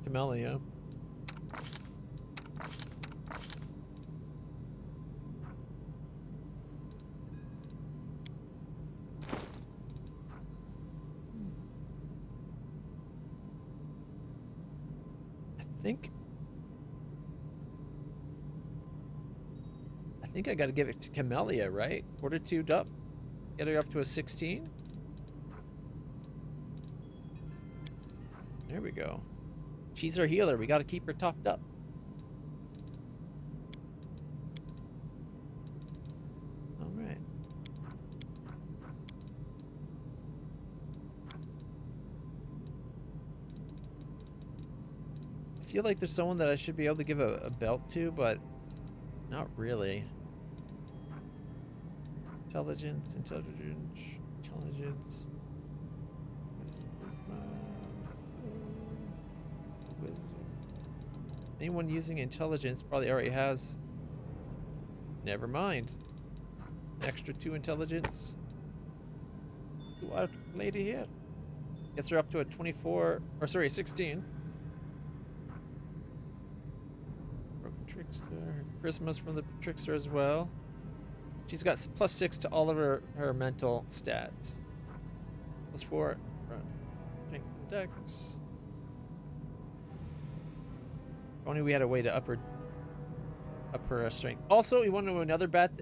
Camellia. think I gotta give it to Camellia, right? Fortitude up. Get her up to a 16. There we go. She's our healer. We gotta keep her topped up. Alright. I feel like there's someone that I should be able to give a belt to, but not really. Intelligence. Anyone using intelligence probably already has. Never mind. An extra 2 intelligence. To our lady here. Gets her up to a 24, or sorry, 16. Broken Trickster. Christmas from the Trickster as well. She's got +6 to all of her mental stats. +4. Strength and Dex. If only we had a way to up her strength. Also, you want to know another bad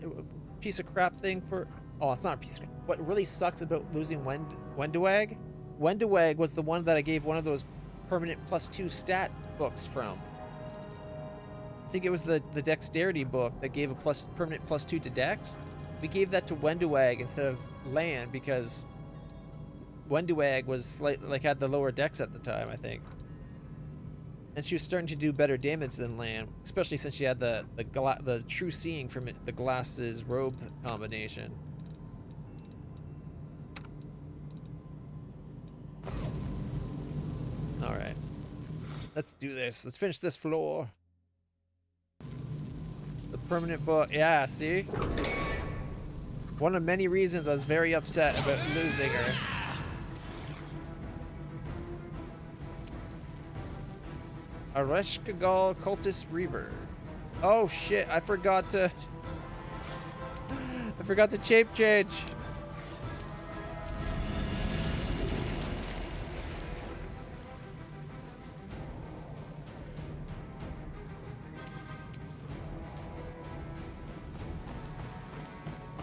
piece of crap thing for... Oh, it's not a piece of crap. What really sucks about losing Wendawag? Wendawag was the one that I gave one of those permanent +2 stat books from. I think it was the Dexterity book that gave a permanent +2 to Dex. We gave that to Wendawag instead of Lan because Wendawag was had the lower Dex at the time, I think. And she was starting to do better damage than Lan, especially since she had the true seeing from the glasses robe combination. All right, let's do this. Let's finish this floor. The permanent book. Yeah, see? One of many reasons I was very upset about losing her. Areshkagal Cultist Reaver. Oh shit, I forgot to shape change.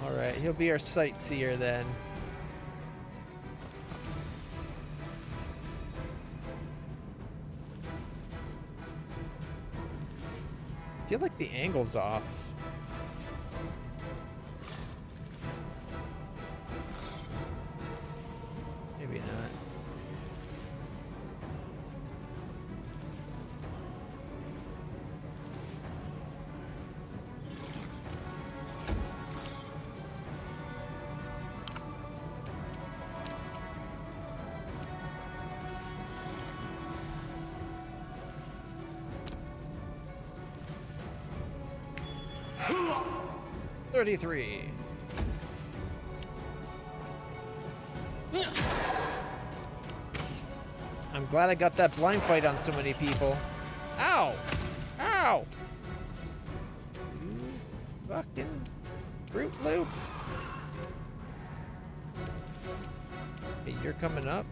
Alright, he'll be our sightseer then. I feel like the angle's off. Maybe not. $33. I'm glad I got that blind fight on so many people. Ow! Ow! You fucking Fruit Loop. Hey, you're coming up?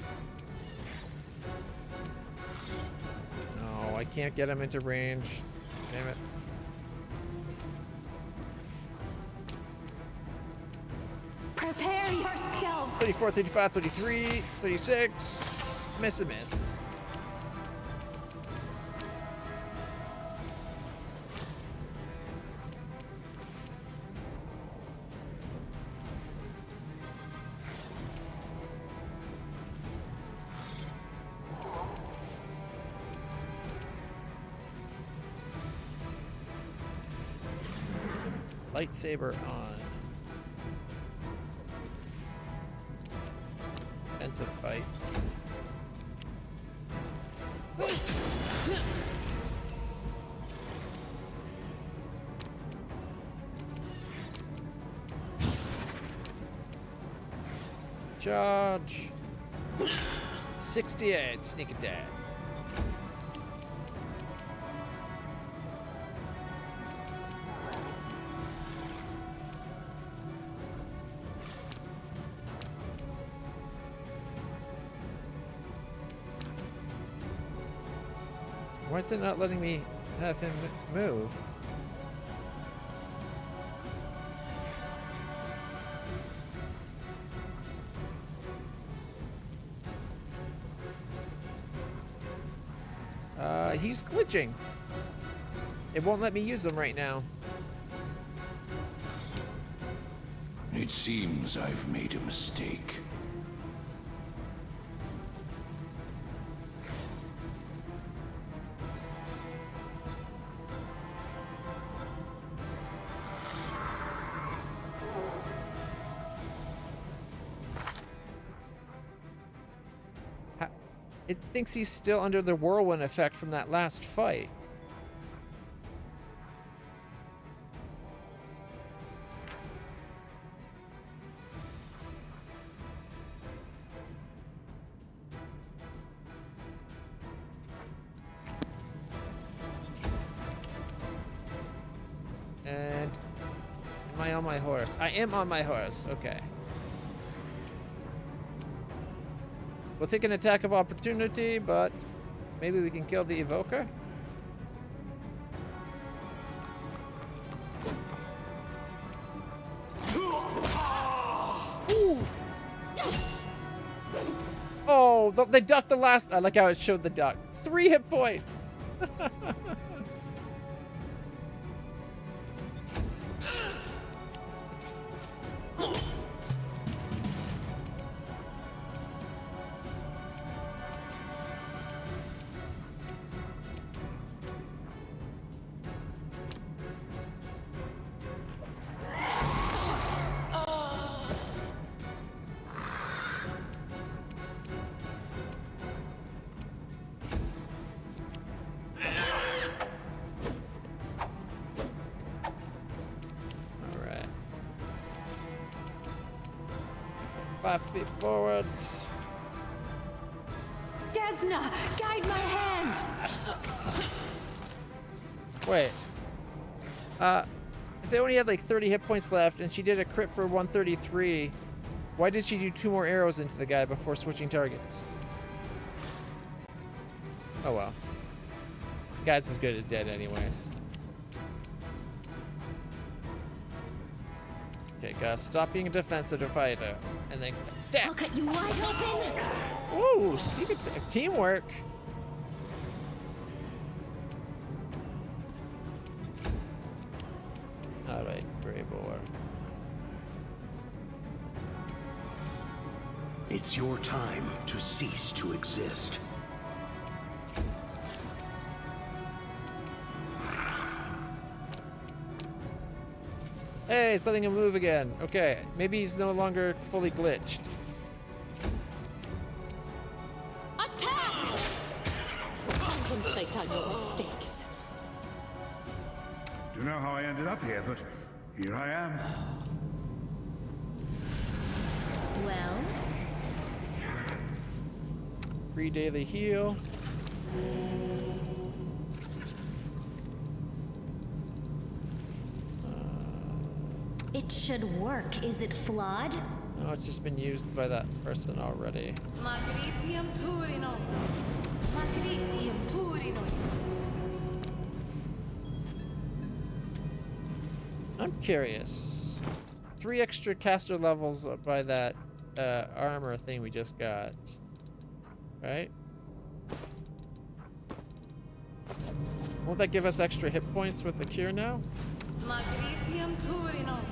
No, I can't get him into range. Damn it. Prepare yourself. 34, 35, 33, 36. Miss a miss. Lightsaber on. Defensive fight. Charge. 68 sneak attack. Why is it not letting me have him move? He's glitching. It won't let me use him right now. It seems I've made a mistake. It thinks he's still under the whirlwind effect from that last fight. And am I on my horse? I am on my horse. Okay. We'll take an attack of opportunity, but maybe we can kill the evoker. Ooh. Oh, they ducked the last. I like how it showed the duck. 3 hit points. Alright. 5 feet forwards. Desna, guide my hand. Wait. If they only had like 30 hit points left and she did a crit for 133, why did she do 2 more arrows into the guy before switching targets? Oh well. The guy's as good as dead anyways. Okay, gotta stop being a defensive fighter. And then I'll cut you wide open. Ooh, speak of teamwork. Alright, Bravor. It's your time to cease to exist. Hey, it's letting him move again. Okay, maybe he's no longer fully glitched. Attack! Contemplate on your mistakes. Don't know how I ended up here, but here I am. Well, Free daily heal. it should work. Is it flawed? No, it's just been used by that person already. Magritium Turinos. Magritium Turinos. I'm curious. 3 extra caster levels by that armor thing we just got. Right? Won't that give us extra hit points with the cure now? Magritium Turinos.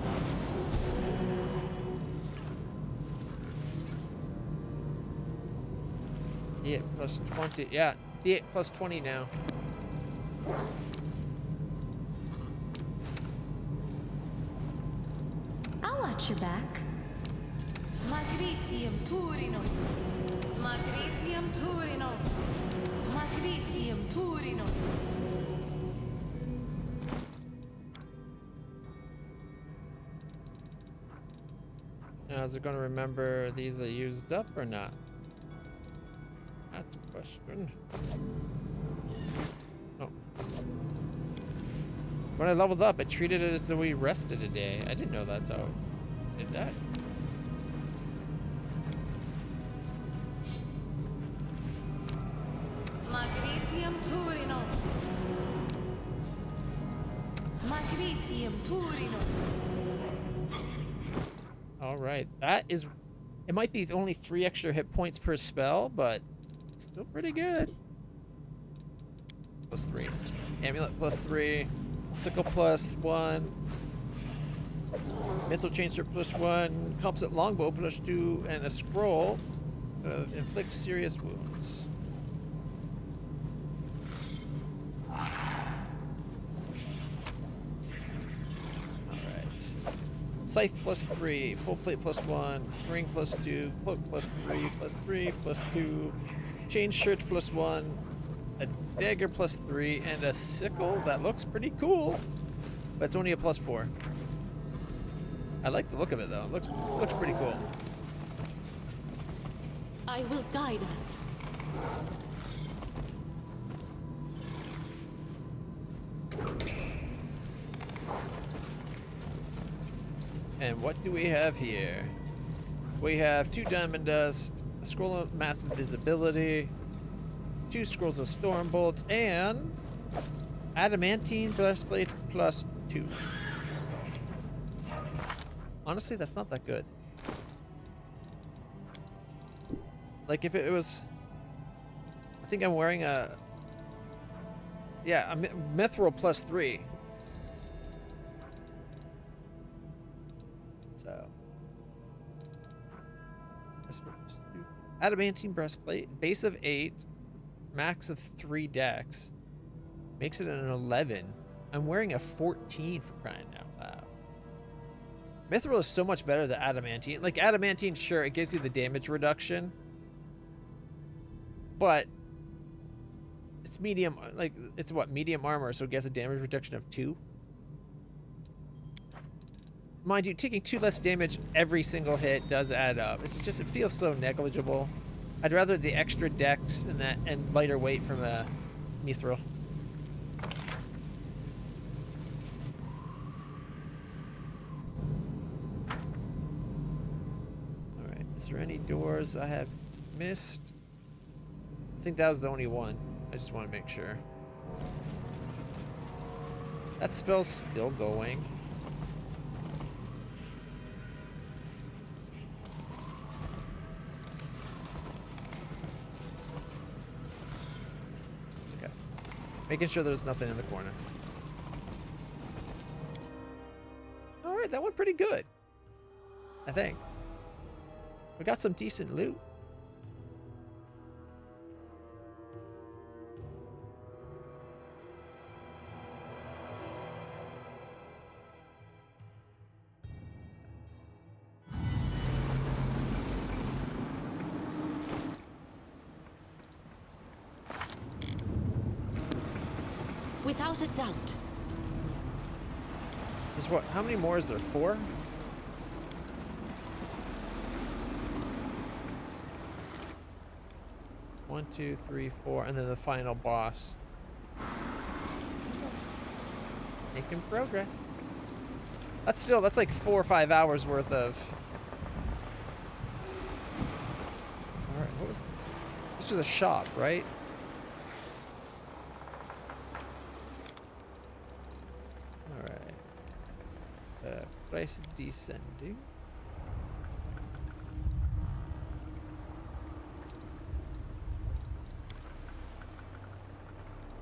D8 plus 20. Yeah, D8 plus 20 now. I'll watch your back. Magritium Turinos. Magritium Turinos. Magritium Turinos. Now, is it going to remember these are used up or not? That's a question. Oh. When I leveled up, it treated it as though we rested a day. I didn't know that's how it did that. Magritium Turinos. Magritium Turinos. All right, that is. It might be only 3 extra hit points per spell, but still pretty good. +3. Amulet +3. Sickle +1. Mithril Chainstring +1. Composite Longbow +2. And a scroll inflicts serious wounds. Scythe +3, full plate +1, ring +2, cloak +3, +3, +2, chain shirt +1, a dagger +3, and a sickle that looks pretty cool, but it's only a +4. I like the look of it though. It looks pretty cool. I will guide us. And what do we have here? We have 2 diamond dust, a scroll of massive visibility, 2 scrolls of storm bolts, and adamantine breastplate +2. Honestly, that's not that good. Like if it was, I think I'm wearing a mithril +3. So, adamantine breastplate, base of 8, max of 3 dex, makes it an 11. I'm wearing a 14 for crying out loud. Mithril is so much better than adamantine. Like adamantine, sure, it gives you the damage reduction, but it's medium. Like it's what, medium armor, so it gets a damage reduction of 2. Mind you, taking 2 less damage every single hit does add up. It's just, it feels so negligible. I'd rather the extra dex and lighter weight from a mithril. Alright, is there any doors I have missed? I think that was the only one. I just want to make sure. That spell's still going. Making sure there's nothing in the corner. Alright, that went pretty good. I think. We got some decent loot. Without a doubt. There's what? How many more is there? 4? One, 2, 3, 4, and then the final boss. Making progress. That's like 4 or 5 hours worth of. All right, what was? This was a shop, right? Price descending.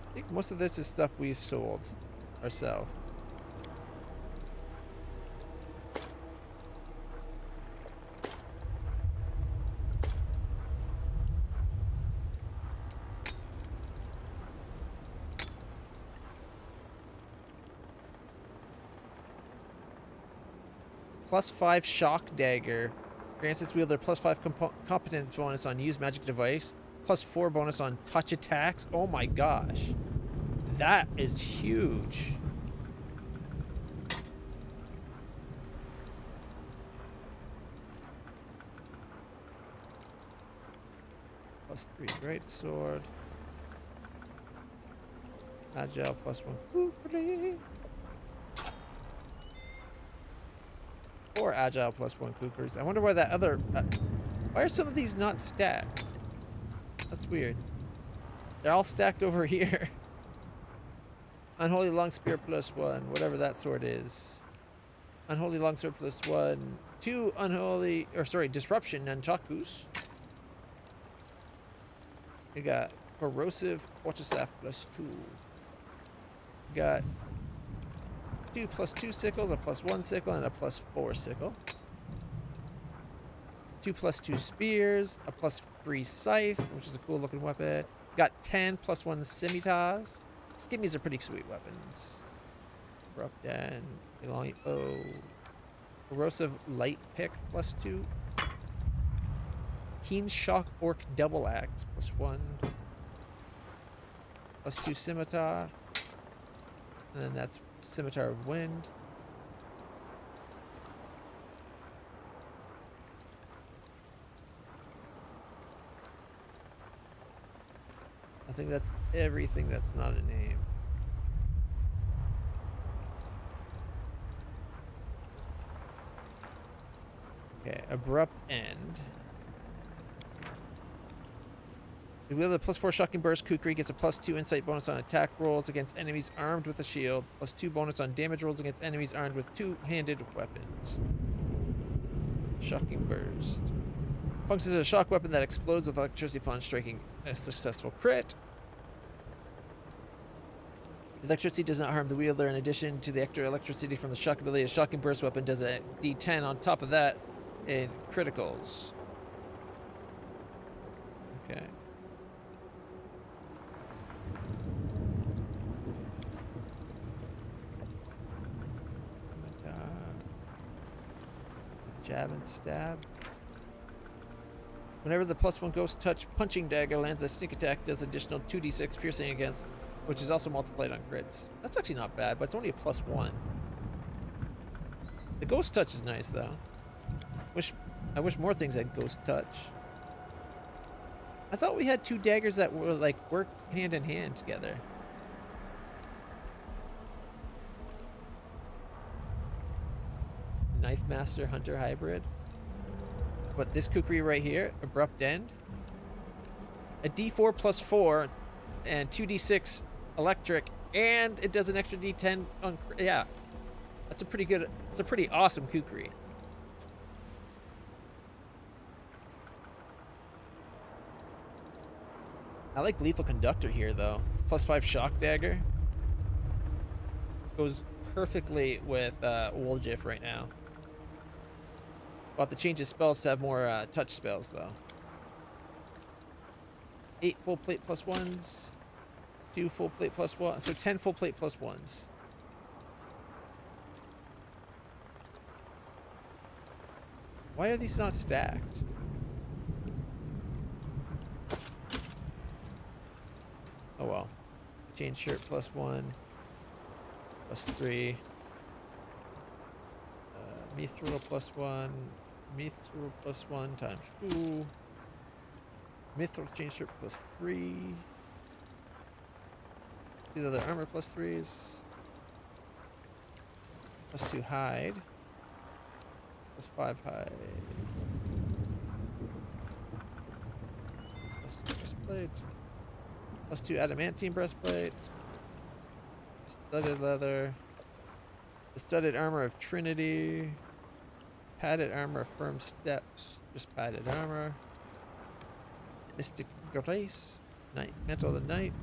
I think most of this is stuff we've sold ourselves. +5 shock dagger. Grants its wielder +5 competence bonus on use magic device. +4 bonus on touch attacks. Oh my gosh. That is huge. +3 greatsword. Agile +1 kukri. Or agile +1 kukris. I wonder why that other. Why are some of these not stacked? That's weird. They're all stacked over here. Unholy long spear +1, whatever that sword is. Unholy longsword +1. 2 unholy, or sorry, disruption nunchakus. We got corrosive quarterstaff +2. We got 2 +2 sickles, a +1 sickle, and a +4 sickle. 2 +2 spears, a +3 scythe, which is a cool looking weapon. Got 10 +1 scimitars. Skimmies are pretty sweet weapons. Abrupt and elongate bow. Corrosive light pick +2. Keen shock orc double axe +1. +2 scimitar. And then that's scimitar of wind. I think that's everything that's not a name. Okay, abrupt end. The wielder +4 shocking burst kukri gets a +2 insight bonus on attack rolls against enemies armed with a shield, +2 bonus on damage rolls against enemies armed with two-handed weapons. Shocking burst. Functions as a shock weapon that explodes with electricity upon striking a successful crit. Electricity does not harm the wielder. In addition to the extra electricity from the shock ability, a shocking burst weapon does a D10 on top of that in criticals. Okay. Jab and stab. Whenever the +1 ghost touch punching dagger lands a sneak attack, does additional 2d6 piercing against, which is also multiplied on crits. That's actually not bad, but it's only a +1. The ghost touch is nice though. I wish more things had ghost touch. I thought we had 2 daggers that were like work hand in hand together. Knife Master Hunter hybrid. But this kukri right here, abrupt end. A D4 +4 and 2d6 electric, and it does an extra D10 on. Yeah, that's a pretty good. It's a pretty awesome kukri. I like Lethal Conductor here though. +5 shock dagger goes perfectly with Woljif right now. We'll have to change his spells to have more touch spells, though. 8 full plate +1s. 2 full plate +1. So 10 full plate +1s. Why are these not stacked? Oh well. Change shirt +1. +3. Mithril +1. Mithril +1 times 2. Mithril chain shirt +3. Do the other armor +3s. +2 hide. +5 hide. +2 breastplate. +2 adamantine breastplate. Studded leather. The studded armor of Trinity. Padded armor of firm steps. Just padded armor. Mystic grace. Night. Mantle of the night.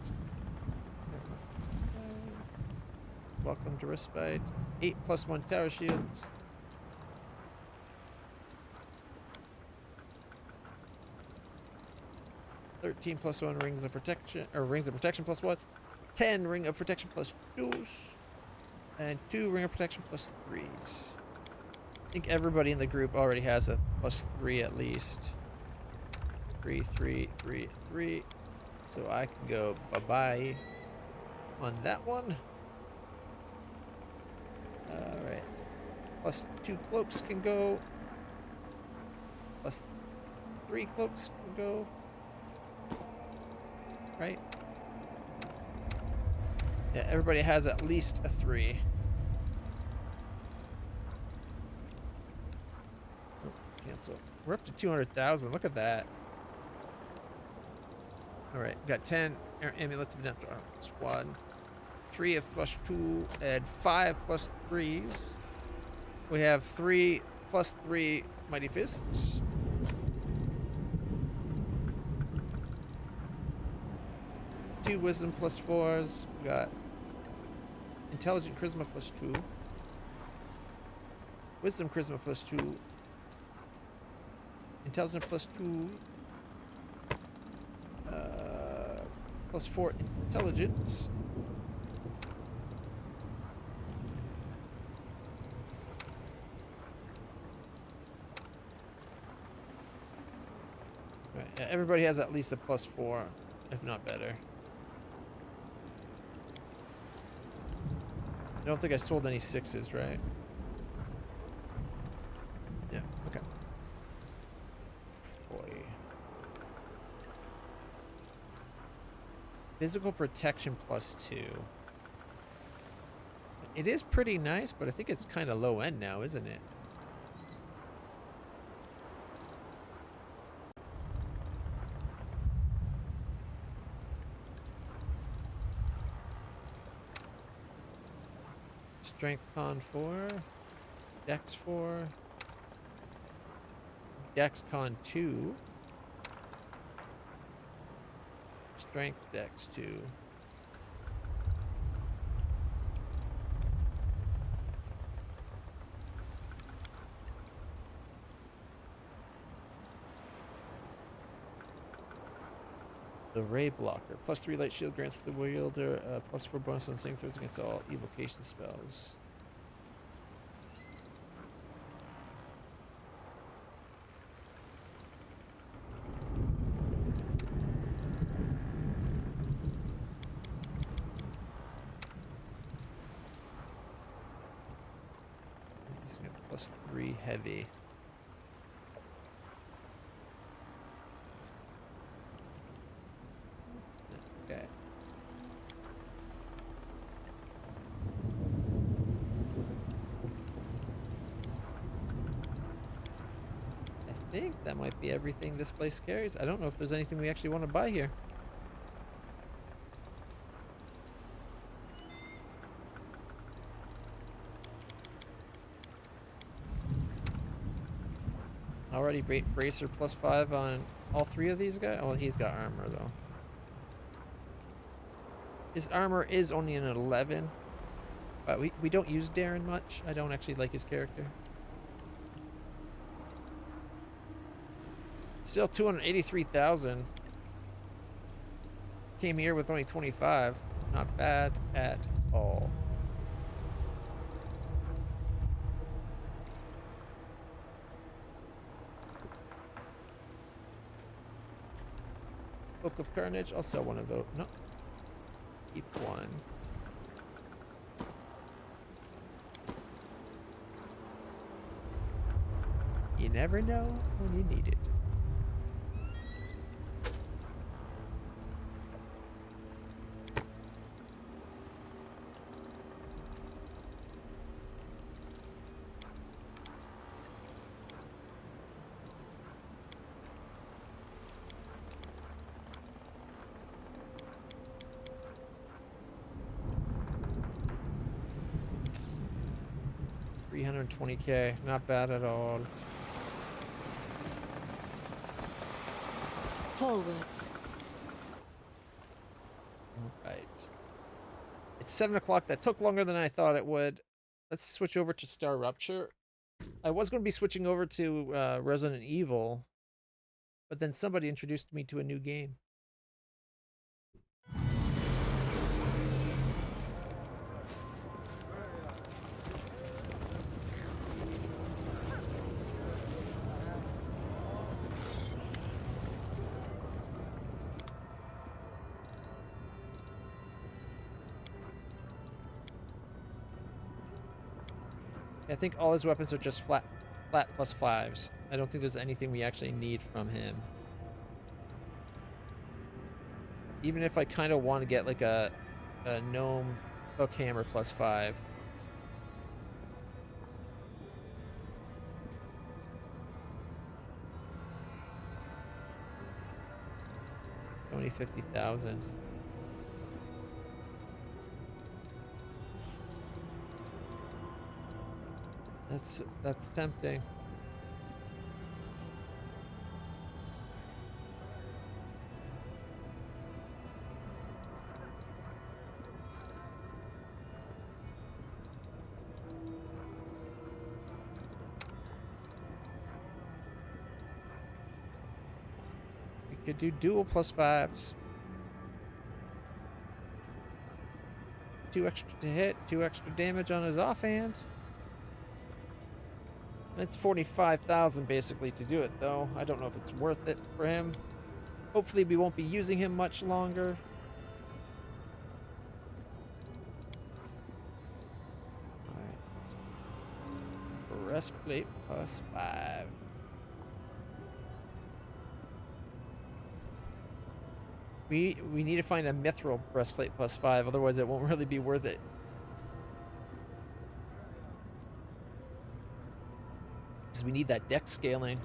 Welcome to respite. 8 +1 tower shields. +13 +1 rings of protection, or rings of protection +1. 10 ring of protection +2s. And 2 ring of protection +3s. I think everybody in the group already has a +3 at least. 3, 3, 3, 3. So I can go bye-bye on that one. Alright. +2 cloaks can go. +3 cloaks can go. Right? Yeah, everybody has at least a 3. Oh, cancel. We're up to 200,000. Look at that. Alright, got 10 amulets of redemption. Squad. 3 of +2, add 5 +3s. We have 3 +3 Mighty Fists. Two Wisdom +4s. We got Intelligent Charisma +2. Wisdom Charisma +2. Intelligent +2. +4 Intelligence. Right, yeah, everybody has at least a +4, if not better. I don't think I sold any 6s, right? Yeah, okay. Boy. Physical protection +2. It is pretty nice, but I think it's kind of low end now, isn't it? Strength con 4, Dex 4, Dex con 2, Strength Dex 2. The Ray Blocker. +3 light shield grants the wielder +4 bonus on saving throws against all evocation spells. He's got +3 heavy. Okay. I think that might be everything this place carries. I don't know if there's anything we actually want to buy here. Already bracer +5 on all 3 of these guys. Oh, he's got armor though. His armor is only an 11, but we don't use Darren much. I don't actually like his character. Still 283,000. Came here with only 25. Not bad at all. Book of Carnage. I'll sell one of those. No. Keep one. You never know when you need it. $320K, not bad at all. Forwards. Alright. It's 7 o'clock. That took longer than I thought it would. Let's switch over to Star Rupture. I was going to be switching over to Resident Evil, but then somebody introduced me to a new game. I think all his weapons are just flat +5s. I don't think there's anything we actually need from him. Even if I kind of want to get like a gnome hook hammer +5. Only 50,000. That's tempting. We could do dual +5s. 2 extra to hit, 2 extra damage on his offhand. It's 45,000 basically to do it, though. I don't know if it's worth it for him. Hopefully we won't be using him much longer. Alright. Breastplate +5. We need to find a mithril breastplate +5, otherwise it won't really be worth it. Because we need that dex scaling.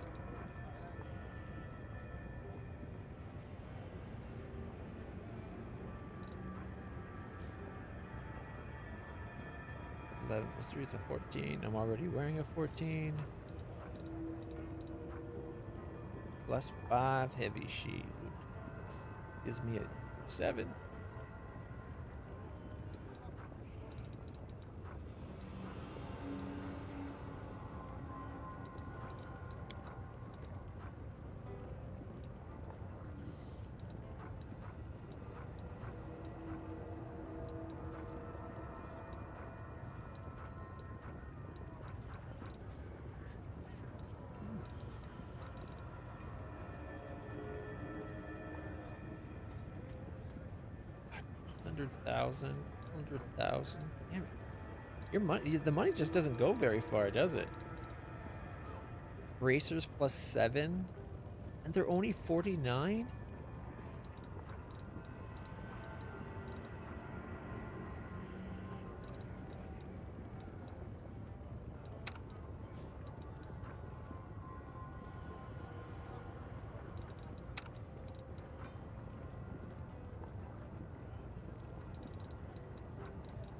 +3 is a 14. I'm already wearing a 14. +5 heavy shield. Gives me a 7. $100,000. Damn it. Your money, the money just doesn't go very far, does it? Bracers +7, and they're only 49?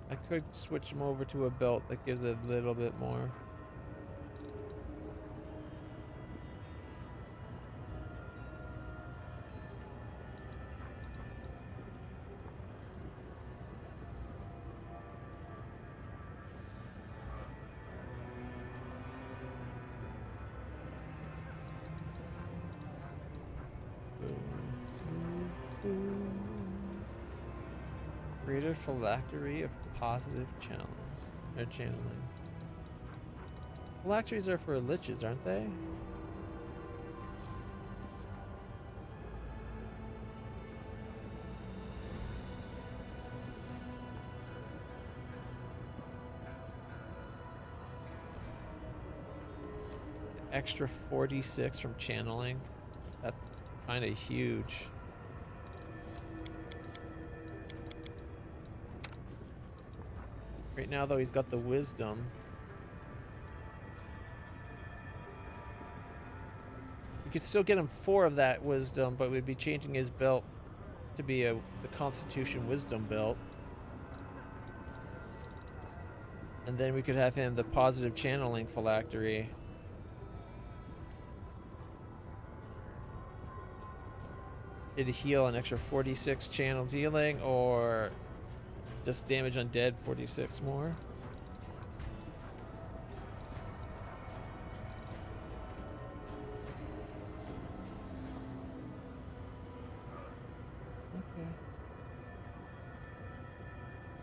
I could switch them over to a belt that gives a little bit more. Greater phylactery of positive channeling. Phylacteries are for liches, aren't they? Extra 46 from channeling. That's kind of huge. Right now, though, he's got the wisdom. We could still get him 4 of that wisdom, but we'd be changing his belt to be the Constitution Wisdom belt. And then we could have him the positive channeling phylactery. Did he heal an extra 46 channeled healing, or just damage undead 46 more? Okay.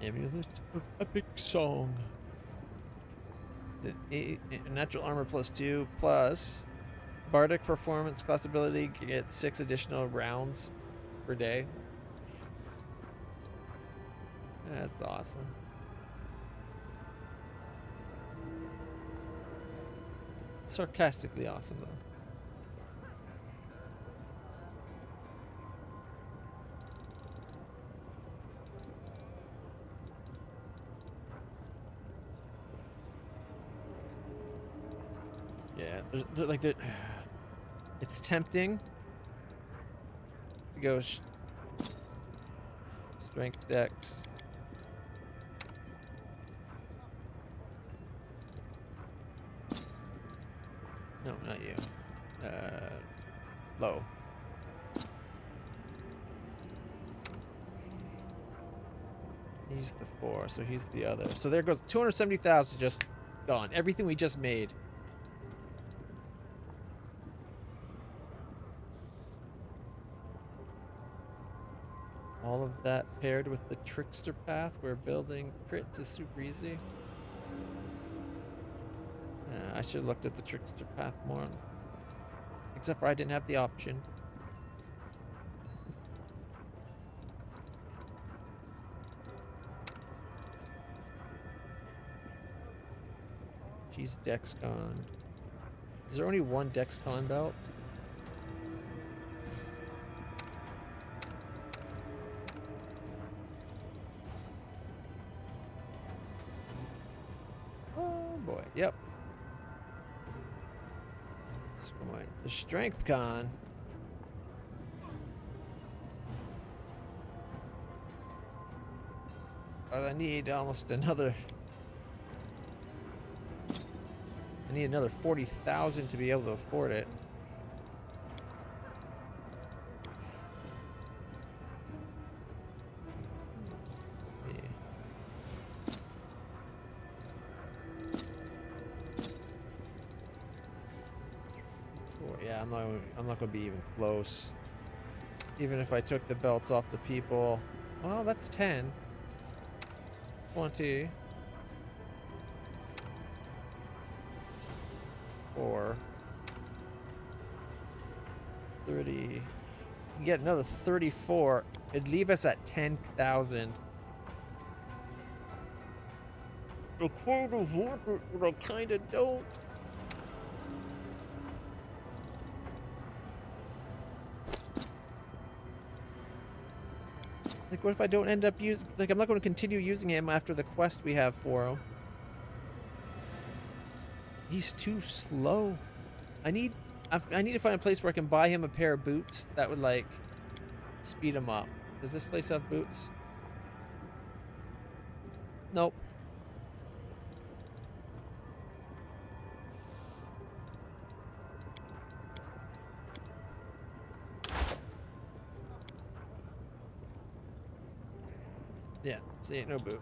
Amulet of Epic Song. Natural armor +2 plus Bardic performance class ability, get 6 additional rounds per day. That's awesome. Sarcastically awesome, though. Yeah, they're like it's tempting to go strength dex. No, not you. Low. He's the 4, so he's the other. So there goes 270,000 just gone. Everything we just made. All of that paired with the trickster path where building crits is super easy. I should have looked at the trickster path more. Except for I didn't have the option. She's Dexcon. Is there only one Dexcon belt? Oh boy, yep. So the Strength Con. But I need almost another... I need another 40,000 to be able to afford it. Yeah, I'm not gonna be even close. Even if I took the belts off the people. Well, that's 10. 20. 4. 30. You can get another 34. It'd leave us at 10,000. I kind of want it, but I kind of don't. Like, what if I don't end up using... Like, I'm not going to continue using him after the quest we have for him. He's too slow. I need to find a place where I can buy him a pair of boots that would, like, speed him up. Does this place have boots? Nope. Yeah, see, no boot.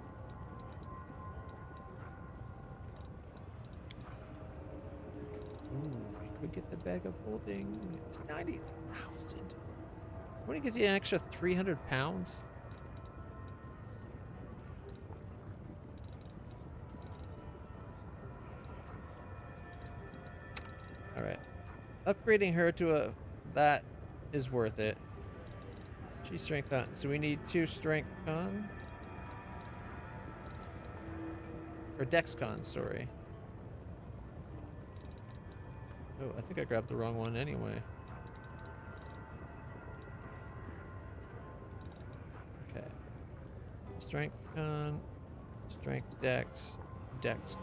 Ooh, we could get the bag of holding. It's 90,000. What gives you an extra 300 pounds? All right, upgrading her to a that is worth it. She's strength on, so we need 2 strength con. Or Dexcon, sorry. Oh, I think I grabbed the wrong one anyway. Okay. Strength con, strength dex, Dexcon.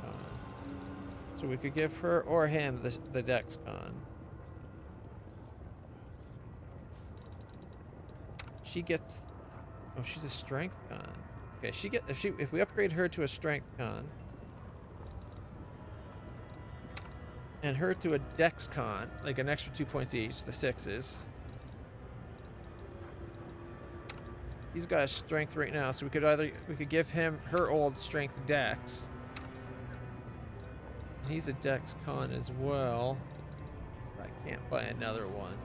So we could give her or him the Dexcon. She gets... Oh, she's a strength con. Okay, if we upgrade her to a strength con and her to a dex con, like an extra 2 points each, the 6s. He's got a strength right now, so we could give him her old strength dex. And he's a dex con as well. I can't buy another one.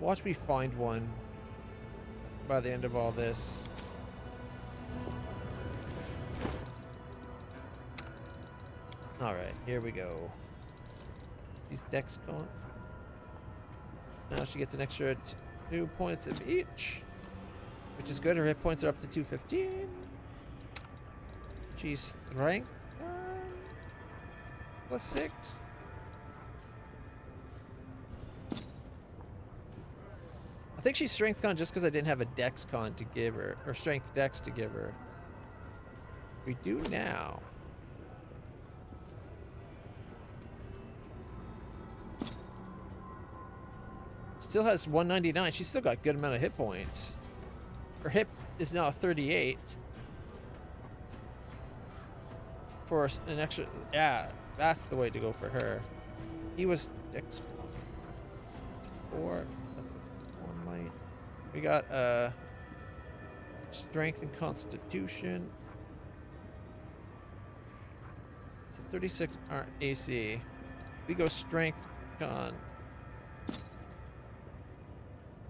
Watch me find one by the end of all this. Alright, here we go. She's Dexcon. Now she gets an extra 2 points of each, which is good. Her hit points are up to 215. She's strength plus 6. I think she's strength con just because I didn't have a dex con to give her, or strength dex to give her. We do now. still has 199. She's still got a good amount of hit points. Her hip is now 38. For an extra, yeah, that's the way to go for her. He was 4. That's 4 might. We got strength and constitution. It's a 36 AC. We go strength con.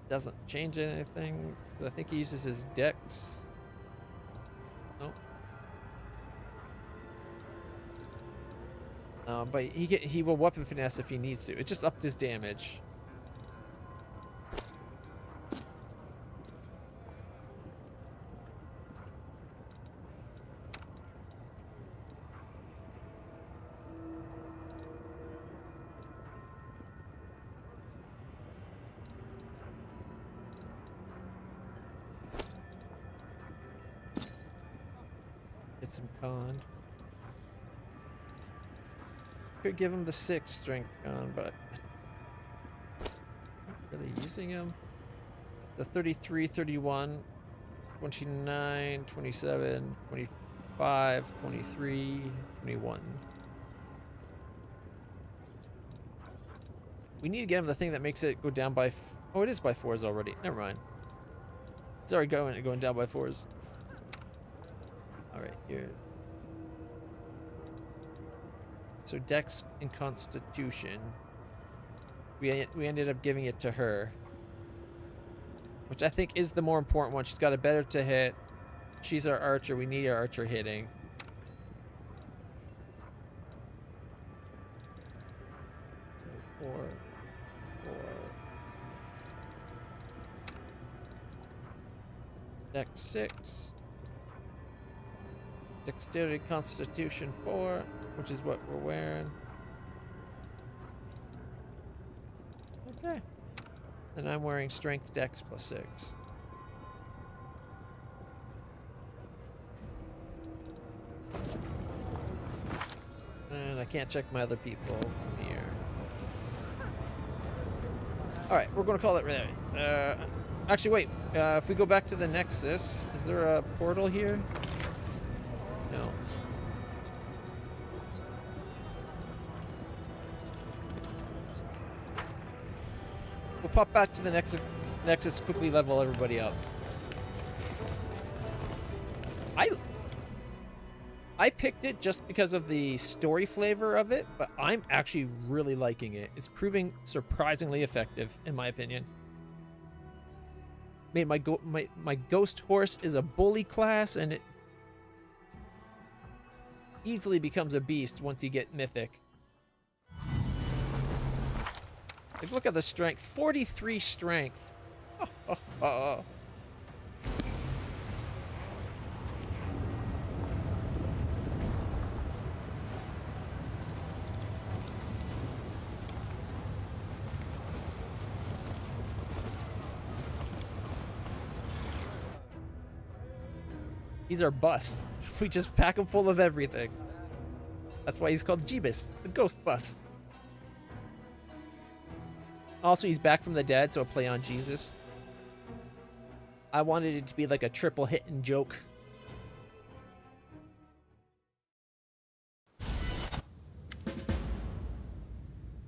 Doesn't change anything. I think he uses his dex. Nope. But he will weapon finesse if he needs to. It just upped his damage. Get some con. Could give him the 6 strength con, but not really using him. The 33, 31, 29, 27, 25, 23, 21. We need to get him the thing that makes it go down by... oh, it is by 4s already. Never mind. It's already going down by 4s. Alright, here. So Dex and Constitution. We ended up giving it to her. Which I think is the more important one. She's got a better to hit. She's our archer. We need our archer hitting. So 4. Dex 6. Dexterity Constitution 4, which is what we're wearing. Okay. And I'm wearing Strength Dex plus 6. And I can't check my other people from here. Alright, we're going to call it right there. Actually, wait. If we go back to the Nexus, is there a portal here? No. We'll pop back to the Nexus, quickly level everybody up. I picked it just because of the story flavor of it, but I'm actually really liking it. It's proving surprisingly effective, in my opinion. I mean, my ghost horse is a bully class, and it easily becomes a beast once you get mythic. Like, look at the strength. 43 strength. He's our bus. We just pack him full of everything. That's why he's called Jeebus, the ghost bus. Also, he's back from the dead, so a play on Jesus. I wanted it to be like a triple hit and joke.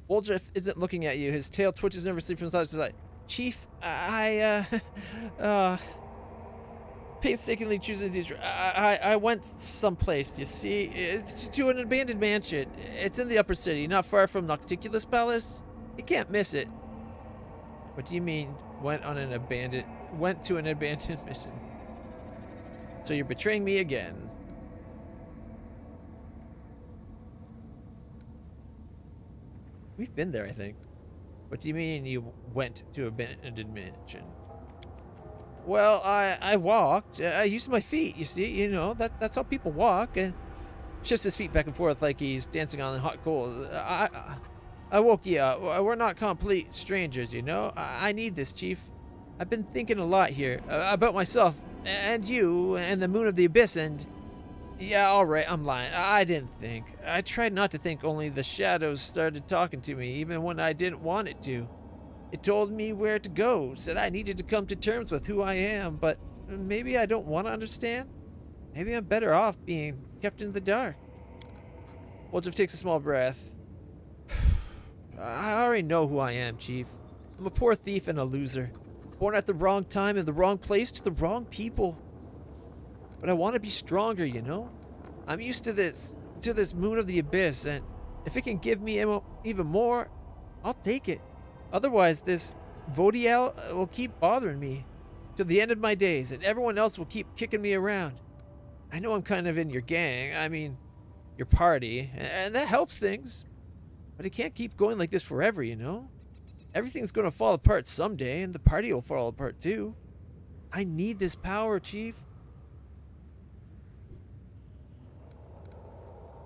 Woldriff isn't looking at you. His tail twitches nervously from side to side. Chief, painstakingly choosing these. I went someplace, you see. It's to an abandoned mansion. It's in the upper city, not far from Nocticulus Palace. You can't miss it. What do you mean, went to an abandoned mission? So you're betraying me again. We've been there, I think. What do you mean you went to abandoned mansion? Well, I walked. I used my feet, you see. You know, that's how people walk. And shifts his feet back and forth like he's dancing on the hot coals. I woke you up. We're not complete strangers, you know. I need this, Chief. I've been thinking a lot here about myself and you and the moon of the abyss and... Yeah, all right, I'm lying. I didn't think. I tried not to think, only the shadows started talking to me, even when I didn't want it to. It told me where to go, said I needed to come to terms with who I am, but maybe I don't want to understand? Maybe I'm better off being kept in the dark. Woljif takes a small breath. I already know who I am, Chief. I'm a poor thief and a loser. Born at the wrong time in the wrong place to the wrong people. But I want to be stronger, you know? I'm used to this moon of the abyss, and if it can give me even more, I'll take it. Otherwise, this Vodiel will keep bothering me till the end of my days, and everyone else will keep kicking me around. I know I'm kind of in your gang, I mean, your party, and that helps things. But it can't keep going like this forever, you know? Everything's gonna fall apart someday, and the party will fall apart too. I need this power, Chief.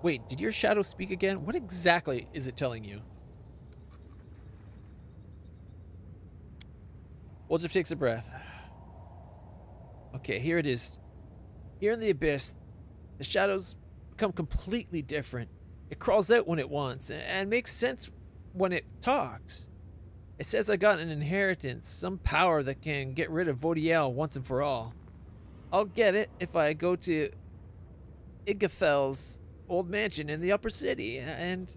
Wait, did your shadow speak again? What exactly is it telling you? Woljif takes a breath. Okay, here it is. Here in the abyss, the shadows become completely different. It crawls out when it wants and makes sense when it talks. It says I got an inheritance, some power that can get rid of Vodiel once and for all. I'll get it if I go to Igafel's old mansion in the upper city, and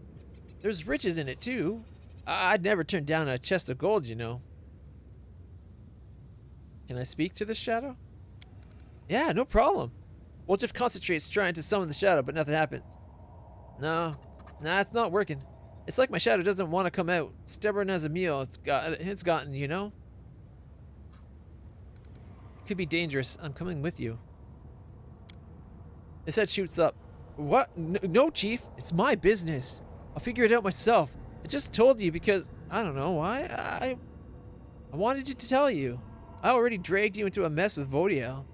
there's riches in it too. I'd never turn down a chest of gold, you know. Can I speak to this shadow? Yeah, no problem. Woljif concentrates trying to summon the shadow, but nothing happens. Nah, it's not working. It's like my shadow doesn't want to come out. Stubborn as a mule it's gotten, you know? It could be dangerous. I'm coming with you. His head shoots up. What? No, Chief. It's my business. I'll figure it out myself. I just told you because, I don't know why. I wanted to tell you. I already dragged you into a mess with Vodiel.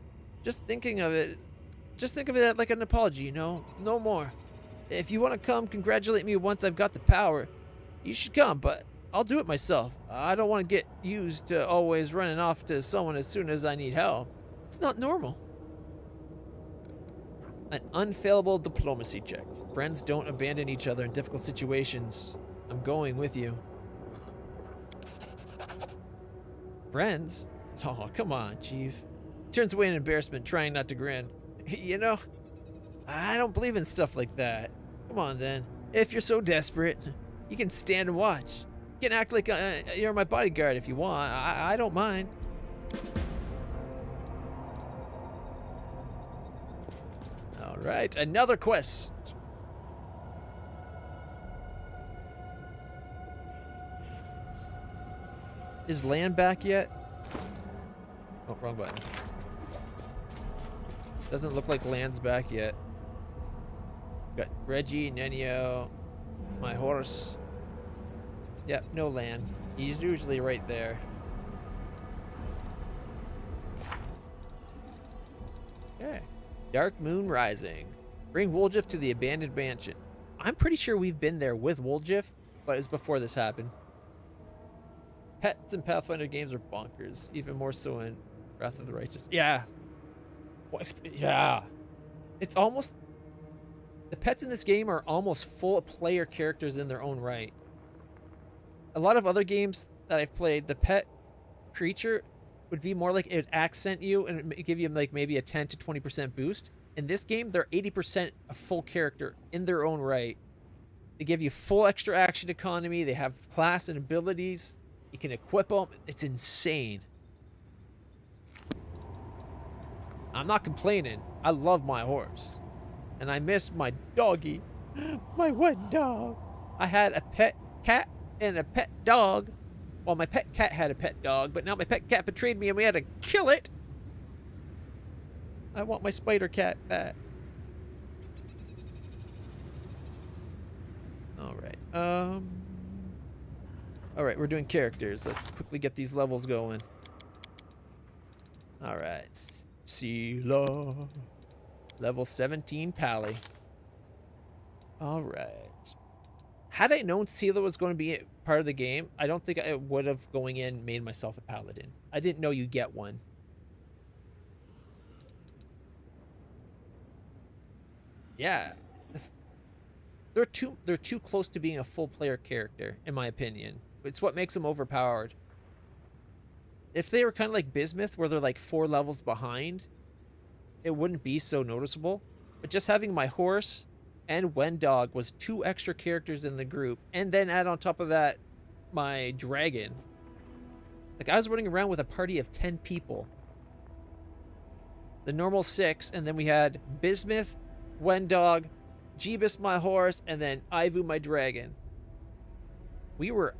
Just think of it like an apology, you know? No more. If you want to come congratulate me once I've got the power, you should come, but I'll do it myself. I don't want to get used to always running off to someone as soon as I need help. It's not normal. An unfailable diplomacy check. Friends don't abandon each other in difficult situations. I'm going with you. Friends? Oh, come on, Chief. Turns away in embarrassment, trying not to grin. You know, I don't believe in stuff like that. Come on, then. If you're so desperate, you can stand and watch. You can act like you're my bodyguard if you want. I don't mind. All right, another quest. Is Lan back yet? Oh, wrong button. Doesn't look like Lan's back yet. Got Reggie, Nenio, my horse. Yep, no Lan. He's usually right there. Okay. Dark Moon Rising. Bring Woljif to the abandoned mansion. I'm pretty sure we've been there with Woljif, but it's before this happened. Pets in Pathfinder games are bonkers, even more so in Wrath of the Righteous. Yeah. Yeah. It's almost... The pets in this game are almost full player characters in their own right. A lot of other games that I've played, the pet creature would be more like it would accent you and give you like maybe a 10 to 20% boost. In this game, they're 80% a full character in their own right. They give you full extra action economy. They have class and abilities. You can equip them. It's insane. I'm not complaining. I love my horse. And I miss my doggy. My one dog. I had a pet cat and a pet dog. Well, my pet cat had a pet dog, but now my pet cat betrayed me and we had to kill it. I want my spider cat back. Alright. Alright, we're doing characters. Let's quickly get these levels going. Alright. Sela. Level 17 Pally. Alright. Had I known Sela was going to be part of the game, I don't think I would have going in made myself a paladin. I didn't know you get one. Yeah. They're too close to being a full player character, in my opinion. It's what makes them overpowered. If they were kind of like Bismuth, where they're like 4 levels behind, it wouldn't be so noticeable. But just having my horse and Wendog was 2 extra characters in the group, and then add on top of that my dragon. Like, I was running around with a party of 10 people. The normal 6, and then we had Bismuth, Wendog, Jeebus my horse, and then Ivu my dragon. We were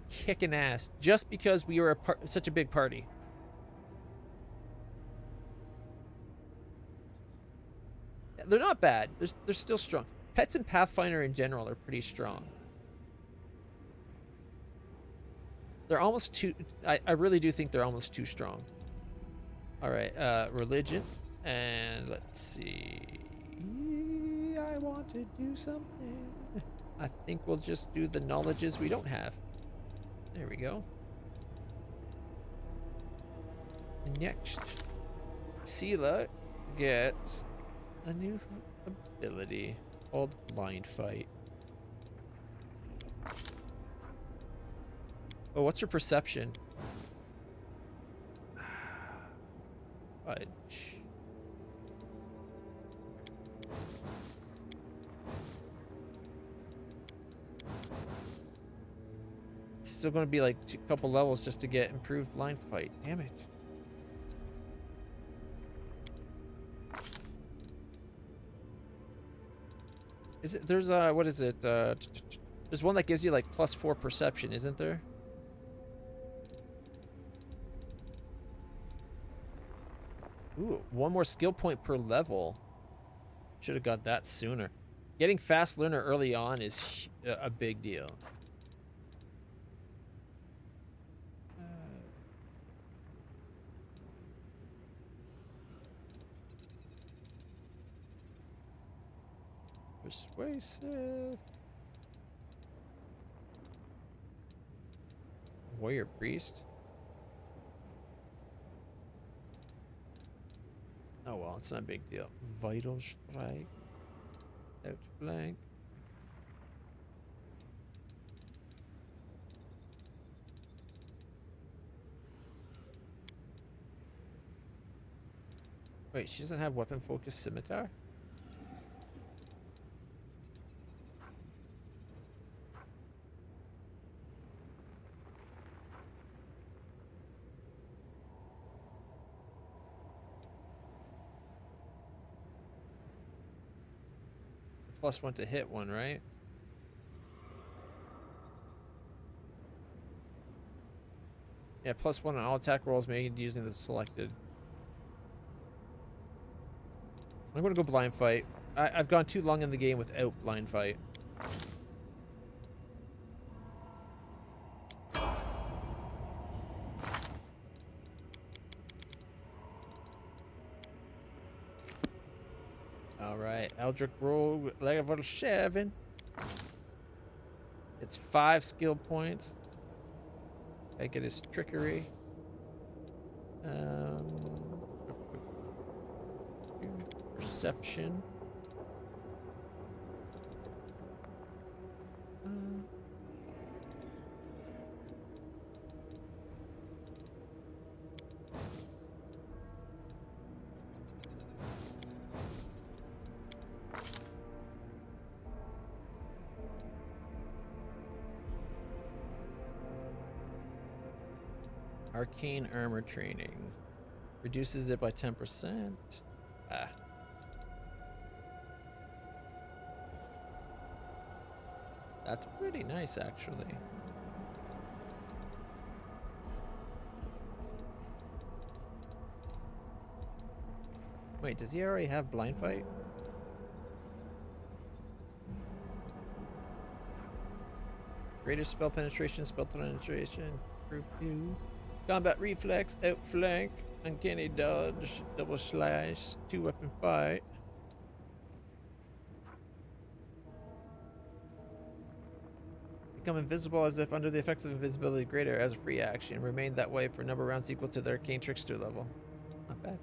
kicking ass just because we were such a big party. They're not bad. They're still strong. Pets and Pathfinder in general are pretty strong. They're almost too... I really do think they're almost too strong. Alright, religion. And let's see... I want to do something. I think we'll just do the knowledges we don't have. There we go. Next, Sela gets a new ability called Blind Fight. Oh, what's her perception? Fudge. Still going to be like a couple levels just to get improved Blind Fight. Damn it. Is it, there's what is it? There's one that gives you like +4 perception, isn't there? Ooh, 1 more skill point per level. Should have got that sooner. Getting Fast Learner early on is a big deal. Persuasive. Warrior Priest. Oh well, it's not a big deal. Vital Strike. Outflank. Wait, she doesn't have weapon focused scimitar? +1 to hit one, right? Yeah, +1 on all attack rolls made using the selected. I'm gonna go Blind Fight. I've gone too long in the game without Blind Fight. Alright, Eldritch Rogue level 7. It's 5 skill points. I get his trickery. Perception. Arcane armor training. Reduces it by 10%. Ah. That's pretty nice, actually. Wait, does he already have Blind Fight? Greater spell penetration, improve 2. Combat reflex, outflank, uncanny dodge, double slash, 2-weapon fight. Become invisible as if under the effects of invisibility greater as a free action. Remain that way for a number of rounds equal to their arcane trickster level. Not bad.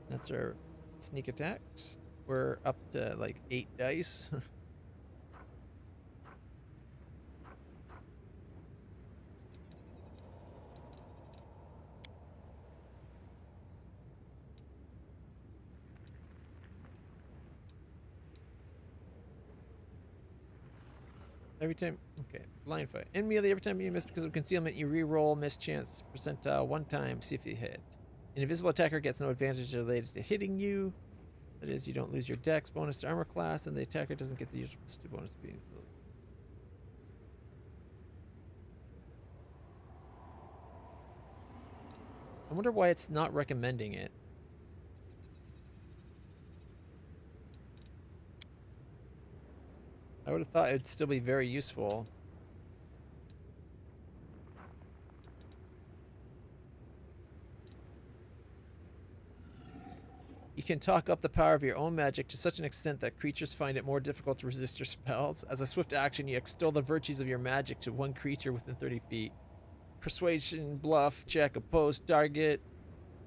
That's our sneak attacks. We're up to like 8 dice. Every time, okay, blind fight. Immediately, every time you miss because of concealment, you re-roll miss chance percentile 1 time, see if you hit. An invisible attacker gets no advantage related to hitting you. That is, you don't lose your dex bonus to armor class, and the attacker doesn't get the usual +2 bonus to being. I wonder why it's not recommending it. I would have thought it would still be very useful. You can talk up the power of your own magic to such an extent that creatures find it more difficult to resist your spells. As a swift action, you extol the virtues of your magic to one creature within 30 feet. Persuasion, bluff, check, opposed target.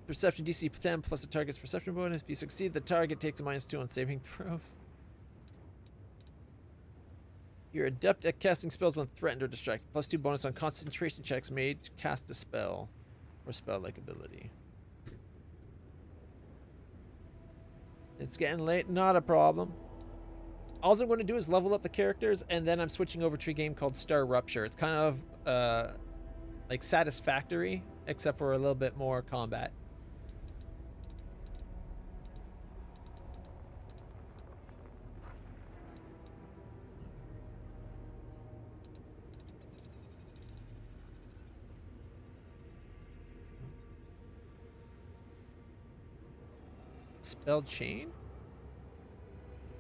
Perception DC 10 plus the target's perception bonus. If you succeed, the target takes a -2 on saving throws. You're adept at casting spells when threatened or distracted. +2 bonus on concentration checks made to cast a spell or spell-like ability. It's getting late, not a problem. All I'm going to do is level up the characters, and then I'm switching over to a game called Star Rupture. It's kind of like Satisfactory, except for a little bit more combat. Spell chain?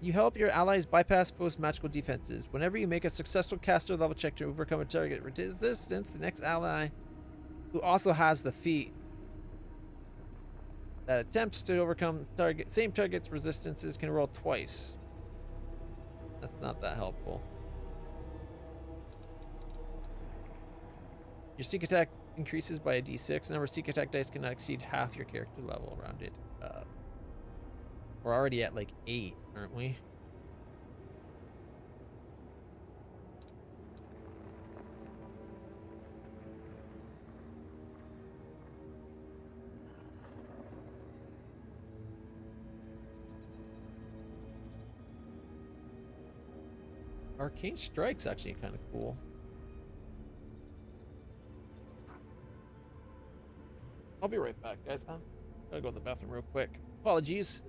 You help your allies bypass foes' magical defenses. Whenever you make a successful caster level check to overcome a target resistance, the next ally who also has the feat that attempts to overcome same target's resistances can roll twice. That's not that helpful. Your sneak attack increases by a d6. The number of sneak attack dice cannot exceed half your character level rounded up. We're already at like 8, aren't we? Arcane Strike's actually kind of cool. I'll be right back, guys. I'm gotta go to the bathroom real quick. Apologies.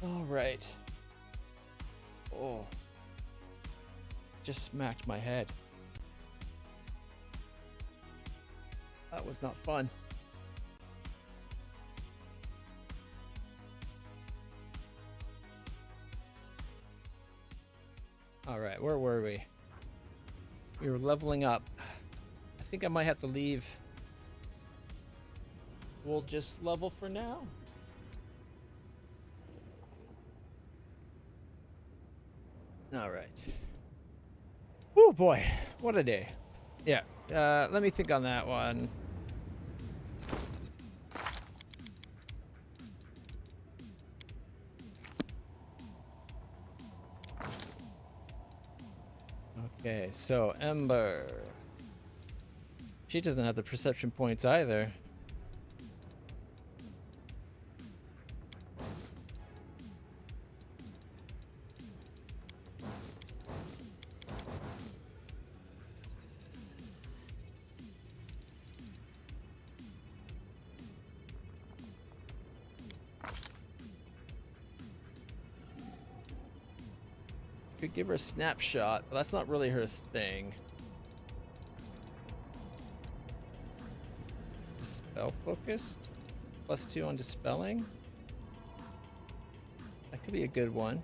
All right. Oh. Just smacked my head. That was not fun. All right, where were we? We were leveling up. I think I might have to leave. We'll just level for now. All right. Oh boy, what a day. Yeah, let me think on that one. Okay, so Ember. She doesn't have the perception points either. Could give her a snapshot, but that's not really her thing. Spell focused, +2 on dispelling. That could be a good one.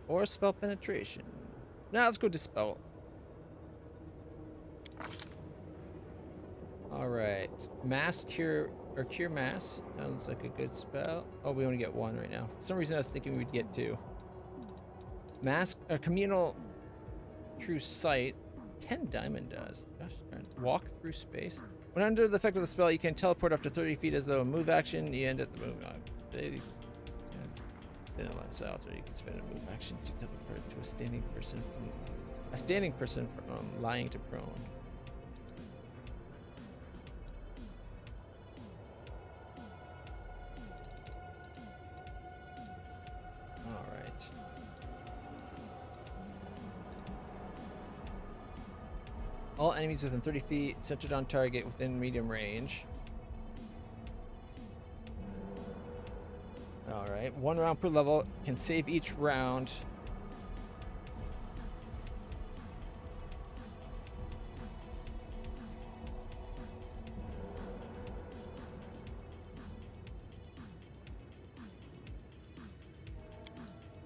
Or spell penetration. Now let's go dispel. All right, mass cure or cure mass sounds like a good spell. Oh, we only get one right now. For some reason I was thinking we'd get two. Mass communal true sight, 10 diamond does. Gosh darn. Walk through space. When under the effect of the spell, you can teleport up to 30 feet as though a move action. You end at the move. Then it lines out, or you can spend a move action to teleport to a standing person from lying to prone. All enemies within 30 feet, centered on target within medium range. Alright, 1 round per level, can save each round.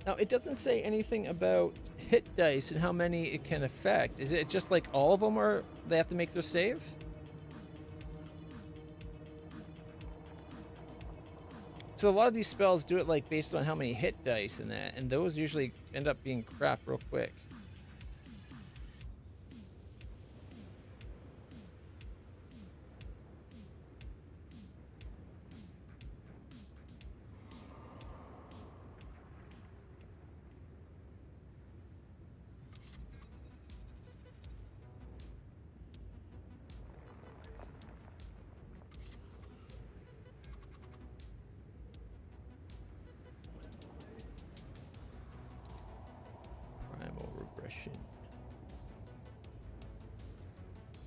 Now, it doesn't say anything about hit dice and how many it can affect. Is it just like all of them are, they have to make their save? So a lot of these spells do it like based on how many hit dice and that, and those usually end up being crap real quick.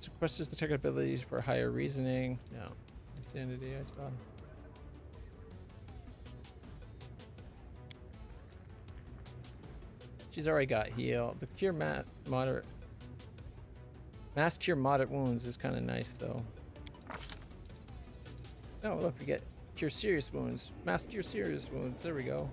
Sequesters detect abilities for higher reasoning. No. Insanity, I suppose. She's already got heal. The cure moderate. Mass cure moderate wounds is kind of nice though. Oh look, we get cure serious wounds. Mass cure serious wounds. There we go.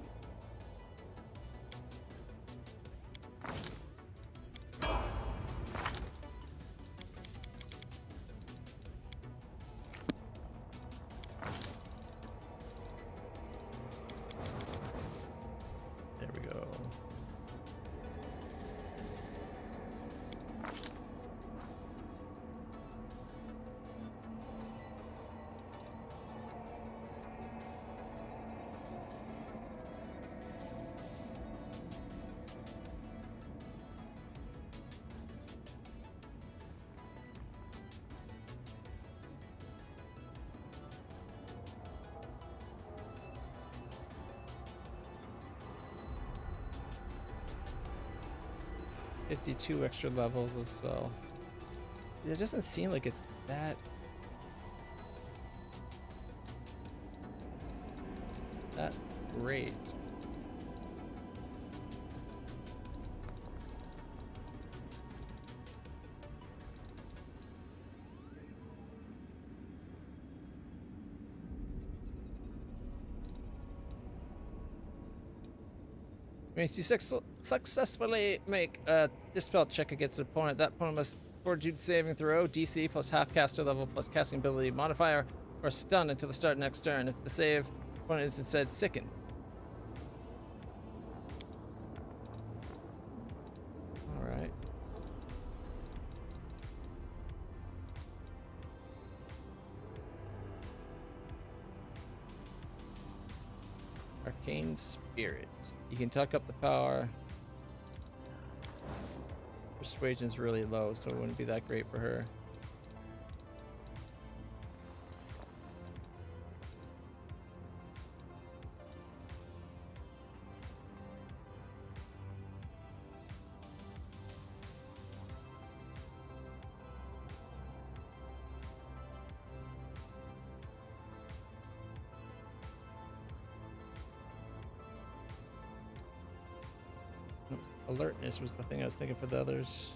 Gives you 2 extra levels of spell. It doesn't seem like it's that great. Means you successfully make a dispel check against an opponent. That opponent must fortitude saving throw, DC plus half caster level plus casting ability modifier, or stun until the start of next turn. If the save opponent is instead sickened. Alright. Arcane Spirit. You can tuck up the power. Persuasion's really low, so it wouldn't be that great for her. Alertness was the thing I was thinking for the others.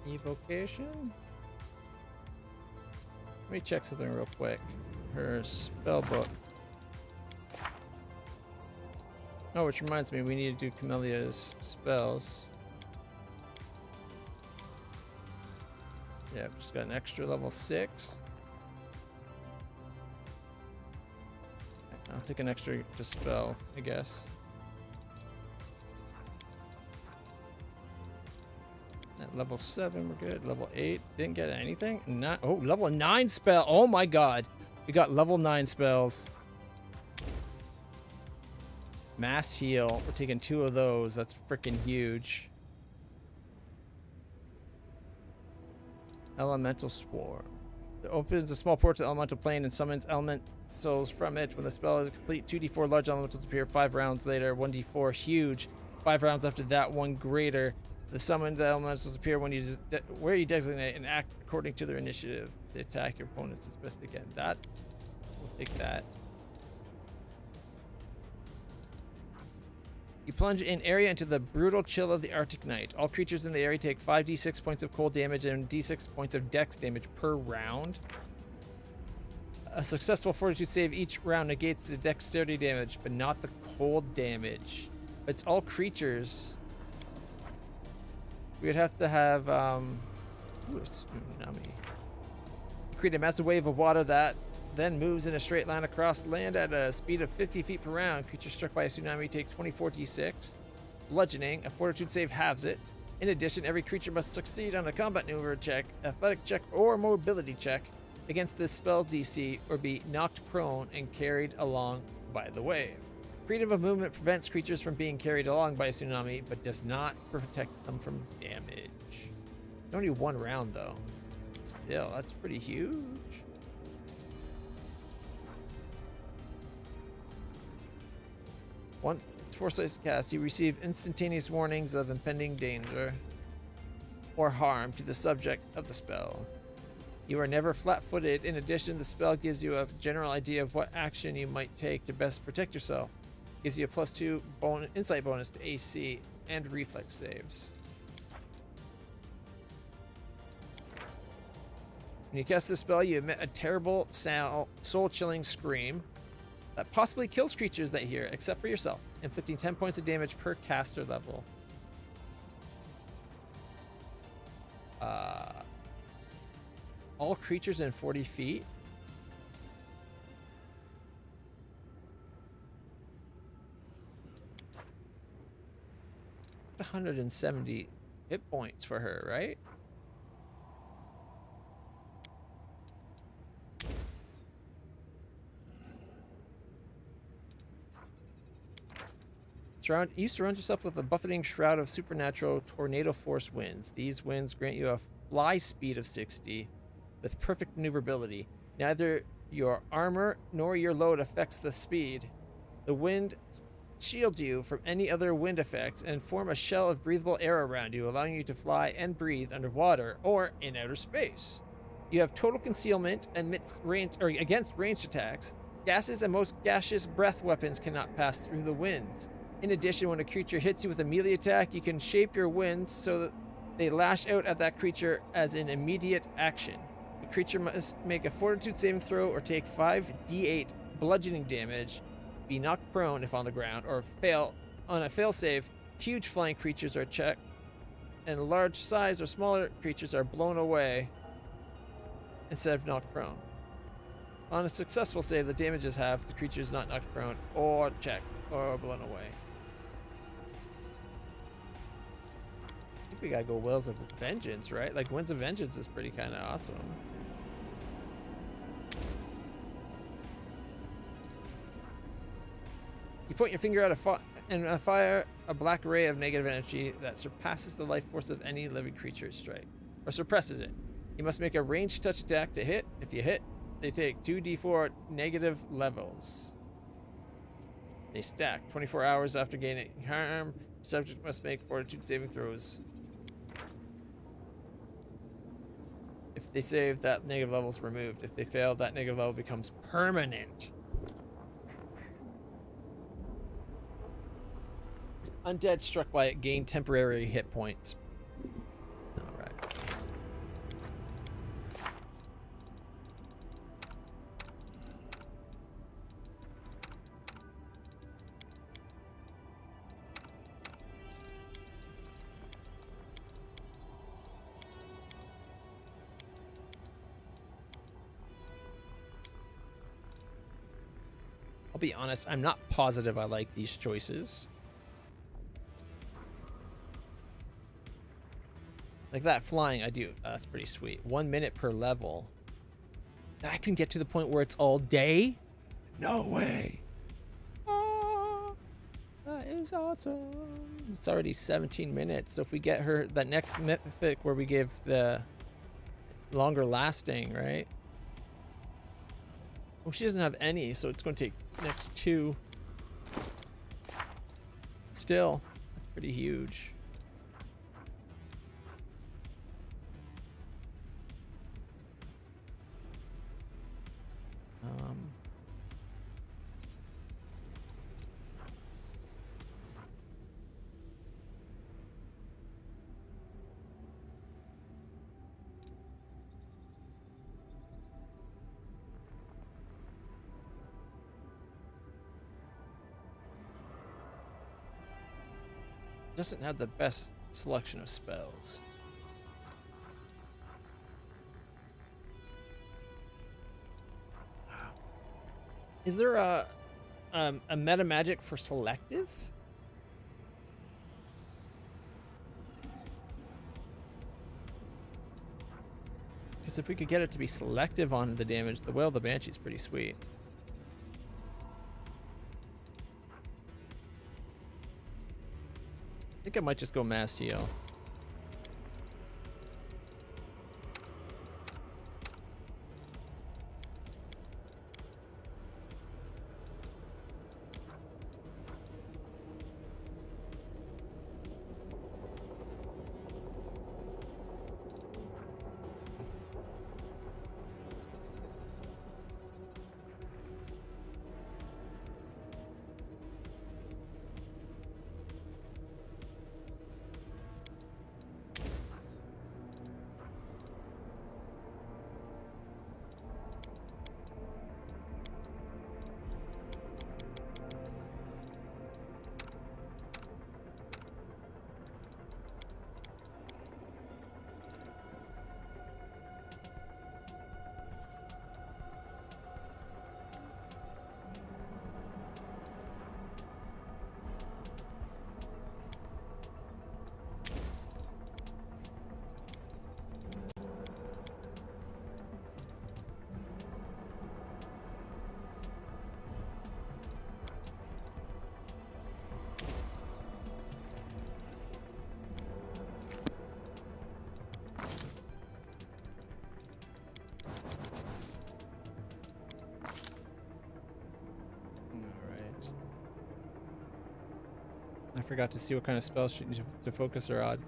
Evocation? Let me check something real quick. Her spell book. Oh, which reminds me, we need to do Camellia's spells. Yeah, just got an extra level 6. I'll take an extra just spell, I guess. At level 7, we're good. Level 8, didn't get anything. Oh, level 9 spell. Oh my god. We got level 9 spells. Mass heal. We're taking 2 of those. That's freaking huge. Elemental Swarm. It opens a small portal to the elemental plane and summons elementals from it. When the spell is complete, 2d4 large elementals appear 5 rounds later, 1d4 huge. 5 rounds after that, 1 greater. The summoned elementals appear when where you designate and act according to their initiative. They attack your opponents as best they can. That, we'll take that. You plunge in area into the brutal chill of the Arctic night. All creatures in the area take 5d6 points of cold damage and d6 points of dex damage per round. A successful fortitude save each round negates the dexterity damage, but not the cold damage. It's all creatures. We would have to have, ooh, tsunami. Create a massive wave of water that then moves in a straight line across land at a speed of 50 feet per round. Creatures struck by a tsunami take 24d6. Bludgeoning. A fortitude save halves it. In addition, every creature must succeed on a combat maneuver check, athletic check, or mobility check against this spell DC, or be knocked prone and carried along by the wave. Freedom of movement prevents creatures from being carried along by a tsunami, but does not protect them from damage. Only 1 round, though. Still, that's pretty huge. Once foresight cast, you receive instantaneous warnings of impending danger or harm to the subject of the spell. You are never flat-footed. In addition, the spell gives you a general idea of what action you might take to best protect yourself. Gives you a +2 insight bonus to AC and reflex saves. When you cast this spell, you emit a terrible, soul-chilling scream that possibly kills creatures that hear, except for yourself, inflicting 10 points of damage per caster level. All creatures in 40 feet? $170 hit points for her, right? You surround yourself with a buffeting shroud of supernatural tornado force winds. These winds grant you a fly speed of 60, with perfect maneuverability. Neither your armor nor your load affects the speed. The wind shields you from any other wind effects and form a shell of breathable air around you, allowing you to fly and breathe underwater or in outer space. You have total concealment amidst against ranged attacks. Gases and most gaseous breath weapons cannot pass through the winds. In addition, when a creature hits you with a melee attack, you can shape your winds so that they lash out at that creature as an immediate action. The creature must make a fortitude saving throw or take 5d8 bludgeoning damage, be knocked prone if on the ground, or fail on a fail save. Huge flying creatures are checked, and large size or smaller creatures are blown away instead of knocked prone. On a successful save, the damage is halved. The creature is not knocked prone or checked or blown away. I think we gotta go Wills of Vengeance, right? Like, Winds of Vengeance is pretty kind of awesome. You point your finger at and fire a black ray of negative energy that surpasses the life force of any living creature strike, or suppresses it. You must make a ranged touch attack to hit. If you hit, they take 2d4 negative levels. They stack. 24 hours after gaining harm, the subject must make fortitude saving throws. If they save, that negative level is removed. If they fail, that negative level becomes permanent. Undead struck by it gain temporary hit points. Alright. I'll be honest, I'm not positive I like these choices. Like that flying, I do. That's pretty sweet. 1 minute per level. I can get to the point where it's all day? No way. Oh, that is awesome. It's already 17 minutes. So if we get her that next mythic where we give the longer lasting, right? Oh, she doesn't have any, so it's going to take next 2. Still, that's pretty huge. Doesn't have the best selection of spells. Is there a meta magic for selective? Because if we could get it to be selective on the damage, the Wail of the Banshee is pretty sweet. I think I might just go mass heal. forgot to see what kind of spells she needs to focus her on.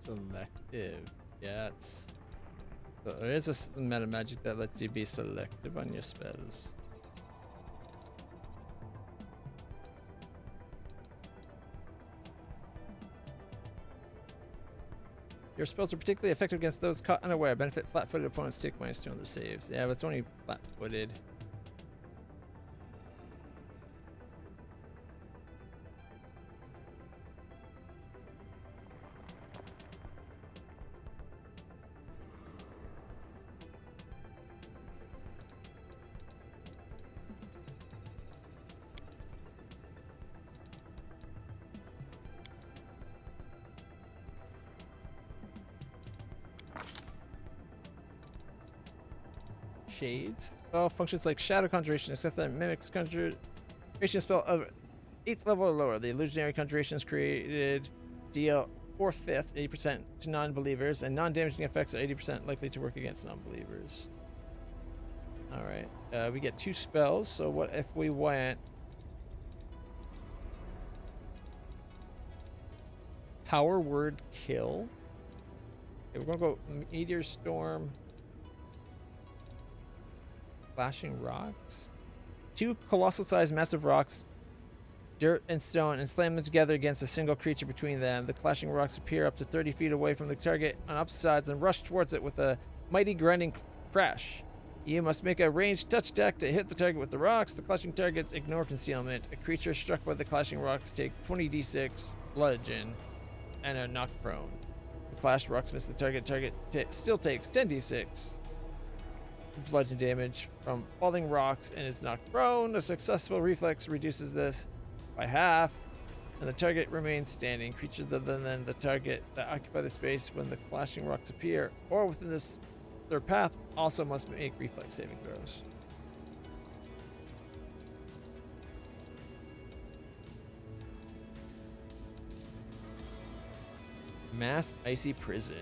Selective. Yeah, it's... So there is a meta magic that lets you be selective on your spells. Your spells are particularly effective against those caught unaware. Benefit flat-footed opponents take -2 on their saves. Yeah, but it's only flat-footed. Shades. Spell functions like Shadow Conjuration, except that it mimics conjuration spell of 8th level or lower. The illusionary conjurations created deal 4/5, 80% to non-believers, and non-damaging effects are 80% likely to work against non-believers. Alright, we get 2 spells, so what if we went Power Word Kill? Okay, we're gonna go Meteor Storm, Flashing Rocks. 2 colossal-sized massive rocks, dirt and stone, and slam them together against a single creature between them. The clashing rocks appear up to 30 feet away from the target on opposite sides and rush towards it with a mighty grinding crash. You must make a ranged touch attack to hit the target with the rocks. The clashing targets ignore concealment. A creature struck by the clashing rocks take 20d6 bludgeon and are knocked prone. The clashed rocks miss the target. Still takes 10d6 bludgeon damage from falling rocks and is knocked prone. A successful reflex reduces this by half, and the target remains standing. Creatures other than the target that occupy the space when the clashing rocks appear or within their path also must make reflex saving throws. Mass Icy Prison.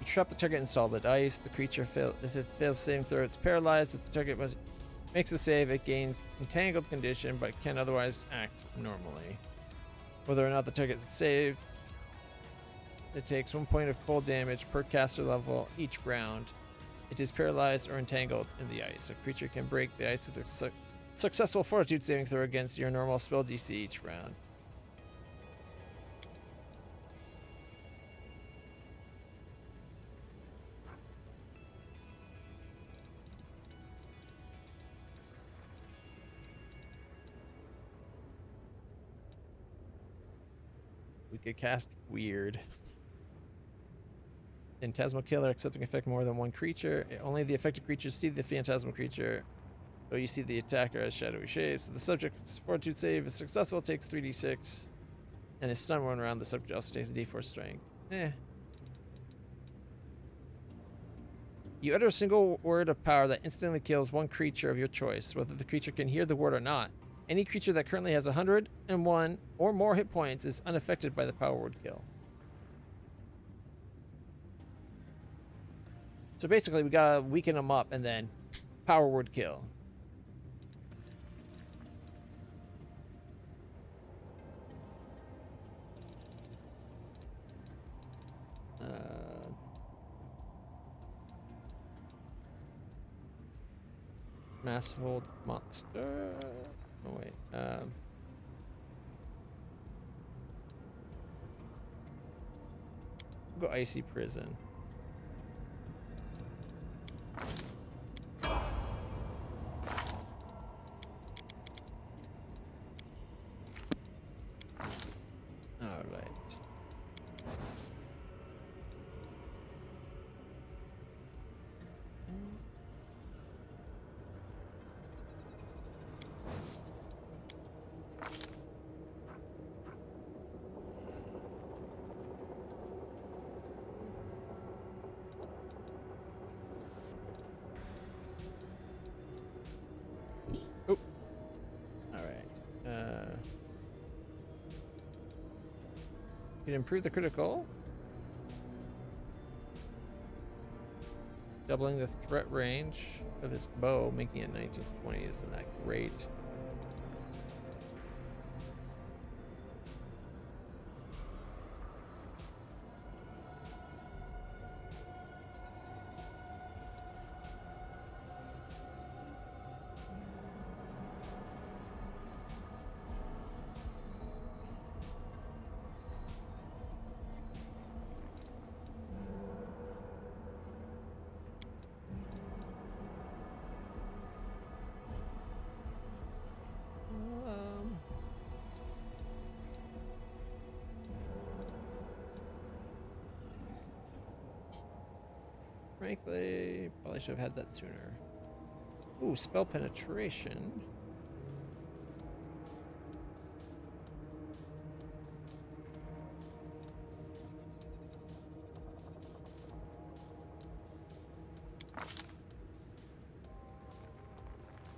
Trap the target in solid ice. The creature if it fails saving throw, it's paralyzed. If the target makes a save, it gains entangled condition but can otherwise act normally. Whether or not the target saved, it takes 1 point of cold damage per caster level each round. It is paralyzed or entangled in the ice. A creature can break the ice with a successful fortitude saving throw against your normal spell DC each round. We could cast Weird. Phantasmal Killer, accepting effect more than one creature. Only the affected creatures see the phantasmal creature, though you see the attacker as shadowy shapes. So the subject's fortitude save is successful, takes 3d6, and is stunned 1 round. The subject also takes a d4 strength. You utter a single word of power that instantly kills 1 creature of your choice, whether the creature can hear the word or not. Any creature that currently has 101 or more hit points is unaffected by the power word kill. So basically, we gotta weaken them up and then power word kill. Masshold monster. Oh wait. Go Icy Prison. All right. can improve the critical. Doubling the threat range of his bow, making it 1920 isn't that great. Frankly, probably should have had that sooner. Ooh, spell penetration.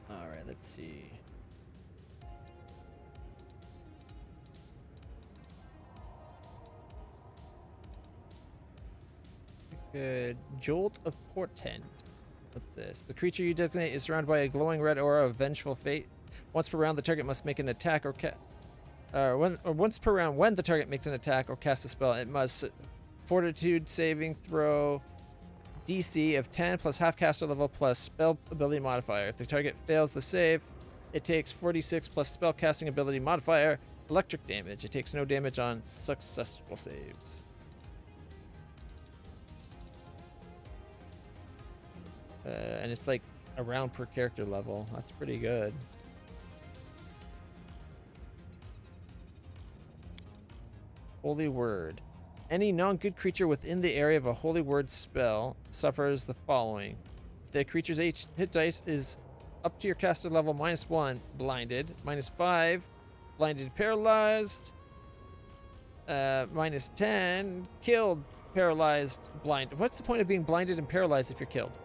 All right, let's see. Good. Jolt of Portent. What's this? The creature you designate is surrounded by a glowing red aura of vengeful fate. Once per round, the target must make an attack or once per round, when the target makes an attack or casts a spell, it must Fortitude saving throw DC of 10 plus half caster level plus spell ability modifier. If the target fails the save, it takes 46 plus spell casting ability modifier electric damage. It takes no damage on successful saves. And it's like a round per character level. That's pretty good. Holy Word. Any non-good creature within the area of a Holy Word spell suffers the following. If the creature's hit dice is up to your caster level -1, blinded, -5, blinded, paralyzed, -10, killed, paralyzed, blind. What's the point of being blinded and paralyzed if you're killed?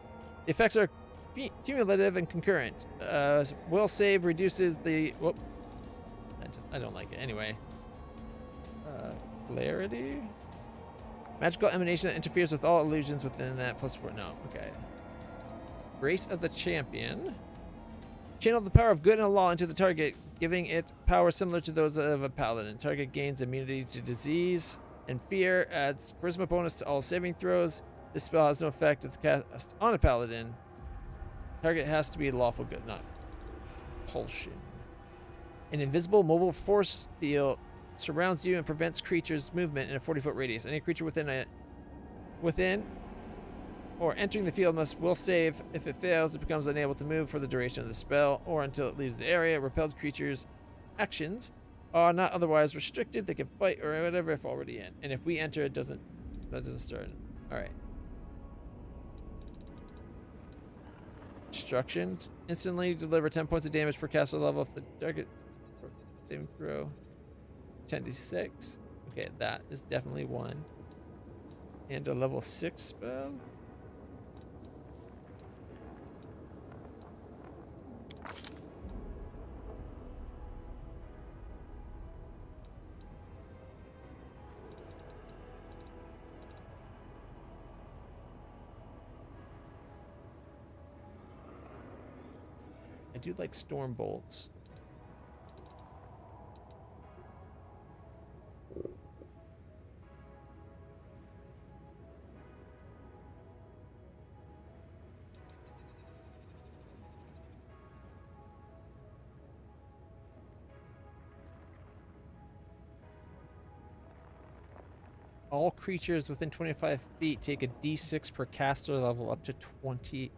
The effects are cumulative and concurrent. Will save reduces the... Whoop. I don't like it. Anyway. Clarity? Magical emanation that interferes with all illusions within that +4. No, okay. Grace of the Champion. Channel the power of good and law into the target, giving it power similar to those of a paladin. Target gains immunity to disease and fear, adds charisma bonus to all saving throws. This spell has no effect if it's cast on a paladin. Target has to be lawful good, not repulsion. An invisible mobile force field surrounds you and prevents creatures' movement in a 40-foot radius. Any creature within or entering the field will save. If it fails, it becomes unable to move for the duration of the spell or until it leaves the area. Repelled creatures' actions are not otherwise restricted. They can fight or whatever if already in. And if we enter, that doesn't start. All right. Instructions. Instantly deliver 10 points of damage per caster level if the target saving throw 10d6. Okay, that is definitely one. And a level 6 spell. I do like storm bolts. All creatures within 25 feet take a d6 per caster level up to 20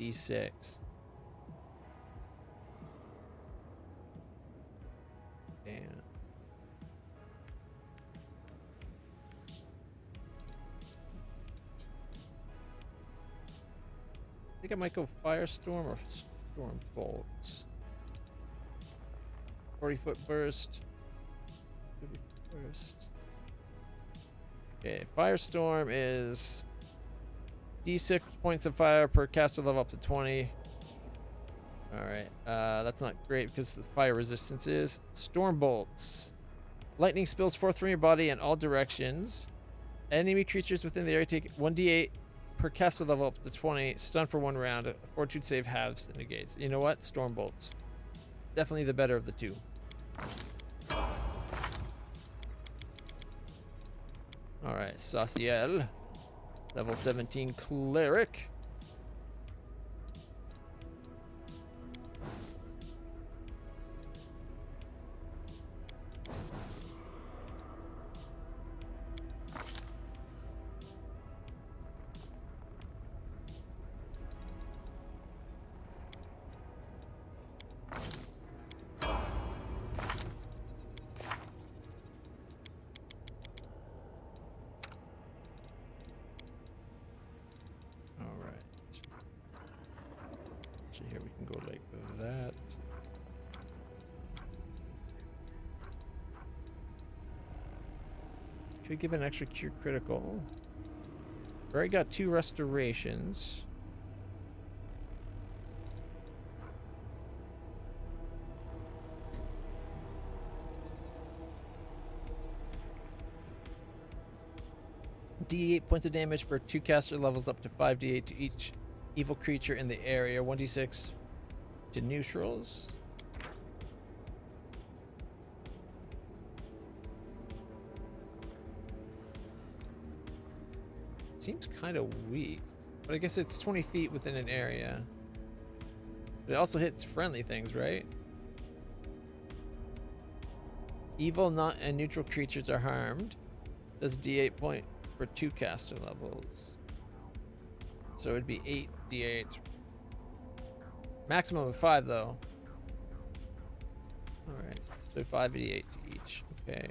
d6. Damn. I think I might go Firestorm or Storm Bolts. 40-foot burst. 30-foot burst. Okay, Firestorm is d6 points of fire per caster level up to 20. Alright, that's not great because the fire resistance is. Storm Bolts. Lightning spills forth from your body in all directions. Enemy creatures within the area take 1d8 per caster level up to 20. Stun for 1 round. A fortitude save halves and negates. You know what? Storm bolts. Definitely the better of the two. Alright, Saciel. Level 17 cleric. Here we can go like that. Could give an extra cure critical. Already got 2 restorations. D8 points of damage for 2 caster levels up to 5d8 to each evil creature in the area. 1d6 to neutrals. Seems kind of weak, but I guess it's 20 feet within an area. But it also hits friendly things, right? Evil, not and neutral creatures are harmed. Does d8 point for 2 caster levels. So it'd be 8d8. Maximum of 5 though. Alright, so 5d8 to each. Okay.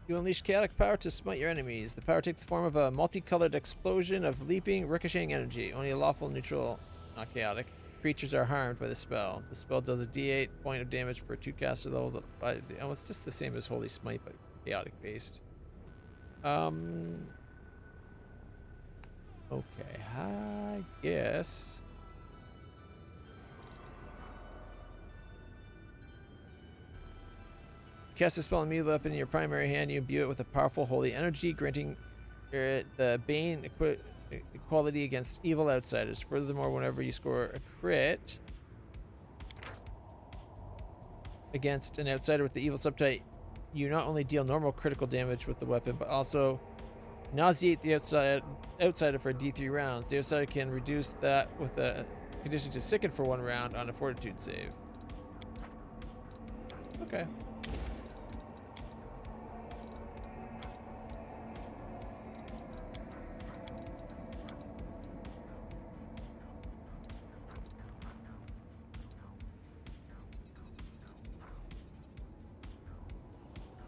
You unleash chaotic power to smite your enemies. The power takes the form of a multicolored explosion of leaping, ricocheting energy. Only a lawful, neutral, not chaotic, creatures are harmed by the spell. The spell does a d8 point of damage per 2 caster levels. Oh, it's just the same as Holy Smite, but chaotic based. Okay, I guess. Cast a spell immediately up in your primary hand. You imbue it with a powerful holy energy, granting it the Bane equality against evil outsiders. Furthermore, whenever you score a crit against an outsider with the evil subtype, you not only deal normal critical damage with the weapon, but also nauseate the outsider for D3 rounds. The outsider can reduce that with a condition to sicken for 1 round on a fortitude save. Okay.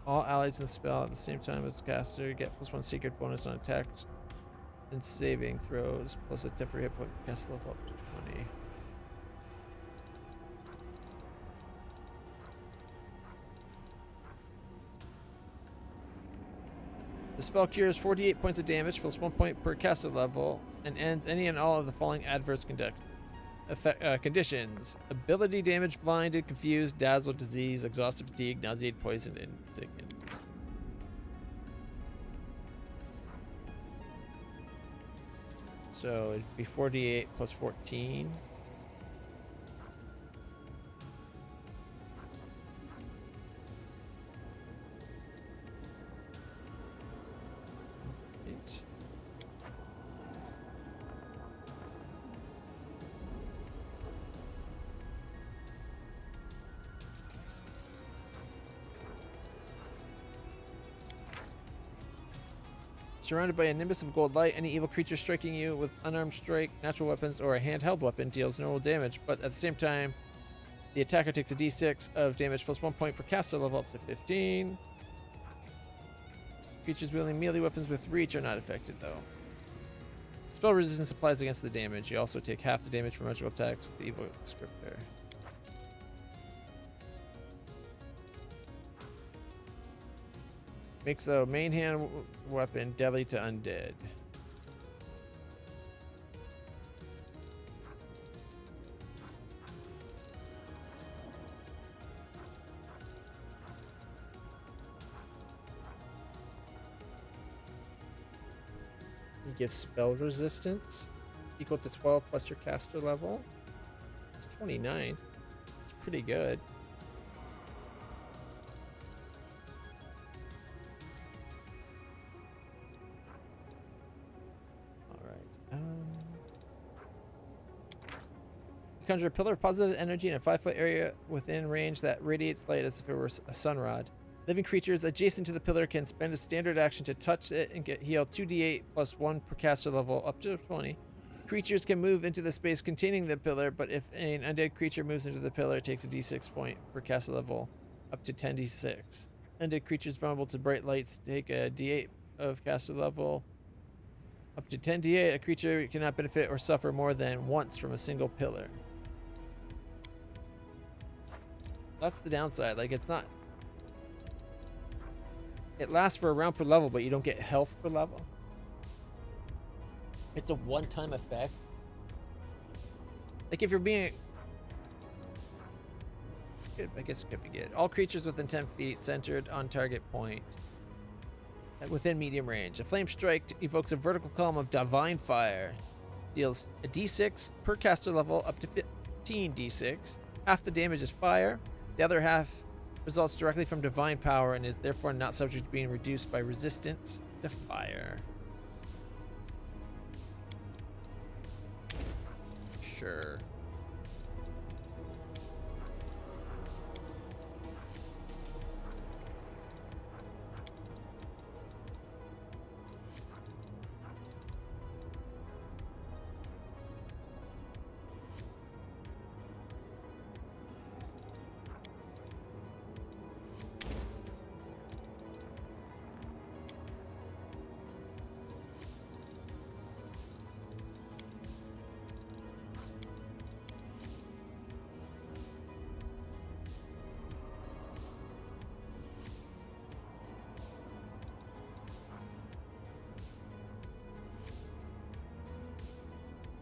All allies in the spell at the same time as the caster get +1 secret bonus on attacks and saving throws, plus a temporary hit point cast level up to 20. The spell cures 48 points of damage plus 1 point per caster level and ends any and all of the following adverse conditions: ability damage, blinded, confused, dazzled, disease, exhausted, fatigue, nauseate, poisoned, and sickened. So it'd be 48 plus 14. Surrounded by a nimbus of gold light, any evil creature striking you with unarmed strike, natural weapons, or a handheld weapon deals normal damage, but at the same time, the attacker takes a d6 of damage plus 1 point per caster level up to 15. Creatures wielding melee weapons with reach are not affected, though. Spell resistance applies against the damage. You also take half the damage from magical attacks with the evil descriptor. Makes a main hand weapon deadly to undead. You give spell resistance equal to 12 plus your caster level. It's 29. It's pretty good. Conjure a pillar of positive energy in a 5-foot area within range that radiates light as if it were a sunrod. Living creatures adjacent to the pillar can spend a standard action to touch it and get healed 2d8 plus 1 per caster level up to 20. Creatures can move into the space containing the pillar, but if an undead creature moves into the pillar, it takes a d6 point per caster level up to 10d6. Undead creatures vulnerable to bright lights take a d8 of caster level up to 10d8. A creature cannot benefit or suffer more than once from a single pillar. That's the downside. Like, it's not... It lasts for a round per level, but you don't get health per level. It's a one-time effect. Like, if you're being... I guess it could be good. All creatures within 10 feet centered on target point. Within medium range. A flame strike evokes a vertical column of divine fire. Deals a d6 per caster level up to 15 d6. Half the damage is fire. The other half results directly from divine power and is therefore not subject to being reduced by resistance to fire. Sure.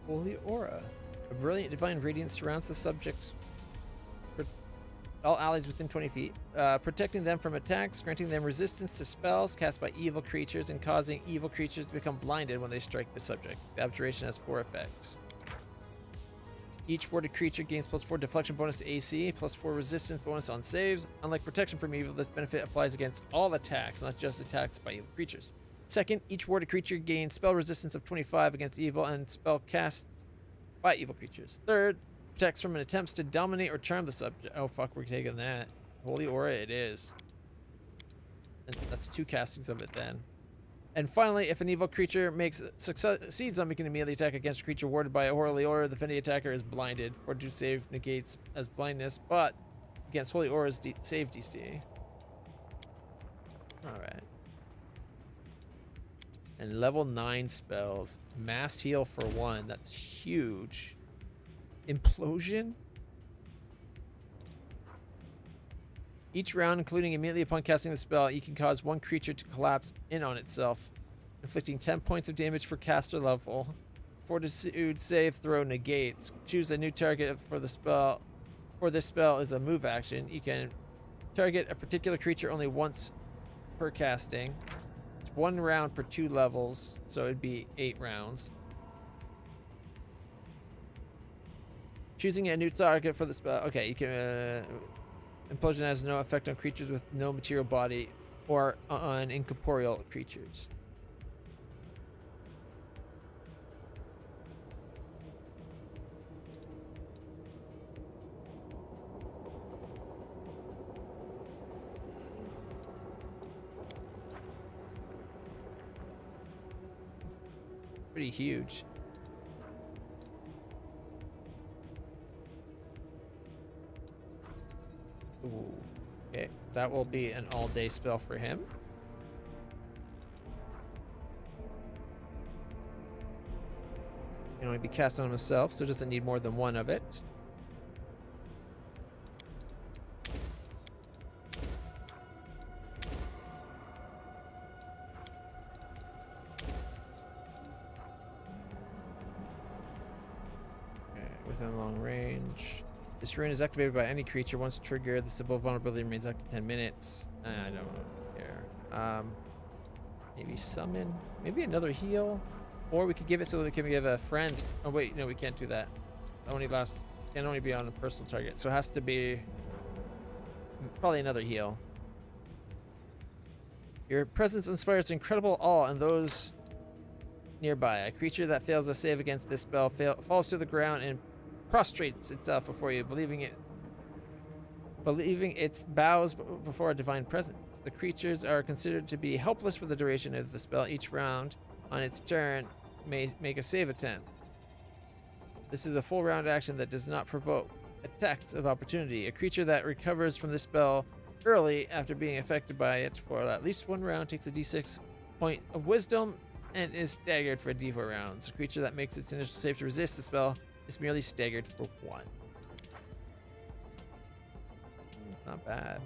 Holy Aura. A brilliant divine radiance surrounds the subjects, all allies within 20 feet, protecting them from attacks, granting them resistance to spells cast by evil creatures, and causing evil creatures to become blinded when they strike the subject. The abjuration has 4 effects. Each warded creature gains +4 deflection bonus to AC, +4 resistance bonus on saves. Unlike protection from evil, this benefit applies against all attacks, not just attacks by evil creatures. Second, each warded creature gains spell resistance of 25 against evil and spell casts by evil creatures. Third, protects from an attempts to dominate or charm the subject. Oh fuck, we're taking that. Holy Aura it is. And that's 2 castings of it then. And finally, if an evil creature succeeds on making an immediate attack against a creature warded by a Holy Aura, the offending attacker is blinded. Fortitude save negates as blindness, but against Holy Aura's save DC. Alright. And level 9 spells. Mass heal for 1. That's huge. Implosion. Each round, including immediately upon casting the spell, you can cause one creature to collapse in on itself, inflicting 10 points of damage per caster level. Fortitude save throw negates. Choose a new target for the spell. For this spell is a move action. You can target a particular creature only once per casting. 1 round per 2 levels, so it'd be 8 rounds. Choosing a new target for the spell. Okay, you can... Implosion has no effect on creatures with no material body or on incorporeal creatures. Pretty huge. Ooh. Okay, that will be an all-day spell for him. can only be cast on himself, so it doesn't need more than one of it. Okay, within long range. This rune is activated by any creature. Once triggered, the symbol of vulnerability remains active 10 minutes. I don't care. Maybe summon. Maybe another heal. Or we could give it so that we can give a friend. Oh wait, no, we can't do that. Can only be on a personal target. So it has to be probably another heal. Your presence inspires incredible awe in those nearby. A creature that fails a save against this spell falls to the ground and prostrates itself before you, believing its bows before a divine presence. The creatures are considered to be helpless for the duration of the spell. Each round on its turn may make a save attempt. This is a full round action that does not provoke attacks of opportunity. A creature that recovers from this spell early after being affected by it for at least one round takes a d6 point of wisdom and is staggered for d4 rounds. A creature that makes its initial save to resist the spell is merely staggered for 1. Not bad.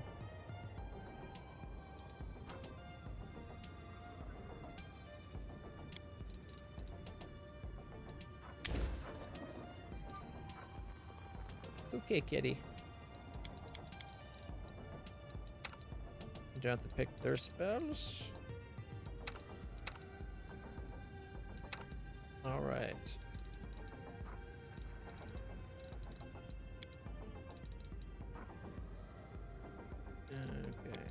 It's okay, kitty. You don't have to pick their spells. All right. Okay.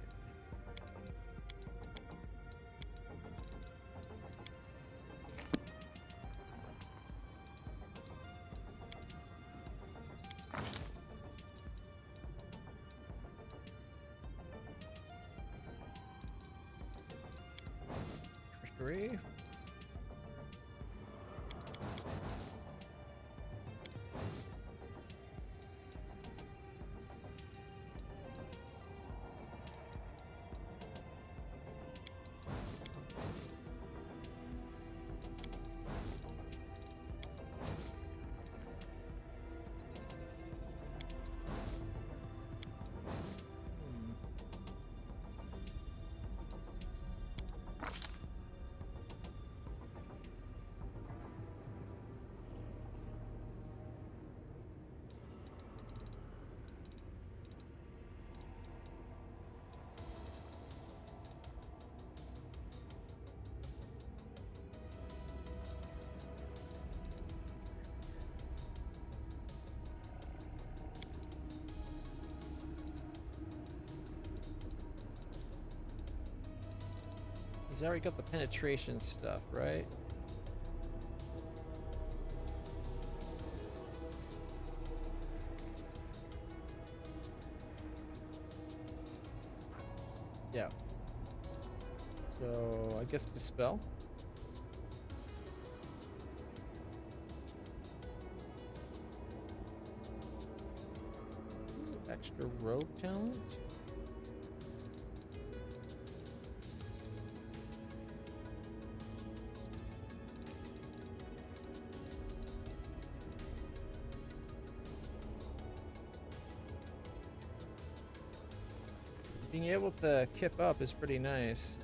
Trickery. He's already got the penetration stuff, right? Yeah. So I guess dispel. Ooh, extra rogue talent. Being able to kip up is pretty nice.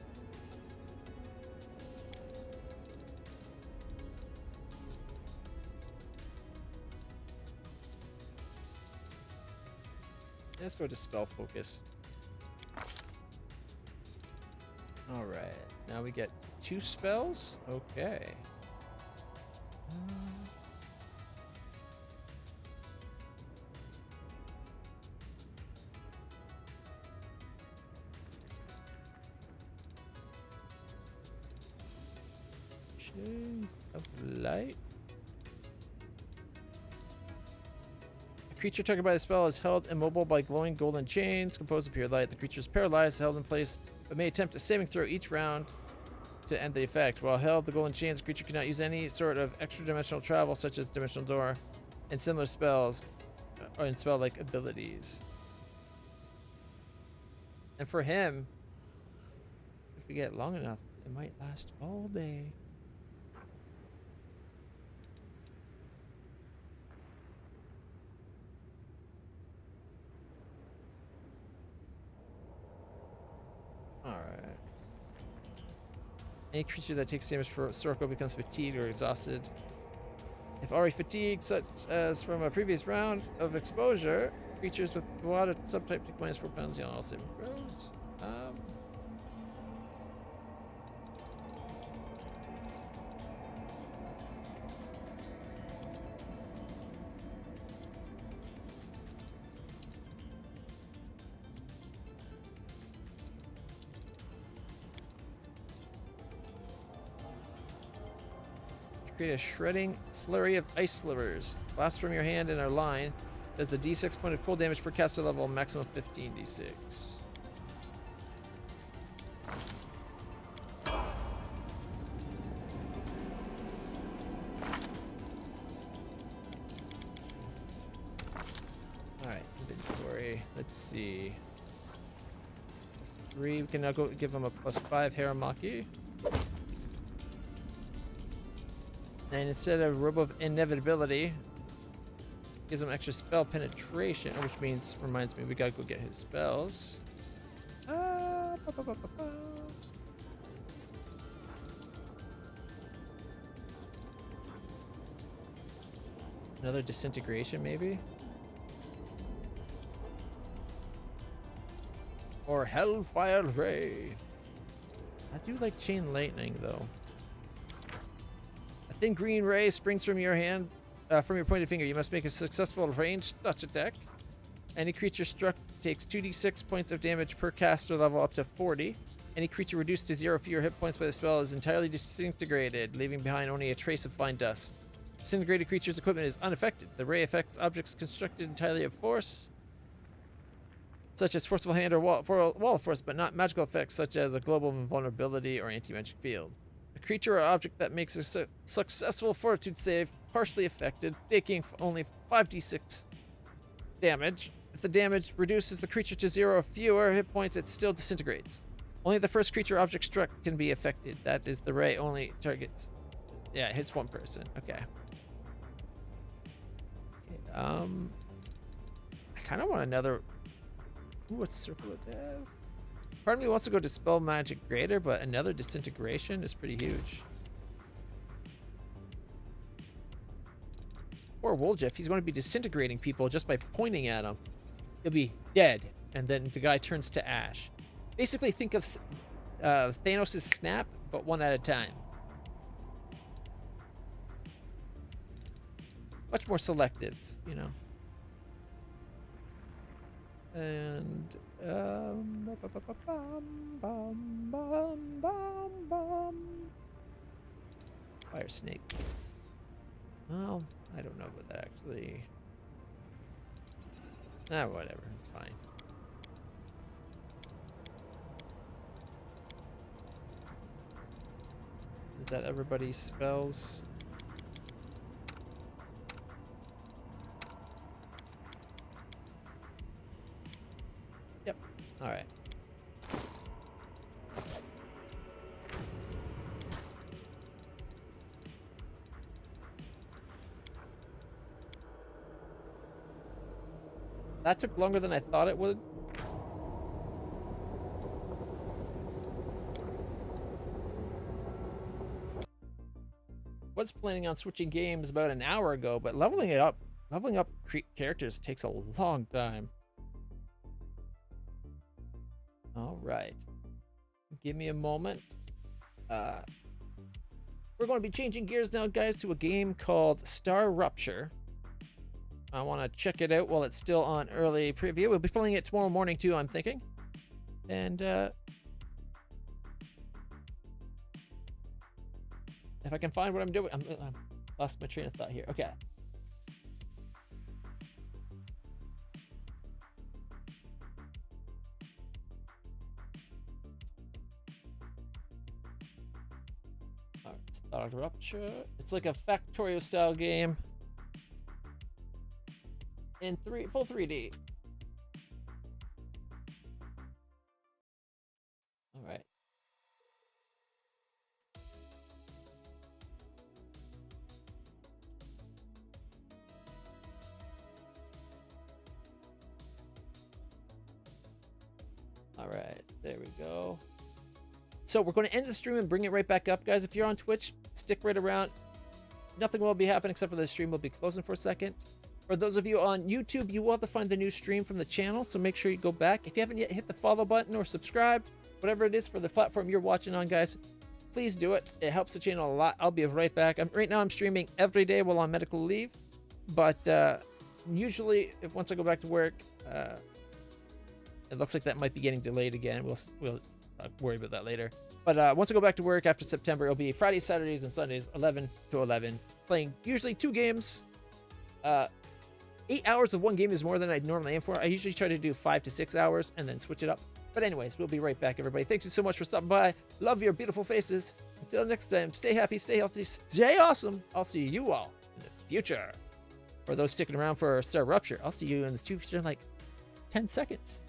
Let's go to spell focus. All right, now we get 2 spells. Okay. Of light. A creature targeted by the spell is held immobile by glowing golden chains composed of pure light. The creature is paralyzed, held in place, but may attempt a saving throw each round to end the effect. While held the golden chains, the creature cannot use any sort of extra-dimensional travel, such as dimensional door, and similar spells, or in spell-like abilities. And for him, if we get long enough, it might last all day. Alright. Any creature that takes damage for circle becomes fatigued or exhausted. If already fatigued, such as from a previous round of exposure, creatures with water subtype take -4 penalty on all saving throws. Create a shredding flurry of ice slivers. Blast from your hand in a line. Does a d6 point of cold damage per caster level, maximum 15 d6. Alright, inventory. Let's see. +3. We can now go give him a +5 Haramaki. And instead of Robe of Inevitability, gives him extra spell penetration, which means, reminds me, we gotta go get his spells. Another disintegration, maybe? Or Hellfire Ray. I do like Chain Lightning, though. A thin green ray springs from your hand, from your pointed finger. You must make a successful ranged touch attack. Any creature struck takes 2d6 points of damage per caster level up to 40. Any creature reduced to 0 or fewer hit points by the spell is entirely disintegrated, leaving behind only a trace of fine dust. Disintegrated creature's equipment is unaffected. The ray affects objects constructed entirely of force, such as forceful hand or wall of force, but not magical effects such as a global invulnerability or anti-magic field. A creature or object that makes a successful fortitude save, partially affected, taking only 5d6 damage. If the damage reduces the creature to 0 or fewer hit points, it still disintegrates. Only the first creature or object struck can be affected. That is, the ray only targets... Yeah, it hits one person. Okay. I kind of want another... Ooh, a Circle of Death. Part of me wants to go Dispel Magic Greater, but another Disintegration is pretty huge. Poor Woljeff, he's going to be disintegrating people just by pointing at them. He'll be dead, and then the guy turns to ash. Basically, think of Thanos' snap, but one at a time. Much more selective, you know. And Fire Snake. Well, I don't know about that actually. Whatever, it's fine. Is that everybody's spells? Yep. All right. That took longer than I thought it would. Was planning on switching games about an hour ago, but leveling up characters takes a long time. All right. Give me a moment. We're going to be changing gears now, guys, to a game called Star Rupture. I want to check it out while it's still on early preview. We'll be playing it tomorrow morning, too, I'm thinking. And, if I can find what I'm doing, I'm lost my train of thought here. Okay. All right, Star Rupture. It's like a Factorio style game in full 3D. All right. All right, there we go. So we're going to end the stream and bring it right back up, guys. If you're on Twitch, stick right around. Nothing will be happening except for the stream will be closing for a second. For those of you on YouTube, you will have to find the new stream from the channel, so make sure you go back. If you haven't yet hit the follow button or subscribe, whatever it is for the platform you're watching on, guys, please do it. It helps the channel a lot. I'll be right back. Right now I'm streaming every day while on medical leave, but usually once I go back to work, it looks like that might be getting delayed again. We'll worry about that later. But once I go back to work after September, it'll be Fridays, Saturdays, and Sundays, 11 to 11, playing usually 2 games. 8 hours of one game is more than I'd normally aim for. I usually try to do 5 to 6 hours and then switch it up. But anyways, we'll be right back, everybody. Thank you so much for stopping by. Love your beautiful faces. Until next time, stay happy, stay healthy, stay awesome. I'll see you all in the future. For those sticking around for Star Rupture, I'll see you in the future in like 10 seconds.